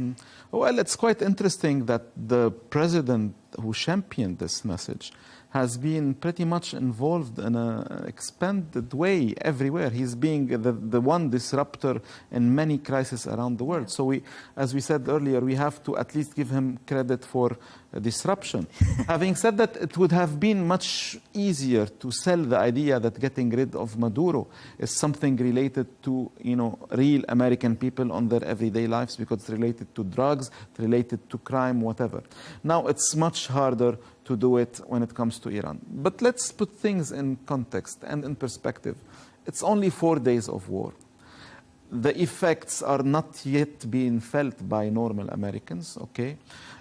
Well, it's quite interesting that the president who championed this message has been pretty much involved in an expanded way everywhere. He's being the one disruptor in many crises around the world. So we, as we said earlier, we have to at least give him credit for disruption. Having said that, it would have been much easier to sell the idea that getting rid of Maduro is something related to, you know, real American people on their everyday lives, because it's related to drugs, it's related to crime, whatever. Now it's much harder to do it when it comes to Iran. But let's put things in context and in perspective. It's only 4 days of war. The effects are not yet being felt by normal Americans, okay?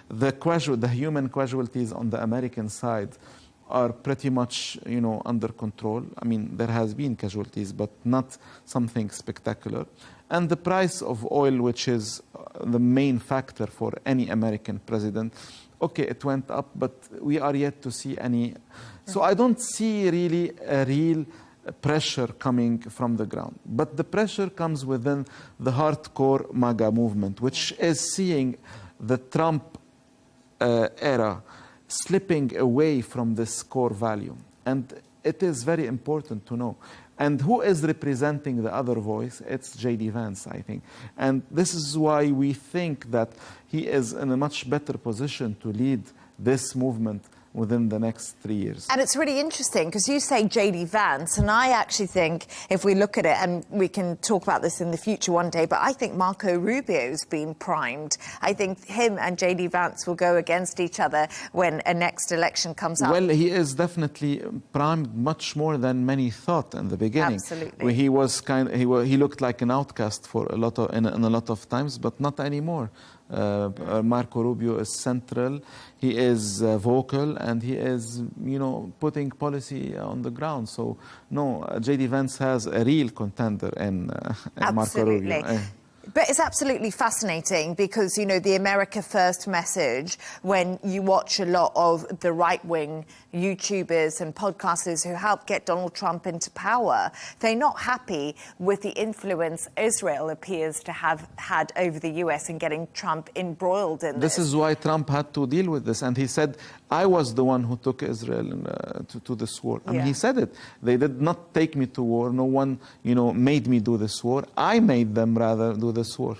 The human casualties on the American side are pretty much, you know, under control. I mean, there has been casualties, but not something spectacular. And the price of oil, which is the main factor for any American president, okay, it went up, but we are yet to see any. So I don't see really a real pressure coming from the ground. But the pressure comes within the hardcore MAGA movement, which is seeing the Trump era slipping away from this core value. And it is very important to know. And who is representing the other voice? It's J.D. Vance, I think. And this is why we think that he is in a much better position to lead this movement within the next 3 years. And it's really interesting because you say J.D. Vance, and I actually think if we look at it, and we can talk about this in the future one day, but I think Marco Rubio's been primed. I think him and J.D. Vance will go against each other when a next election comes up. Well, he is definitely primed much more than many thought in the beginning. Absolutely. He was he looked like an outcast for a lot of in a lot of times, but not anymore. Marco Rubio is central, he is vocal, and he is, you know, putting policy on the ground. So, no, J.D. Vance has a real contender in Marco Rubio. But it's absolutely fascinating because, you know, the America First message, when you watch a lot of the right-wing YouTubers and podcasters who helped get Donald Trump into power, they're not happy with the influence Israel appears to have had over the US in getting Trump embroiled in this. This is why Trump had to deal with this. And he said, I was the one who took Israel to this war. I mean, he said it. They did not take me to war. No one, you know, made me do this war. I made them rather do this war.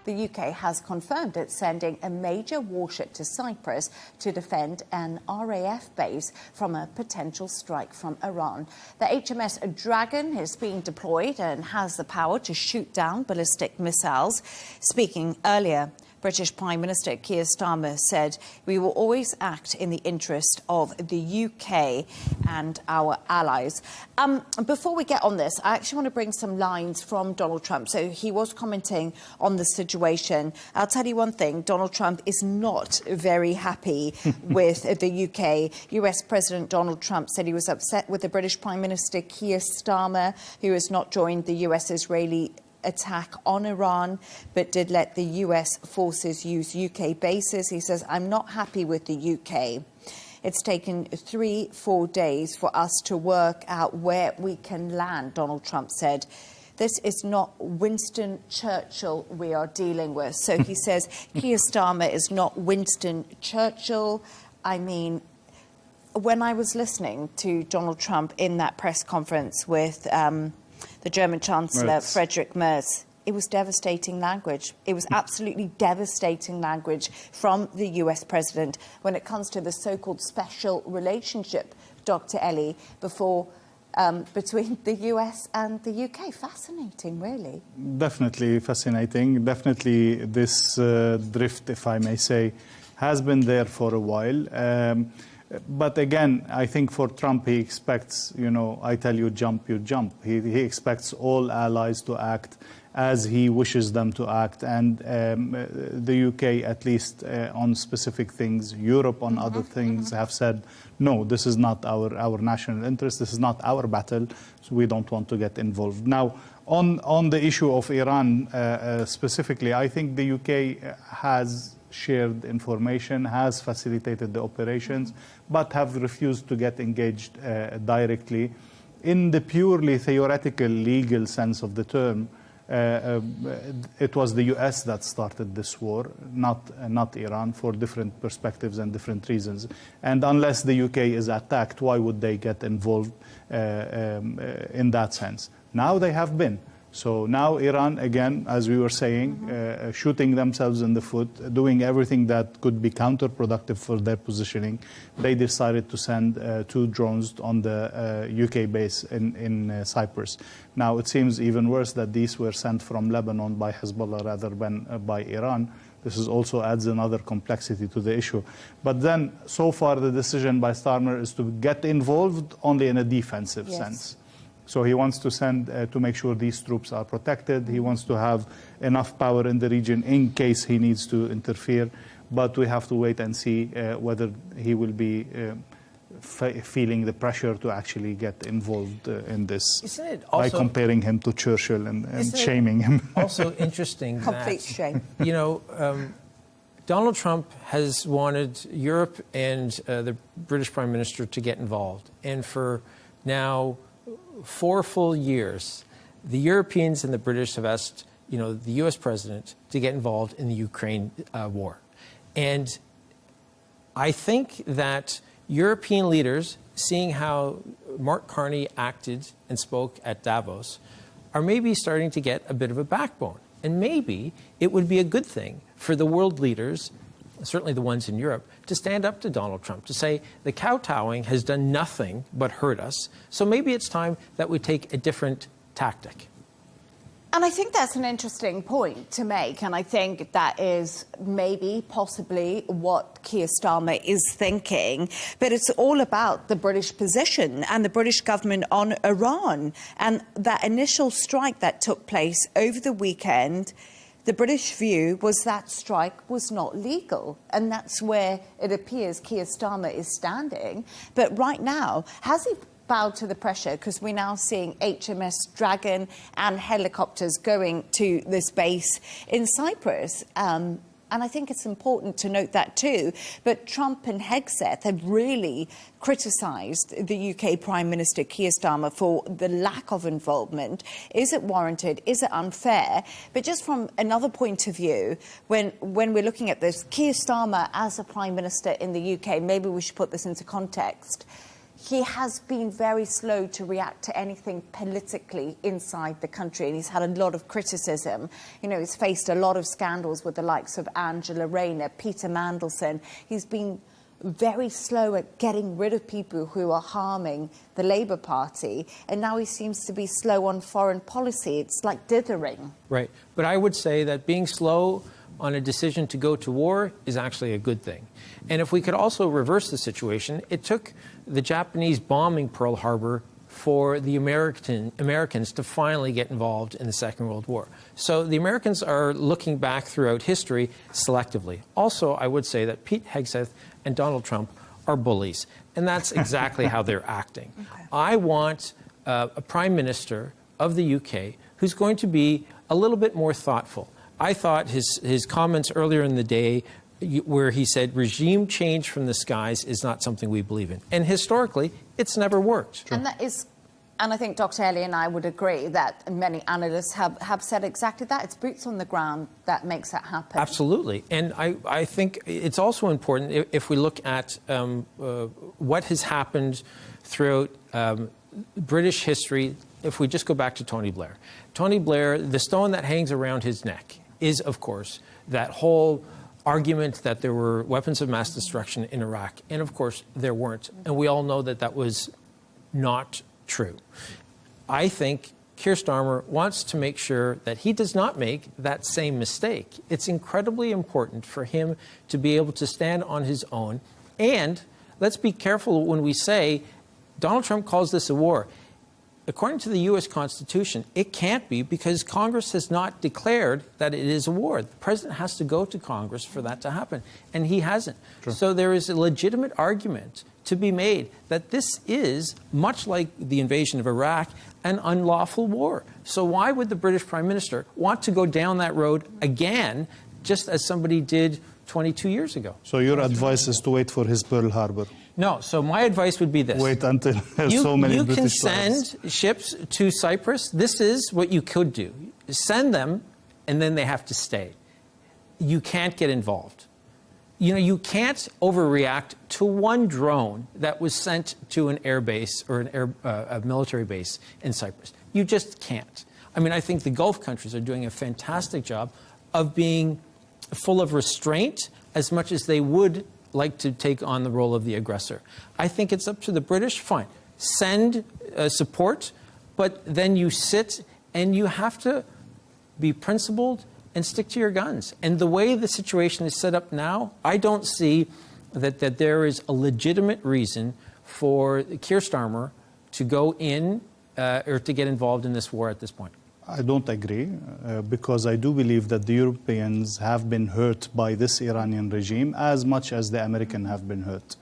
The UK has confirmed it's sending a major warship to Cyprus to defend an RAF base from a potential strike from Iran. The HMS Dragon is being deployed and has the power to shoot down ballistic missiles. Speaking earlier, British Prime Minister Keir Starmer said, "We will always act in the interest of the UK and our allies." Before we get on this, I actually want to bring some lines from Donald Trump. So he was commenting on the situation. I'll tell you one thing, Donald Trump is not very happy with the UK. US President Donald Trump said he was upset with the British Prime Minister Keir Starmer, who has not joined the US-Israeli attack on Iran, but did let the US forces use UK bases. He says, "I'm not happy with the UK. It's taken 3-4 days for us to work out where we can land," Donald Trump said. This is not Winston Churchill we are dealing with. So he says Keir Starmer is not Winston Churchill. I mean, when I was listening to Donald Trump in that press conference with the German Chancellor, Friedrich Merz, it was devastating language. It was absolutely devastating language from the US president when it comes to the so-called special relationship, Dr. Ellie, between the US and the UK. Fascinating, really. Definitely fascinating. Definitely this drift, if I may say, has been there for a while. But again, I think for Trump, he expects, I tell you jump, you jump. He expects all allies to act as he wishes them to act. And the UK, at least on specific things, Europe on other things, have said, no, this is not our national interest. This is not our battle. So we don't want to get involved. Now, on the issue of Iran specifically, I think the UK has shared information, has facilitated the operations, but have refused to get engaged directly. In the purely theoretical legal sense of the term, it was the US that started this war, not Iran, for different perspectives and different reasons. And unless the UK is attacked, why would they get involved in that sense? Now they have been. So now Iran, again, as we were saying, shooting themselves in the foot, doing everything that could be counterproductive for their positioning, they decided to send 2 drones on the UK base in Cyprus. Now it seems even worse that these were sent from Lebanon by Hezbollah rather than by Iran. This also adds another complexity to the issue. But then, so far, the decision by Starmer is to get involved only in a defensive sense. So he wants to send to make sure these troops are protected. He wants to have enough power in the region in case he needs to interfere. But we have to wait and see whether he will be feeling the pressure to actually get involved in this. Isn't it also, by comparing him to Churchill and shaming him. Also interesting complete shame. Donald Trump has wanted Europe and the British Prime Minister to get involved. And for now 4 full years, the Europeans and the British have asked, the U.S. president to get involved in the Ukraine war. And I think that European leaders, seeing how Mark Carney acted and spoke at Davos, are maybe starting to get a bit of a backbone. And maybe it would be a good thing for the world leaders, certainly the ones in Europe, to stand up to Donald Trump, to say the kowtowing has done nothing but hurt us. So maybe it's time that we take a different tactic. And I think that's an interesting point to make. And I think that is maybe, possibly, what Keir Starmer is thinking. But it's all about the British position and the British government on Iran. And that initial strike that took place over the weekend, the British view was that strike was not legal. And that's where it appears Keir Starmer is standing. But right now, has he bowed to the pressure? Because we're now seeing HMS Dragon and helicopters going to this base in Cyprus. And I think it's important to note that too. But Trump and Hegseth have really criticised the UK Prime Minister Keir Starmer for the lack of involvement. Is it warranted? Is it unfair? But just from another point of view, when we're looking at this, Keir Starmer as a Prime Minister in the UK, maybe we should put this into context, he has been very slow to react to anything politically inside the country, and he's had a lot of criticism. He's faced a lot of scandals with the likes of Angela Rayner, Peter Mandelson. He's been very slow at getting rid of people who are harming the Labour Party, and now he seems to be slow on foreign policy. It's like dithering. Right. But I would say that being slow on a decision to go to war is actually a good thing. And if we could also reverse the situation, it took the Japanese bombing Pearl Harbor for the Americans to finally get involved in the Second World War. So the Americans are looking back throughout history selectively. Also, I would say that Pete Hegseth and Donald Trump are bullies, and that's exactly how they're acting. Okay. I want a prime minister of the UK who's going to be a little bit more thoughtful. I thought his comments earlier in the day where he said regime change from the skies is not something we believe in. And historically, it's never worked. And that is And I think Dr. Ellie and I would agree that many analysts have said exactly that. It's boots on the ground that makes that happen. Absolutely. And I think it's also important if we look at what has happened throughout British history, if we just go back to Tony Blair. Tony Blair, the stone that hangs around his neck is, of course, that whole argument that there were weapons of mass destruction in Iraq. And, of course, there weren't. And we all know that that was not true. I think Keir Starmer wants to make sure that he does not make that same mistake. It's incredibly important for him to be able to stand on his own. And let's be careful when we say Donald Trump calls this a war. According to the U.S. Constitution, it can't be because Congress has not declared that it is a war. The president has to go to Congress for that to happen, and he hasn't. True. So there is a legitimate argument to be made that this is, much like the invasion of Iraq, an unlawful war. So why would the British Prime Minister want to go down that road again, just as somebody did 22 years ago? So your advice is to wait for his Pearl Harbor? No. So my advice would be this. Wait until so many British You can send ships to Cyprus. This is what you could do. Send them, and then they have to stay. You can't get involved. You know, you can't overreact to one drone that was sent to an air base or a military base in Cyprus. You just can't. I mean, I think the Gulf countries are doing a fantastic job of being full of restraint as much as they would like to take on the role of the aggressor. I think it's up to the British. Fine. Send support, but then you sit and you have to be principled and stick to your guns. And the way the situation is set up now, I don't see that there is a legitimate reason for Keir Starmer to go in or to get involved in this war at this point. I don't agree, because I do believe that the Europeans have been hurt by this Iranian regime as much as the Americans have been hurt.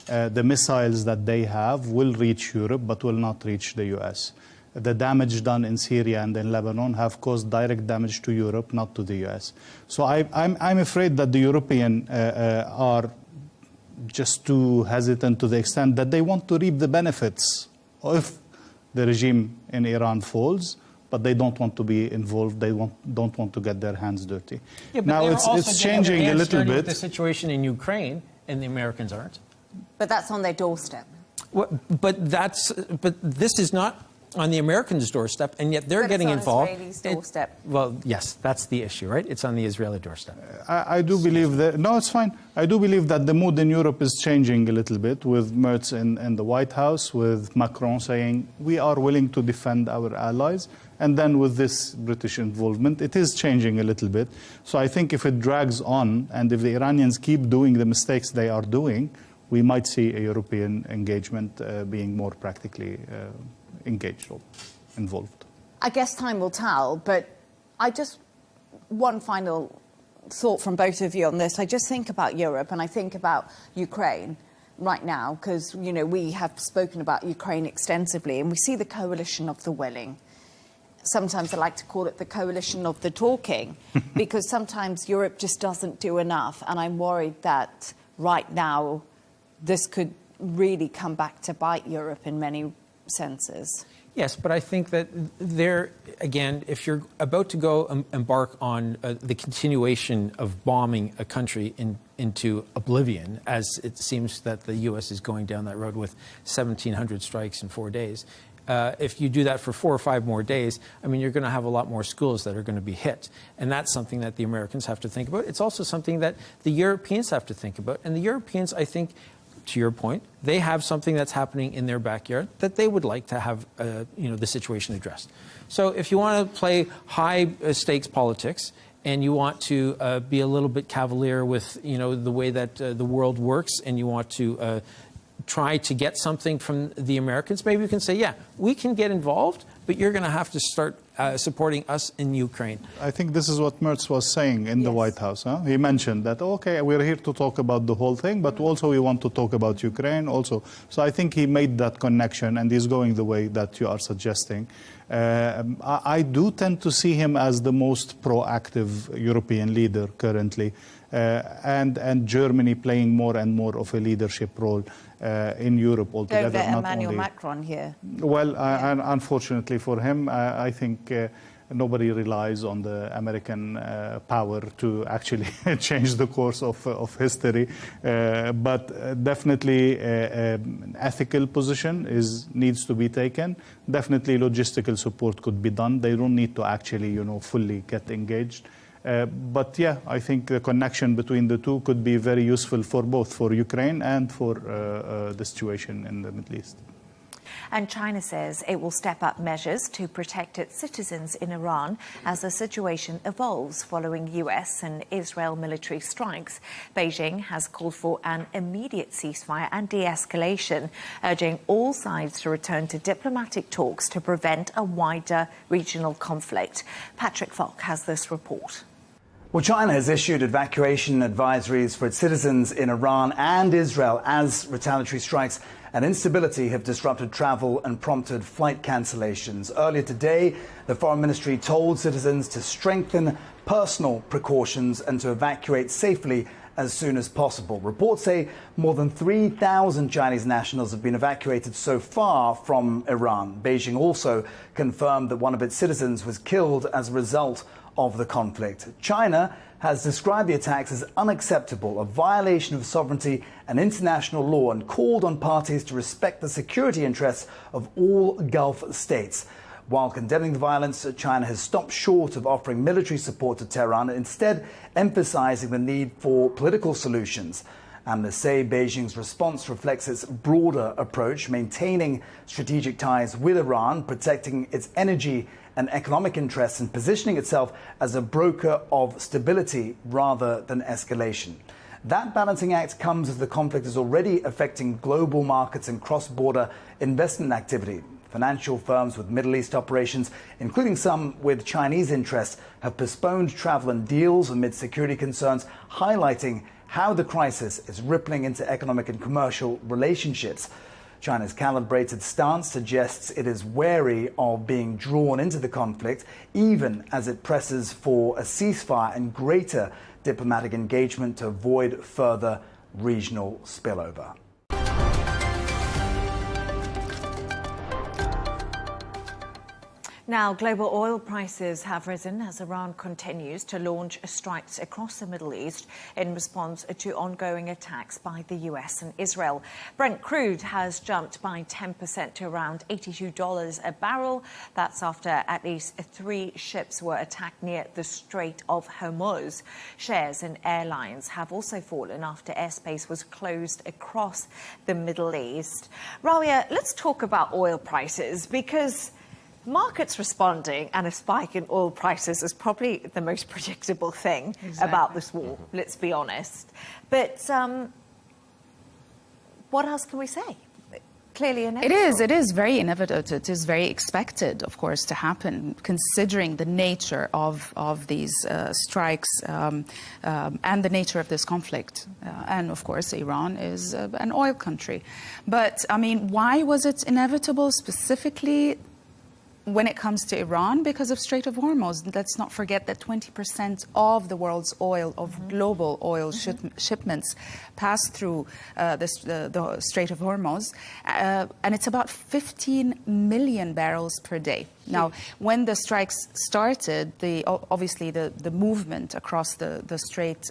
The missiles that they have will reach Europe, but will not reach the US. The damage done in Syria and in Lebanon have caused direct damage to Europe, not to the US. So I'm afraid that the Europeans are just too hesitant to the extent that they want to reap the benefits if the regime in Iran falls, but they don't want to be involved. They don't want to get their hands dirty. Yeah, but now it's changing a little bit. The situation in Ukraine, and the Americans aren't. But that's on their doorstep. But this is not on the Americans' doorstep, and yet they're getting involved. It's on Israelis' doorstep. Well, yes, that's the issue, right? It's on the Israeli doorstep. I do believe that, no, it's fine. I do believe that the mood in Europe is changing a little bit with Merz in the White House, with Macron saying, we are willing to defend our allies. And then with this British involvement, it is changing a little bit. So I think if it drags on, and if the Iranians keep doing the mistakes they are doing, we might see a European engagement being more practically engaged or involved. I guess time will tell, but one final thought from both of you on this. I just think about Europe and I think about Ukraine right now, because, you know, we have spoken about Ukraine extensively and we see the coalition of the willing. Sometimes I like to call it the coalition of the talking, because sometimes Europe just doesn't do enough. And I'm worried that right now this could really come back to bite Europe in many senses. Yes, but I think that there, again, if you're about to go embark on the continuation of bombing a country into oblivion, as it seems that the U.S. is going down that road with 1,700 strikes in 4 days, if you do that for 4 or 5 more days, I mean, you're going to have a lot more schools that are going to be hit. And that's something that the Americans have to think about. It's also something that the Europeans have to think about. And the Europeans, I think, to your point, they have something that's happening in their backyard that they would like to have, the situation addressed. So if you want to play high stakes politics and you want to be a little bit cavalier with, the way that the world works, and you want to try to get something from the Americans, maybe you can say, yeah, we can get involved, but you're going to have to start supporting us in Ukraine. I think this is what Merz was saying in the White House. Huh? He mentioned that, okay, we're here to talk about the whole thing, but also we want to talk about Ukraine also. So I think he made that connection, and he's going the way that you are suggesting. I do tend to see him as the most proactive European leader currently, and Germany playing more and more of a leadership role in Europe altogether. Don't let not Emmanuel only... Macron here. Well, unfortunately for him, I think nobody relies on the American power to actually change the course of history. But definitely an ethical position needs to be taken. Definitely logistical support could be done. They don't need to actually, fully get engaged. But yeah, I think the connection between the two could be very useful for both, for Ukraine and for the situation in the Middle East. And China says it will step up measures to protect its citizens in Iran as the situation evolves following US and Israel military strikes. Beijing has called for an immediate ceasefire and de-escalation, urging all sides to return to diplomatic talks to prevent a wider regional conflict. Patrick Falk has this report. Well, China has issued evacuation advisories for its citizens in Iran and Israel as retaliatory strikes and instability have disrupted travel and prompted flight cancellations. Earlier today, the Foreign Ministry told citizens to strengthen personal precautions and to evacuate safely as soon as possible. Reports say more than 3,000 Chinese nationals have been evacuated so far from Iran. Beijing also confirmed that one of its citizens was killed as a result of the conflict. China has described the attacks as unacceptable, a violation of sovereignty and international law, and called on parties to respect the security interests of all Gulf states. While condemning the violence, China has stopped short of offering military support to Tehran, instead emphasizing the need for political solutions. Analysts say Beijing's response reflects its broader approach, maintaining strategic ties with Iran, protecting its energy and economic interests, and positioning itself as a broker of stability rather than escalation. That balancing act comes as the conflict is already affecting global markets and cross-border investment activity. Financial firms with Middle East operations, including some with Chinese interests, have postponed travel and deals amid security concerns, highlighting how the crisis is rippling into economic and commercial relationships. China's calibrated stance suggests it is wary of being drawn into the conflict, even as it presses for a ceasefire and greater diplomatic engagement to avoid further regional spillover. Now, global oil prices have risen as Iran continues to launch strikes across the Middle East in response to ongoing attacks by the US and Israel. Brent crude has jumped by 10% to around $82 a barrel. That's after at least 3 ships were attacked near the Strait of Hormuz. Shares in airlines have also fallen after airspace was closed across the Middle East. Rabia, let's talk about oil prices, because markets responding and a spike in oil prices is probably the most predictable thing about this war, let's be honest. But what else can we say? Clearly inevitable. It is very inevitable. It is very expected, of course, to happen, considering the nature of these strikes and the nature of this conflict. And, of course, Iran is an oil country. But, I mean, why was it inevitable specifically when it comes to Iran? Because of Strait of Hormuz. Let's not forget that 20% of the world's oil, of global oil shipments, pass through the Strait of Hormuz, and it's about 15 million barrels per day. Now, when the strikes started, obviously the movement across the strait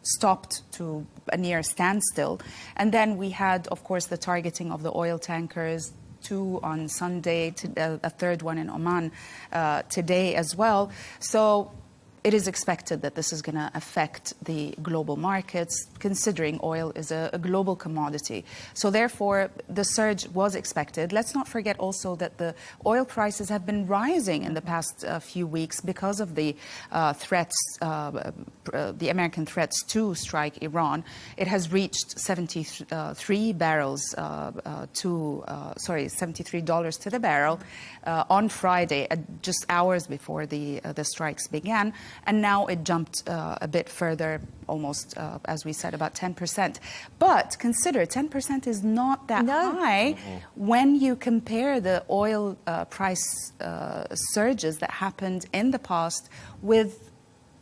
stopped to a near standstill, and then we had, of course, the targeting of the oil tankers, 2 on Sunday, a third one in Oman today as well. So it is expected that this is going to affect the global markets, considering oil is a global commodity. So therefore, the surge was expected. Let's not forget also that the oil prices have been rising in the past few weeks because of the threats, the American threats to strike Iran. It has reached $73 to the barrel on Friday, just hours before the strikes began. And now it jumped a bit further, almost, as we said, about 10%. But consider 10% is not that high when you compare the oil price surges that happened in the past with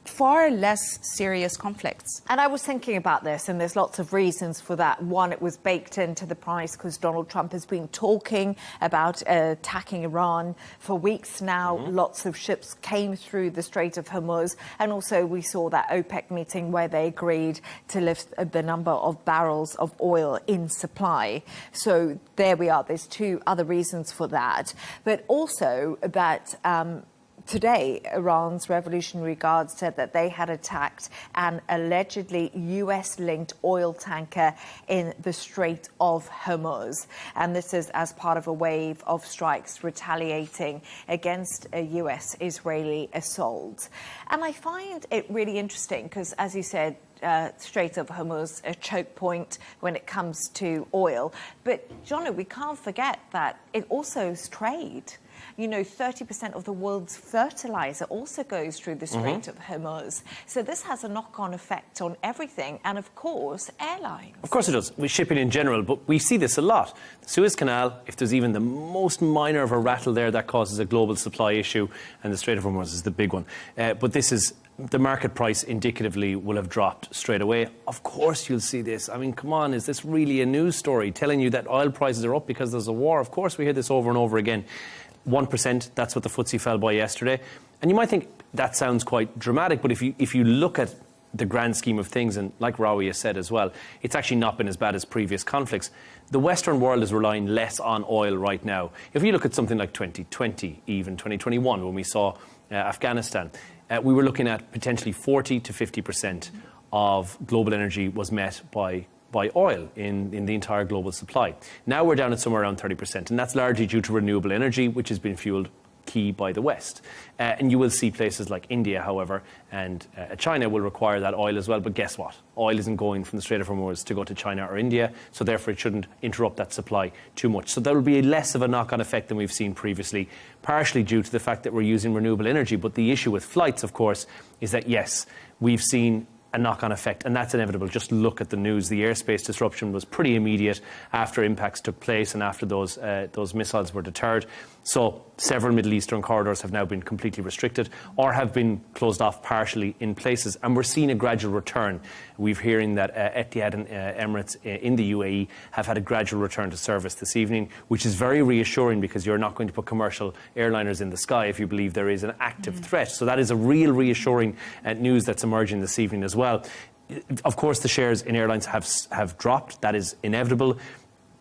far less serious conflicts. And I was thinking about this, and there's lots of reasons for that. One, it was baked into the price because Donald Trump has been talking about attacking Iran for weeks now. Lots of ships came through the Strait of Hormuz. And also we saw that OPEC meeting where they agreed to lift the number of barrels of oil in supply. So there we are. There's two other reasons for that. But also that today, Iran's Revolutionary Guard said that they had attacked an allegedly US-linked oil tanker in the Strait of Hormuz. And this is as part of a wave of strikes retaliating against a US-Israeli assault. And I find it really interesting because, as you said, Strait of Hormuz, a choke point when it comes to oil. But, Jono, we can't forget that it also is trade. You know, 30% of the world's fertilizer also goes through the Strait of Hormuz. So this has a knock-on effect on everything. And, of course, airlines. Of course it does. We shipping in general, but we see this a lot. The Suez Canal, if there's even the most minor of a rattle there, that causes a global supply issue, and the Strait of Hormuz is the big one. But this is... the market price indicatively will have dropped straight away. Of course you'll see this. I mean, come on, is this really a news story telling you that oil prices are up because there's a war? Of course we hear this over and over again. 1%, that's what the FTSE fell by yesterday. And you might think that sounds quite dramatic, but if you look at the grand scheme of things, and like Rawi has said as well, it's actually not been as bad as previous conflicts. The Western world is relying less on oil right now. If you look at something like 2020, even 2021, when we saw Afghanistan, we were looking at potentially 40 to 50% of global energy was met by oil in the entire global supply. Now we're down at somewhere around 30%, and that's largely due to renewable energy, which has been fueled key by the West. And you will see places like India, however, and China will require that oil as well. But guess what? Oil isn't going from the Strait of Hormuz to go to China or India, so therefore it shouldn't interrupt that supply too much. So there will be less of a knock-on effect than we've seen previously, partially due to the fact that we're using renewable energy. But the issue with flights, of course, is that, yes, we've seen a knock-on effect, and that's inevitable. Just look at the news. The airspace disruption was pretty immediate after impacts took place and after those missiles were deterred. So several Middle Eastern corridors have now been completely restricted or have been closed off partially in places, and we're seeing a gradual return. We're hearing that Etihad and Emirates in the UAE have had a gradual return to service this evening, which is very reassuring because you're not going to put commercial airliners in the sky if you believe there is an active threat. So that is a real reassuring news that's emerging this evening as well. Of course, the shares in airlines have dropped. That is inevitable.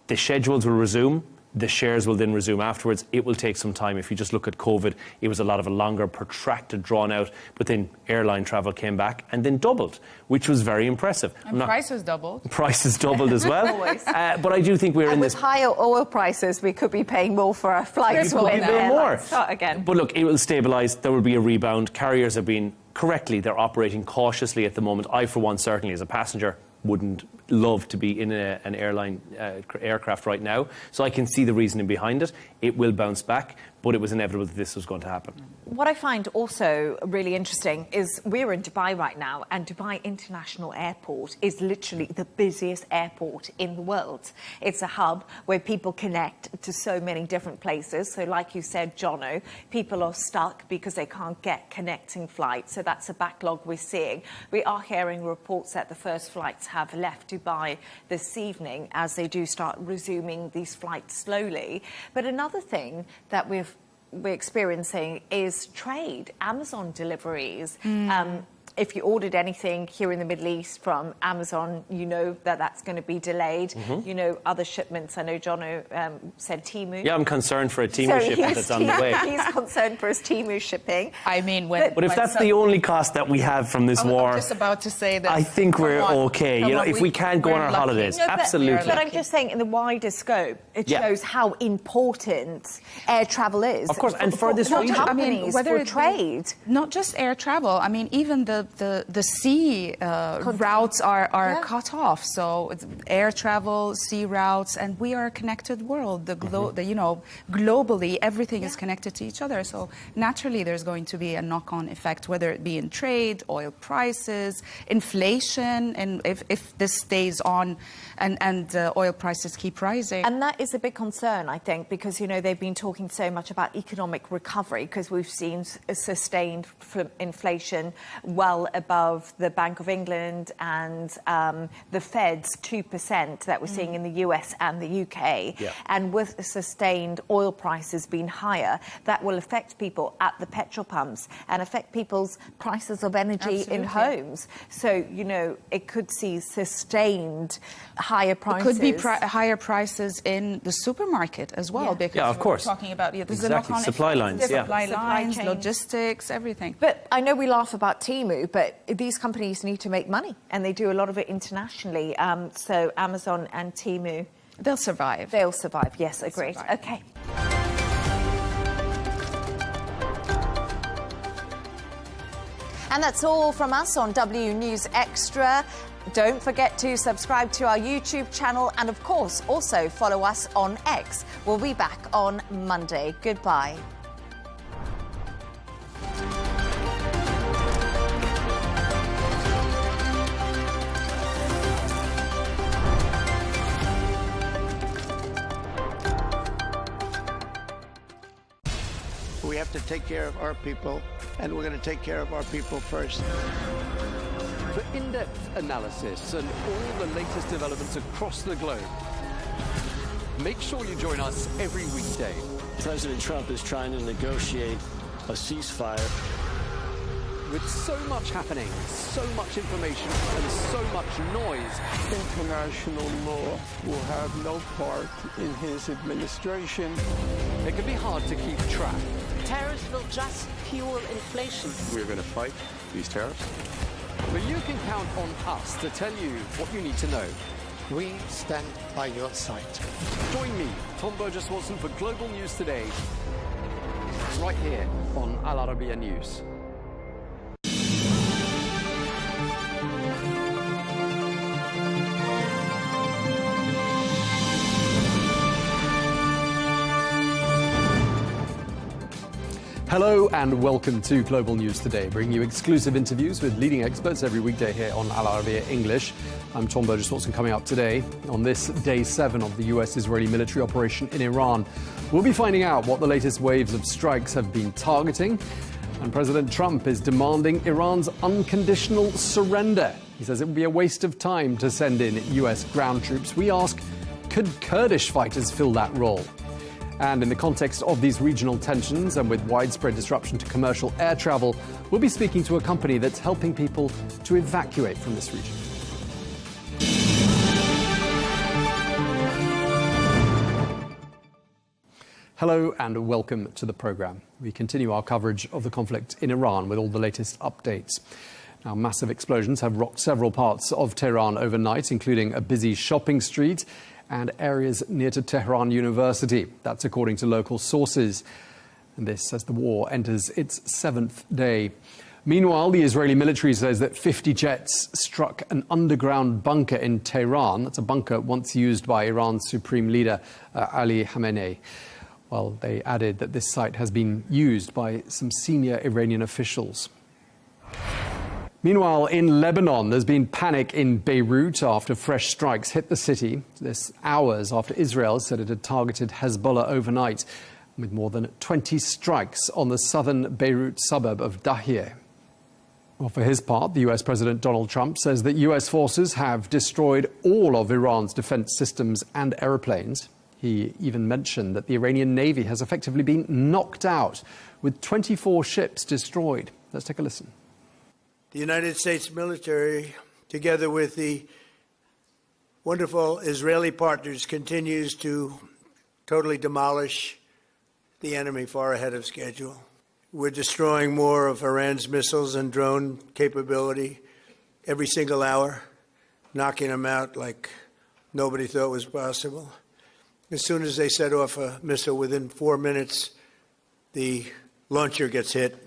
The schedules will resume. The shares will then resume afterwards. It will take some time. If you just look at COVID, it was a lot of a longer, protracted, drawn out, but then airline travel came back and then doubled, which was very impressive. And prices doubled. Prices doubled as well. But I do think we're in this... With higher oil prices, we could be paying more for our flights. When more. Start again. But look, it will stabilise. There will be a rebound. Carriers have been, correctly, they're operating cautiously at the moment. I, for one, certainly as a passenger, wouldn't love to be in an airline aircraft right now. So I can see the reasoning behind it. It will bounce back, but it was inevitable that this was going to happen. What I find also really interesting is we're in Dubai right now, and Dubai International Airport is literally the busiest airport in the world. It's a hub where people connect to so many different places. So like you said, Jono, people are stuck because they can't get connecting flights. So that's a backlog we're seeing. We are hearing reports that the first flights have left Dubai this evening as they do start resuming these flights slowly. But another thing that we're experiencing is trade, Amazon deliveries. if you ordered anything here in the Middle East from Amazon, you know that that's going to be delayed. You know, other shipments. I know Jono said Temu. Yeah, I'm concerned for a Temu shipment that's on the way. He's concerned for his Temu shipping. I mean, but if that's the only cost that we have from this war, I'm just about to say that. I think we're okay. You know, if we can't go on our holidays, absolutely. But I'm just saying, in the wider scope, it shows how important air travel is. Of course, and for this region. I mean, whether for trade, not just air travel. I mean, even the sea routes are cut off. So it's air travel, sea routes, and we are a connected world. You know, globally, everything is connected to each other. So naturally, there's going to be a knock-on effect, whether it be in trade, oil prices, inflation, and if this stays on, and oil prices keep rising. And that is a big concern, I think, because, you know, they've been talking so much about economic recovery because we've seen a sustained inflation well above the Bank of England and the Fed's 2% that we're seeing in the US and the UK. Yeah. And with sustained oil prices being higher, that will affect people at the petrol pumps and affect people's prices of energy in homes. So, you know, it could see sustained higher prices. It could be higher prices in the supermarket as well. Because of course. We're talking about there's exactly. Supply lines, supply lines, logistics, everything. But I know we laugh about Temu, but these companies need to make money, and they do a lot of it internationally. So Amazon and Temu, they'll survive. They'll survive. Yes, agreed. Okay. And that's all from us on W News Extra. Don't forget to subscribe to our YouTube channel and, of course, also follow us on X. We'll be back on Monday. Goodbye. We have to take care of our people, and we're going to take care of our people first. For in-depth analysis and all the latest developments across the globe, make sure you join us every weekday. President Trump is trying to negotiate a ceasefire. With so much happening, so much information, and so much noise, International law will have no part in his administration. It can be hard to keep track. Tariffs will just fuel inflation. We're going to fight these tariffs. But you can count on us to tell you what you need to know. We stand by your side. Join me, Tom Burges Watson, for Global News Today, right here on Al Arabiya News. Hello and welcome to Global News Today, bringing you exclusive interviews with leading experts every weekday here on Al Arabiya English. I'm Tom Burges Watson. Coming up today on this day 7 of the US-Israeli military operation in Iran. We'll be finding out what the latest waves of strikes have been targeting. And President Trump is demanding Iran's unconditional surrender. He says it would be a waste of time to send in US ground troops. We ask, could Kurdish fighters fill that role? And in the context of these regional tensions and with widespread disruption to commercial air travel, we'll be speaking to a company that's helping people to evacuate from this region. Hello and welcome to the programme. We continue our coverage of the conflict in Iran with all the latest updates. Now, massive explosions have rocked several parts of Tehran overnight, including a busy shopping street and areas near to Tehran University. That's according to local sources. And this as the war enters its 7th day. Meanwhile, the Israeli military says that 50 jets struck an underground bunker in Tehran. That's a bunker once used by Iran's supreme leader, Ali Khamenei. Well, they added that this site has been used by some senior Iranian officials. Meanwhile, in Lebanon, there's been panic in Beirut after fresh strikes hit the city. This hours after Israel said it had targeted Hezbollah overnight, with more than 20 strikes on the southern Beirut suburb of Dahiyeh. Well, for his part, the US President Donald Trump says that US forces have destroyed all of Iran's defense systems and aeroplanes. He even mentioned that the Iranian Navy has effectively been knocked out, with 24 ships destroyed. Let's take a listen. The United States military, together with the wonderful Israeli partners, continues to totally demolish the enemy far ahead of schedule. We're destroying more of Iran's missiles and drone capability every single hour, knocking them out like nobody thought was possible. As soon as they set off a missile, within 4 minutes, the launcher gets hit.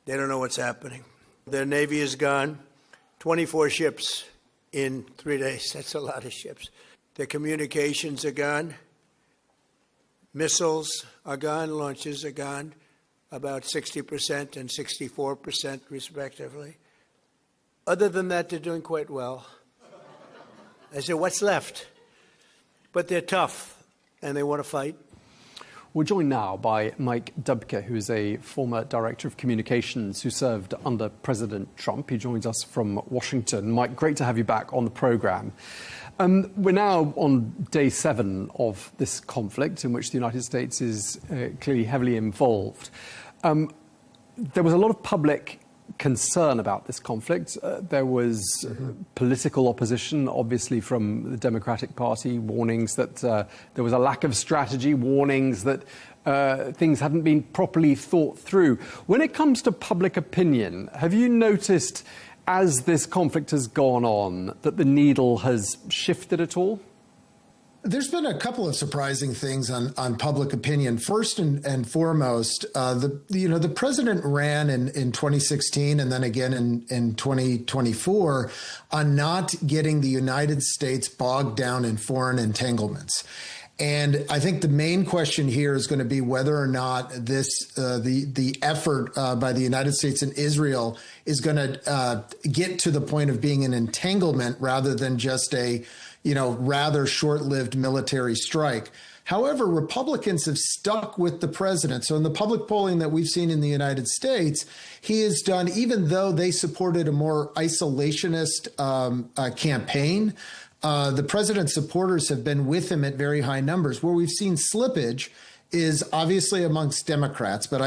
They don't know what's happening. Their Navy is gone. 24 ships in 3 days. That's a lot of ships. Their communications are gone. Missiles are gone. Launches are gone. About 60% and 64% respectively. Other than that, they're doing quite well. I said, what's left? But they're tough, and they want to fight. We're joined now by Mike Dubke, who is a former director of communications who served under President Trump. He joins us from Washington. Mike, great to have you back on the programme. We're now on day 7 of this conflict in which the United States is clearly heavily involved. There was a lot of public concern about this conflict. There was political opposition, obviously, from the Democratic Party, warnings that there was a lack of strategy, warnings that things hadn't been properly thought through. When it comes to public opinion, have you noticed, as this conflict has gone on, that the needle has shifted at all? There's been a couple of surprising things on public opinion. First and foremost, the president ran in 2016 and then again in 2024 on not getting the United States bogged down in foreign entanglements. And I think the main question here is going to be whether or not this the effort by the United States and Israel is going to get to the point of being an entanglement rather than just a rather short-lived military strike. However, Republicans have stuck with the president. So in the public polling that we've seen in the United States, he has done, even though they supported a more isolationist campaign, the president's supporters have been with him at very high numbers. Where we've seen slippage is obviously amongst Democrats. But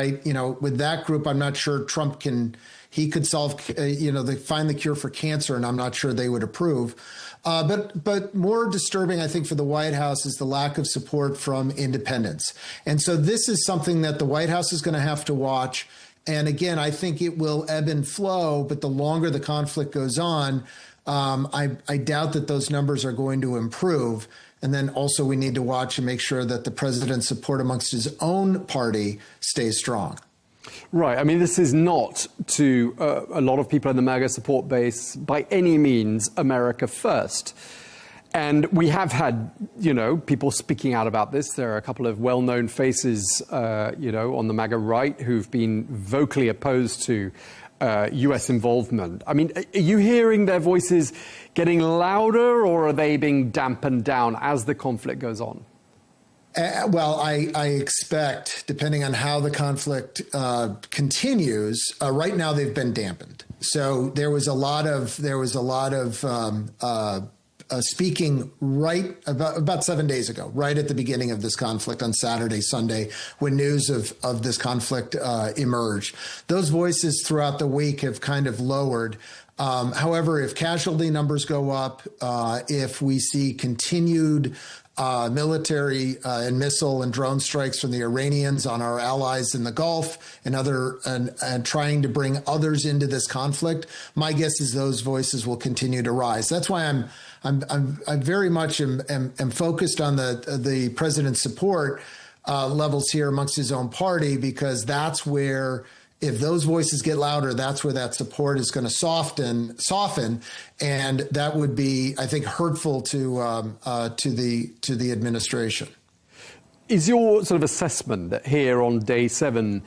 with that group, I'm not sure Trump could solve, find the cure for cancer, and I'm not sure they would approve. But more disturbing, I think, for the White House is the lack of support from independents. And so this is something that the White House is going to have to watch. And again, I think it will ebb and flow, but the longer the conflict goes on, I doubt that those numbers are going to improve. And then also we need to watch and make sure that the president's support amongst his own party stays strong. Right. I mean, this is not, to a lot of people in the MAGA support base, by any means America first. And we have had, people speaking out about this. There are a couple of well-known faces, on the MAGA right who've been vocally opposed to US involvement. I mean, are you hearing their voices getting louder, or are they being dampened down as the conflict goes on? Well, I expect, depending on how the conflict continues, right now they've been dampened. So there was a lot of speaking right about 7 days ago, right at the beginning of this conflict on Saturday, Sunday, when news of this conflict emerged. Those voices throughout the week have kind of lowered. However, if casualty numbers go up, if we see continued military and missile and drone strikes from the Iranians on our allies in the Gulf and trying to bring others into this conflict, my guess is those voices will continue to rise. That's why I very much am focused on the president's support levels here amongst his own party, because that's where, if those voices get louder, that's where that support is going to soften, and that would be, I think, hurtful to the administration. Is your sort of assessment that here on day 7,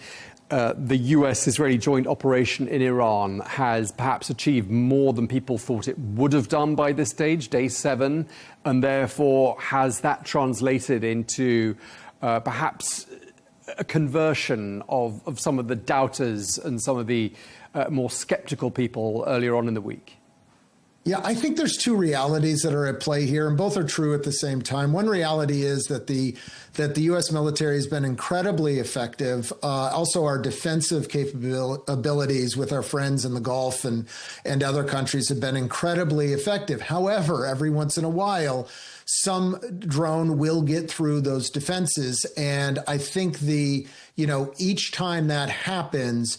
the US-Israeli joint operation in Iran has perhaps achieved more than people thought it would have done by this stage, day 7, and therefore has that translated into perhaps a conversion of some of the doubters and some of the more skeptical people earlier on in the week? Yeah, I think there's two realities that are at play here, and both are true at the same time. One reality is that the U.S. military has been incredibly effective. Also, our defensive capabilities with our friends in the Gulf and other countries have been incredibly effective. However, every once in a while, some drone will get through those defenses, and I think each time that happens,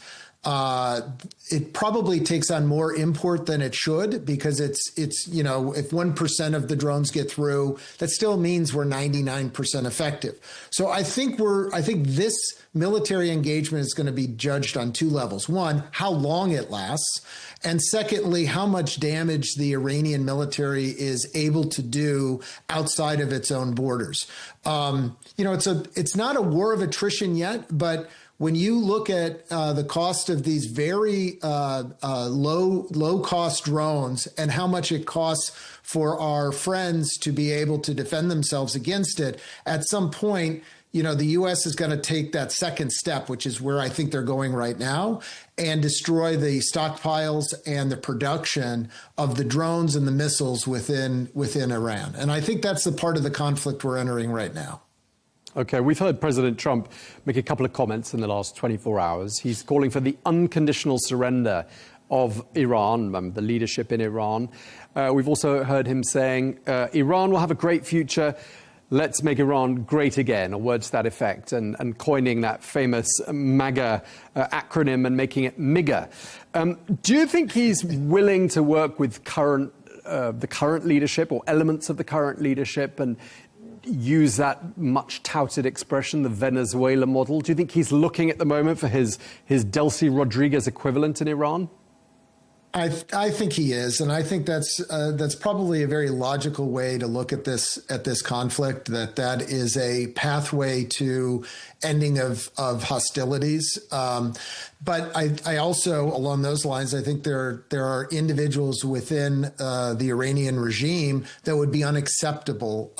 it probably takes on more import than it should, because it's if 1% of the drones get through, that still means we're 99% effective. So I think this military engagement is going to be judged on two levels. One, how long it lasts. And secondly, how much damage the Iranian military is able to do outside of its own borders. It's not a war of attrition yet, but when you look at the cost of these very low cost drones and how much it costs for our friends to be able to defend themselves against it, at some point, the U.S. is going to take that second step, which is where I think they're going right now, and destroy the stockpiles and the production of the drones and the missiles within Iran. And I think that's the part of the conflict we're entering right now. Okay, we've heard President Trump make a couple of comments in the last 24 hours. He's calling for the unconditional surrender of Iran, the leadership in Iran. We've also heard him saying, Iran will have a great future. Let's make Iran great again, or words to that effect, and coining that famous MAGA acronym and making it MIGA. Do you think he's willing to work with the current leadership or elements of the current leadership and use that much touted expression, the Venezuela model? Do you think he's looking at the moment for his Delcy Rodriguez equivalent in Iran? I think he is, and I think that's probably a very logical way to look at this conflict. That is a pathway to ending of hostilities. But I also, along those lines, I think there are individuals within the Iranian regime that would be unacceptable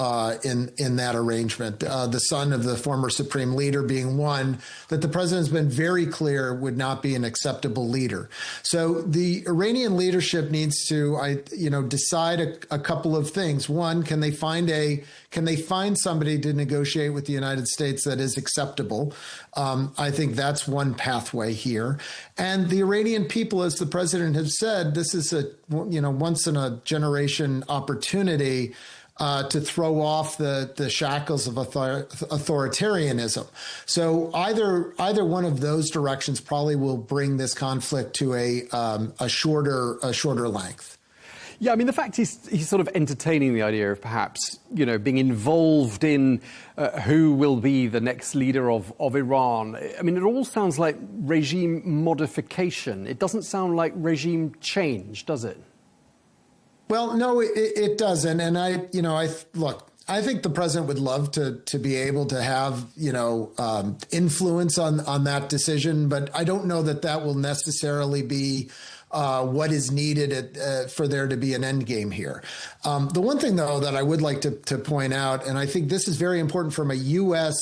in that arrangement. The son of the former supreme leader being one that the president has been very clear would not be an acceptable leader. So the Iranian leadership needs to, decide a couple of things. One, can they find somebody to negotiate with the United States that is acceptable? I think that's one pathway here. And the Iranian people, as the president has said, this is a once in a generation opportunity to throw off the shackles of authoritarianism. So either one of those directions probably will bring this conflict to a shorter length. Yeah, I mean, the fact he's sort of entertaining the idea of perhaps, being involved in who will be the next leader of Iran. I mean, it all sounds like regime modification. It doesn't sound like regime change, does it? Well, no, it doesn't. And I think the president would love to be able to have, influence on that decision, but I don't know that will necessarily be what is needed for there to be an end game here. The one thing, though, that I would like to point out, and I think this is very important from a U.S.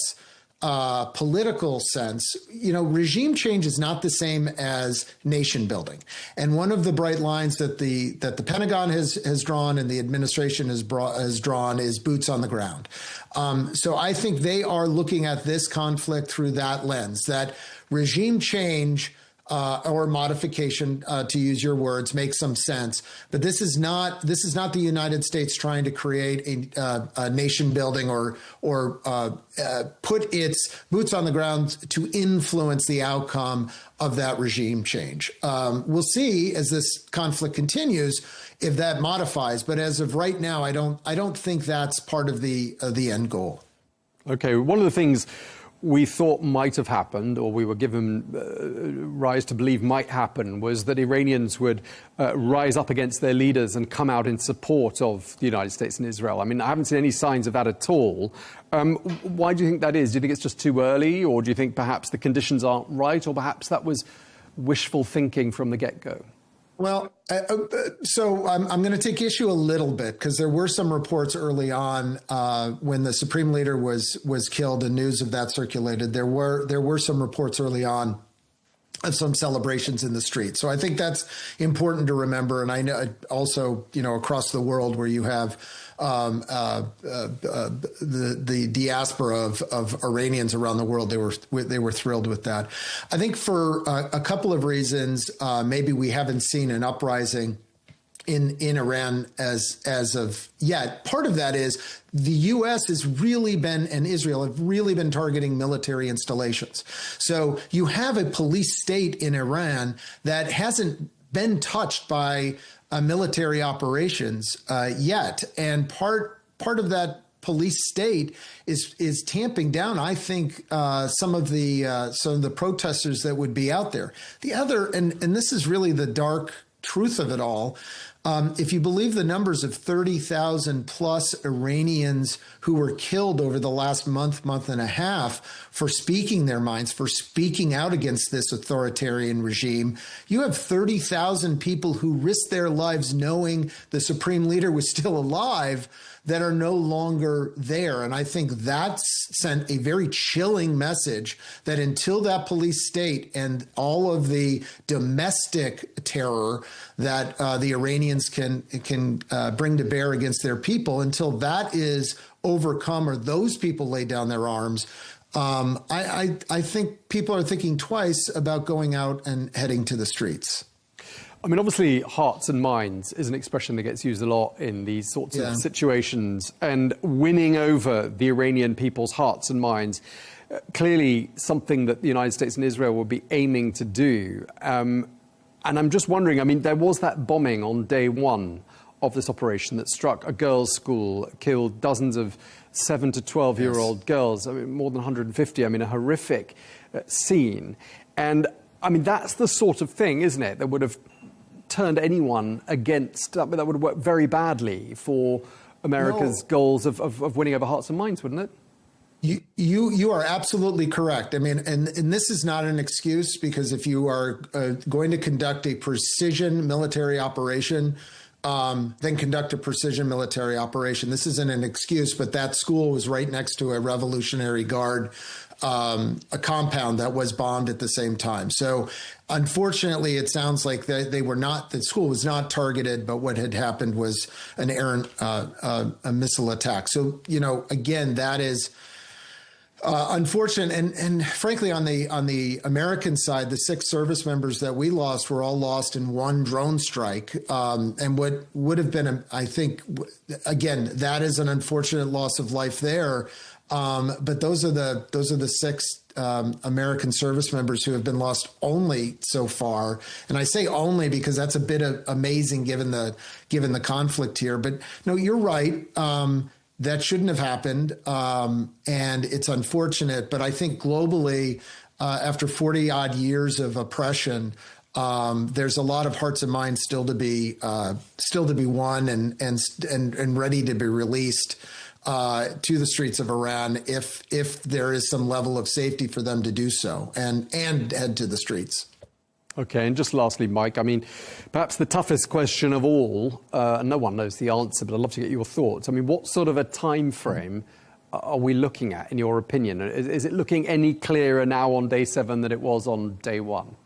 Political sense, regime change is not the same as nation building. And one of the bright lines that the Pentagon has drawn and the administration has drawn is boots on the ground. So I think they are looking at this conflict through that lens, that regime change or modification, to use your words, makes some sense. But this is not the United States trying to create a nation building or put its boots on the ground to influence the outcome of that regime change. We'll see as this conflict continues if that modifies. But as of right now, I don't think that's part of the end goal. Okay, one of the things we thought might have happened, or we were given rise to believe might happen, was that Iranians would rise up against their leaders and come out in support of the United States and Israel. I mean, I haven't seen any signs of that at all. Why do you think that is? Do you think it's just too early, or do you think perhaps the conditions aren't right, or perhaps that was wishful thinking from the get-go? Well, so I'm going to take issue a little bit, because there were some reports early on when the Supreme Leader was killed and news of that circulated. There were some reports early on some celebrations in the street. So I think that's important to remember. And I know also, across the world where you have the diaspora of Iranians around the world, they were thrilled with that. I think for a couple of reasons, maybe we haven't seen an uprising in Iran as of yet. Part of that is the U.S. has really been, and Israel have really been targeting military installations. So you have a police state in Iran that hasn't been touched by military operations yet. And part of that police state is tamping down, I think, some of the protesters that would be out there. The other, and this is really the dark truth of it all, if you believe the numbers of 30,000 plus Iranians who were killed over the last month and a half for speaking their minds, for speaking out against this authoritarian regime, you have 30,000 people who risked their lives knowing the supreme leader was still alive that are no longer there. And I think that's sent a very chilling message that until that police state and all of the domestic terror that the Iranians can bring to bear against their people, until that is overcome or those people lay down their arms, I think people are thinking twice about going out and heading to the streets. I mean, obviously, hearts and minds is an expression that gets used a lot in these sorts of situations, and winning over the Iranian people's hearts and minds, clearly something that the United States and Israel will be aiming to do. And I'm just wondering, I mean, there was that bombing on day one of this operation that struck a girls' school, killed dozens of 7 to 12-year-old girls, I mean, more than 150, I mean, a horrific scene. And, I mean, that's the sort of thing, isn't it, that would have turned anyone against, that would work very badly for America's goals of winning over hearts and minds, wouldn't it? You are absolutely correct. I mean, and this is not an excuse, because if you are going to conduct a precision military operation, then conduct a precision military operation. This isn't an excuse, but that school was right next to a Revolutionary Guard a compound that was bombed at the same time. So unfortunately, it sounds like the school was not targeted, but what had happened was an errant a missile attack. So, again, that is unfortunate. And frankly, on the American side, the 6 service members that we lost were all lost in one drone strike. And what would have been, I think, again, that is an unfortunate loss of life there. But those are the 6 American service members who have been lost only so far. And I say only because that's a bit amazing given the conflict here. But no, you're right. That shouldn't have happened. And it's unfortunate. But I think globally, after 40 odd years of oppression, there's a lot of hearts and minds still to be won and ready to be released to the streets of Iran if there is some level of safety for them to do so and head to the streets. Okay, and just lastly, Mike, I mean, perhaps the toughest question of all, no one knows the answer, but I'd love to get your thoughts. I mean, what sort of a time frame are we looking at, in your opinion? Is it looking any clearer now on day 7 than it was on day 1?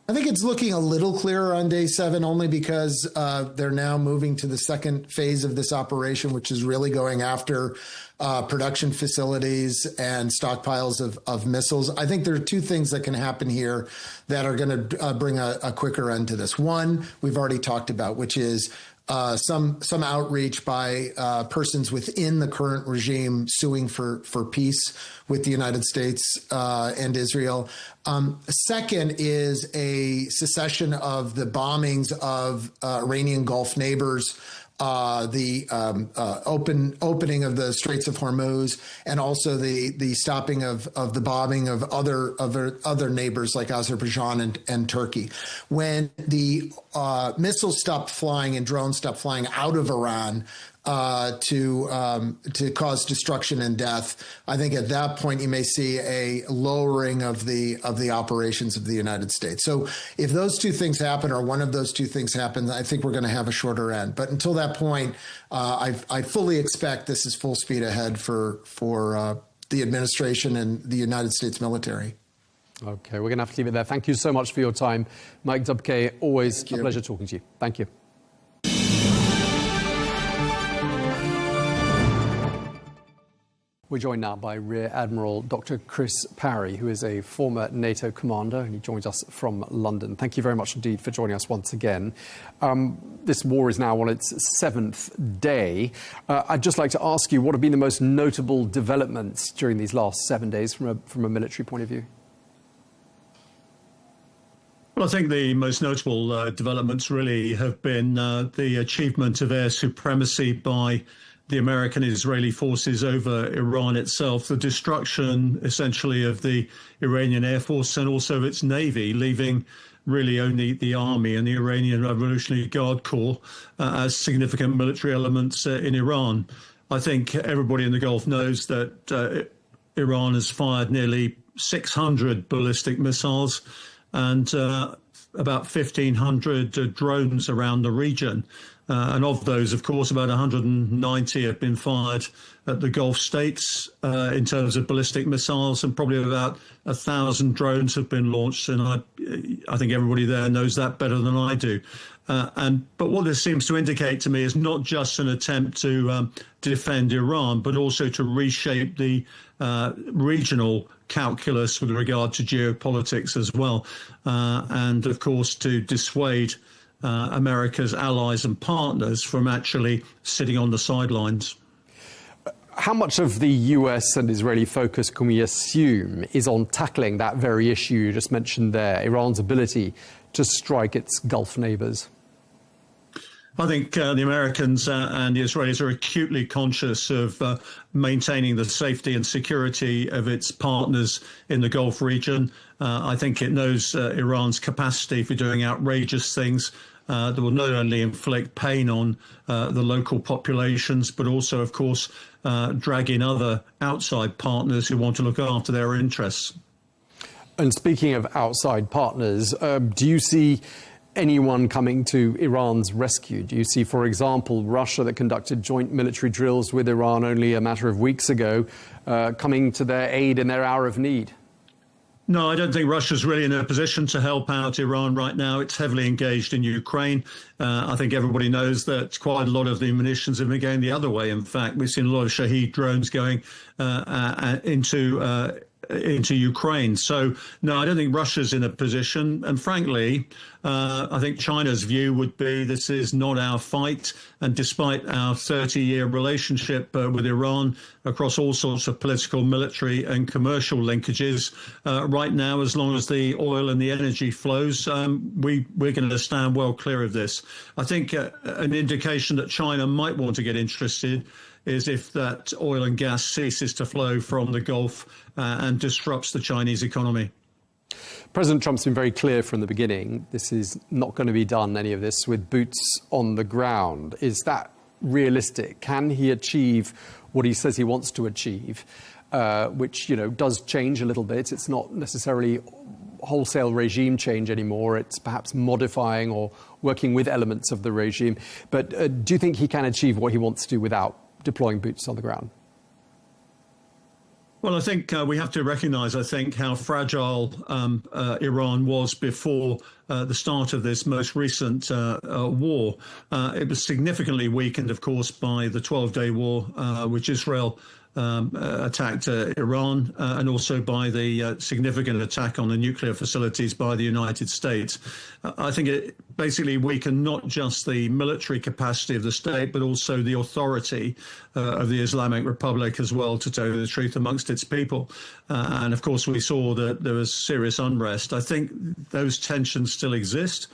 I think it's looking a little clearer on day 7, only because they're now moving to the second phase of this operation, which is really going after production facilities and stockpiles of missiles. I think there are 2 things that can happen here that are going to bring a quicker end to this. One, we've already talked about, which is some outreach by persons within the current regime suing for peace with the United States and Israel. Second is a cessation of the bombings of Iranian Gulf neighbors, the opening of the Straits of Hormuz, and also the stopping of the bombing of other neighbors like Azerbaijan and Turkey. When the missiles stop flying and drones stop flying out of Iran to cause destruction and death, I think at that point you may see a lowering of the operations of the United States. So if those 2 things happen, or one of those 2 things happens, I think we're going to have a shorter end. But until that point, I fully expect this is full speed ahead for the administration and the United States military. OK, we're going to have to leave it there. Thank you so much for your time. Mike Dubke, always a pleasure talking to you. Thank you. We're joined now by Rear Admiral Dr. Chris Parry, who is a former NATO commander, and he joins us from London. Thank you very much indeed for joining us once again. This war is now on its 7th day. I'd just like to ask you, what have been the most notable developments during these last 7 days from a military point of view? Well, I think the most notable developments really have been the achievement of air supremacy by the American Israeli forces over Iran itself, the destruction essentially of the Iranian Air Force and also of its navy, leaving really only the army and the Iranian Revolutionary Guard Corps as significant military elements in Iran. I think everybody in the Gulf knows that Iran has fired nearly 600 ballistic missiles and about 1,500 drones around the region. And of those, of course, about 190 have been fired at the Gulf states in terms of ballistic missiles, and probably about 1,000 drones have been launched. And I think everybody there knows that better than I do. But what this seems to indicate to me is not just an attempt to defend Iran, but also to reshape the regional calculus with regard to geopolitics as well. And, of course, to dissuade America's allies and partners from actually sitting on the sidelines. How much of the US and Israeli focus can we assume is on tackling that very issue you just mentioned there, Iran's ability to strike its Gulf neighbours? I think the Americans and the Israelis are acutely conscious of maintaining the safety and security of its partners in the Gulf region. I think it knows Iran's capacity for doing outrageous things that will not only inflict pain on the local populations, but also, of course, drag in other outside partners who want to look after their interests. And speaking of outside partners, do you see anyone coming to Iran's rescue? Do you see, for example, Russia, that conducted joint military drills with Iran only a matter of weeks ago, coming to their aid in their hour of need? No, I don't think Russia's really in a position to help out Iran right now. It's heavily engaged in Ukraine. I think everybody knows that quite a lot of the munitions have been going the other way. In fact, we've seen a lot of Shahed drones going into Ukraine. So, no, I don't think Russia's in a position. And frankly, I think China's view would be this is not our fight. And despite our 30-year relationship with Iran across all sorts of political, military and commercial linkages, right now, as long as the oil and the energy flows, we're going to stand well clear of this. I think an indication that China might want to get interested is if that oil and gas ceases to flow from the Gulf and disrupts the Chinese economy. President Trump's been very clear from the beginning. This is not going to be done, any of this, with boots on the ground. Is that realistic? Can he achieve what he says he wants to achieve, which, does change a little bit? It's not necessarily wholesale regime change anymore. It's perhaps modifying or working with elements of the regime. But do you think he can achieve what he wants to without deploying boots on the ground? Well, I think we have to recognise, how fragile Iran was before the start of this most recent war. It was significantly weakened, of course, by the 12-day war, which Israel attacked Iran, and also by the significant attack on the nuclear facilities by the United States. I think it basically weakened not just the military capacity of the state, but also the authority of the Islamic Republic as well, to tell you the truth, amongst its people. And of course, we saw that there was serious unrest. I think those tensions still exist.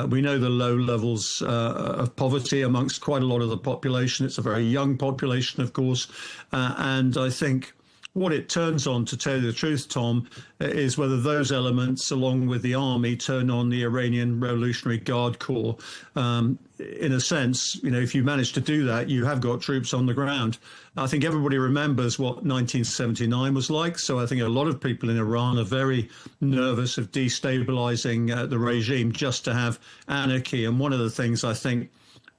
We know the low levels of poverty amongst quite a lot of the population. It's a very young population, of course. And I think what it turns on, to tell you the truth, Tom, is whether those elements, along with the army, turn on the Iranian Revolutionary Guard Corps. In a sense, if you manage to do that, you have got troops on the ground. I think everybody remembers what 1979 was like. So I think a lot of people in Iran are very nervous of destabilizing the regime just to have anarchy. And one of the things I think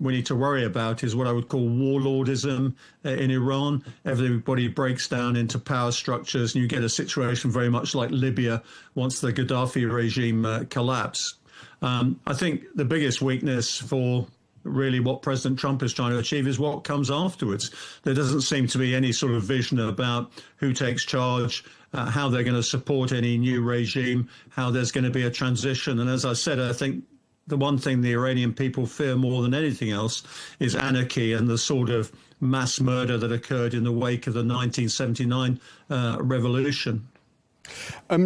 we need to worry about is what I would call warlordism in Iran. Everybody breaks down into power structures, and you get a situation very much like Libya once the Gaddafi regime collapsed. I think the biggest weakness for really what President Trump is trying to achieve is what comes afterwards. There doesn't seem to be any sort of vision about who takes charge, how they're going to support any new regime, how there's going to be a transition. And as I said, I think the one thing the Iranian people fear more than anything else is anarchy and the sort of mass murder that occurred in the wake of the 1979 revolution.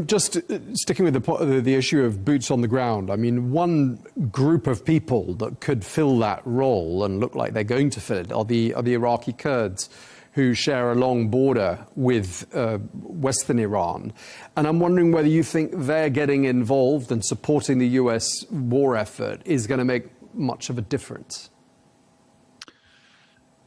Just sticking with the issue of boots on the ground, I mean, one group of people that could fill that role and look like they're going to fill it are the Iraqi Kurds, who share a long border with Western Iran. And I'm wondering whether you think they're getting involved and supporting the US war effort is going to make much of a difference.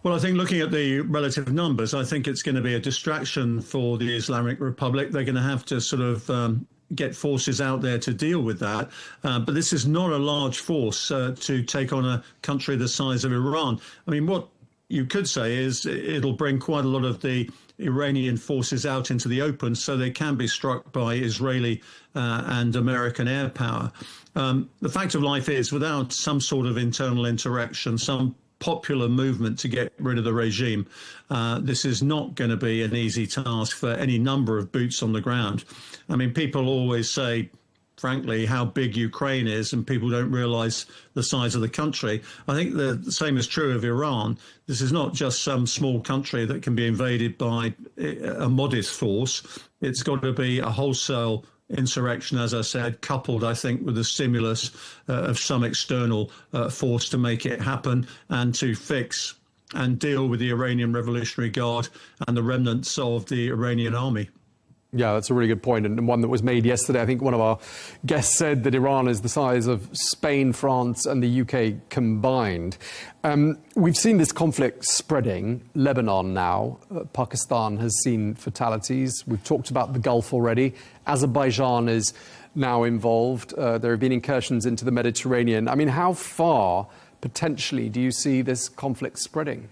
Well, I think looking at the relative numbers, I think it's going to be a distraction for the Islamic Republic. They're going to have to sort of get forces out there to deal with that. But this is not a large force to take on a country the size of Iran. I mean, what you could say is it'll bring quite a lot of the Iranian forces out into the open so they can be struck by Israeli and American air power. The fact of life is, without some sort of internal insurrection, some popular movement to get rid of the regime, this is not going to be an easy task for any number of boots on the ground. I mean, people always say, frankly, how big Ukraine is, and people don't realize the size of the country. I think the same is true of Iran. This is not just some small country that can be invaded by a modest force. It's got to be a wholesale insurrection, as I said, coupled, I think, with the stimulus of some external force to make it happen and to fix and deal with the Iranian Revolutionary Guard and the remnants of the Iranian army. Yeah, that's a really good point, and one that was made yesterday. I think one of our guests said that Iran is the size of Spain, France, and the UK combined. We've seen this conflict spreading. Lebanon now. Pakistan has seen fatalities. We've talked about the Gulf already. Azerbaijan is now involved. There have been incursions into the Mediterranean. I mean, how far, potentially, do you see this conflict spreading?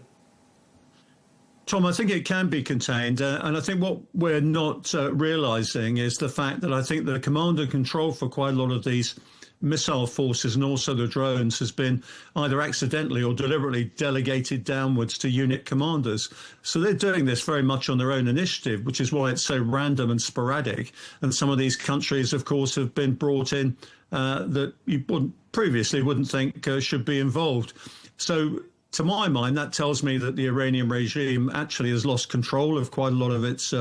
Tom, I think it can be contained. And I think what we're not realising is the fact that I think the command and control for quite a lot of these missile forces and also the drones has been either accidentally or deliberately delegated downwards to unit commanders. So they're doing this very much on their own initiative, which is why it's so random and sporadic. And some of these countries, of course, have been brought in that you previously wouldn't think should be involved. So to my mind, that tells me that the Iranian regime actually has lost control of quite a lot of its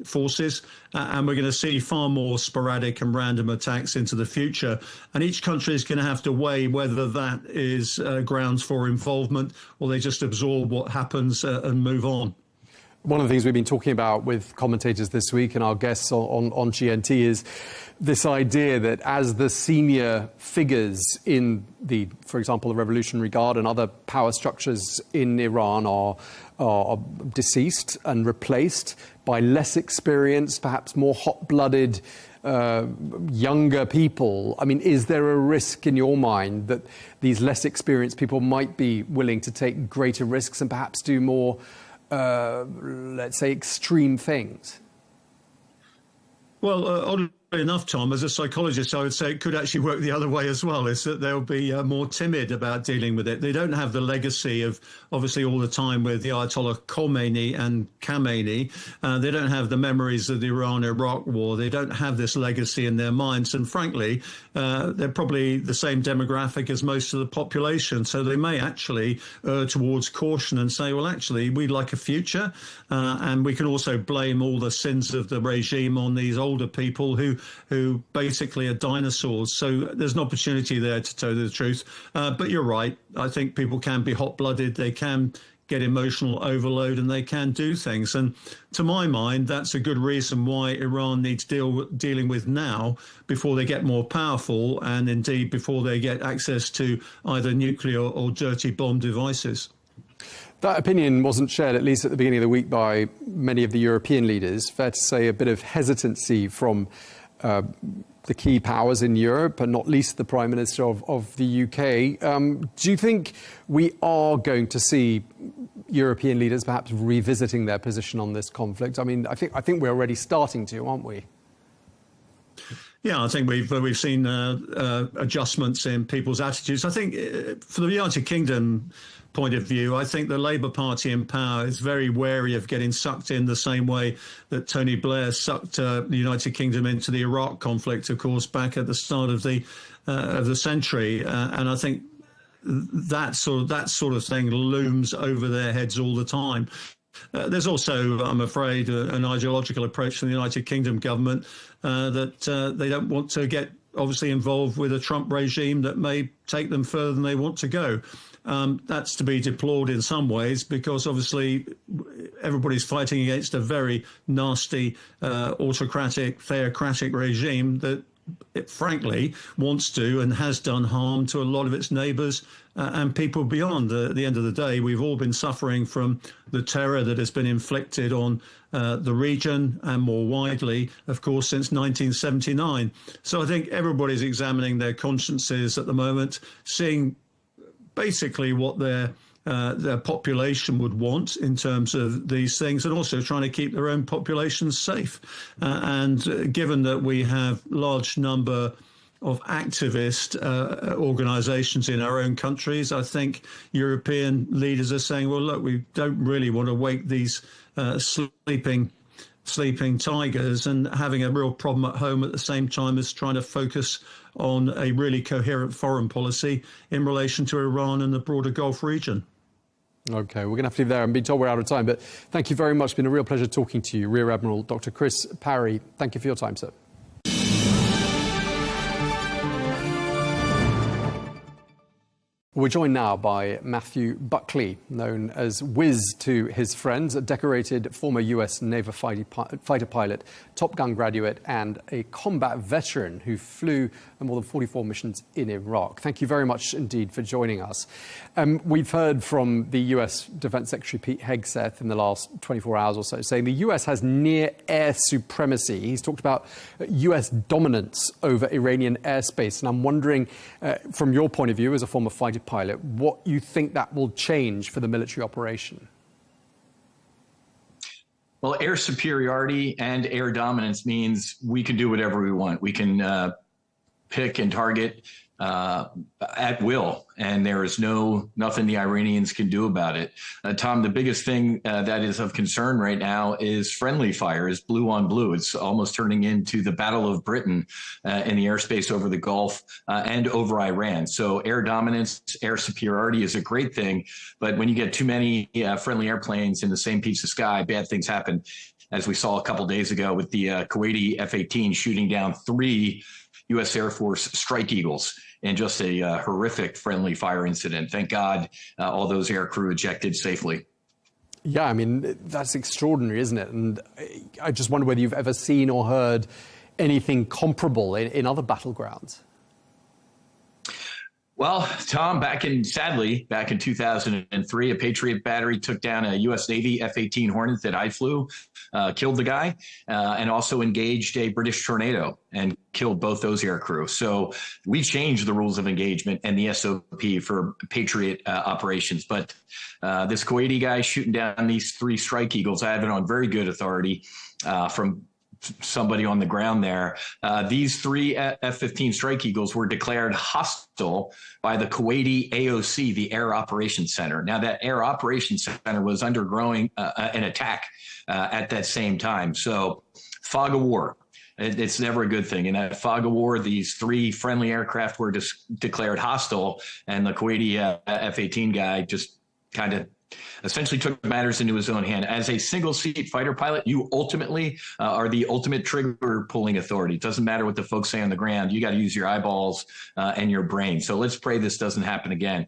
forces, and we're going to see far more sporadic and random attacks into the future. And each country is going to have to weigh whether that is grounds for involvement or they just absorb what happens and move on. One of the things we've been talking about with commentators this week and our guests on GNT is this idea that as the senior figures in the, for example, the Revolutionary Guard and other power structures in Iran are deceased and replaced by less experienced, perhaps more hot-blooded, younger people. I mean, is there a risk in your mind that these less experienced people might be willing to take greater risks and perhaps do more let's say, extreme things? Well, oddly enough, Tom, as a psychologist, I would say it could actually work the other way as well, is that they'll be more timid about dealing with it. They don't have the legacy of, obviously, all the time with the Ayatollah Khomeini and Khamenei. They don't have the memories of the Iran-Iraq war. They don't have this legacy in their minds. And frankly, they're probably the same demographic as most of the population. So they may actually err towards caution and say, well, actually, we'd like a future. And we can also blame all the sins of the regime on these older people who basically are dinosaurs. So there's an opportunity there to tell the truth. But you're right. I think people can be hot-blooded. They can get emotional overload and they can do things. And to my mind, that's a good reason why Iran needs dealing with now before they get more powerful and indeed before they get access to either nuclear or dirty bomb devices. That opinion wasn't shared, at least at the beginning of the week, by many of the European leaders. Fair to say a bit of hesitancy from the key powers in Europe, and not least the Prime Minister of the UK. Do you think we are going to see European leaders perhaps revisiting their position on this conflict? I mean, I think we're already starting to, aren't we? Yeah, I think we've seen adjustments in people's attitudes. I think for the United Kingdom point of view, I think the Labour Party in power is very wary of getting sucked in the same way that Tony Blair sucked the United Kingdom into the Iraq conflict, of course, back at the start of the century. And I think that sort of thing looms over their heads all the time. There's also, I'm afraid, an ideological approach from the United Kingdom government that they don't want to get obviously involved with a Trump regime that may take them further than they want to go. That's to be deplored in some ways, because obviously everybody's fighting against a very nasty, autocratic, theocratic regime that it frankly wants to and has done harm to a lot of its neighbours and people beyond. At the end of the day, we've all been suffering from the terror that has been inflicted on the region and more widely, of course, since 1979. So I think everybody's examining their consciences at the moment, seeing basically what their population would want in terms of these things, and also trying to keep their own populations safe. And given that we have large number of activist organisations in our own countries, I think European leaders are saying, well, look, we don't really want to wake these sleeping tigers, and having a real problem at home at the same time as trying to focus on a really coherent foreign policy in relation to Iran and the broader Gulf region. OK, we're going to have to leave there. I'm being told we're out of time, but thank you very much. It's been a real pleasure talking to you, Rear Admiral Dr. Chris Parry. Thank you for your time, sir. We're joined now by Matthew Buckley, known as Wiz to his friends, a decorated former US Navy fighter pilot, Top Gun graduate, and a combat veteran who flew more than 44 missions in Iraq. Thank you very much indeed for joining us. We've heard from the US Defense Secretary Pete Hegseth in the last 24 hours or so, saying the US has near air supremacy. He's talked about US dominance over Iranian airspace. And I'm wondering, from your point of view as a former fighter pilot, what you think that will change for the military operation? Well, air superiority and air dominance means we can do whatever we want. We can pick and target at will, and there is nothing the Iranians can do about it. Tom, the biggest thing that is of concern right now is friendly fire, is blue on blue. It's almost turning into the Battle of Britain in the airspace over the Gulf and over Iran. So air dominance, air superiority is a great thing, but when you get too many friendly airplanes in the same piece of sky, bad things happen, as we saw a couple days ago with the Kuwaiti F-18 shooting down 3 U.S. Air Force Strike Eagles in just a horrific friendly fire incident. Thank God all those air crew ejected safely. Yeah, I mean, that's extraordinary, isn't it? And I just wonder whether you've ever seen or heard anything comparable in other battlegrounds. Well, Tom, sadly, back in 2003, a Patriot battery took down a U.S. Navy F-18 Hornet that I flew, killed the guy, and also engaged a British Tornado and killed both those air crew. So we changed the rules of engagement and the SOP for Patriot operations. But this Kuwaiti guy shooting down these 3 Strike Eagles, I have it on very good authority from somebody on the ground there. These 3 F-15 Strike Eagles were declared hostile by the Kuwaiti AOC, the Air Operations Center. Now, that Air Operations Center was undergoing an attack at that same time. So fog of war. It's never a good thing. In that fog of war, these 3 friendly aircraft were declared hostile, and the Kuwaiti F-18 guy just kind of essentially took matters into his own hand. As a single-seat fighter pilot, you ultimately are the ultimate trigger-pulling authority. It doesn't matter what the folks say on the ground. You got to use your eyeballs and your brain. So let's pray this doesn't happen again.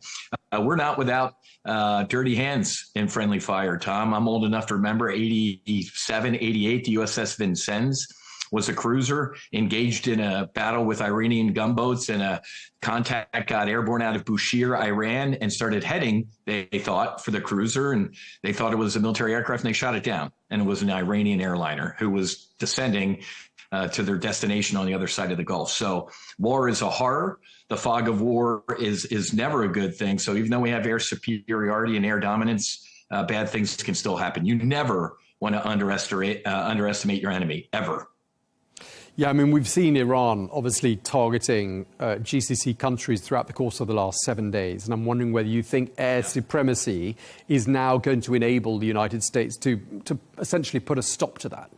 We're not without dirty hands in friendly fire, Tom. I'm old enough to remember 87, 88, the USS Vincennes was a cruiser engaged in a battle with Iranian gunboats, and a contact got airborne out of Bushehr, Iran, and started heading, they thought, for the cruiser, and they thought it was a military aircraft, and they shot it down. And it was an Iranian airliner who was descending to their destination on the other side of the Gulf. So war is a horror. The fog of war is never a good thing. So even though we have air superiority and air dominance, bad things can still happen. You never want to underestimate your enemy, ever. Yeah, I mean, we've seen Iran obviously targeting GCC countries throughout the course of the last 7 days. And I'm wondering whether you think air supremacy is now going to enable the United States to essentially put a stop to that.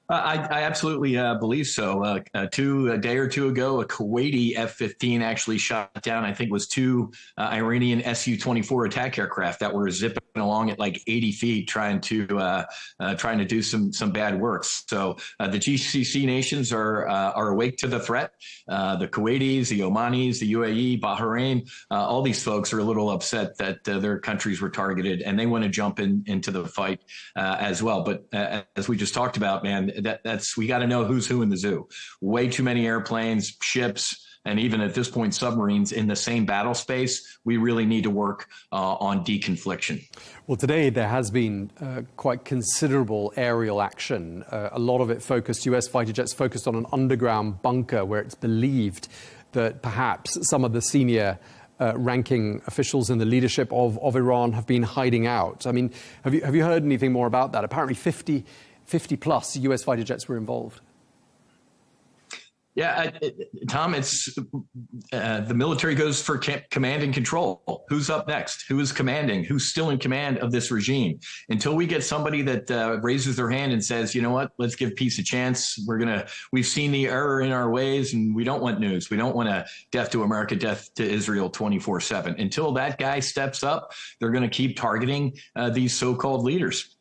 I absolutely believe so. A day or two ago, a Kuwaiti F-15 actually shot down, I think it was 2 Iranian Su-24 attack aircraft that were zipping along at like 80 feet trying to do some bad work. So the GCC nations are awake to the threat. The Kuwaitis, the Omanis, the UAE, Bahrain, all these folks are a little upset that their countries were targeted, and they want to jump into the fight as well. But as we just talked about, man, we got to know who's who in the zoo. Way too many airplanes, ships, and even at this point, submarines in the same battle space. We really need to work on deconfliction. Well, today there has been quite considerable aerial action. A lot of it focused, US fighter jets focused on an underground bunker where it's believed that perhaps some of the senior ranking officials in the leadership of Iran have been hiding out. I mean, have you heard anything more about that? Apparently 50 plus US fighter jets were involved. Yeah, Tom, it's the military goes for command and control. Who's up next? Who is commanding? Who's still in command of this regime? Until we get somebody that raises their hand and says, you know what, let's give peace a chance. We've seen the error in our ways, and we don't want news. We don't want a death to America, death to Israel 24/7. Until that guy steps up, they're going to keep targeting these so-called leaders.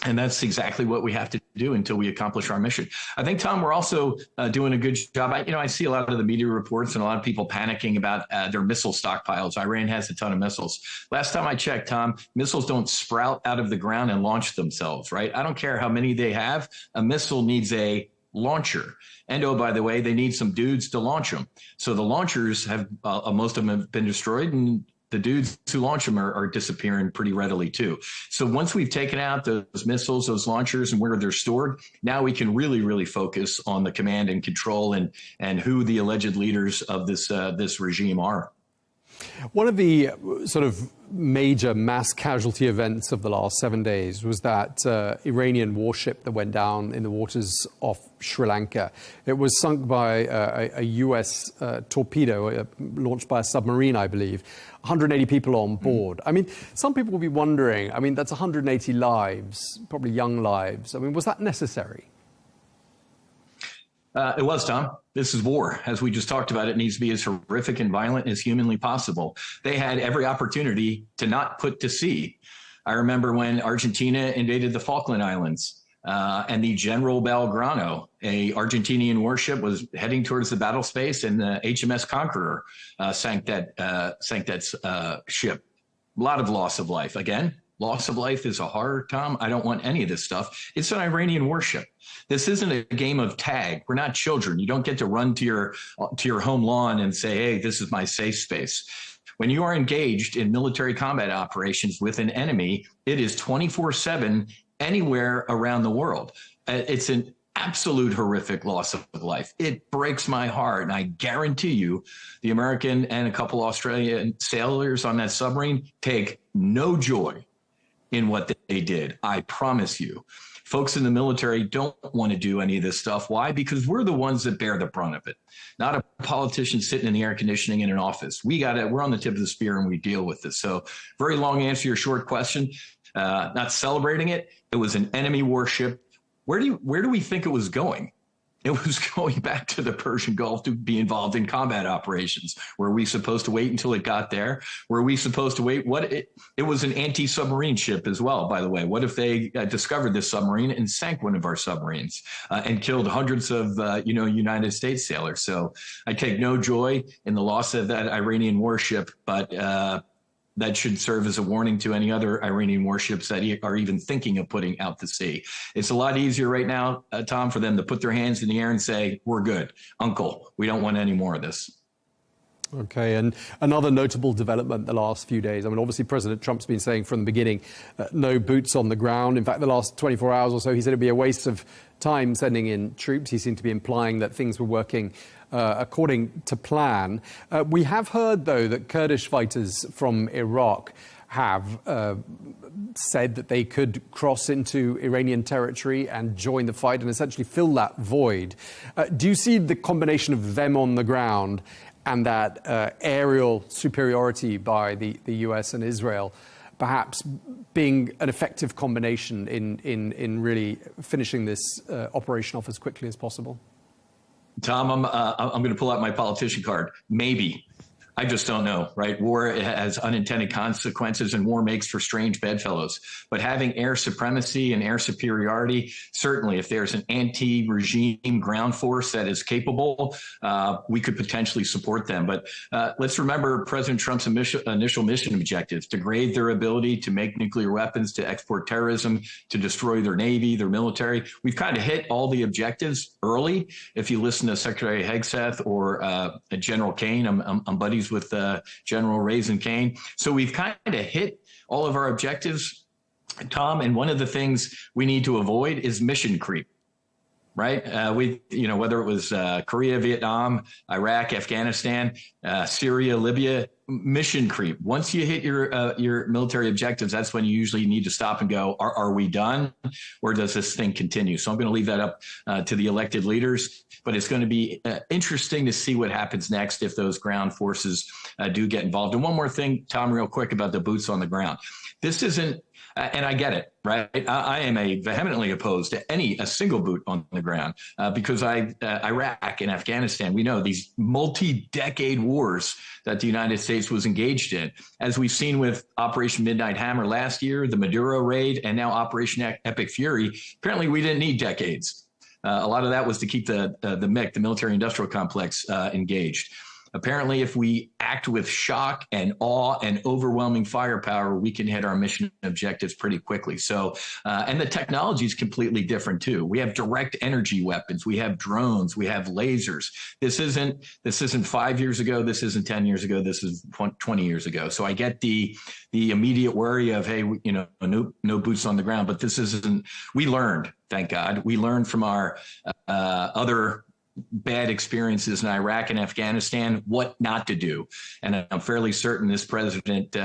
And that's exactly what we have to do until we accomplish our mission. I think, Tom, we're also doing a good job. I see a lot of the media reports and a lot of people panicking about their missile stockpiles. Iran has a ton of missiles. Last time I checked, Tom, missiles don't sprout out of the ground and launch themselves, right? I don't care how many they have. A missile needs a launcher. And oh, by the way, they need some dudes to launch them. So the launchers have, most of them have been destroyed, and the dudes who launch them are disappearing pretty readily too. So once we've taken out those missiles, those launchers, and where they're stored, now we can really, really focus on the command and control and who the alleged leaders of this regime are. One of the sort of major mass casualty events of the last 7 days was that Iranian warship that went down in the waters off Sri Lanka. It was sunk by a US torpedo launched by a submarine, I believe. 180 people on board. I mean, some people will be wondering, I mean, that's 180 lives, probably young lives. I mean, was that necessary? It was, Tom. This is war. As we just talked about, it needs to be as horrific and violent as humanly possible. They had every opportunity to not put to sea. I remember when Argentina invaded the Falkland Islands and the General Belgrano, a Argentinian warship, was heading towards the battle space, and the HMS Conqueror sank that ship. A lot of loss of life. Again, loss of life is a horror, Tom. I don't want any of this stuff. It's an Iranian warship. This isn't a game of tag. We're not children. You don't get to run to your home lawn and say, hey, this is my safe space. When you are engaged in military combat operations with an enemy, it is 24/7 anywhere around the world. It's an absolute horrific loss of life. It breaks my heart. And I guarantee you the American and a couple Australian sailors on that submarine take no joy in what they did. I promise you. Folks in the military don't want to do any of this stuff. Why? Because we're the ones that bear the brunt of it, not a politician sitting in the air conditioning in an office. We're on the tip of the spear and we deal with this. So very long answer to your short question. Not celebrating it. It was an enemy warship. Where do we think it was going? It was going back to the Persian Gulf to be involved in combat operations. Were we supposed to wait until it got there? Were we supposed to wait? It was an anti-submarine ship as well, by the way. What if they discovered this submarine and sank one of our submarines and killed hundreds of United States sailors? So I take no joy in the loss of that Iranian warship, but that should serve as a warning to any other Iranian warships that are even thinking of putting out to sea. It's a lot easier right now, Tom, for them to put their hands in the air and say, we're good. Uncle, we don't want any more of this. Okay, and another notable development the last few days. I mean, obviously, President Trump's been saying from the beginning, no boots on the ground. In fact, the last 24 hours or so, he said it'd be a waste of time sending in troops. He seemed to be implying that things were working according to plan. We have heard, though, that Kurdish fighters from Iraq have said that they could cross into Iranian territory and join the fight and essentially fill that void. Do you see the combination of them on the ground and that aerial superiority by the US and Israel perhaps being an effective combination in really finishing this operation off as quickly as possible? Tom, I'm going to pull out my politician card. Maybe. I just don't know, right? War has unintended consequences, and war makes for strange bedfellows. But having air supremacy and air superiority, certainly if there's an anti-regime ground force that is capable, we could potentially support them. But let's remember President Trump's initial mission objectives: degrade their ability to make nuclear weapons, to export terrorism, to destroy their Navy, their military. We've kind of hit all the objectives early. If you listen to Secretary Hegseth or General Kane, I'm buddies with General Raisin Kane. So we've kind of hit all of our objectives, Tom, and one of the things we need to avoid is mission creep, right? Whether it was Korea, Vietnam, Iraq, Afghanistan, Syria, Libya, mission creep. Once you hit your military objectives, that's when you usually need to stop and go, are we done, or does this thing continue? So I'm going to leave that up to the elected leaders, but it's going to be interesting to see what happens next if those ground forces do get involved. And one more thing, Tom, real quick about the boots on the ground. This isn't, and I get it, right? I am vehemently opposed to a single boot on the ground because Iraq and Afghanistan, we know these multi-decade wars that the United States was engaged in. As we've seen with Operation Midnight Hammer last year, the Maduro raid, and now Operation Epic Fury, apparently we didn't need decades. A lot of that was to keep the MIC, the military-industrial complex, engaged. Apparently, if we act with shock and awe and overwhelming firepower, we can hit our mission objectives pretty quickly. So, and the technology is completely different too. We have direct energy weapons, we have drones, we have lasers. This isn't 5 years ago. This isn't 10 years ago. This is 20 years ago. So I get the immediate worry of, hey, no boots on the ground. But this isn't. We learned, thank God, we learned from our other bad experiences in Iraq and Afghanistan, what not to do. And I'm fairly certain this president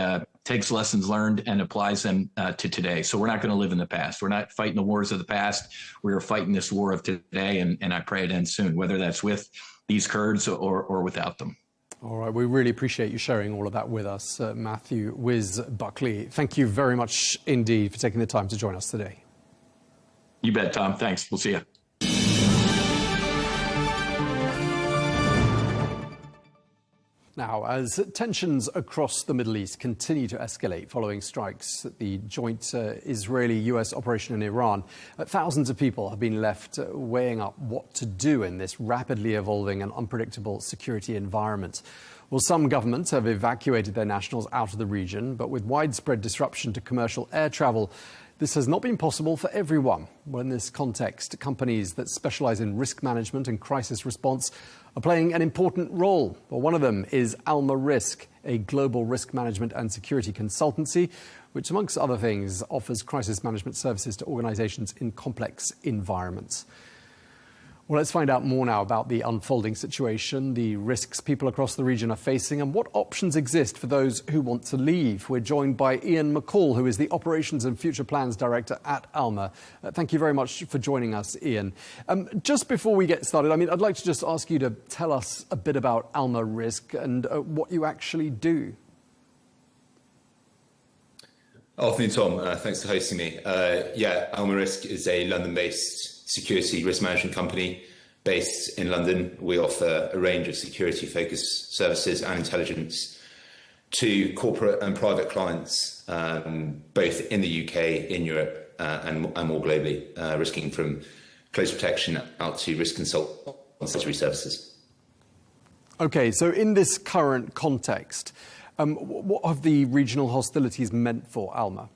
takes lessons learned and applies them to today. So we're not going to live in the past. We're not fighting the wars of the past. We are fighting this war of today, and I pray it ends soon, whether that's with these Kurds or without them. All right, we really appreciate you sharing all of that with us, Matthew Wiz Buckley. Thank you very much indeed for taking the time to join us today. You bet, Tom. Thanks. We'll see you. Now, as tensions across the Middle East continue to escalate following strikes at the joint Israeli-US operation in Iran, thousands of people have been left weighing up what to do in this rapidly evolving and unpredictable security environment. Well, some governments have evacuated their nationals out of the region, but with widespread disruption to commercial air travel, this has not been possible for everyone. Well, in this context, companies that specialize in risk management and crisis response are playing an important role. Well, one of them is Alma Risk, a global risk management and security consultancy, which, amongst other things, offers crisis management services to organizations in complex environments. Well, let's find out more now about the unfolding situation, the risks people across the region are facing, and what options exist for those who want to leave. We're joined by Ian McCall, who is the Operations and Future Plans Director at Alma. Thank you very much for joining us, Ian. Just before we get started, I'd like to just ask you to tell us a bit about Alma Risk and what you actually do. Afternoon, Tom. Thanks for hosting me. Alma Risk is a London-based security risk management company based in London. We offer a range of security-focused services and intelligence to corporate and private clients, both in the UK, in Europe, and more globally, risking from close protection out to risk consultancy services. Okay, so in this current context, what have the regional hostilities meant for Alma?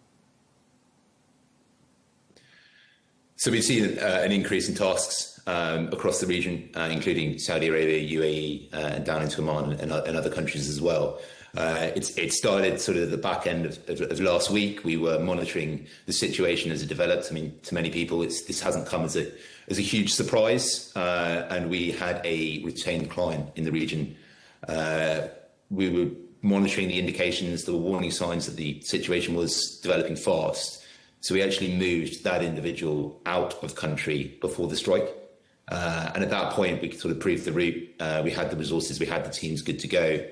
So we've seen an increase in tasks across the region, including Saudi Arabia, UAE, and down into Oman and other countries as well. It started sort of at the back end of last week. We were monitoring the situation as it developed. I mean, to many people, this hasn't come as a huge surprise, and we had a retained client in the region. We were monitoring the indications, there were warning signs that the situation was developing fast. So we actually moved that individual out of country before the strike. And at that point, we could sort of prove the route. We had the resources, we had the teams good to go.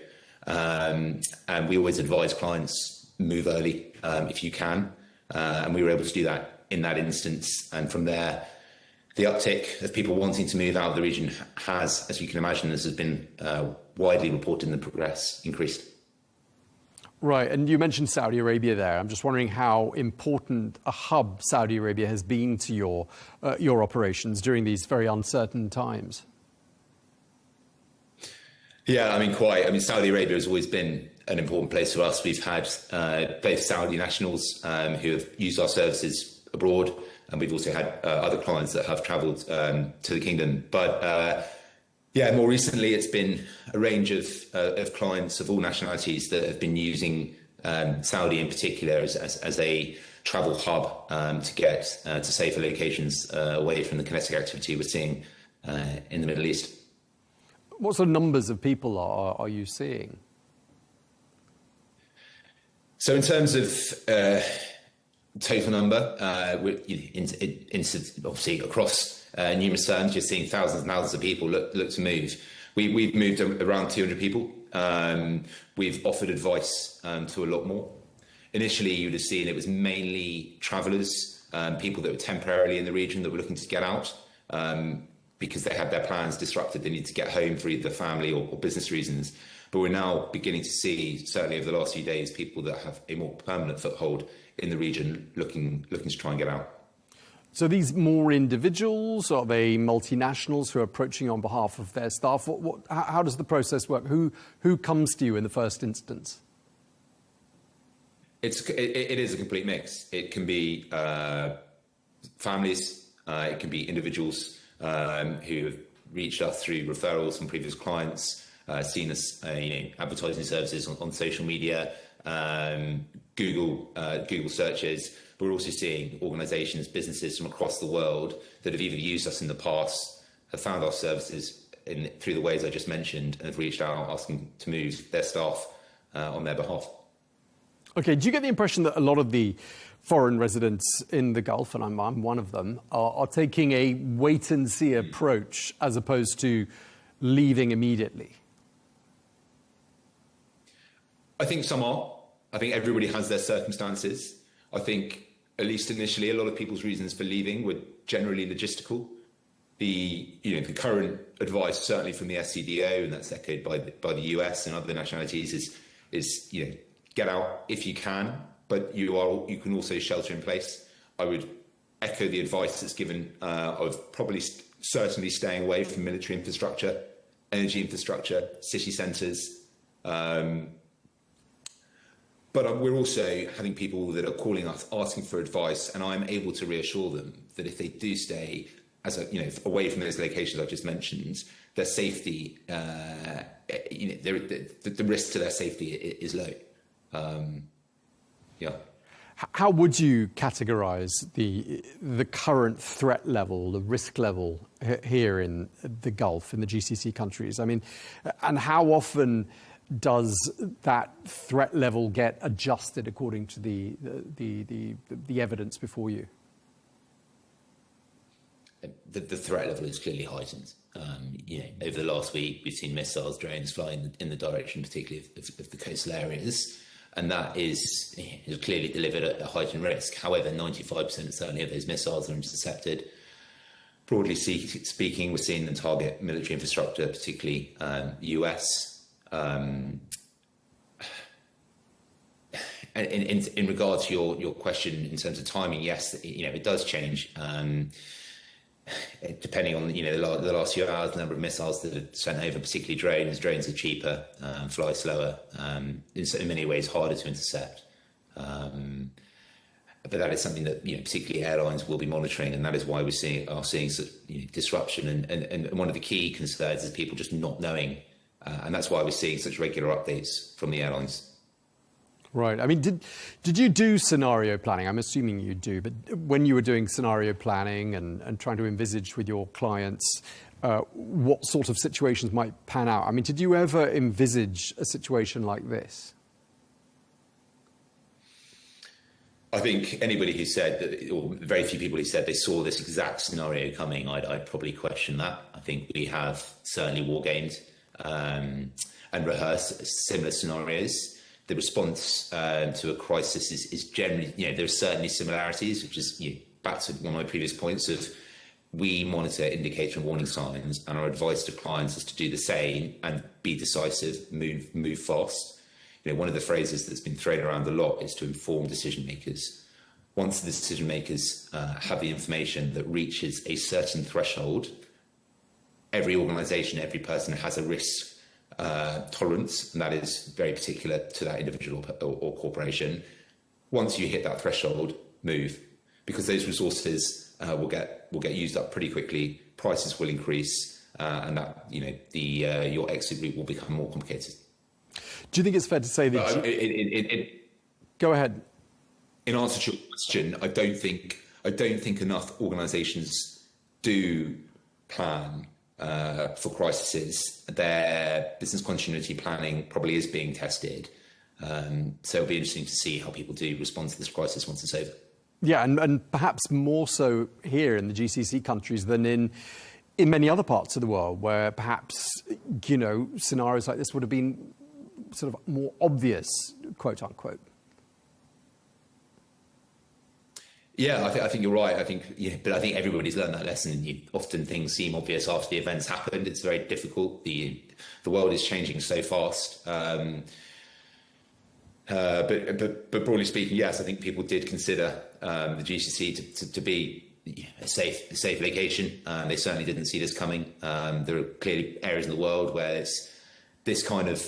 And we always advise clients, move early if you can. And we were able to do that in that instance. And from there, the uptick of people wanting to move out of the region has, as you can imagine, as has been widely reported in the press, increased. Right, and you mentioned Saudi Arabia there. I'm just wondering how important a hub Saudi Arabia has been to your operations during these very uncertain times. Yeah, I mean, quite. I mean, Saudi Arabia has always been an important place for us. We've had both Saudi nationals who have used our services abroad, and we've also had other clients that have travelled to the kingdom. But yeah, more recently, it's been a range of clients of all nationalities that have been using Saudi in particular as a travel hub to get to safer locations away from the kinetic activity we're seeing in the Middle East. What sort of numbers of people are you seeing? So in terms of total number, obviously across numerous terms, you're seeing thousands and thousands of people look to move. We've moved around 200 people. We've offered advice to a lot more. Initially, you'd have seen it was mainly travellers, people that were temporarily in the region that were looking to get out because they had their plans disrupted. They need to get home for either family or business reasons. But we're now beginning to see, certainly over the last few days, people that have a more permanent foothold in the region looking to try and get out. So these more individuals, are they multinationals who are approaching on behalf of their staff? How does the process work? Who comes to you in the first instance? It is a complete mix. It can be families, it can be individuals who have reached us through referrals from previous clients, seen us advertising services on social media, Google searches. But we're also seeing organisations, businesses from across the world that have either used us in the past, have found our services through the ways I just mentioned, and have reached out asking to move their staff on their behalf. Okay, do you get the impression that a lot of the foreign residents in the Gulf, and I'm one of them, are taking a wait-and-see approach as opposed to leaving immediately? I think some are. I think everybody has their circumstances. I think, at least initially, a lot of people's reasons for leaving were generally logistical. The current advice, certainly from the SCDO, and that's echoed by the US and other nationalities, is get out if you can, but you can also shelter in place. I would echo the advice that's given of certainly staying away from military infrastructure, energy infrastructure, city centres. But we're also having people that are calling us, asking for advice, and I'm able to reassure them that if they do stay away from those locations I've just mentioned, their safety, the risk to their safety is low. Yeah. How would you categorise the current threat level, the risk level here in the Gulf, in the GCC countries? I mean, and how often does that threat level get adjusted according to the evidence before you? The threat level is clearly heightened. Over the last week, we've seen missiles, drones flying in the direction, particularly of the coastal areas, and that is clearly delivered at a heightened risk. However, 95% certainly of those missiles are intercepted. Broadly speaking, we're seeing them target military infrastructure, particularly the US. In regard to your question in terms of timing, yes, it does change. Depending on the last few hours, the number of missiles that are sent over, particularly drones. Drones are cheaper, fly slower, in many ways harder to intercept. But that is something that, particularly airlines will be monitoring, and that is why are seeing such, disruption. And one of the key concerns is people just not knowing, and that's why we're seeing such regular updates from the airlines. Right. I mean, did you do scenario planning? I'm assuming you do, but when you were doing scenario planning and trying to envisage with your clients what sort of situations might pan out, I mean, did you ever envisage a situation like this? I think anybody who said that, or very few people who said they saw this exact scenario coming, I'd probably question that. I think we have certainly wargamed and rehearsed similar scenarios. The response to a crisis is generally, there are certainly similarities, which is back to one of my previous points of we monitor indicator and warning signs, and our advice to clients is to do the same and be decisive, move fast. One of the phrases that's been thrown around a lot is to inform decision makers. Once the decision makers have the information that reaches a certain threshold, every organisation, every person has a risk tolerance, and that is very particular to that individual or corporation. Once you hit that threshold, move, because those resources will get used up pretty quickly. Prices will increase, and that your exit route will become more complicated. Do you think it's fair to say that? Go ahead. In answer to your question, I don't think enough organisations do plan for crises. Their business continuity planning probably is being tested. So it'll be interesting to see how people do respond to this crisis once it's over. Yeah, and perhaps more so here in the GCC countries than in many other parts of the world, where perhaps, scenarios like this would have been sort of more obvious, quote unquote. Yeah, I think you're right. But I think everybody's learned that lesson. Often things seem obvious after the events happened. It's very difficult. The world is changing so fast. But broadly speaking, yes, I think people did consider the GCC to be a safe location. They certainly didn't see this coming. There are clearly areas in the world where it's this kind of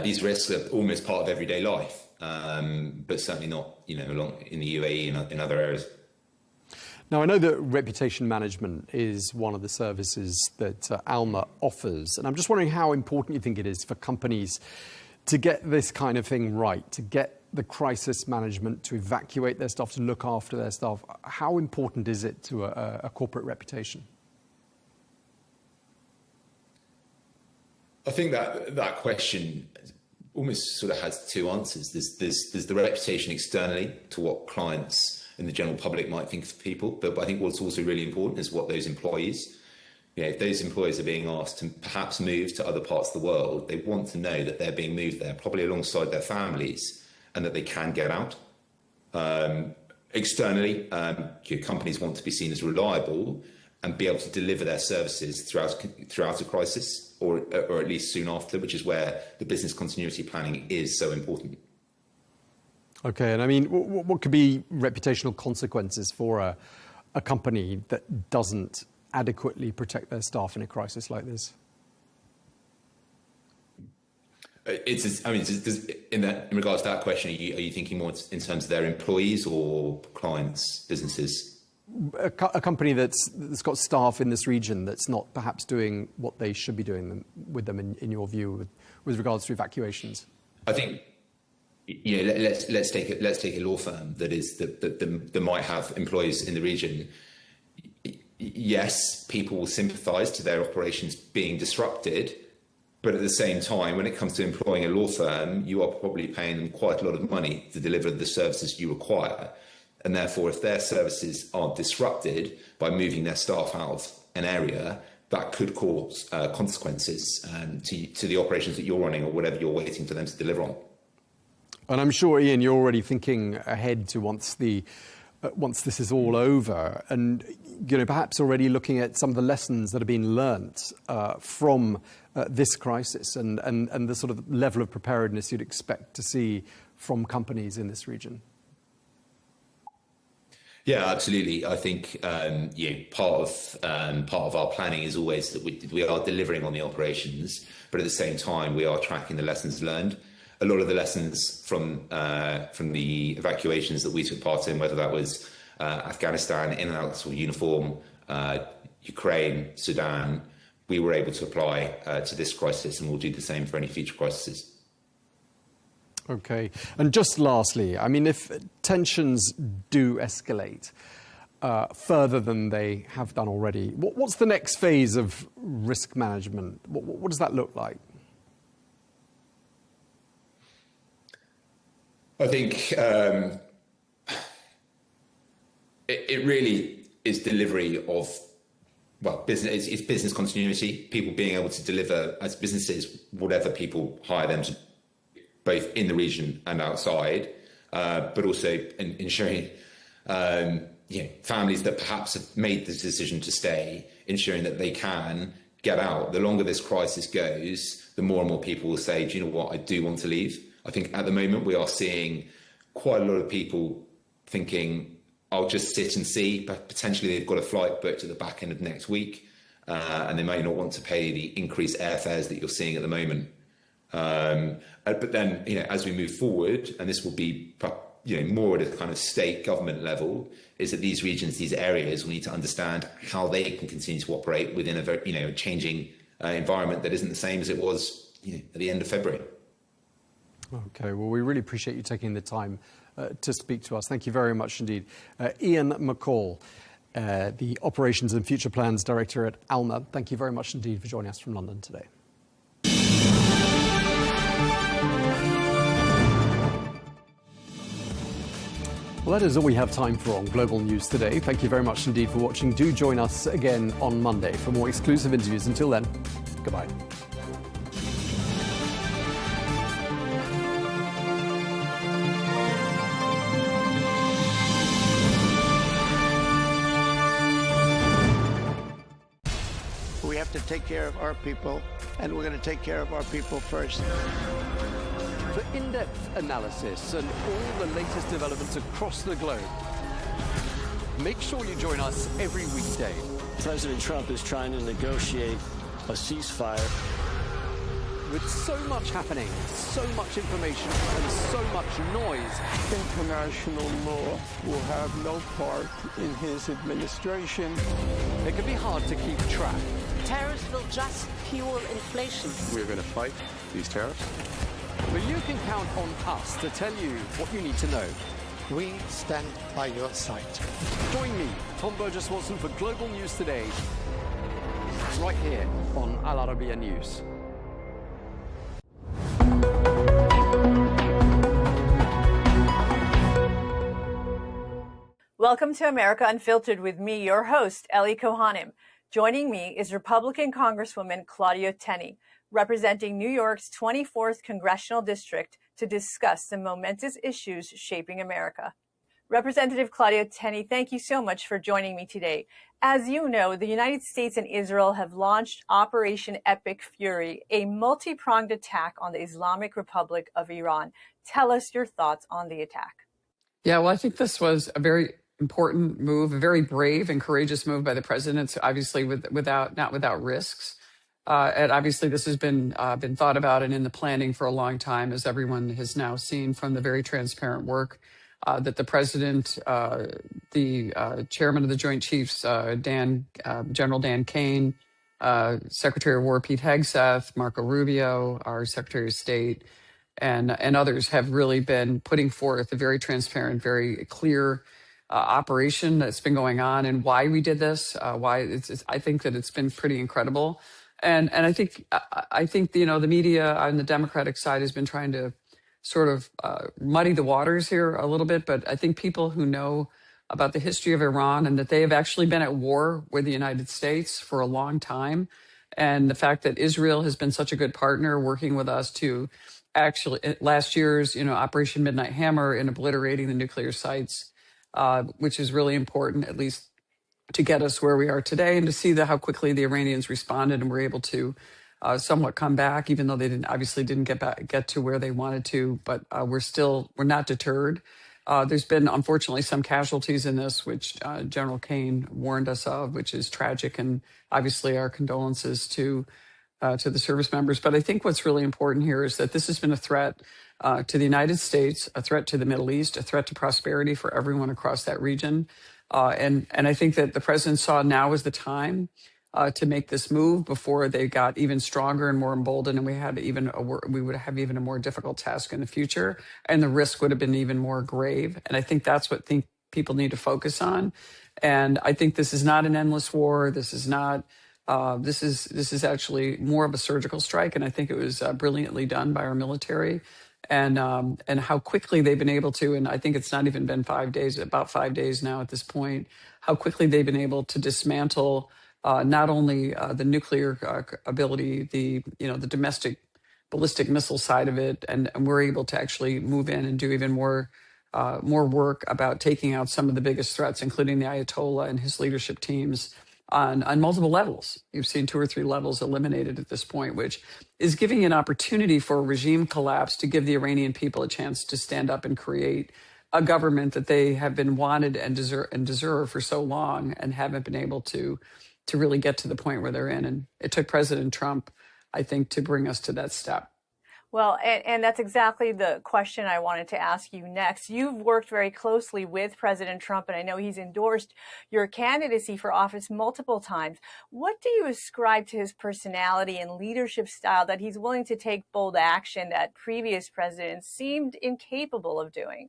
these risks are almost part of everyday life, but certainly not, along in the UAE and in other areas. Now, I know that reputation management is one of the services that Alma offers, and I'm just wondering how important you think it is for companies to get this kind of thing right, to get the crisis management, to evacuate their staff, to look after their staff. How important is it to a corporate reputation? I think that question almost sort of has two answers. There's the reputation externally to what clients and the general public might think of people, but I think what's also really important is what those employees, if those employees are being asked to perhaps move to other parts of the world, they want to know that they're being moved there, probably alongside their families, and that they can get out. Externally, companies want to be seen as reliable and be able to deliver their services throughout a crisis, or at least soon after, which is where the business continuity planning is so important. Okay, and I mean, what could be reputational consequences for a company that doesn't adequately protect their staff in a crisis like this? In regards to that question, are you thinking more in terms of their employees or clients, businesses? A company that's got staff in this region that's not perhaps doing what they should be doing with them, in your view, with regards to evacuations? I think, let's take a law firm that might have employees in the region. Yes, people will sympathise to their operations being disrupted, but at the same time, when it comes to employing a law firm, you are probably paying them quite a lot of money to deliver the services you require. And therefore, if their services are disrupted by moving their staff out of an area, that could cause consequences to the operations that you're running or whatever you're waiting for them to deliver on. And I'm sure, Ian, you're already thinking ahead to once this is all over, and perhaps already looking at some of the lessons that have been learnt from this crisis and the sort of level of preparedness you'd expect to see from companies in this region. Yeah, absolutely. I think part of our planning is always that we are delivering on the operations, but at the same time we are tracking the lessons learned. a lot of the lessons from the evacuations that we took part in, whether that was Afghanistan, in and out of uniform, Ukraine, Sudan, we were able to apply to this crisis, and we'll do the same for any future crises. Okay. And just lastly, I mean, if tensions do escalate further than they have done already, what's the next phase of risk management? What does that look like? I think it really is delivery of, well, business. It's business continuity, people being able to deliver as businesses, whatever people hire them to, both in the region and outside, but also ensuring families that perhaps have made the decision to stay, ensuring that they can get out. The longer this crisis goes, the more and more people will say, do you know what, I do want to leave. I think at the moment we are seeing quite a lot of people thinking, I'll just sit and see, but potentially they've got a flight booked at the back end of next week, and they may not want to pay the increased airfares that you're seeing at the moment. But then, as we move forward, and this will be, more at a kind of state government level, is that these regions, these areas, will need to understand how they can continue to operate within a very, a changing environment that isn't the same as it was, at the end of February. Okay, well, we really appreciate you taking the time to speak to us. Thank you very much indeed. Ian McCall, the Operations and Future Plans Director at ALMA, thank you very much indeed for joining us from London today. Well, that is all we have time for on Global News today. Thank you very much indeed for watching. Do join us again on Monday for more exclusive interviews. Until then, goodbye. We have to take care of our people, and we're going to take care of our people first. For in-depth analysis and all the latest developments across the globe, make sure you join us every weekday. President Trump is trying to negotiate a ceasefire. With so much happening, so much information, and so much noise, International law will have no part in his administration. It can be hard to keep track. Tariffs will just fuel inflation. We're going to fight these tariffs. But you can count on us to tell you what you need to know. We stand by your side. Join me, Tom Burges Watson, for Global News Today, right here on Al Arabiya News. Welcome to America Unfiltered with me, your host, Ellie Cohanim. Joining me is Republican Congresswoman Claudia Tenney, representing New York's 24th Congressional District, to discuss the momentous issues shaping America. Representative Claudia Tenney, thank you so much for joining me today. As you know, the United States and Israel have launched Operation Epic Fury, a multi-pronged attack on the Islamic Republic of Iran. Tell us your thoughts on the attack. Yeah, well, I think this was a very important move, a very brave and courageous move by the president, obviously not without risks. And obviously this has been thought about and in the planning for a long time, as everyone has now seen from the very transparent work that the president, the chairman of the Joint Chiefs, General Dan Kane, Secretary of War Pete Hegseth, Marco Rubio, our Secretary of State, and others have really been putting forth a very transparent, very clear operation that's been going on, and why we did this. I think that it's been pretty incredible, and I think the media on the Democratic side has been trying to sort of muddy the waters here a little bit, but I think people who know about the history of Iran and that they have actually been at war with the United States for a long time, and the fact that Israel has been such a good partner working with us to actually last year's Operation Midnight Hammer in obliterating the nuclear sites. Which is really important, at least to get us where we are today, and to see how quickly the Iranians responded and were able to somewhat come back, even though they didn't get to where they wanted to. But we're not deterred. There's been, unfortunately, some casualties in this, which General Kane warned us of, which is tragic, and obviously our condolences to to the service members. But I think what's really important here is that this has been a threat to the United States, a threat to the Middle East, a threat to prosperity for everyone across that region. And I think that the president saw now was the time to make this move before they got even stronger and more emboldened, and we would have even a more difficult task in the future, and the risk would have been even more grave. And I think that's what people need to focus on. And I think this is not an endless war. This is not. This is actually more of a surgical strike, and I think it was brilliantly done by our military, and how quickly they've been able to. And I think it's not even been 5 days, about 5 days now at this point. How quickly they've been able to dismantle not only the nuclear ability, the domestic ballistic missile side of it, and we're able to actually move in and do even more work about taking out some of the biggest threats, including the Ayatollah and his leadership teams on multiple levels. You've seen 2 or 3 levels eliminated at this point, which is giving an opportunity for a regime collapse to give the Iranian people a chance to stand up and create a government that they have been wanted and deserve for so long, and haven't been able to really get to the point where they're in. And it took President Trump, I think, to bring us to that step. Well, and that's exactly the question I wanted to ask you next. You've worked very closely with President Trump, and I know he's endorsed your candidacy for office multiple times. What do you ascribe to his personality and leadership style that he's willing to take bold action that previous presidents seemed incapable of doing?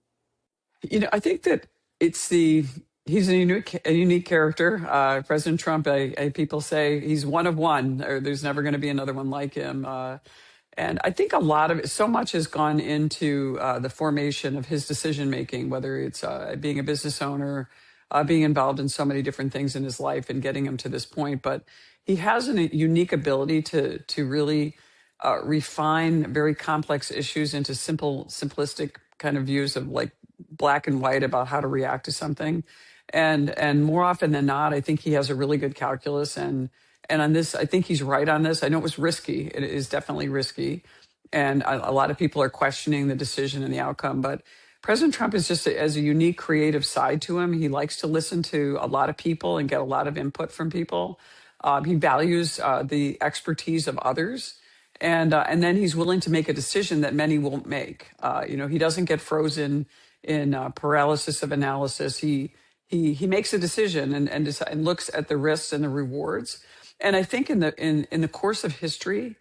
I think that he's a unique character. President Trump, people say he's one of one, or there's never going to be another one like him. And I think so much has gone into the formation of his decision-making, whether it's being a business owner, being involved in so many different things in his life and getting him to this point. But he has a unique ability to really refine very complex issues into simplistic kind of views of like black and white about how to react to something. And more often than not, I think he has a really good calculus. And on this, I think he's right on this. I know it was risky. It is definitely risky. And a lot of people are questioning the decision and the outcome. But President Trump is just has a unique creative side to him. He likes to listen to a lot of people and get a lot of input from people. He values the expertise of others. And then he's willing to make a decision that many won't make. He doesn't get frozen in paralysis of analysis. He makes a decision and looks at the risks and the rewards. And I think in the course of history,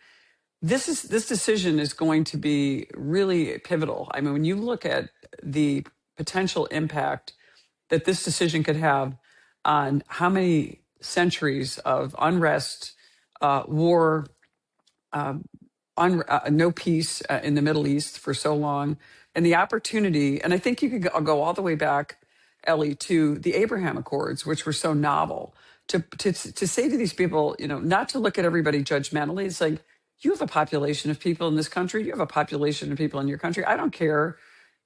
this decision is going to be really pivotal. I mean, when you look at the potential impact that this decision could have on how many centuries of unrest, war, no peace in the Middle East for so long, and the opportunity, and I think you could go all the way back, Ellie, to the Abraham Accords, which were so novel, to say to these people, not to look at everybody judgmentally. It's like, you have a population of people in this country. You have a population of people in your country. I don't care,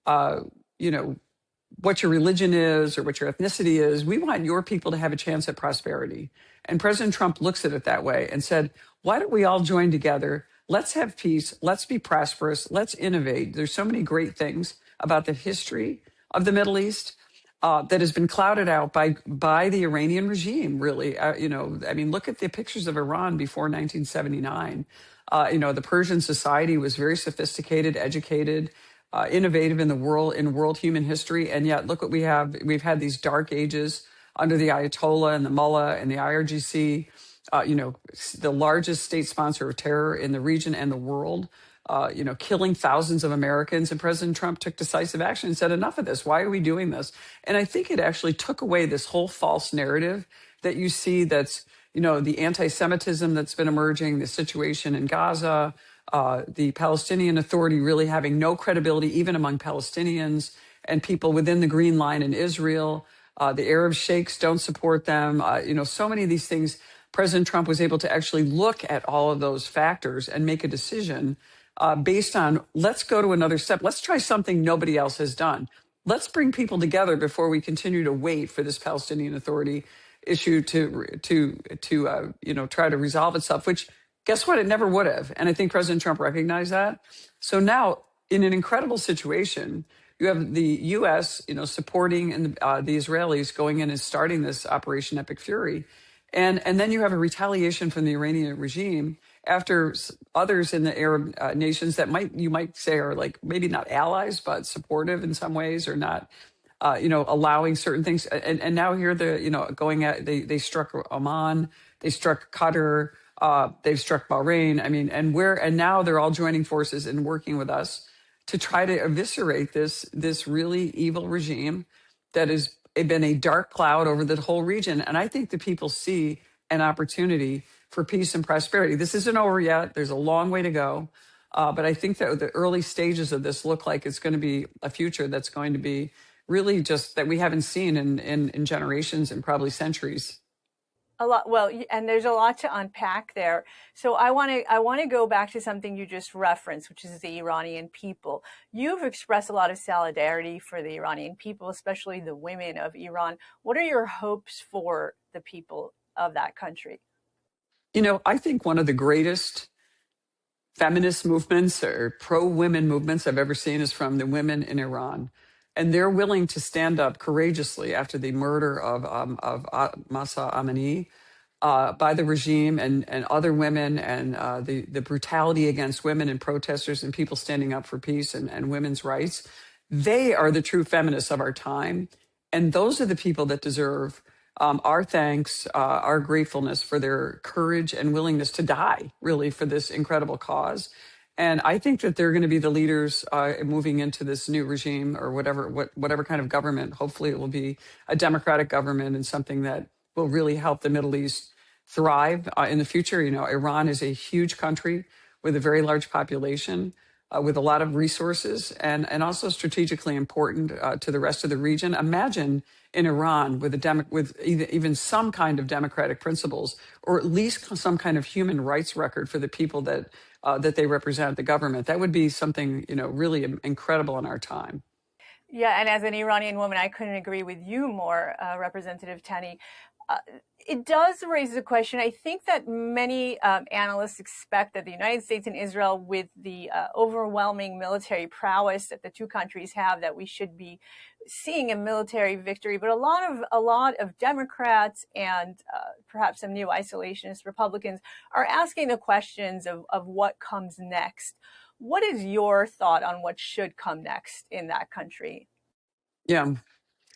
what your religion is or what your ethnicity is. We want your people to have a chance at prosperity. And President Trump looks at it that way and said, why don't we all join together? Let's have peace. Let's be prosperous. Let's innovate. There's so many great things about the history of the Middle East that has been clouded out by the Iranian regime, really. Look at the pictures of Iran before 1979. The Persian society was very sophisticated, educated, innovative in world human history. And yet, look what we have. We've had these dark ages under the Ayatollah and the Mullah and the IRGC, the largest state sponsor of terror in the region and the world, killing thousands of Americans. And President Trump took decisive action and said, enough of this. Why are we doing this? And I think it actually took away this whole false narrative that you see that's, the anti-Semitism that's been emerging, the situation in Gaza, the Palestinian Authority really having no credibility even among Palestinians and people within the Green Line in Israel. The Arab sheikhs don't support them. So many of these things. President Trump was able to actually look at all of those factors and make a decision based on, let's go to another step. Let's try something nobody else has done. Let's bring people together before we continue to wait for this Palestinian Authority issue to try to resolve itself, which guess what? It never would have. And I think President Trump recognized that. So now in an incredible situation, you have the U.S., supporting the Israelis going in and starting this Operation Epic Fury. And then you have a retaliation from the Iranian regime. after others in the Arab nations that you might say are like maybe not allies, but supportive in some ways, or not, allowing certain things. And now here going at, they struck Oman, they struck Qatar, they've struck Bahrain. I mean, and now they're all joining forces and working with us to try to eviscerate this really evil regime that has been a dark cloud over the whole region. And I think the people see an opportunity for peace and prosperity. This isn't over yet. There's a long way to go. But I think that the early stages of this look like it's going to be a future that's going to be really just that we haven't seen in generations and probably centuries. A lot. Well, and there's a lot to unpack there. So I want to go back to something you just referenced, which is the Iranian people. You've expressed a lot of solidarity for the Iranian people, especially the women of Iran. What are your hopes for the people of that country? I think one of the greatest feminist movements or pro-women movements I've ever seen is from the women in Iran. And they're willing to stand up courageously after the murder of Mahsa Amini by the regime and other women, and the brutality against women and protesters and people standing up for peace and women's rights. They are the true feminists of our time. And those are the people that deserve our thanks, our gratefulness for their courage and willingness to die, really, for this incredible cause. And I think that they're going to be the leaders moving into this new regime, or whatever kind of government. Hopefully it will be a democratic government and something that will really help the Middle East thrive in the future. Iran is a huge country with a very large population, with a lot of resources, and also strategically important to the rest of the region. Imagine in Iran with even some kind of democratic principles, or at least some kind of human rights record for the people that they represent, the government. That would be something, really incredible in our time. Yeah, and as an Iranian woman, I couldn't agree with you more, Representative Tenney. It does raise the question. I think that many analysts expect that the United States and Israel, with the overwhelming military prowess that the two countries have, that we should be seeing a military victory. But a lot of Democrats and perhaps some new isolationist Republicans are asking the questions of what comes next. What is your thought on what should come next in that country? Yeah.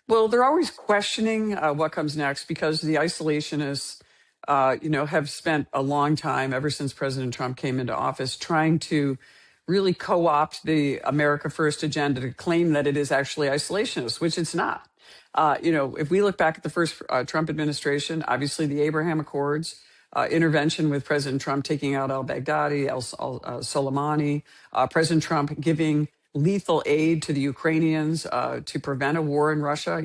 Well, they're always questioning what comes next, because the isolationists, have spent a long time, ever since President Trump came into office, trying to really co-opt the America First agenda to claim that it is actually isolationist, which it's not. If we look back at the first Trump administration, obviously the Abraham Accords, intervention with President Trump taking out al-Baghdadi, al-Soleimani, President Trump giving lethal aid to the Ukrainians to prevent a war in Russia.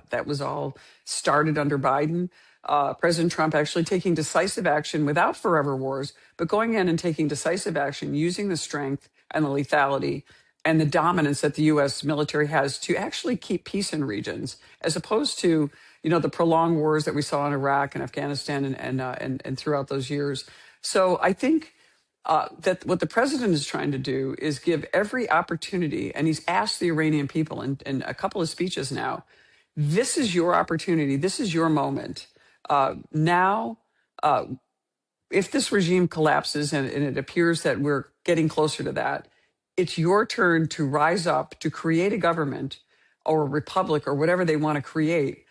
That was all started under Biden. President Trump actually taking decisive action without forever wars, but going in and taking decisive action, using the strength and the lethality and the dominance that the U.S. military has to actually keep peace in regions, as opposed to, the prolonged wars that we saw in Iraq and Afghanistan and throughout those years. So I think that what the president is trying to do is give every opportunity, and he's asked the Iranian people in a couple of speeches now, this is your opportunity, this is your moment. Now, if this regime collapses, and it appears that we're getting closer to that, it's your turn to rise up, to create a government or a republic or whatever they want to create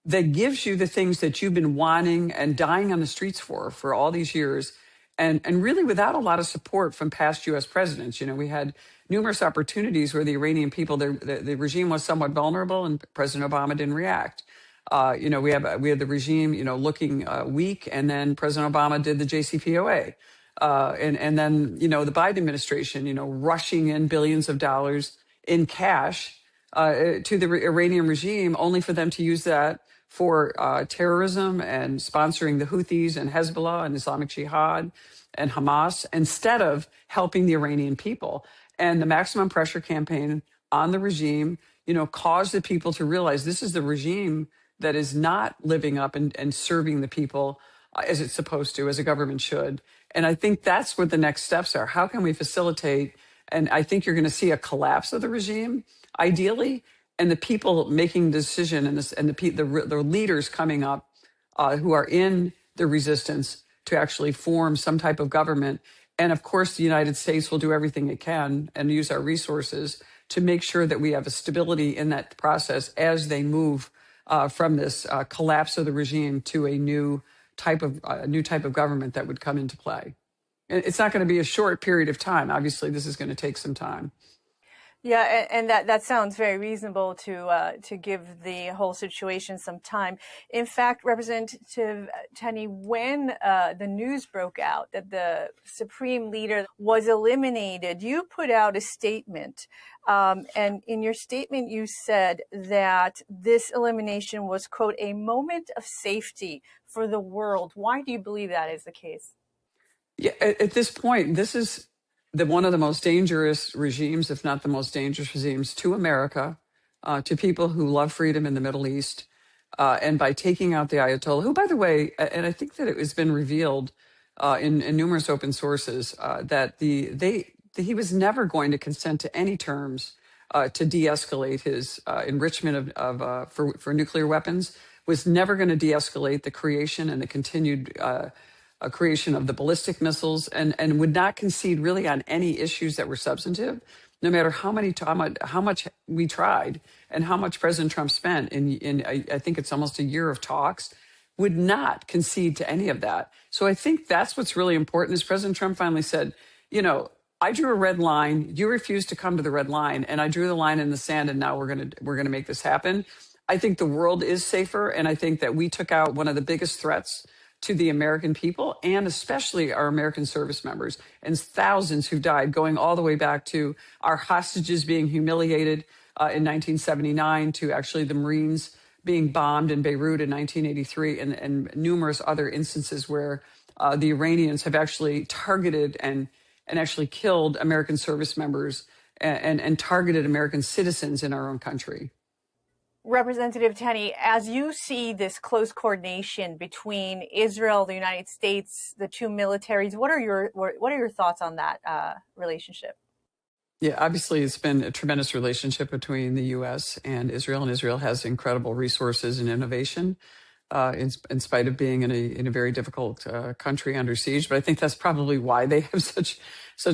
that gives you the things that you've been wanting and dying on the streets for all these years. And really without a lot of support from past U.S. presidents. We had numerous opportunities where the Iranian people, the regime was somewhat vulnerable, and President Obama didn't react. We had the regime, looking weak, and then President Obama did the JCPOA. And then, the Biden administration, rushing in billions of dollars in cash to the Iranian regime, only for them to use that for terrorism and sponsoring the Houthis and Hezbollah and Islamic Jihad and Hamas, instead of helping the Iranian people. And the maximum pressure campaign on the regime, caused the people to realize this is the regime that is not living up and serving the people as it's supposed to, as a government should. And I think that's what the next steps are. How can we facilitate? And I think you're going to see a collapse of the regime, ideally, and the people making the decision, and the leaders coming up who are in the resistance to actually form some type of government. And of course, the United States will do everything it can and use our resources to make sure that we have a stability in that process as they move from this collapse of the regime to a new type of government that would come into play. And it's not going to be a short period of time. Obviously, this is going to take some time. Yeah, and that sounds very reasonable to give the whole situation some time. In fact, Representative Tenney, when the news broke out that the Supreme Leader was eliminated, you put out a statement. And in your statement, you said that this elimination was, quote, a moment of safety for the world. Why do you believe that is the case? Yeah, at this point, this is one of the most dangerous regimes, if not the most dangerous regimes, to America, to people who love freedom in the Middle East. And by taking out the Ayatollah, who, by the way, and I think that it has been revealed in numerous open sources, that he was never going to consent to any terms to de-escalate his enrichment for nuclear weapons, was never going to de-escalate the creation and the continued creation of the ballistic missiles, and would not concede really on any issues that were substantive, no matter how much we tried and how much President Trump spent in I think it's almost a year of talks, would not concede to any of that. So I think that's what's really important is President Trump finally said, you know, I drew a red line, you refused to come to the red line, and I drew the line in the sand, and now we're gonna make this happen. I think the world is safer, and I think that we took out one of the biggest threats to the American people, and especially our American service members, and thousands who died, going all the way back to our hostages being humiliated in 1979, to actually the Marines being bombed in Beirut in 1983, and numerous other instances where the Iranians have actually targeted and actually killed American service members and targeted American citizens in our own country. Representative Tenney, as you see this close coordination between Israel, the United States, the two militaries, what are your thoughts on that relationship? Yeah, obviously it's been a tremendous relationship between the U.S. and Israel has incredible resources and innovation in spite of being in a very difficult country under siege. But I think that's probably why they have such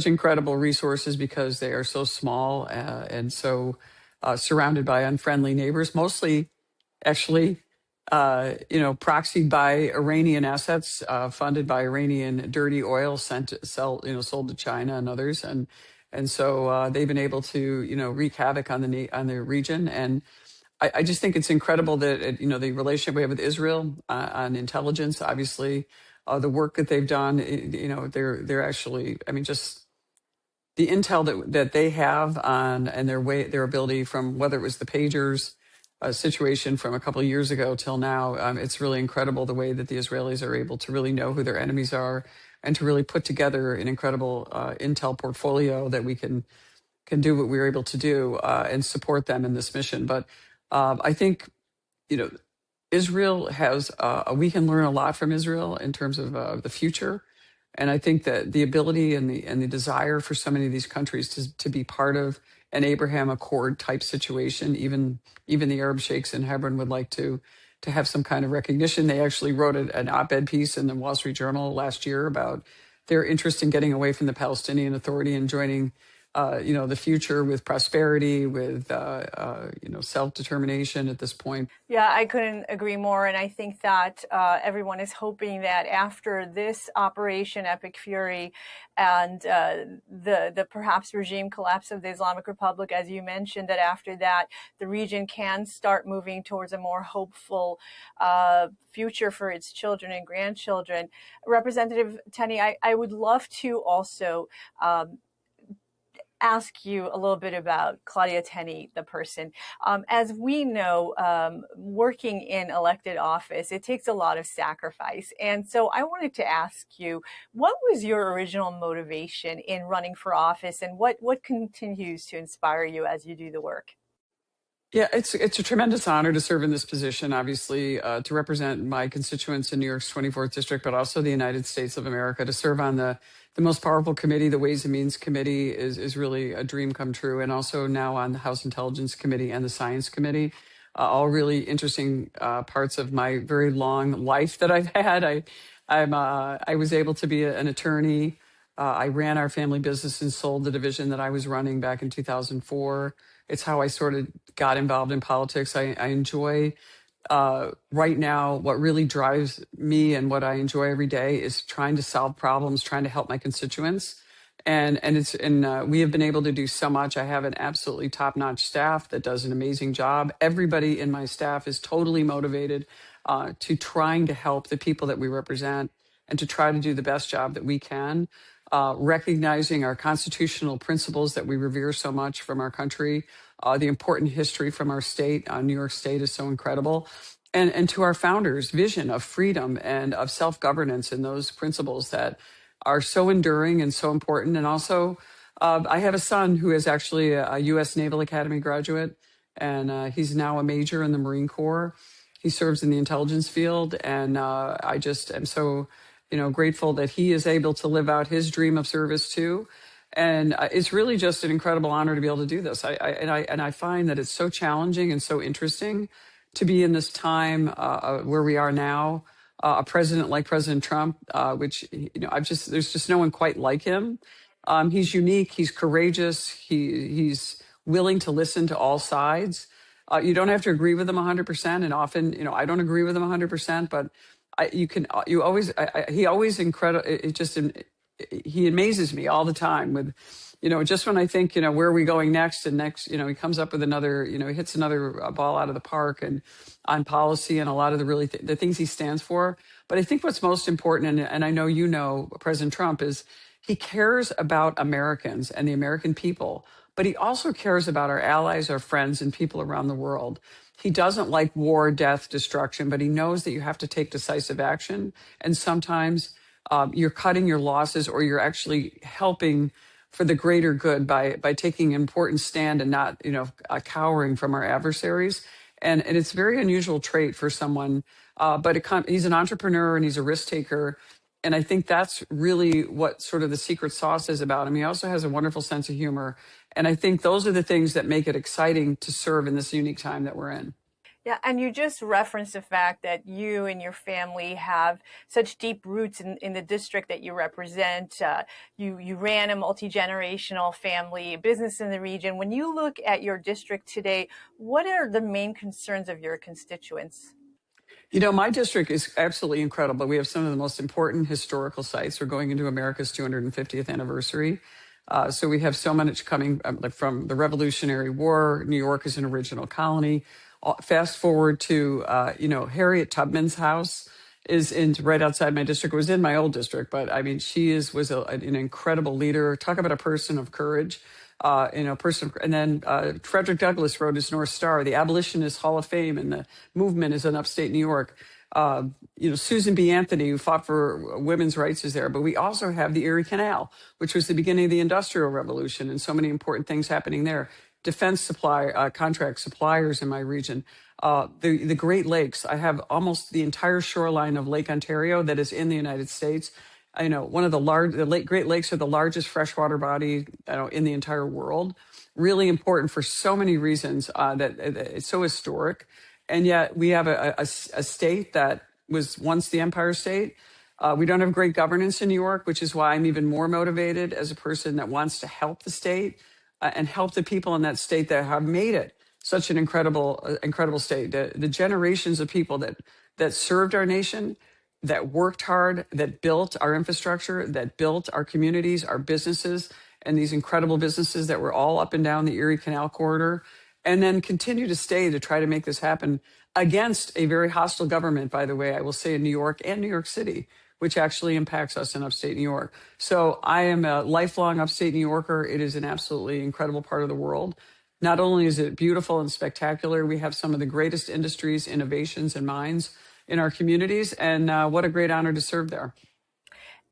incredible resources, because they are so small and so surrounded by unfriendly neighbors, mostly actually, proxied by Iranian assets, funded by Iranian dirty oil sold to China and others. And so they've been able to, wreak havoc on the region. And I just think it's incredible that, the relationship we have with Israel on intelligence, obviously, the work that they've done, they're actually, just the intel that they have on and their ability, from whether it was the pagers situation from a couple of years ago till now, it's really incredible the way that the Israelis are able to really know who their enemies are and to really put together an incredible intel portfolio that we can do what we were able to do and support them in this mission. But I think, Israel has, we can learn a lot from Israel in terms of the future. And I think that the ability and the desire for so many of these countries to be part of an Abraham Accord type situation, even the Arab sheikhs in Hebron would like to have some kind of recognition. They actually wrote an op-ed piece in the Wall Street Journal last year about their interest in getting away from the Palestinian Authority and joining the future with prosperity, with, self-determination at this point. Yeah, I couldn't agree more. And I think that everyone is hoping that after this Operation Epic Fury and the perhaps regime collapse of the Islamic Republic, as you mentioned, that after that, the region can start moving towards a more hopeful future for its children and grandchildren. Representative Tenney, I would love to also ask you a little bit about Claudia Tenney, the person. As we know, working in elected office, it takes a lot of sacrifice. And so I wanted to ask you, what was your original motivation in running for office, and what continues to inspire you as you do the work? Yeah, it's a tremendous honor to serve in this position, obviously, to represent my constituents in New York's 24th District, but also the United States of America. To serve on the most powerful committee, the Ways and Means Committee, is really a dream come true. And also now on the House Intelligence Committee and the Science Committee, all really interesting parts of my very long life that I've had. I was able to be an attorney. I ran our family business and sold the division that I was running back in 2004. It's how I sort of got involved in politics. I enjoy right now, what really drives me and what I enjoy every day is trying to solve problems, trying to help my constituents. And we have been able to do so much. I have an absolutely top-notch staff that does an amazing job. Everybody in my staff is totally motivated to trying to help the people that we represent and to try to do the best job that we can, recognizing our constitutional principles that we revere so much from our country, the important history from our state. New York State is so incredible. And to our founders' vision of freedom and of self-governance and those principles that are so enduring and so important. And also, I have a son who is actually a U.S. Naval Academy graduate, and he's now a major in the Marine Corps. He serves in the intelligence field, and I just am so, grateful that he is able to live out his dream of service too. And it's really just an incredible honor to be able to do this. I find that it's so challenging and so interesting to be in this time where we are now. A president like President Trump, which there's just no one quite like him. He's unique. He's courageous. He's willing to listen to all sides. You don't have to agree with him 100%, and often, I don't agree with him 100%. But he always incredible. He amazes me all the time with, just when I think, where are we going next? And next, he comes up with another, he hits another ball out of the park and on policy and a lot of the things he stands for. But I think what's most important, and I know President Trump, is he cares about Americans and the American people, but he also cares about our allies, our friends, and people around the world. He doesn't like war, death, destruction, but he knows that you have to take decisive action. And sometimes you're cutting your losses, or you're actually helping for the greater good by taking an important stand and not, cowering from our adversaries. And it's a very unusual trait for someone, but he's an entrepreneur and he's a risk taker. And I think that's really what sort of the secret sauce is about him. He also has a wonderful sense of humor. And I think those are the things that make it exciting to serve in this unique time that we're in. Yeah, and you just referenced the fact that you and your family have such deep roots in the district that you represent. You ran a multi-generational family business in the region. When you look at your district today, what are the main concerns of your constituents? My district is absolutely incredible. We have some of the most important historical sites. We're going into America's 250th anniversary. So we have so much coming from the Revolutionary War. New York is an original colony. Fast forward to, Harriet Tubman's house is right outside my district. It was in my old district, but I mean, she was an incredible leader. Talk about a person of courage, And then Frederick Douglass wrote his North Star. The Abolitionist Hall of Fame and the movement is in upstate New York. Susan B. Anthony, who fought for women's rights, is there. But we also have the Erie Canal, which was the beginning of the Industrial Revolution, and so many important things happening there. Defense contract suppliers in my region. The Great Lakes. I have almost the entire shoreline of Lake Ontario that is in the United States. I know one of the Great Lakes are the largest freshwater body in the entire world. Really important for so many reasons that it's so historic. And yet we have a state that was once the Empire State. We don't have great governance in New York, which is why I'm even more motivated as a person that wants to help the state and help the people in that state that have made it such an incredible state. The generations of people that served our nation, that worked hard, that built our infrastructure, that built our communities, our businesses, and these incredible businesses that were all up and down the Erie Canal corridor, and then continue to stay to try to make this happen against a very hostile government, by the way, I will say in New York and New York City, which actually impacts us in upstate New York. So I am a lifelong upstate New Yorker. It is an absolutely incredible part of the world. Not only is it beautiful and spectacular, we have some of the greatest industries, innovations, and minds in our communities, and what a great honor to serve there.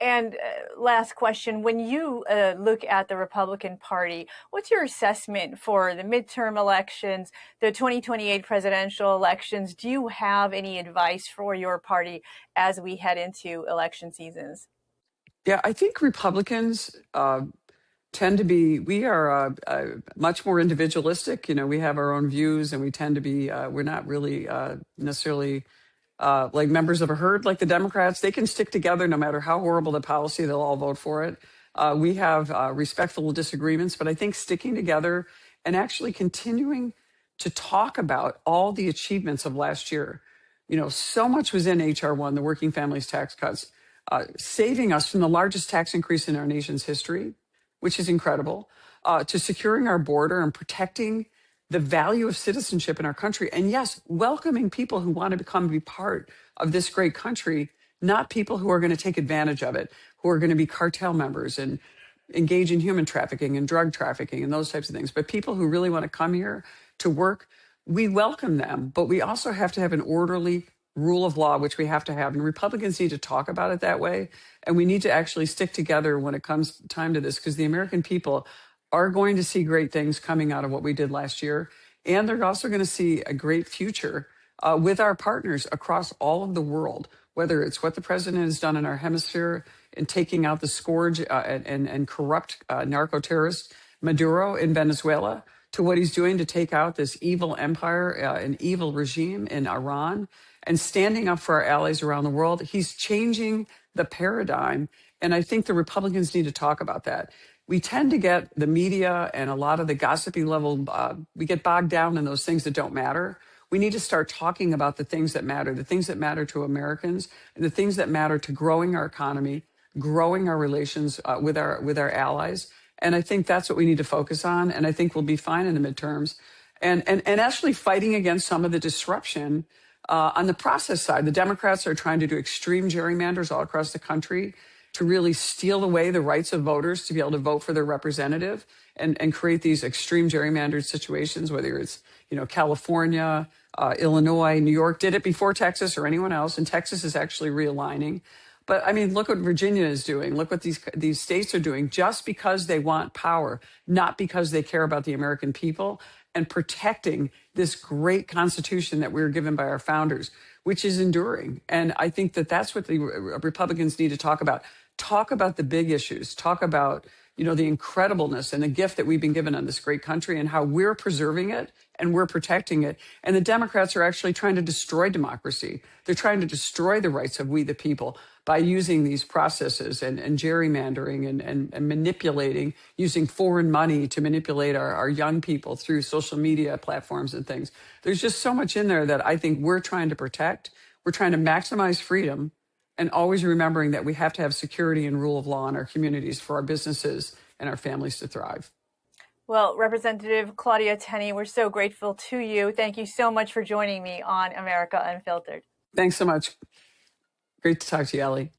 And last question, when you look at the Republican Party, what's your assessment for the midterm elections, the 2028 presidential elections? Do you have any advice for your party as we head into election seasons? Yeah, I think Republicans tend to be, we are much more individualistic. We have our own views, and we tend to be, we're not really necessarily like members of a herd, like the Democrats. They can stick together no matter how horrible the policy, they'll all vote for it. We have respectful disagreements, but I think sticking together and actually continuing to talk about all the achievements of last year. You know, so much was in H.R. 1, the working families tax cuts, saving us from the largest tax increase in our nation's history, which is incredible, to securing our border and protecting the value of citizenship in our country. And yes, welcoming people who want to be part of this great country, not people who are going to take advantage of it, who are going to be cartel members and engage in human trafficking and drug trafficking and those types of things. But people who really want to come here to work, we welcome them, but we also have to have an orderly rule of law, which we have to have. And Republicans need to talk about it that way. And we need to actually stick together when it comes time to this, because the American people are going to see great things coming out of what we did last year. And they're also going to see a great future with our partners across all of the world, whether it's what the president has done in our hemisphere in taking out the scourge and corrupt narco-terrorist Maduro in Venezuela, to what he's doing to take out this evil empire, an evil regime in Iran, and standing up for our allies around the world. He's changing the paradigm. And I think the Republicans need to talk about that. We tend to get the media and a lot of the gossipy level, we get bogged down in those things that don't matter. We need to start talking about the things that matter to Americans, and the things that matter to growing our economy, growing our relations with our allies. And I think that's what we need to focus on. And I think we'll be fine in the midterms. And actually fighting against some of the disruption on the process side. The Democrats are trying to do extreme gerrymanders all across the country to really steal away the rights of voters to be able to vote for their representative and create these extreme gerrymandered situations, whether it's, California, Illinois, New York did it before Texas or anyone else. And Texas is actually realigning. But I mean, look what Virginia is doing. Look what these states are doing just because they want power, not because they care about the American people and protecting this great Constitution that we were given by our founders, which is enduring. And I think that that's what the Republicans need to talk about. Talk about the big issues. Talk about, the incredibleness and the gift that we've been given on this great country and how we're preserving it and we're protecting it. And the Democrats are actually trying to destroy democracy. They're trying to destroy the rights of we the people by using these processes and gerrymandering and manipulating, using foreign money to manipulate our young people through social media platforms and things. There's just so much in there that I think we're trying to protect. We're trying to maximize freedom, and always remembering that we have to have security and rule of law in our communities for our businesses and our families to thrive. Well, Representative Claudia Tenney, we're so grateful to you. Thank you so much for joining me on America Unfiltered. Thanks so much. Great to talk to you, Ellie.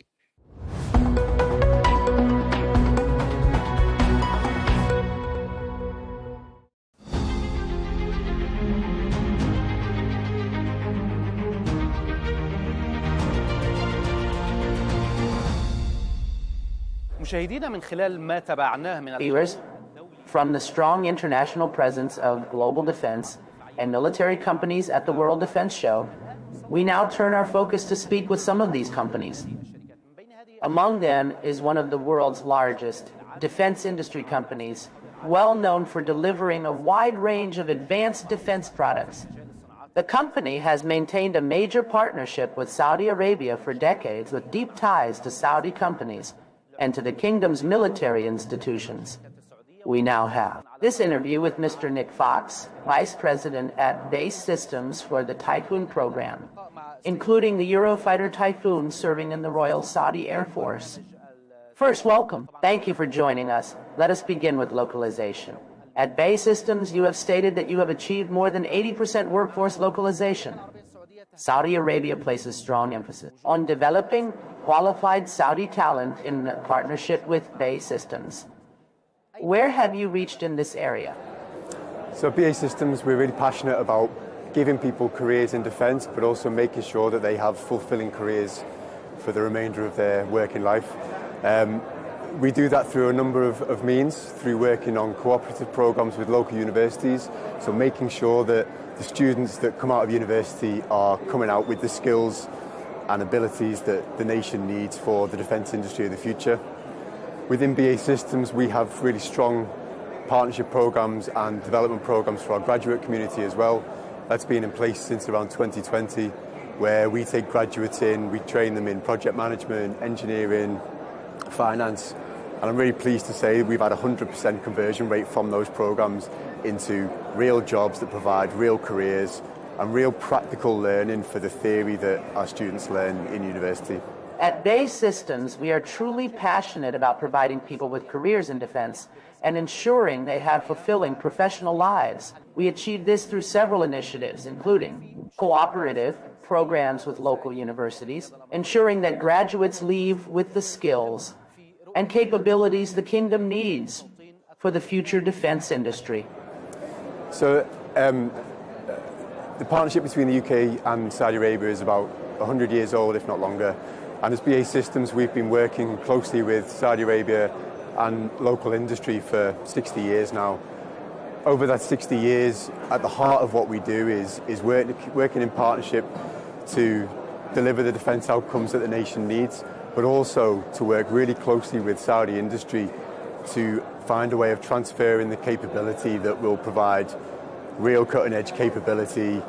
Viewers, from the strong international presence of global defense and military companies at the World Defense Show, we now turn our focus to speak with some of these companies. Among them is one of the world's largest defense industry companies, well known for delivering a wide range of advanced defense products. The company has maintained a major partnership with Saudi Arabia for decades, with deep ties to Saudi companies and to the kingdom's military institutions. We now have this interview with Mr. Nick Fox, Vice President at Base Systems for the Typhoon program, including the Eurofighter Typhoon serving in the Royal Saudi Air Force. First, welcome. Thank you for joining us. Let us begin with localization. At Base Systems, you have stated that you have achieved more than 80% workforce localization. Saudi Arabia places strong emphasis on developing qualified Saudi talent in partnership with Base Systems. Where have you reached in this area? So at BAE Systems, we're really passionate about giving people careers in defence, but also making sure that they have fulfilling careers for the remainder of their working life. We do that through a number of means, through working on cooperative programmes with local universities, so making sure that the students that come out of university are coming out with the skills and abilities that the nation needs for the defence industry of the future. Within BAE Systems, we have really strong partnership programs and development programs for our graduate community as well. That's been in place since around 2020. where we take graduates in, we train them in project management, engineering, finance, and I'm really pleased to say we've had a 100% conversion rate from those programs into real jobs that provide real careers and real practical learning for the theory that our students learn in university. At BAE Systems, we are truly passionate about providing people with careers in defense and ensuring they have fulfilling professional lives. We achieved this through several initiatives, including cooperative programs with local universities, ensuring that graduates leave with the skills and capabilities the kingdom needs for the future defense industry. So the partnership between the UK and Saudi Arabia is about 100 years old, if not longer. And as BAE Systems, we've been working closely with Saudi Arabia and local industry for 60 years now. Over that 60 years, at the heart of what we do is working in partnership to deliver the defence outcomes that the nation needs, but also to work really closely with Saudi industry to find a way of transferring the capability that will provide real cutting-edge capability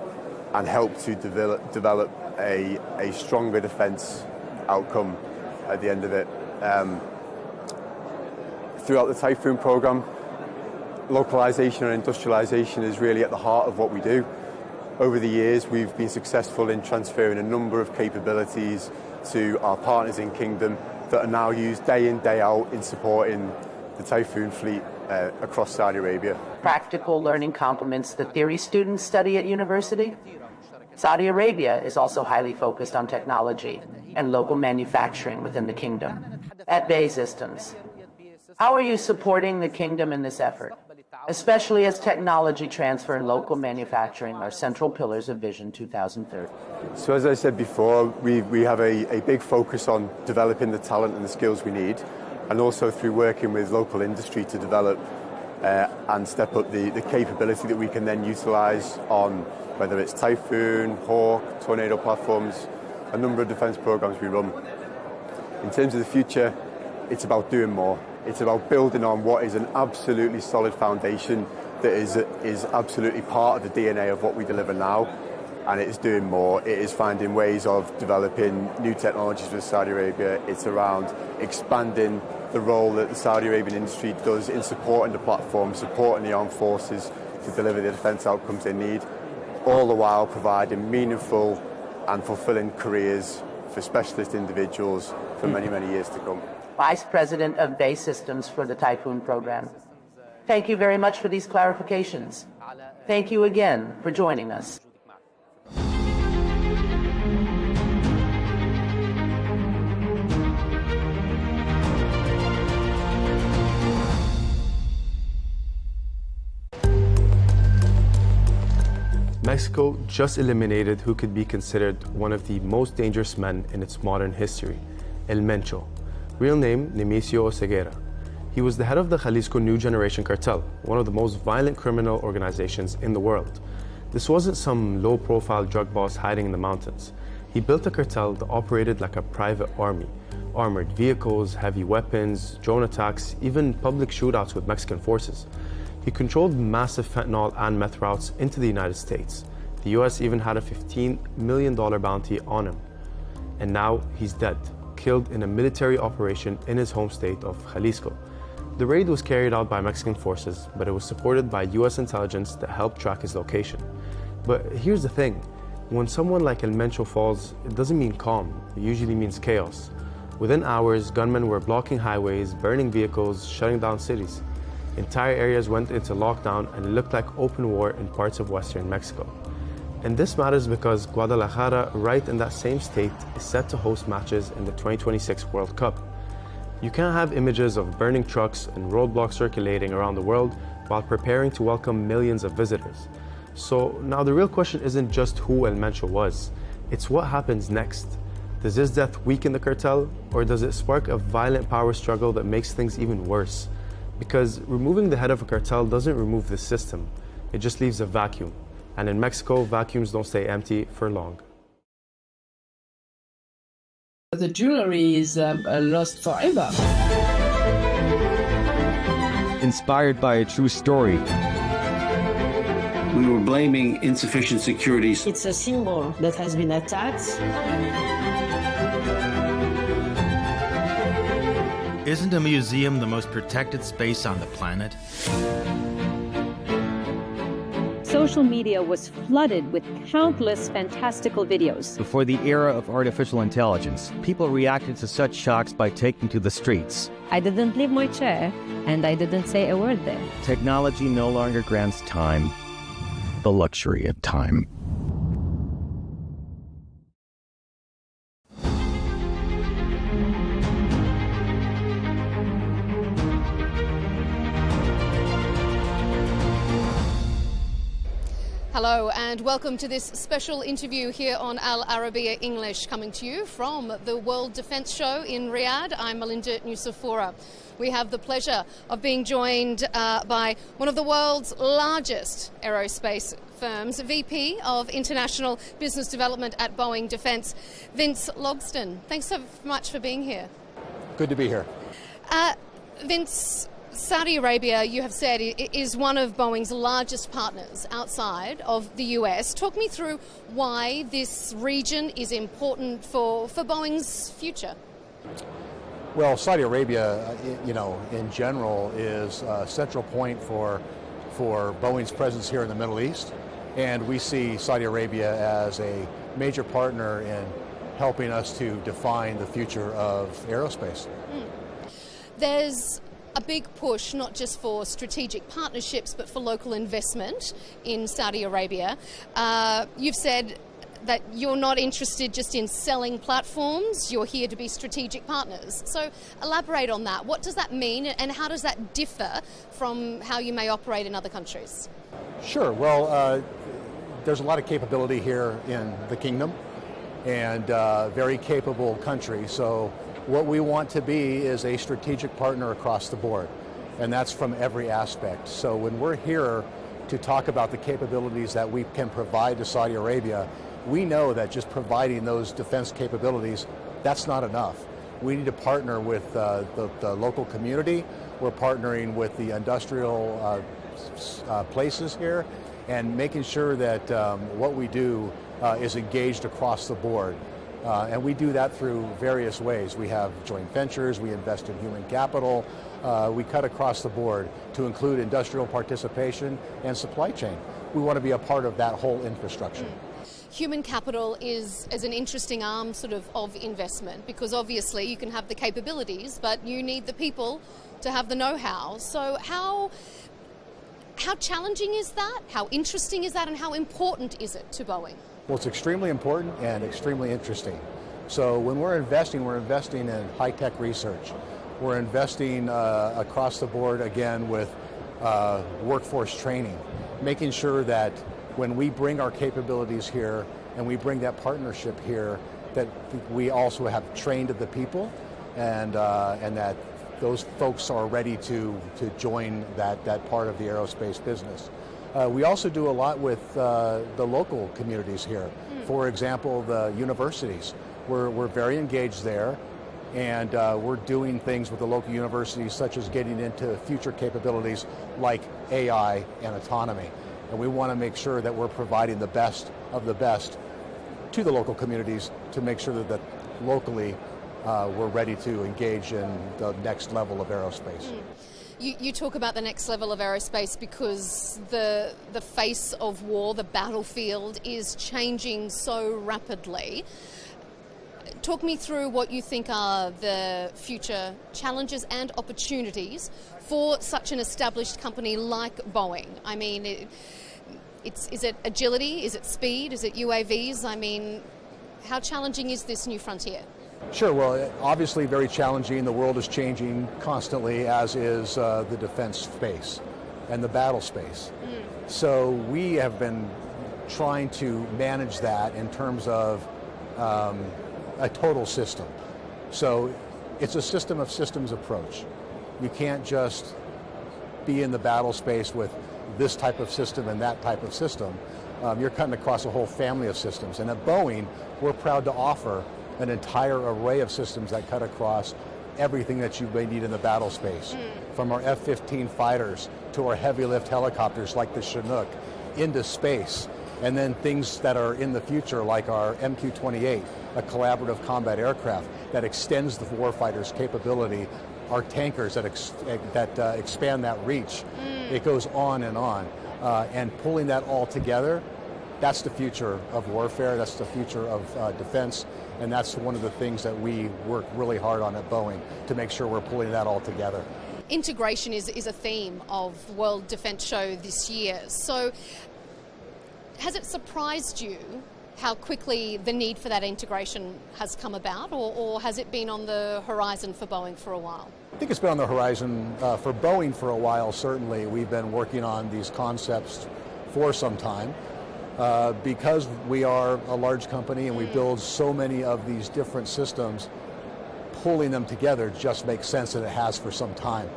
and help to develop a stronger defence outcome at the end of it. Throughout the Typhoon programme, localisation and industrialisation is really at the heart of what we do. Over the years, we've been successful in transferring a number of capabilities to our partners in Kingdom that are now used day in, day out in supporting the Typhoon fleet across Saudi Arabia. Practical learning complements the theory students study at university. Saudi Arabia is also highly focused on technology and local manufacturing within the kingdom. At BAE Systems, how are you supporting the kingdom in this effort, especially as technology transfer and local manufacturing are central pillars of Vision 2030? So as I said before, we have a big focus on developing the talent and the skills we need, and also through working with local industry to develop and step up the capability that we can then utilise on whether it's Typhoon, Hawk, Tornado platforms, a number of defence programmes we run. In terms of the future, it's about doing more. It's about building on what is an absolutely solid foundation that is absolutely part of the DNA of what we deliver now, and it is doing more. It is finding ways of developing new technologies with Saudi Arabia. It's around expanding the role that the Saudi Arabian industry does in supporting the platform, supporting the armed forces to deliver the defence outcomes they need, all the while providing meaningful and fulfilling careers for specialist individuals for many, many years to come. Vice President of BAE Systems for the Typhoon program. Thank you very much for these clarifications. Thank you again for joining us. Mexico just eliminated who could be considered one of the most dangerous men in its modern history, El Mencho, real name Nemesio Oseguera. He was the head of the Jalisco New Generation Cartel, one of the most violent criminal organizations in the world. This wasn't some low-profile drug boss hiding in the mountains. He built a cartel that operated like a private army, armored vehicles, heavy weapons, drone attacks, even public shootouts with Mexican forces. He controlled massive fentanyl and meth routes into the United States. The US even had a $15 million bounty on him. And now he's dead, killed in a military operation in his home state of Jalisco. The raid was carried out by Mexican forces, but it was supported by US intelligence that helped track his location. But here's the thing, when someone like El Mencho falls, it doesn't mean calm, it usually means chaos. Within hours, gunmen were blocking highways, burning vehicles, shutting down cities. Entire areas went into lockdown and it looked like open war in parts of western Mexico. And this matters because Guadalajara, right in that same state, is set to host matches in the 2026 World Cup. You can't have images of burning trucks and roadblocks circulating around the world while preparing to welcome millions of visitors. So now the real question isn't just who El Mencho was, it's what happens next. Does his death weaken the cartel, or does it spark a violent power struggle that makes things even worse? Because removing the head of a cartel doesn't remove the system, it just leaves a vacuum. And in Mexico, vacuums don't stay empty for long. The jewelry is lost forever. Inspired by a true story. We were blaming insufficient security. It's a symbol that has been attacked. Isn't a museum the most protected space on the planet? Social media was flooded with countless fantastical videos. Before the era of artificial intelligence, people reacted to such shocks by taking to the streets. I didn't leave my chair, and I didn't say a word there. Technology no longer grants time, the luxury of time. Hello and welcome to this special interview here on Al Arabiya English, coming to you from the World Defence Show in Riyadh. I'm Melinda Nucifora. We have the pleasure of being joined by one of the world's largest aerospace firms, VP of International Business Development at Boeing Defence, Vince Logsdon. Thanks so much for being here. Good to be here. Vince, Saudi Arabia, you have said, is one of Boeing's largest partners outside of the US. Talk me through why this region is important for Boeing's future. Well, Saudi Arabia, in general, is a central point for Boeing's presence here in the Middle East. And we see Saudi Arabia as a major partner in helping us to define the future of aerospace. There's a big push, not just for strategic partnerships, but for local investment in Saudi Arabia. You've said that you're not interested just in selling platforms, you're here to be strategic partners. So elaborate on that. What does that mean, and how does that differ from how you may operate in other countries? Sure. Well, there's a lot of capability here in the kingdom, and very capable country. So what we want to be is a strategic partner across the board, and that's from every aspect. So when we're here to talk about the capabilities that we can provide to Saudi Arabia, we know that just providing those defense capabilities, that's not enough. We need to partner with the local community. We're partnering with the industrial places here, and making sure that what we do is engaged across the board. And we do that through various ways. We have joint ventures, we invest in human capital, we cut across the board to include industrial participation and supply chain. We want to be a part of that whole infrastructure. Human capital is an interesting arm of investment, because obviously you can have the capabilities, but you need the people to have the know-how. So how challenging is that? How interesting is that? And how important is it to Boeing? Well, it's extremely important and extremely interesting. So when we're investing in high-tech research. We're investing across the board, again, with workforce training, making sure that when we bring our capabilities here and we bring that partnership here, that we also have trained the people, and that those folks are ready to join that part of the aerospace business. We also do a lot with the local communities here. For example, the universities. We're very engaged there, and we're doing things with the local universities, such as getting into future capabilities like AI and autonomy. And we want to make sure that we're providing the best of the best to the local communities to make sure that locally we're ready to engage in the next level of aerospace. You talk about the next level of aerospace because the face of war, the battlefield, is changing so rapidly. Talk me through what you think are the future challenges and opportunities for such an established company like Boeing. I mean, is it agility? Is it speed? Is it UAVs? I mean, how challenging is this new frontier? Sure. Well, obviously very challenging. The world is changing constantly, as is the defense space and the battle space. So we have been trying to manage that in terms of a total system. So it's a system of systems approach. You can't just be in the battle space with this type of system and that type of system. You're cutting across a whole family of systems. And at Boeing, we're proud to offer an entire array of systems that cut across everything that you may need in the battle space, from our F-15 fighters to our heavy lift helicopters like the Chinook, into space. And then things that are in the future, like our MQ-28, a collaborative combat aircraft that extends the warfighter's capability, our tankers that expand that reach. It goes on. And pulling that all together, that's the future of warfare, that's the future of defense, and that's one of the things that we work really hard on at Boeing, to make sure we're pulling that all together. Integration is a theme of World Defence Show this year. So has it surprised you how quickly the need for that integration has come about, or has it been on the horizon for Boeing for a while? I think it's been on the horizon for Boeing for a while, certainly. We've been working on these concepts for some time. Because we are a large company and we build so many of these different systems, pulling them together just makes sense, and it has for some time.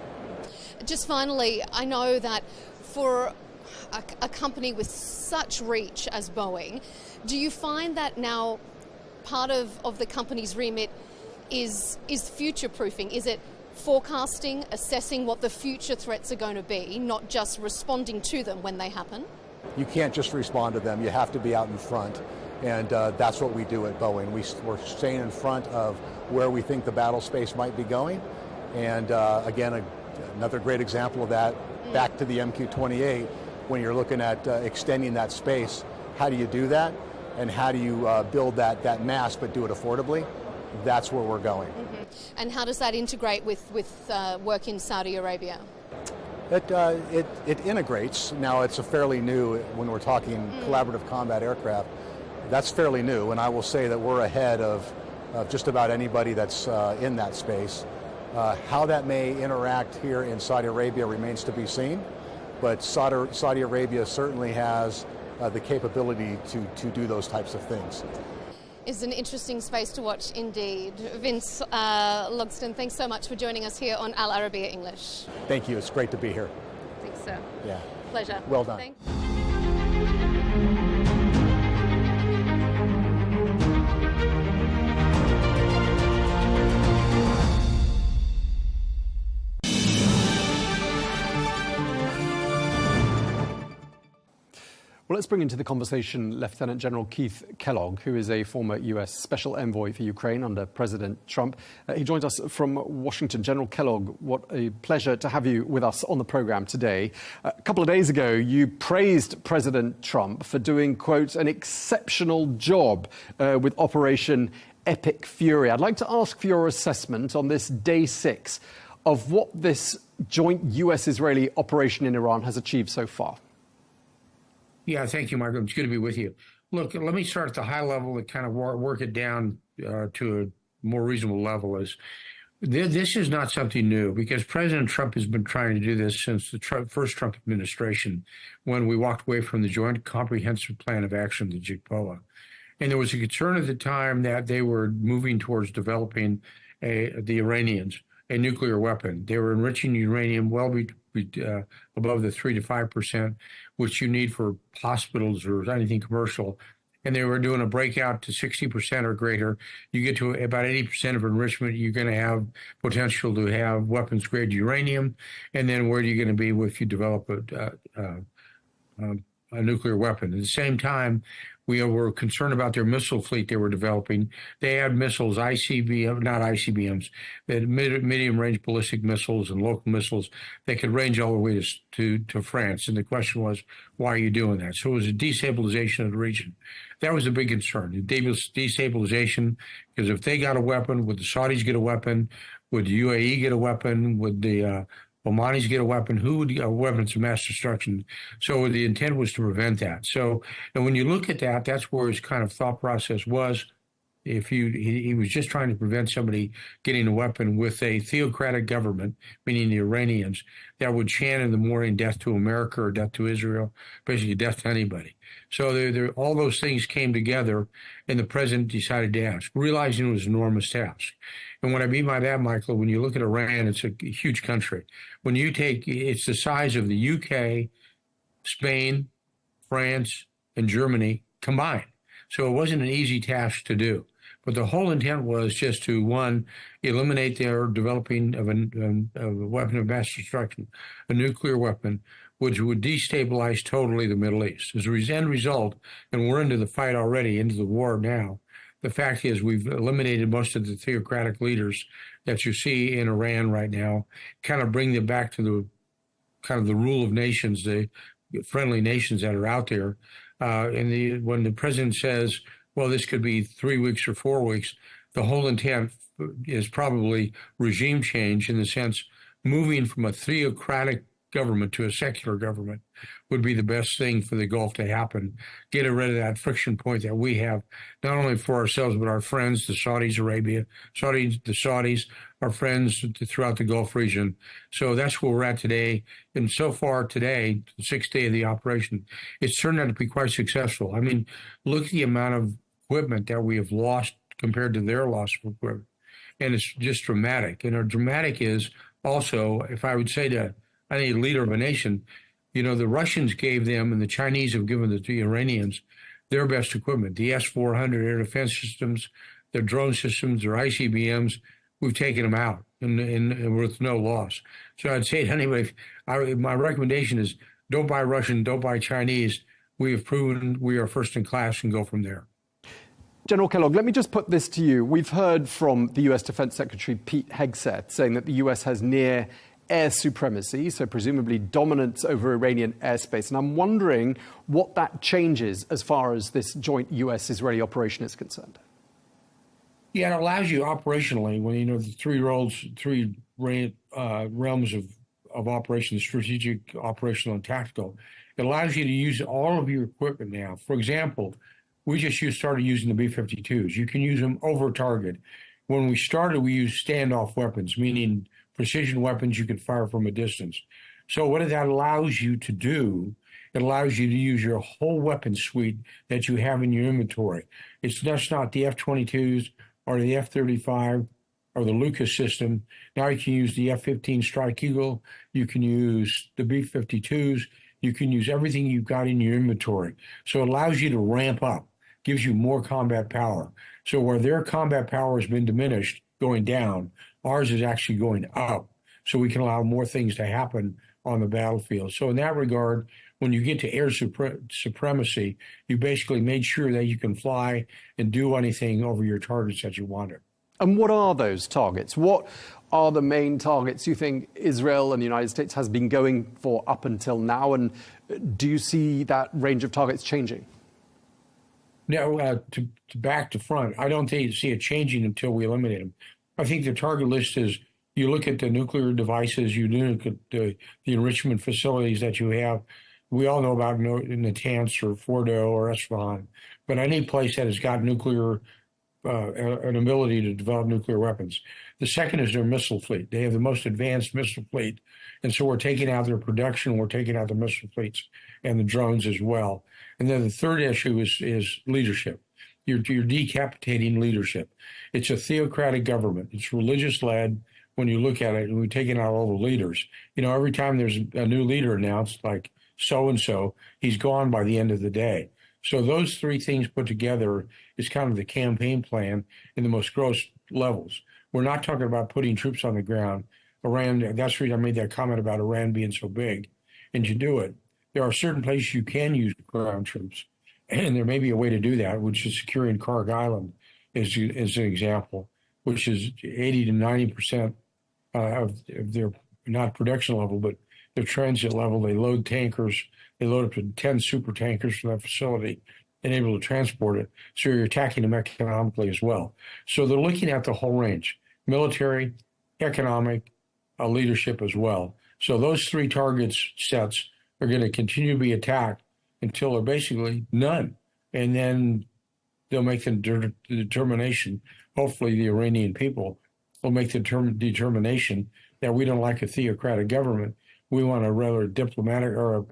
Just finally, I know that for a company with such reach as Boeing, do you find that now part of the company's remit is future-proofing? Is it forecasting, assessing what the future threats are going to be, not just responding to them when they happen? You can't just respond to them. You have to be out in front, and that's what we do at Boeing. We're staying in front of where we think the battle space might be going, and again, another great example of that, back to the MQ-28, when you're looking at extending that space, how do you do that, and how do you build that mass but do it affordably? That's where we're going. And how does that integrate with work in Saudi Arabia? It integrates. Now, it's a fairly new, when we're talking collaborative combat aircraft, that's fairly new, and I will say that we're ahead of just about anybody that's in that space. How that may interact here in Saudi Arabia remains to be seen, but Saudi Arabia certainly has the capability to do those types of things. Is an interesting space to watch indeed. Vince Logston, thanks so much for joining us here on Al Arabiya English. Thank you. It's great to be here. Thanks, sir. Yeah. Pleasure. Well done. Thanks. Well, let's bring into the conversation Lieutenant General Keith Kellogg, who is a former U.S. Special Envoy for Ukraine under President Trump. He joins us from Washington. General Kellogg, what a pleasure to have you with us on the program today. A couple of days ago, you praised President Trump for doing, quote, an exceptional job with Operation Epic Fury. I'd like to ask for your assessment on this day 6 of what this joint U.S.-Israeli operation in Iran has achieved so far. Yeah, thank you, Michael. It's good to be with you. Look, let me start at the high level and kind of work it down to a more reasonable level. This is not something new, because President Trump has been trying to do this since the first Trump administration, when we walked away from the Joint Comprehensive Plan of Action, the JCPOA. And there was a concern at the time that they were moving towards developing the Iranians a nuclear weapon. They were enriching uranium well above the 3 to 5%, which you need for hospitals or anything commercial. And they were doing a breakout to 60% or greater. You get to about 80% of enrichment, you're going to have potential to have weapons-grade uranium. And then where are you going to be if you develop a nuclear weapon? At the same time, we were concerned about their missile fleet they were developing. They had missiles, not ICBMs, they had medium-range ballistic missiles and local missiles that could range all the way to France. And the question was, why are you doing that? So it was a destabilization of the region. That was a big concern, destabilization, because if they got a weapon, would the Saudis get a weapon? Would the UAE get a weapon? Would the Omanis get a weapon? Who would get weapons of mass destruction? So the intent was to prevent that. So, and when you look at that, that's where his kind of thought process was. If he was just trying to prevent somebody getting a weapon with a theocratic government, meaning the Iranians, that would chant in the morning death to America or death to Israel, basically death to anybody. So all those things came together, and the president decided to ask, realizing it was an enormous task. And what I mean by that, Michael, when you look at Iran, it's a huge country. When you take, it's the size of the UK, Spain, France, and Germany combined. So it wasn't an easy task to do. But the whole intent was just to, one, eliminate their developing of a weapon of mass destruction, a nuclear weapon, which would destabilize totally the Middle East. As a end result, and we're into the fight already, into the war now, the fact is we've eliminated most of the theocratic leaders that you see in Iran right now, kind of bring them back to the kind of the rule of nations, the friendly nations that are out there. When the president says, well, this could be 3 weeks or 4 weeks, the whole intent is probably regime change, in the sense moving from a theocratic government to a secular government would be the best thing for the Gulf to happen. Get rid of that friction point that we have, not only for ourselves, but our friends, the the Saudis, our friends throughout the Gulf region. So that's where we're at today. And so far today, the 6th day of the operation, it's turned out to be quite successful. I mean, look at the amount of equipment that we have lost compared to their loss of equipment. And it's just dramatic. And our dramatic is also, if I would say to any leader of a nation, you know, the Russians gave them, and the Chinese have given the Iranians their best equipment, the S-400 air defense systems, their drone systems, their ICBMs. We've taken them out and with no loss. So I'd say to anybody, my recommendation is don't buy Russian, don't buy Chinese. We have proven we are first in class, and go from there. General Kellogg, let me just put this to you. We've heard from the U.S. Defense Secretary Pete Hegseth saying that the U.S. has near air supremacy, so presumably dominance over Iranian airspace. And I'm wondering what that changes as far as this joint U.S.-Israeli operation is concerned. Yeah, it allows you operationally, when you know the three realms of operation, strategic, operational, and tactical, it allows you to use all of your equipment now. For example, we just started using the B-52s. You can use them over target. When we started, we used standoff weapons, meaning precision weapons you can fire from a distance. So what that allows you to do, it allows you to use your whole weapon suite that you have in your inventory. It's just not the F-22s or the F-35 or the Lucas system. Now you can use the F-15 Strike Eagle. You can use the B-52s. You can use everything you've got in your inventory. So it allows you to ramp up, gives you more combat power. So where their combat power has been diminished, going down, ours is actually going up. So we can allow more things to happen on the battlefield. So in that regard, when you get to air supremacy, you basically made sure that you can fly and do anything over your targets that you wanted. And what are those targets? What are the main targets you think Israel and the United States has been going for up until now? And do you see that range of targets changing? No, to back to front, I don't see it changing until we eliminate them. I think the target list is, you look at the nuclear devices, you look at the enrichment facilities that you have. We all know about Natanz or Fordo or Esfahan, but any place that has got nuclear, an ability to develop nuclear weapons. The second is their missile fleet. They have the most advanced missile fleet, and so we're taking out their production, we're taking out the missile fleets and the drones as well. And then the third issue is leadership. You're decapitating leadership. It's a theocratic government. It's religious-led. When you look at it, and we've taken out all the leaders. You know, every time there's a new leader announced, like so-and-so, he's gone by the end of the day. So those three things put together is kind of the campaign plan in the most gross levels. We're not talking about putting troops on the ground. Iran, that's the reason I made that comment about Iran being so big. And you do it. There are certain places you can use ground troops. And there may be a way to do that, which is securing Karg Island as an example, which is 80 to 90% of their, not production level, but their transit level. They load tankers. They load up to 10 super tankers from that facility and able to transport it. So you're attacking them economically as well. So they're looking at the whole range, military, economic, leadership as well. So those three targets sets are going to continue to be attacked until they're basically none. And then they'll make the determination, hopefully the Iranian people will make the determination that we don't like a theocratic government. We want a rather diplomatic or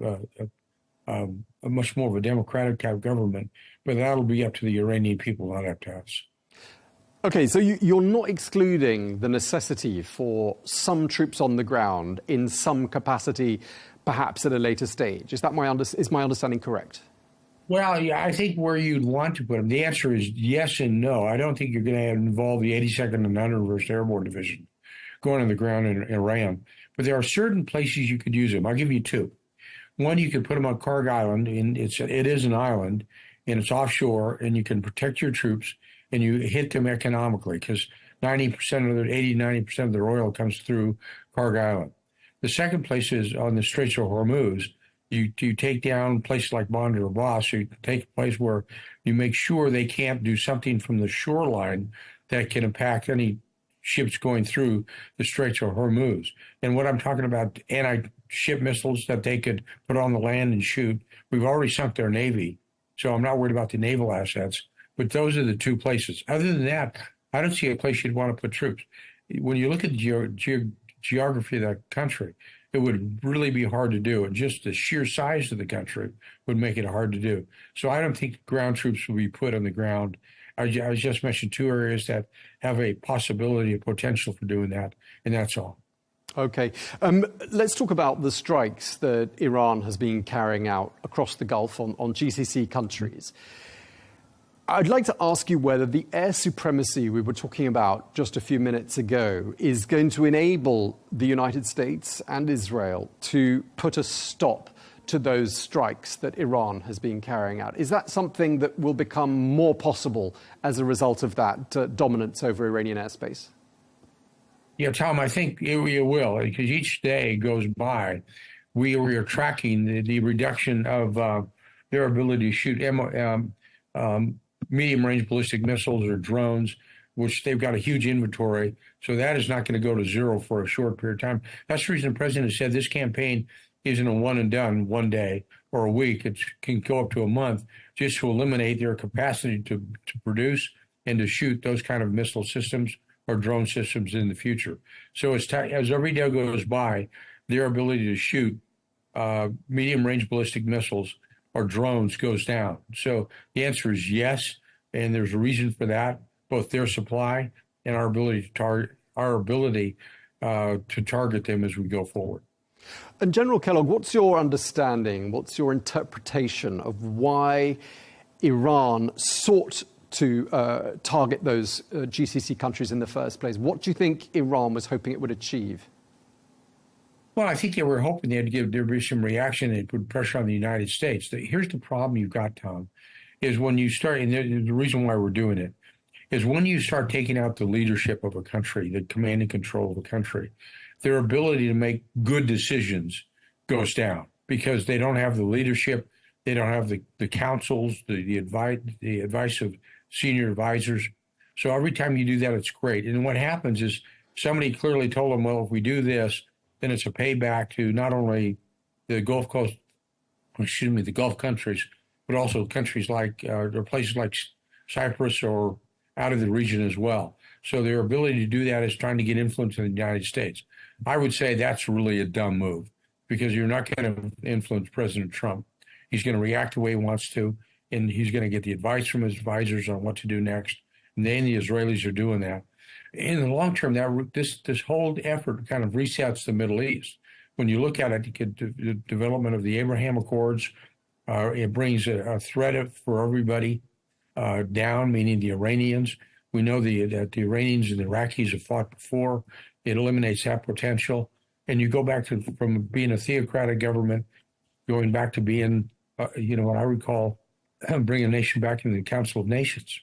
a much more of a democratic type government, but that'll be up to the Iranian people, not up to us. Okay, so you're not excluding the necessity for some troops on the ground in some capacity, perhaps at a later stage. Is my understanding correct? Well, yeah, I think where you'd want to put them, the answer is yes and no. I don't think you're going to involve the 82nd and 901st Airborne Division going on the ground in Iran. But there are certain places you could use them. I'll give you two. One, you can put them on Karg Island, and it is an island, and it's offshore, and you can protect your troops, and you hit them economically because 90% of their oil comes through Karg Island. The second place is on the Straits of Hormuz. You take down places like Bandar Abbas. So you take a place where you make sure they can't do something from the shoreline that can impact any ships going through the Straits of Hormuz. And what I'm talking about, anti-ship missiles that they could put on the land and shoot. We've already sunk their Navy, so I'm not worried about the naval assets. But those are the two places. Other than that, I don't see a place you'd want to put troops. When you look at the geography of that country, it would really be hard to do. And just the sheer size of the country would make it hard to do. So I don't think ground troops will be put on the ground. I just mentioned two areas that have a possibility, a potential for doing that, and that's all. Okay. Let's talk about the strikes that Iran has been carrying out across the Gulf on GCC countries. I'd like to ask you whether the air supremacy we were talking about just a few minutes ago is going to enable the United States and Israel to put a stop to those strikes that Iran has been carrying out. Is that something that will become more possible as a result of that dominance over Iranian airspace? Yeah, Tom, I think it will, because each day goes by, we are tracking the reduction of their ability to shoot medium-range ballistic missiles or drones, which they've got a huge inventory. So that is not going to go to zero for a short period of time. That's the reason the president has said this campaign isn't a one and done one day or a week. It can go up to a month just to eliminate their capacity to produce and to shoot those kind of missile systems or drone systems in the future. So as every day goes by, their ability to shoot medium-range ballistic missiles or drones goes down. So the answer is yes, and there's a reason for that, both their supply and our ability to target them as we go forward. And General Kellogg, what's your understanding, what's your interpretation of why Iran sought to target those GCC countries in the first place? What do you think Iran was hoping it would achieve? Well, I think they were hoping there'd be some reaction and put pressure on the United States. Here's the problem you've got, Tom, is when you start, and the reason why we're doing it, is when you start taking out the leadership of a country, the command and control of a country, their ability to make good decisions goes down because they don't have the leadership, they don't have the counsels, the advice of senior advisors. So every time you do that, it's great. And what happens is somebody clearly told them, well, if we do this, then it's a payback to not only the Gulf countries, but also countries like, or places like Cyprus or out of the region as well. So their ability to do that is trying to get influence in the United States. I would say that's really a dumb move because you're not going to influence President Trump. He's going to react the way he wants to, and he's going to get the advice from his advisors on what to do next. And they and the Israelis are doing that. In the long term, this whole effort kind of resets the Middle East. When you look at it, the development of the Abraham Accords, it brings a threat for everybody down, meaning the Iranians. We know that the Iranians and the Iraqis have fought before. It eliminates that potential. And you go back from being a theocratic government, going back to being, what I would call bring a nation back into the Council of Nations.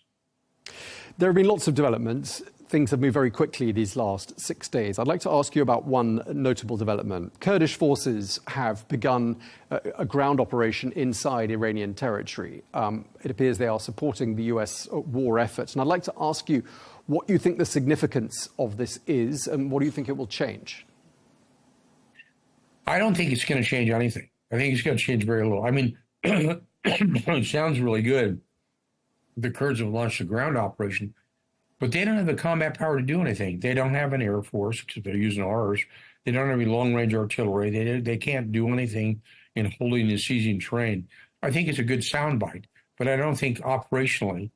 There have been lots of developments. Things have moved very quickly these last 6 days. I'd like to ask you about one notable development. Kurdish forces have begun a ground operation inside Iranian territory. It appears they are supporting the US war efforts. And I'd like to ask you what you think the significance of this is and what do you think it will change? I don't think it's going to change anything. I think it's going to change very little. I mean, it sounds really good. The Kurds have launched a ground operation, but they don't have the combat power to do anything. They don't have an air force because they're using ours. They don't have any long-range artillery. They can't do anything in holding and seizing terrain. I think it's a good soundbite, but I don't think operationally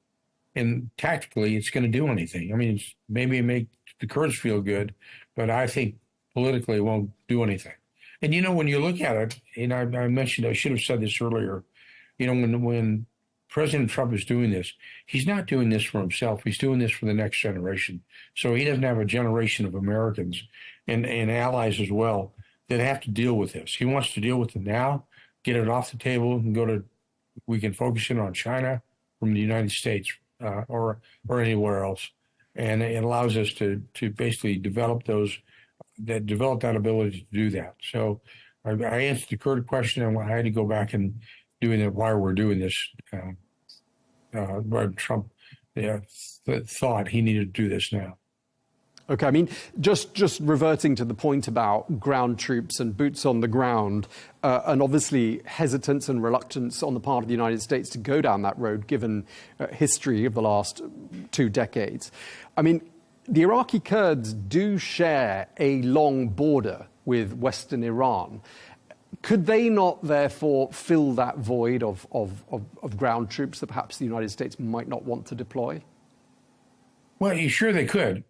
and tactically it's going to do anything. I mean, maybe it make the Kurds feel good, but I think politically it won't do anything. And, when you look at it, and I mentioned, I should have said this earlier, when President Trump is doing this, he's not doing this for himself. He's doing this for the next generation. So he doesn't have a generation of Americans and allies as well that have to deal with this. He wants to deal with it now get it off the table, and we can focus in on China from the United States or anywhere else. And it allows us to basically develop that ability to do that. So I answered the Kurd question, and I had to go back and doing it why we're doing this. Trump thought he needed to do this now. Okay, I mean, just reverting to the point about ground troops and boots on the ground, and obviously hesitance and reluctance on the part of the United States to go down that road, given history of the last 2 decades. I mean, the Iraqi Kurds do share a long border with Western Iran. Could they not, therefore, fill that void of ground troops that perhaps the United States might not want to deploy? Well, sure they could.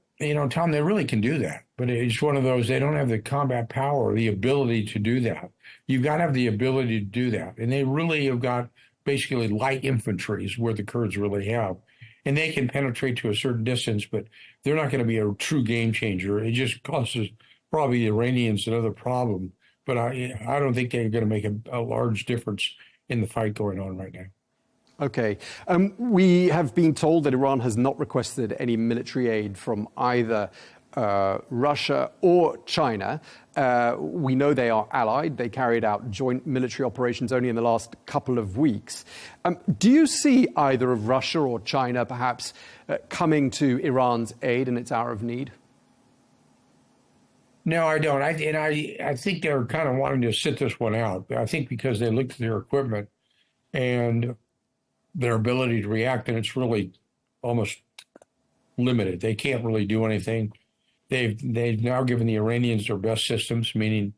Tom, they really can do that. But it's one of those, they don't have the combat power, the ability to do that. You've got to have the ability to do that. And they really have got basically light infantry is where the Kurds really have. And they can penetrate to a certain distance, but they're not going to be a true game changer. It just causes probably the Iranians another problem. But I don't think they're going to make a large difference in the fight going on right now. Okay. We have been told that Iran has not requested any military aid from either Russia or China. We know they are allied. They carried out joint military operations only in the last couple of weeks. Do you see either of Russia or China perhaps coming to Iran's aid in its hour of need? No, I don't. I think they're kind of wanting to sit this one out. I think because they looked at their equipment and their ability to react, and it's really almost limited. They can't really do anything. They've now given the Iranians their best systems, meaning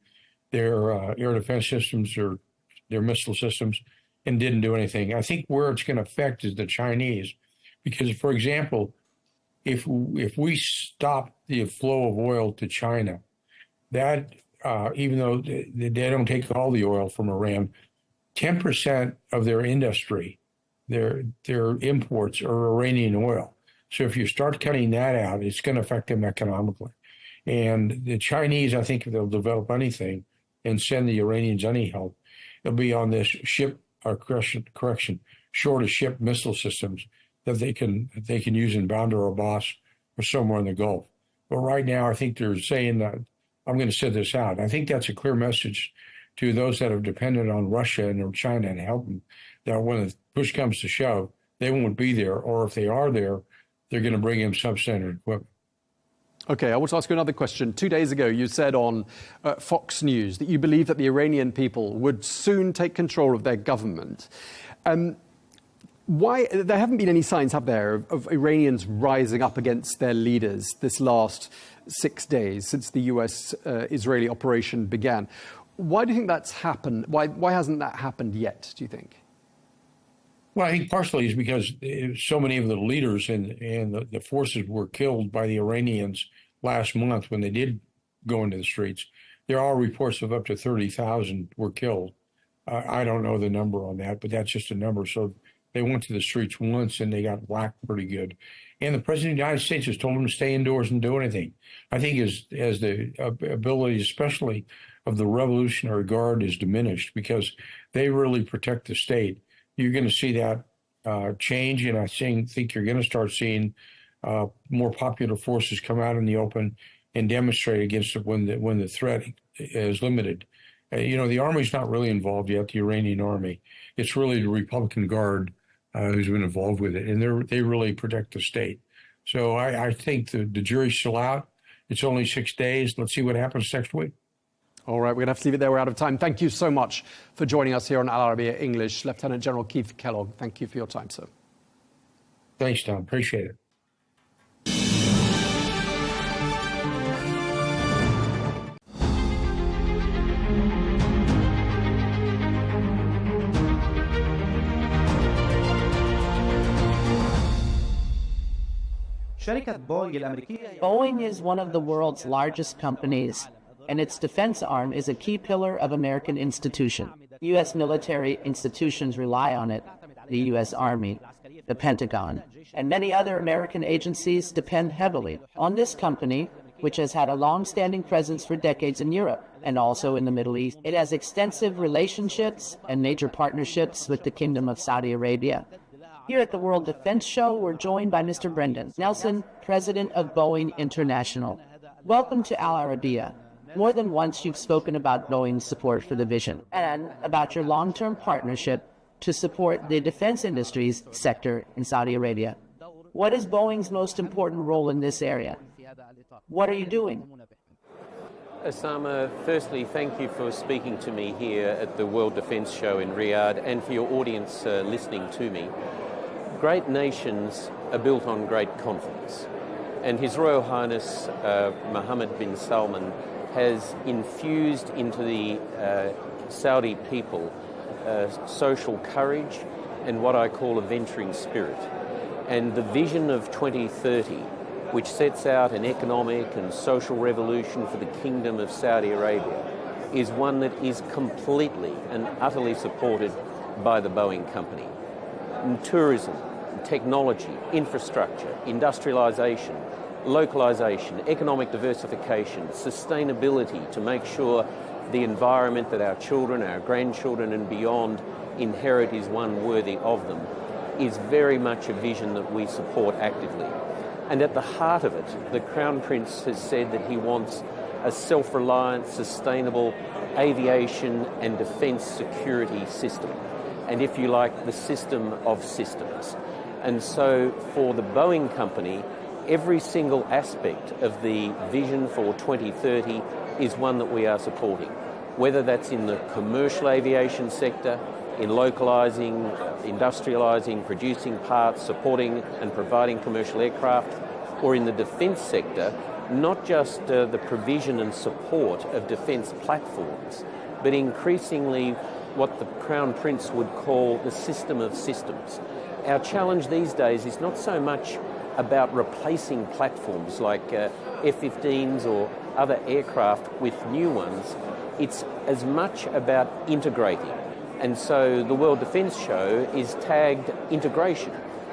their air defense systems or their missile systems, and didn't do anything. I think where it's going to affect is the Chinese, because, for example, if we stop the flow of oil to China, that even though they don't take all the oil from Iran, 10% of their industry, their imports are Iranian oil. So if you start cutting that out, it's going to affect them economically. And the Chinese, I think if they'll develop anything and send the Iranians any help, it'll be on this shore-to-ship missile systems that they can use in Bandar Abbas or somewhere in the Gulf. But right now, I think they're saying that I'm going to set this out. I think that's a clear message to those that have depended on Russia and China and help them, that when the push comes to shove, they won't be there, or if they are there, they're going to bring in substandard equipment. Okay, I want to ask you another question. 2 days ago, you said on Fox News that you believe that the Iranian people would soon take control of their government. Why? There haven't been any signs, have there, of Iranians rising up against their leaders this last 6 days since the US-Israeli operation began. Why do you think that's happened? Why hasn't that happened yet, do you think? Well, I think partially is because so many of the leaders and the forces were killed by the Iranians last month when they did go into the streets. There are reports of up to 30,000 were killed. I don't know the number on that, but that's just a number. So they went to the streets once and they got whacked pretty good. And the President of the United States has told them to stay indoors and do anything. I think as the ability, especially of the Revolutionary Guard, is diminished because they really protect the state, you're going to see that change. And I think you're going to start seeing more popular forces come out in the open and demonstrate against it when the threat is limited. The Army's not really involved yet, the Iranian Army. It's really the Republican Guard who's been involved with it, and they really protect the state. So I think the jury's still out. It's only 6 days. Let's see what happens next week. All right, we're going to have to leave it there. We're out of time. Thank you so much for joining us here on Al Arabiya English. Lieutenant General Keith Kellogg, thank you for your time, sir. Thanks, Tom. Appreciate it. Boeing is one of the world's largest companies, and its defense arm is a key pillar of American institution. U.S. military institutions rely on it. The U.S. Army, the Pentagon, and many other American agencies depend heavily on this company which has had a long-standing presence for decades in Europe and also in the Middle East. It has extensive relationships and major partnerships with the Kingdom of Saudi Arabia. Here at the World Defense Show, we're joined by Mr. Brendan Nelson, president of Boeing International. Welcome to Al Arabiya. More than once you've spoken about Boeing's support for the vision and about your long-term partnership to support the defense industry's sector in Saudi Arabia. What is Boeing's most important role in this area? What are you doing? Osama, firstly, thank you for speaking to me here at the World Defense Show in Riyadh and for your audience listening to me. Great nations are built on great confidence, and His Royal Highness Mohammed bin Salman has infused into the Saudi people social courage and what I call a venturing spirit. And the vision of 2030, which sets out an economic and social revolution for the Kingdom of Saudi Arabia, is one that is completely and utterly supported by the Boeing company. In tourism, technology, infrastructure, industrialization, localization, economic diversification, sustainability to make sure the environment that our children, our grandchildren and beyond inherit is one worthy of them, is very much a vision that we support actively. And at the heart of it, the Crown Prince has said that he wants a self-reliant, sustainable aviation and defence security system. And if you like, the system of systems. And so for the Boeing company, every single aspect of the vision for 2030 is one that we are supporting, whether that's in the commercial aviation sector, in localising, industrialising, producing parts, supporting and providing commercial aircraft, or in the defence sector, not just the provision and support of defence platforms, but increasingly what the Crown Prince would call the system of systems. Our challenge these days is not so much about replacing platforms like F-15s or other aircraft with new ones. It's as much about integrating. And so the World Defense Show is tagged integration.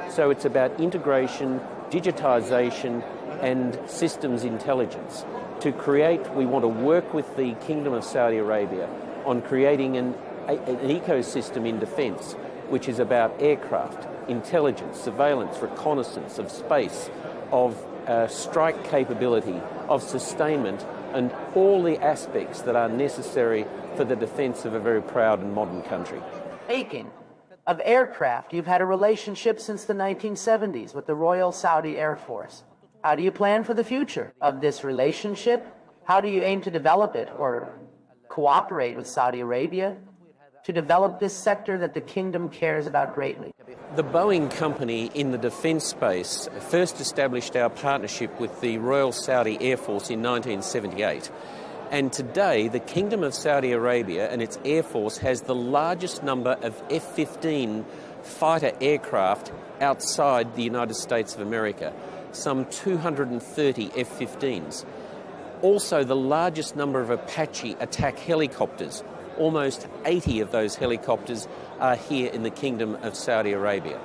So it's about integration, digitization, and systems intelligence. To create, we want to work with the Kingdom of Saudi Arabia on creating an ecosystem in defense, which is about aircraft, intelligence, surveillance, reconnaissance of space, of strike capability, of sustainment, and all the aspects that are necessary for the defense of a very proud and modern country. Speaking of aircraft, you've had a relationship since the 1970s with the Royal Saudi Air Force. How do you plan for the future of this relationship? How do you aim to develop it or cooperate with Saudi Arabia to develop this sector that the kingdom cares about greatly? The Boeing company in the defence space first established our partnership with the Royal Saudi Air Force in 1978. And today, the Kingdom of Saudi Arabia and its Air Force has the largest number of F-15 fighter aircraft outside the United States of America, some 230 F-15s. Also, the largest number of Apache attack helicopters. Almost 80 of those helicopters are here in the Kingdom of Saudi Arabia.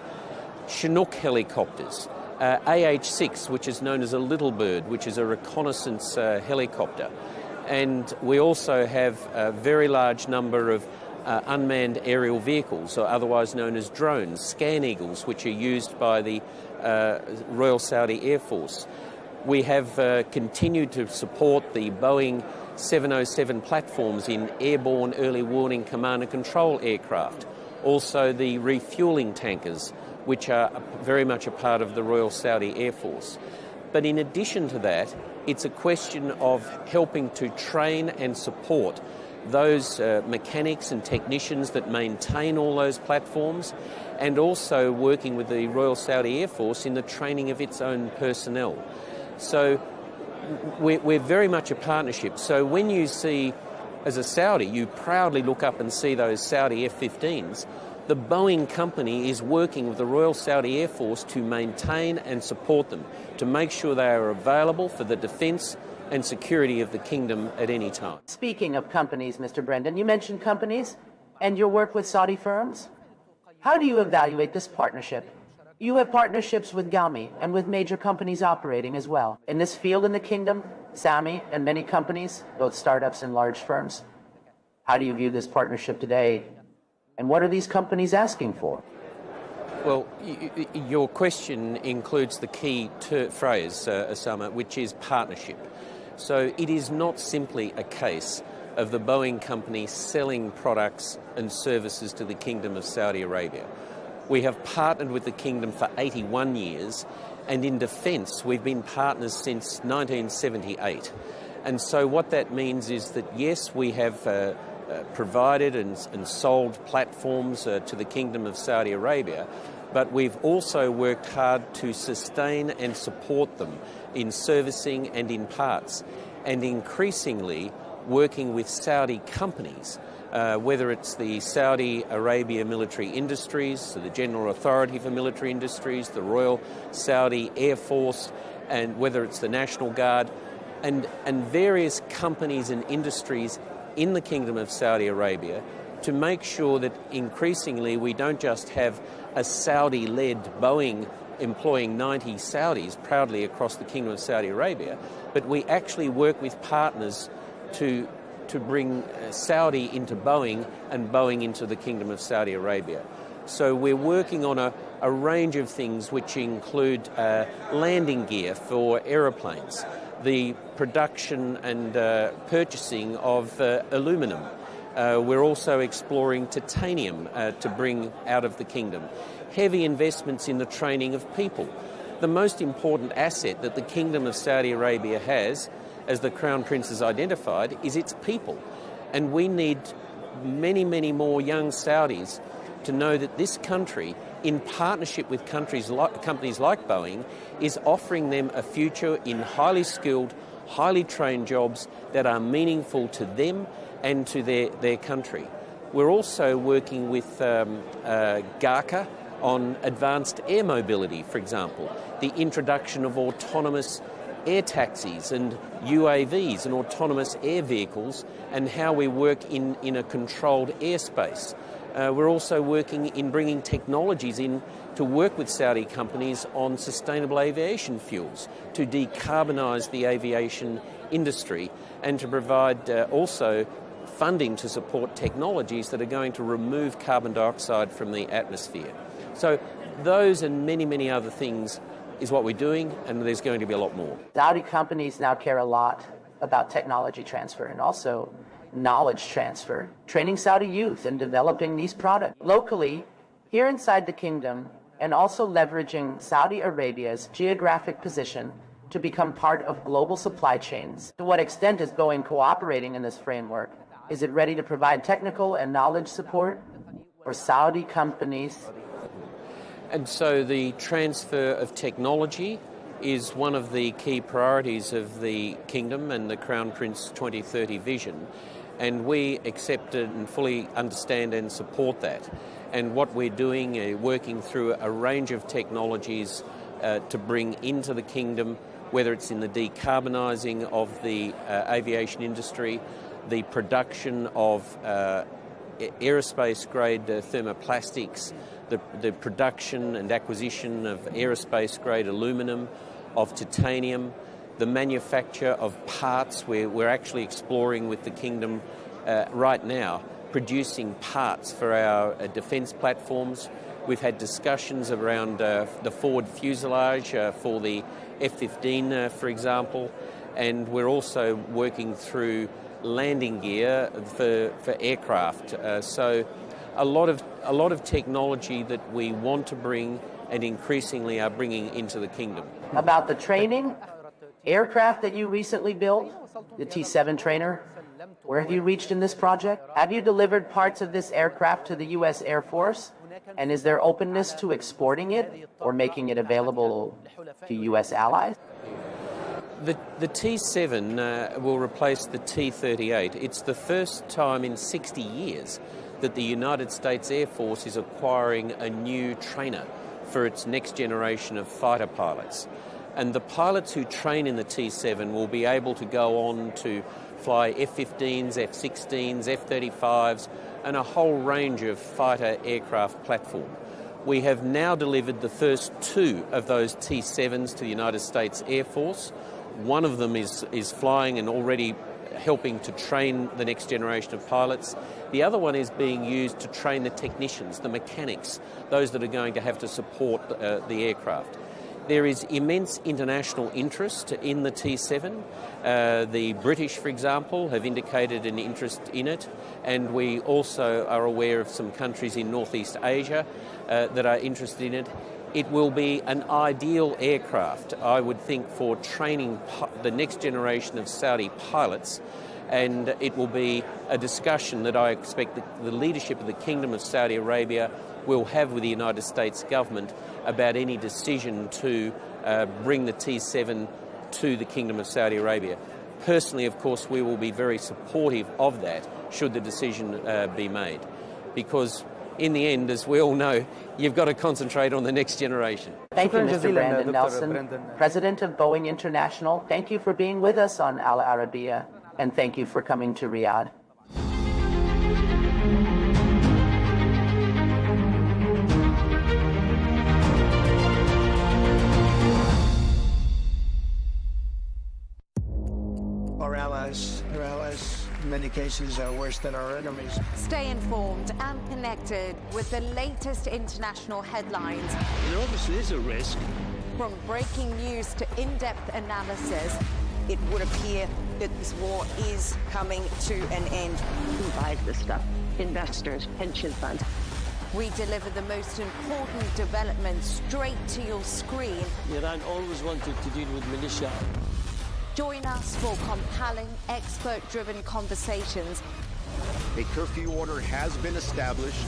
Chinook helicopters, AH-6, which is known as a Little Bird, which is a reconnaissance helicopter. And we also have a very large number of unmanned aerial vehicles, or otherwise known as drones, Scan Eagles, which are used by the Royal Saudi Air Force. We have continued to support the Boeing 707 platforms in airborne early warning command and control aircraft. Also the refueling tankers, which are very much a part of the Royal Saudi Air Force. But in addition to that, it's a question of helping to train and support those mechanics and technicians that maintain all those platforms, and also working with the Royal Saudi Air Force in the training of its own personnel. So we're very much a partnership. So when you see, as a Saudi, you proudly look up and see those Saudi F-15s, the Boeing company is working with the Royal Saudi Air Force to maintain and support them, to make sure they are available for the defence and security of the kingdom at any time. Speaking of companies, Mr. Brendan, you mentioned companies and your work with Saudi firms. How do you evaluate this partnership? You have partnerships with Galmi and with major companies operating as well. In this field in the kingdom, Sami and many companies, both startups and large firms. How do you view this partnership today? And what are these companies asking for? Well, your question includes the key phrase, Osama, which is partnership. So it is not simply a case of the Boeing company selling products and services to the Kingdom of Saudi Arabia. We have partnered with the Kingdom for 81 years, and in defence we've been partners since 1978. And so what that means is that, yes, we have provided and sold platforms to the Kingdom of Saudi Arabia, but we've also worked hard to sustain and support them in servicing and in parts, and increasingly working with Saudi companies, whether it's the Saudi Arabia Military Industries, so the General Authority for Military Industries, the Royal Saudi Air Force, and whether it's the National Guard, and various companies and industries in the Kingdom of Saudi Arabia, to make sure that increasingly we don't just have a Saudi-led Boeing employing 90 Saudis proudly across the Kingdom of Saudi Arabia, but we actually work with partners to bring Saudi into Boeing and Boeing into the Kingdom of Saudi Arabia. So we're working on a range of things which include landing gear for aeroplanes, the production and purchasing of aluminum. We're also exploring titanium to bring out of the kingdom. Heavy investments in the training of people. The most important asset that the Kingdom of Saudi Arabia has, as the Crown Prince has identified, is its people. And we need many, many more young Saudis to know that this country, in partnership with companies like Boeing, is offering them a future in highly skilled, highly trained jobs that are meaningful to them and to their country. We're also working with GACA on advanced air mobility, for example, the introduction of autonomous air taxis and UAVs and autonomous air vehicles, and how we work in a controlled airspace. We're also working in bringing technologies in to work with Saudi companies on sustainable aviation fuels to decarbonise the aviation industry, and to provide also funding to support technologies that are going to remove carbon dioxide from the atmosphere. So those and many, many other things is what we're doing, and there's going to be a lot more. Saudi companies now care a lot about technology transfer and also knowledge transfer, training Saudi youth and developing these products locally here inside the kingdom, and also leveraging Saudi Arabia's geographic position to become part of global supply chains. To what extent is Boeing cooperating in this framework? Is it ready to provide technical and knowledge support for Saudi companies? And so the transfer of technology is one of the key priorities of the Kingdom and the Crown Prince 2030 vision, and we accept it and fully understand and support that. And what we're doing, working through a range of technologies to bring into the Kingdom, whether it's in the decarbonising of the aviation industry, the production of aerospace-grade thermoplastics, the production and acquisition of aerospace-grade aluminum, of titanium, the manufacture of parts, where we're actually exploring with the Kingdom right now, producing parts for our defence platforms. We've had discussions around the forward fuselage for the F-15, for example, and we're also working through landing gear for aircraft. So a lot of technology that we want to bring and increasingly are bringing into the Kingdom. About the training, aircraft that you recently built, the T-7 trainer, where have you reached in this project? Have you delivered parts of this aircraft to the U.S. Air Force? And is there openness to exporting it or making it available to U.S. allies? The T-7 will replace the T-38. It's the first time in 60 years that the United States Air Force is acquiring a new trainer for its next generation of fighter pilots. And the pilots who train in the T-7 will be able to go on to fly F-15s, F-16s, F-35s, and a whole range of fighter aircraft platform. We have now delivered the first 2 of those T-7s to the United States Air Force. One of them is flying and already helping to train the next generation of pilots. The other one is being used to train the technicians, the mechanics, those that are going to have to support the aircraft. There is immense international interest in the T-7. The British, for example, have indicated an interest in it, and we also are aware of some countries in Northeast Asia that are interested in it. It will be an ideal aircraft, I would think, for training the next generation of Saudi pilots, and it will be a discussion that I expect the leadership of the Kingdom of Saudi Arabia will have with the United States government about any decision to bring the T-7 to the Kingdom of Saudi Arabia. Personally, of course, we will be very supportive of that should the decision be made, because in the end, as we all know, you've got to concentrate on the next generation. Thank you, Mr. Brandon Nelson, President of Boeing International. Thank you for being with us on Al Arabiya, and thank you for coming to Riyadh. Our allies, in many cases, are worse than our enemies. Stay informed and connected with the latest international headlines. There obviously is a risk. From breaking news to in-depth analysis, it would appear that this war is coming to an end. Who buys this stuff? Investors, pension funds. we deliver the most important developments straight to your screen. Iran always wanted to deal with militia. Join us for compelling, expert-driven conversations. A curfew order has been established.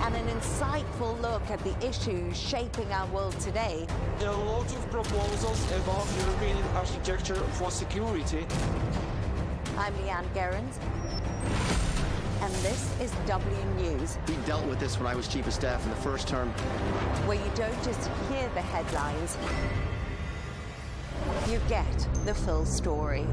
And an insightful look at the issues shaping our world today. There are lots of proposals about European architecture for security. I'm Leigh Ann Gerrans, and this is W News. We dealt with this when I was Chief of Staff in the first term. Where you don't just hear the headlines, you get the full story.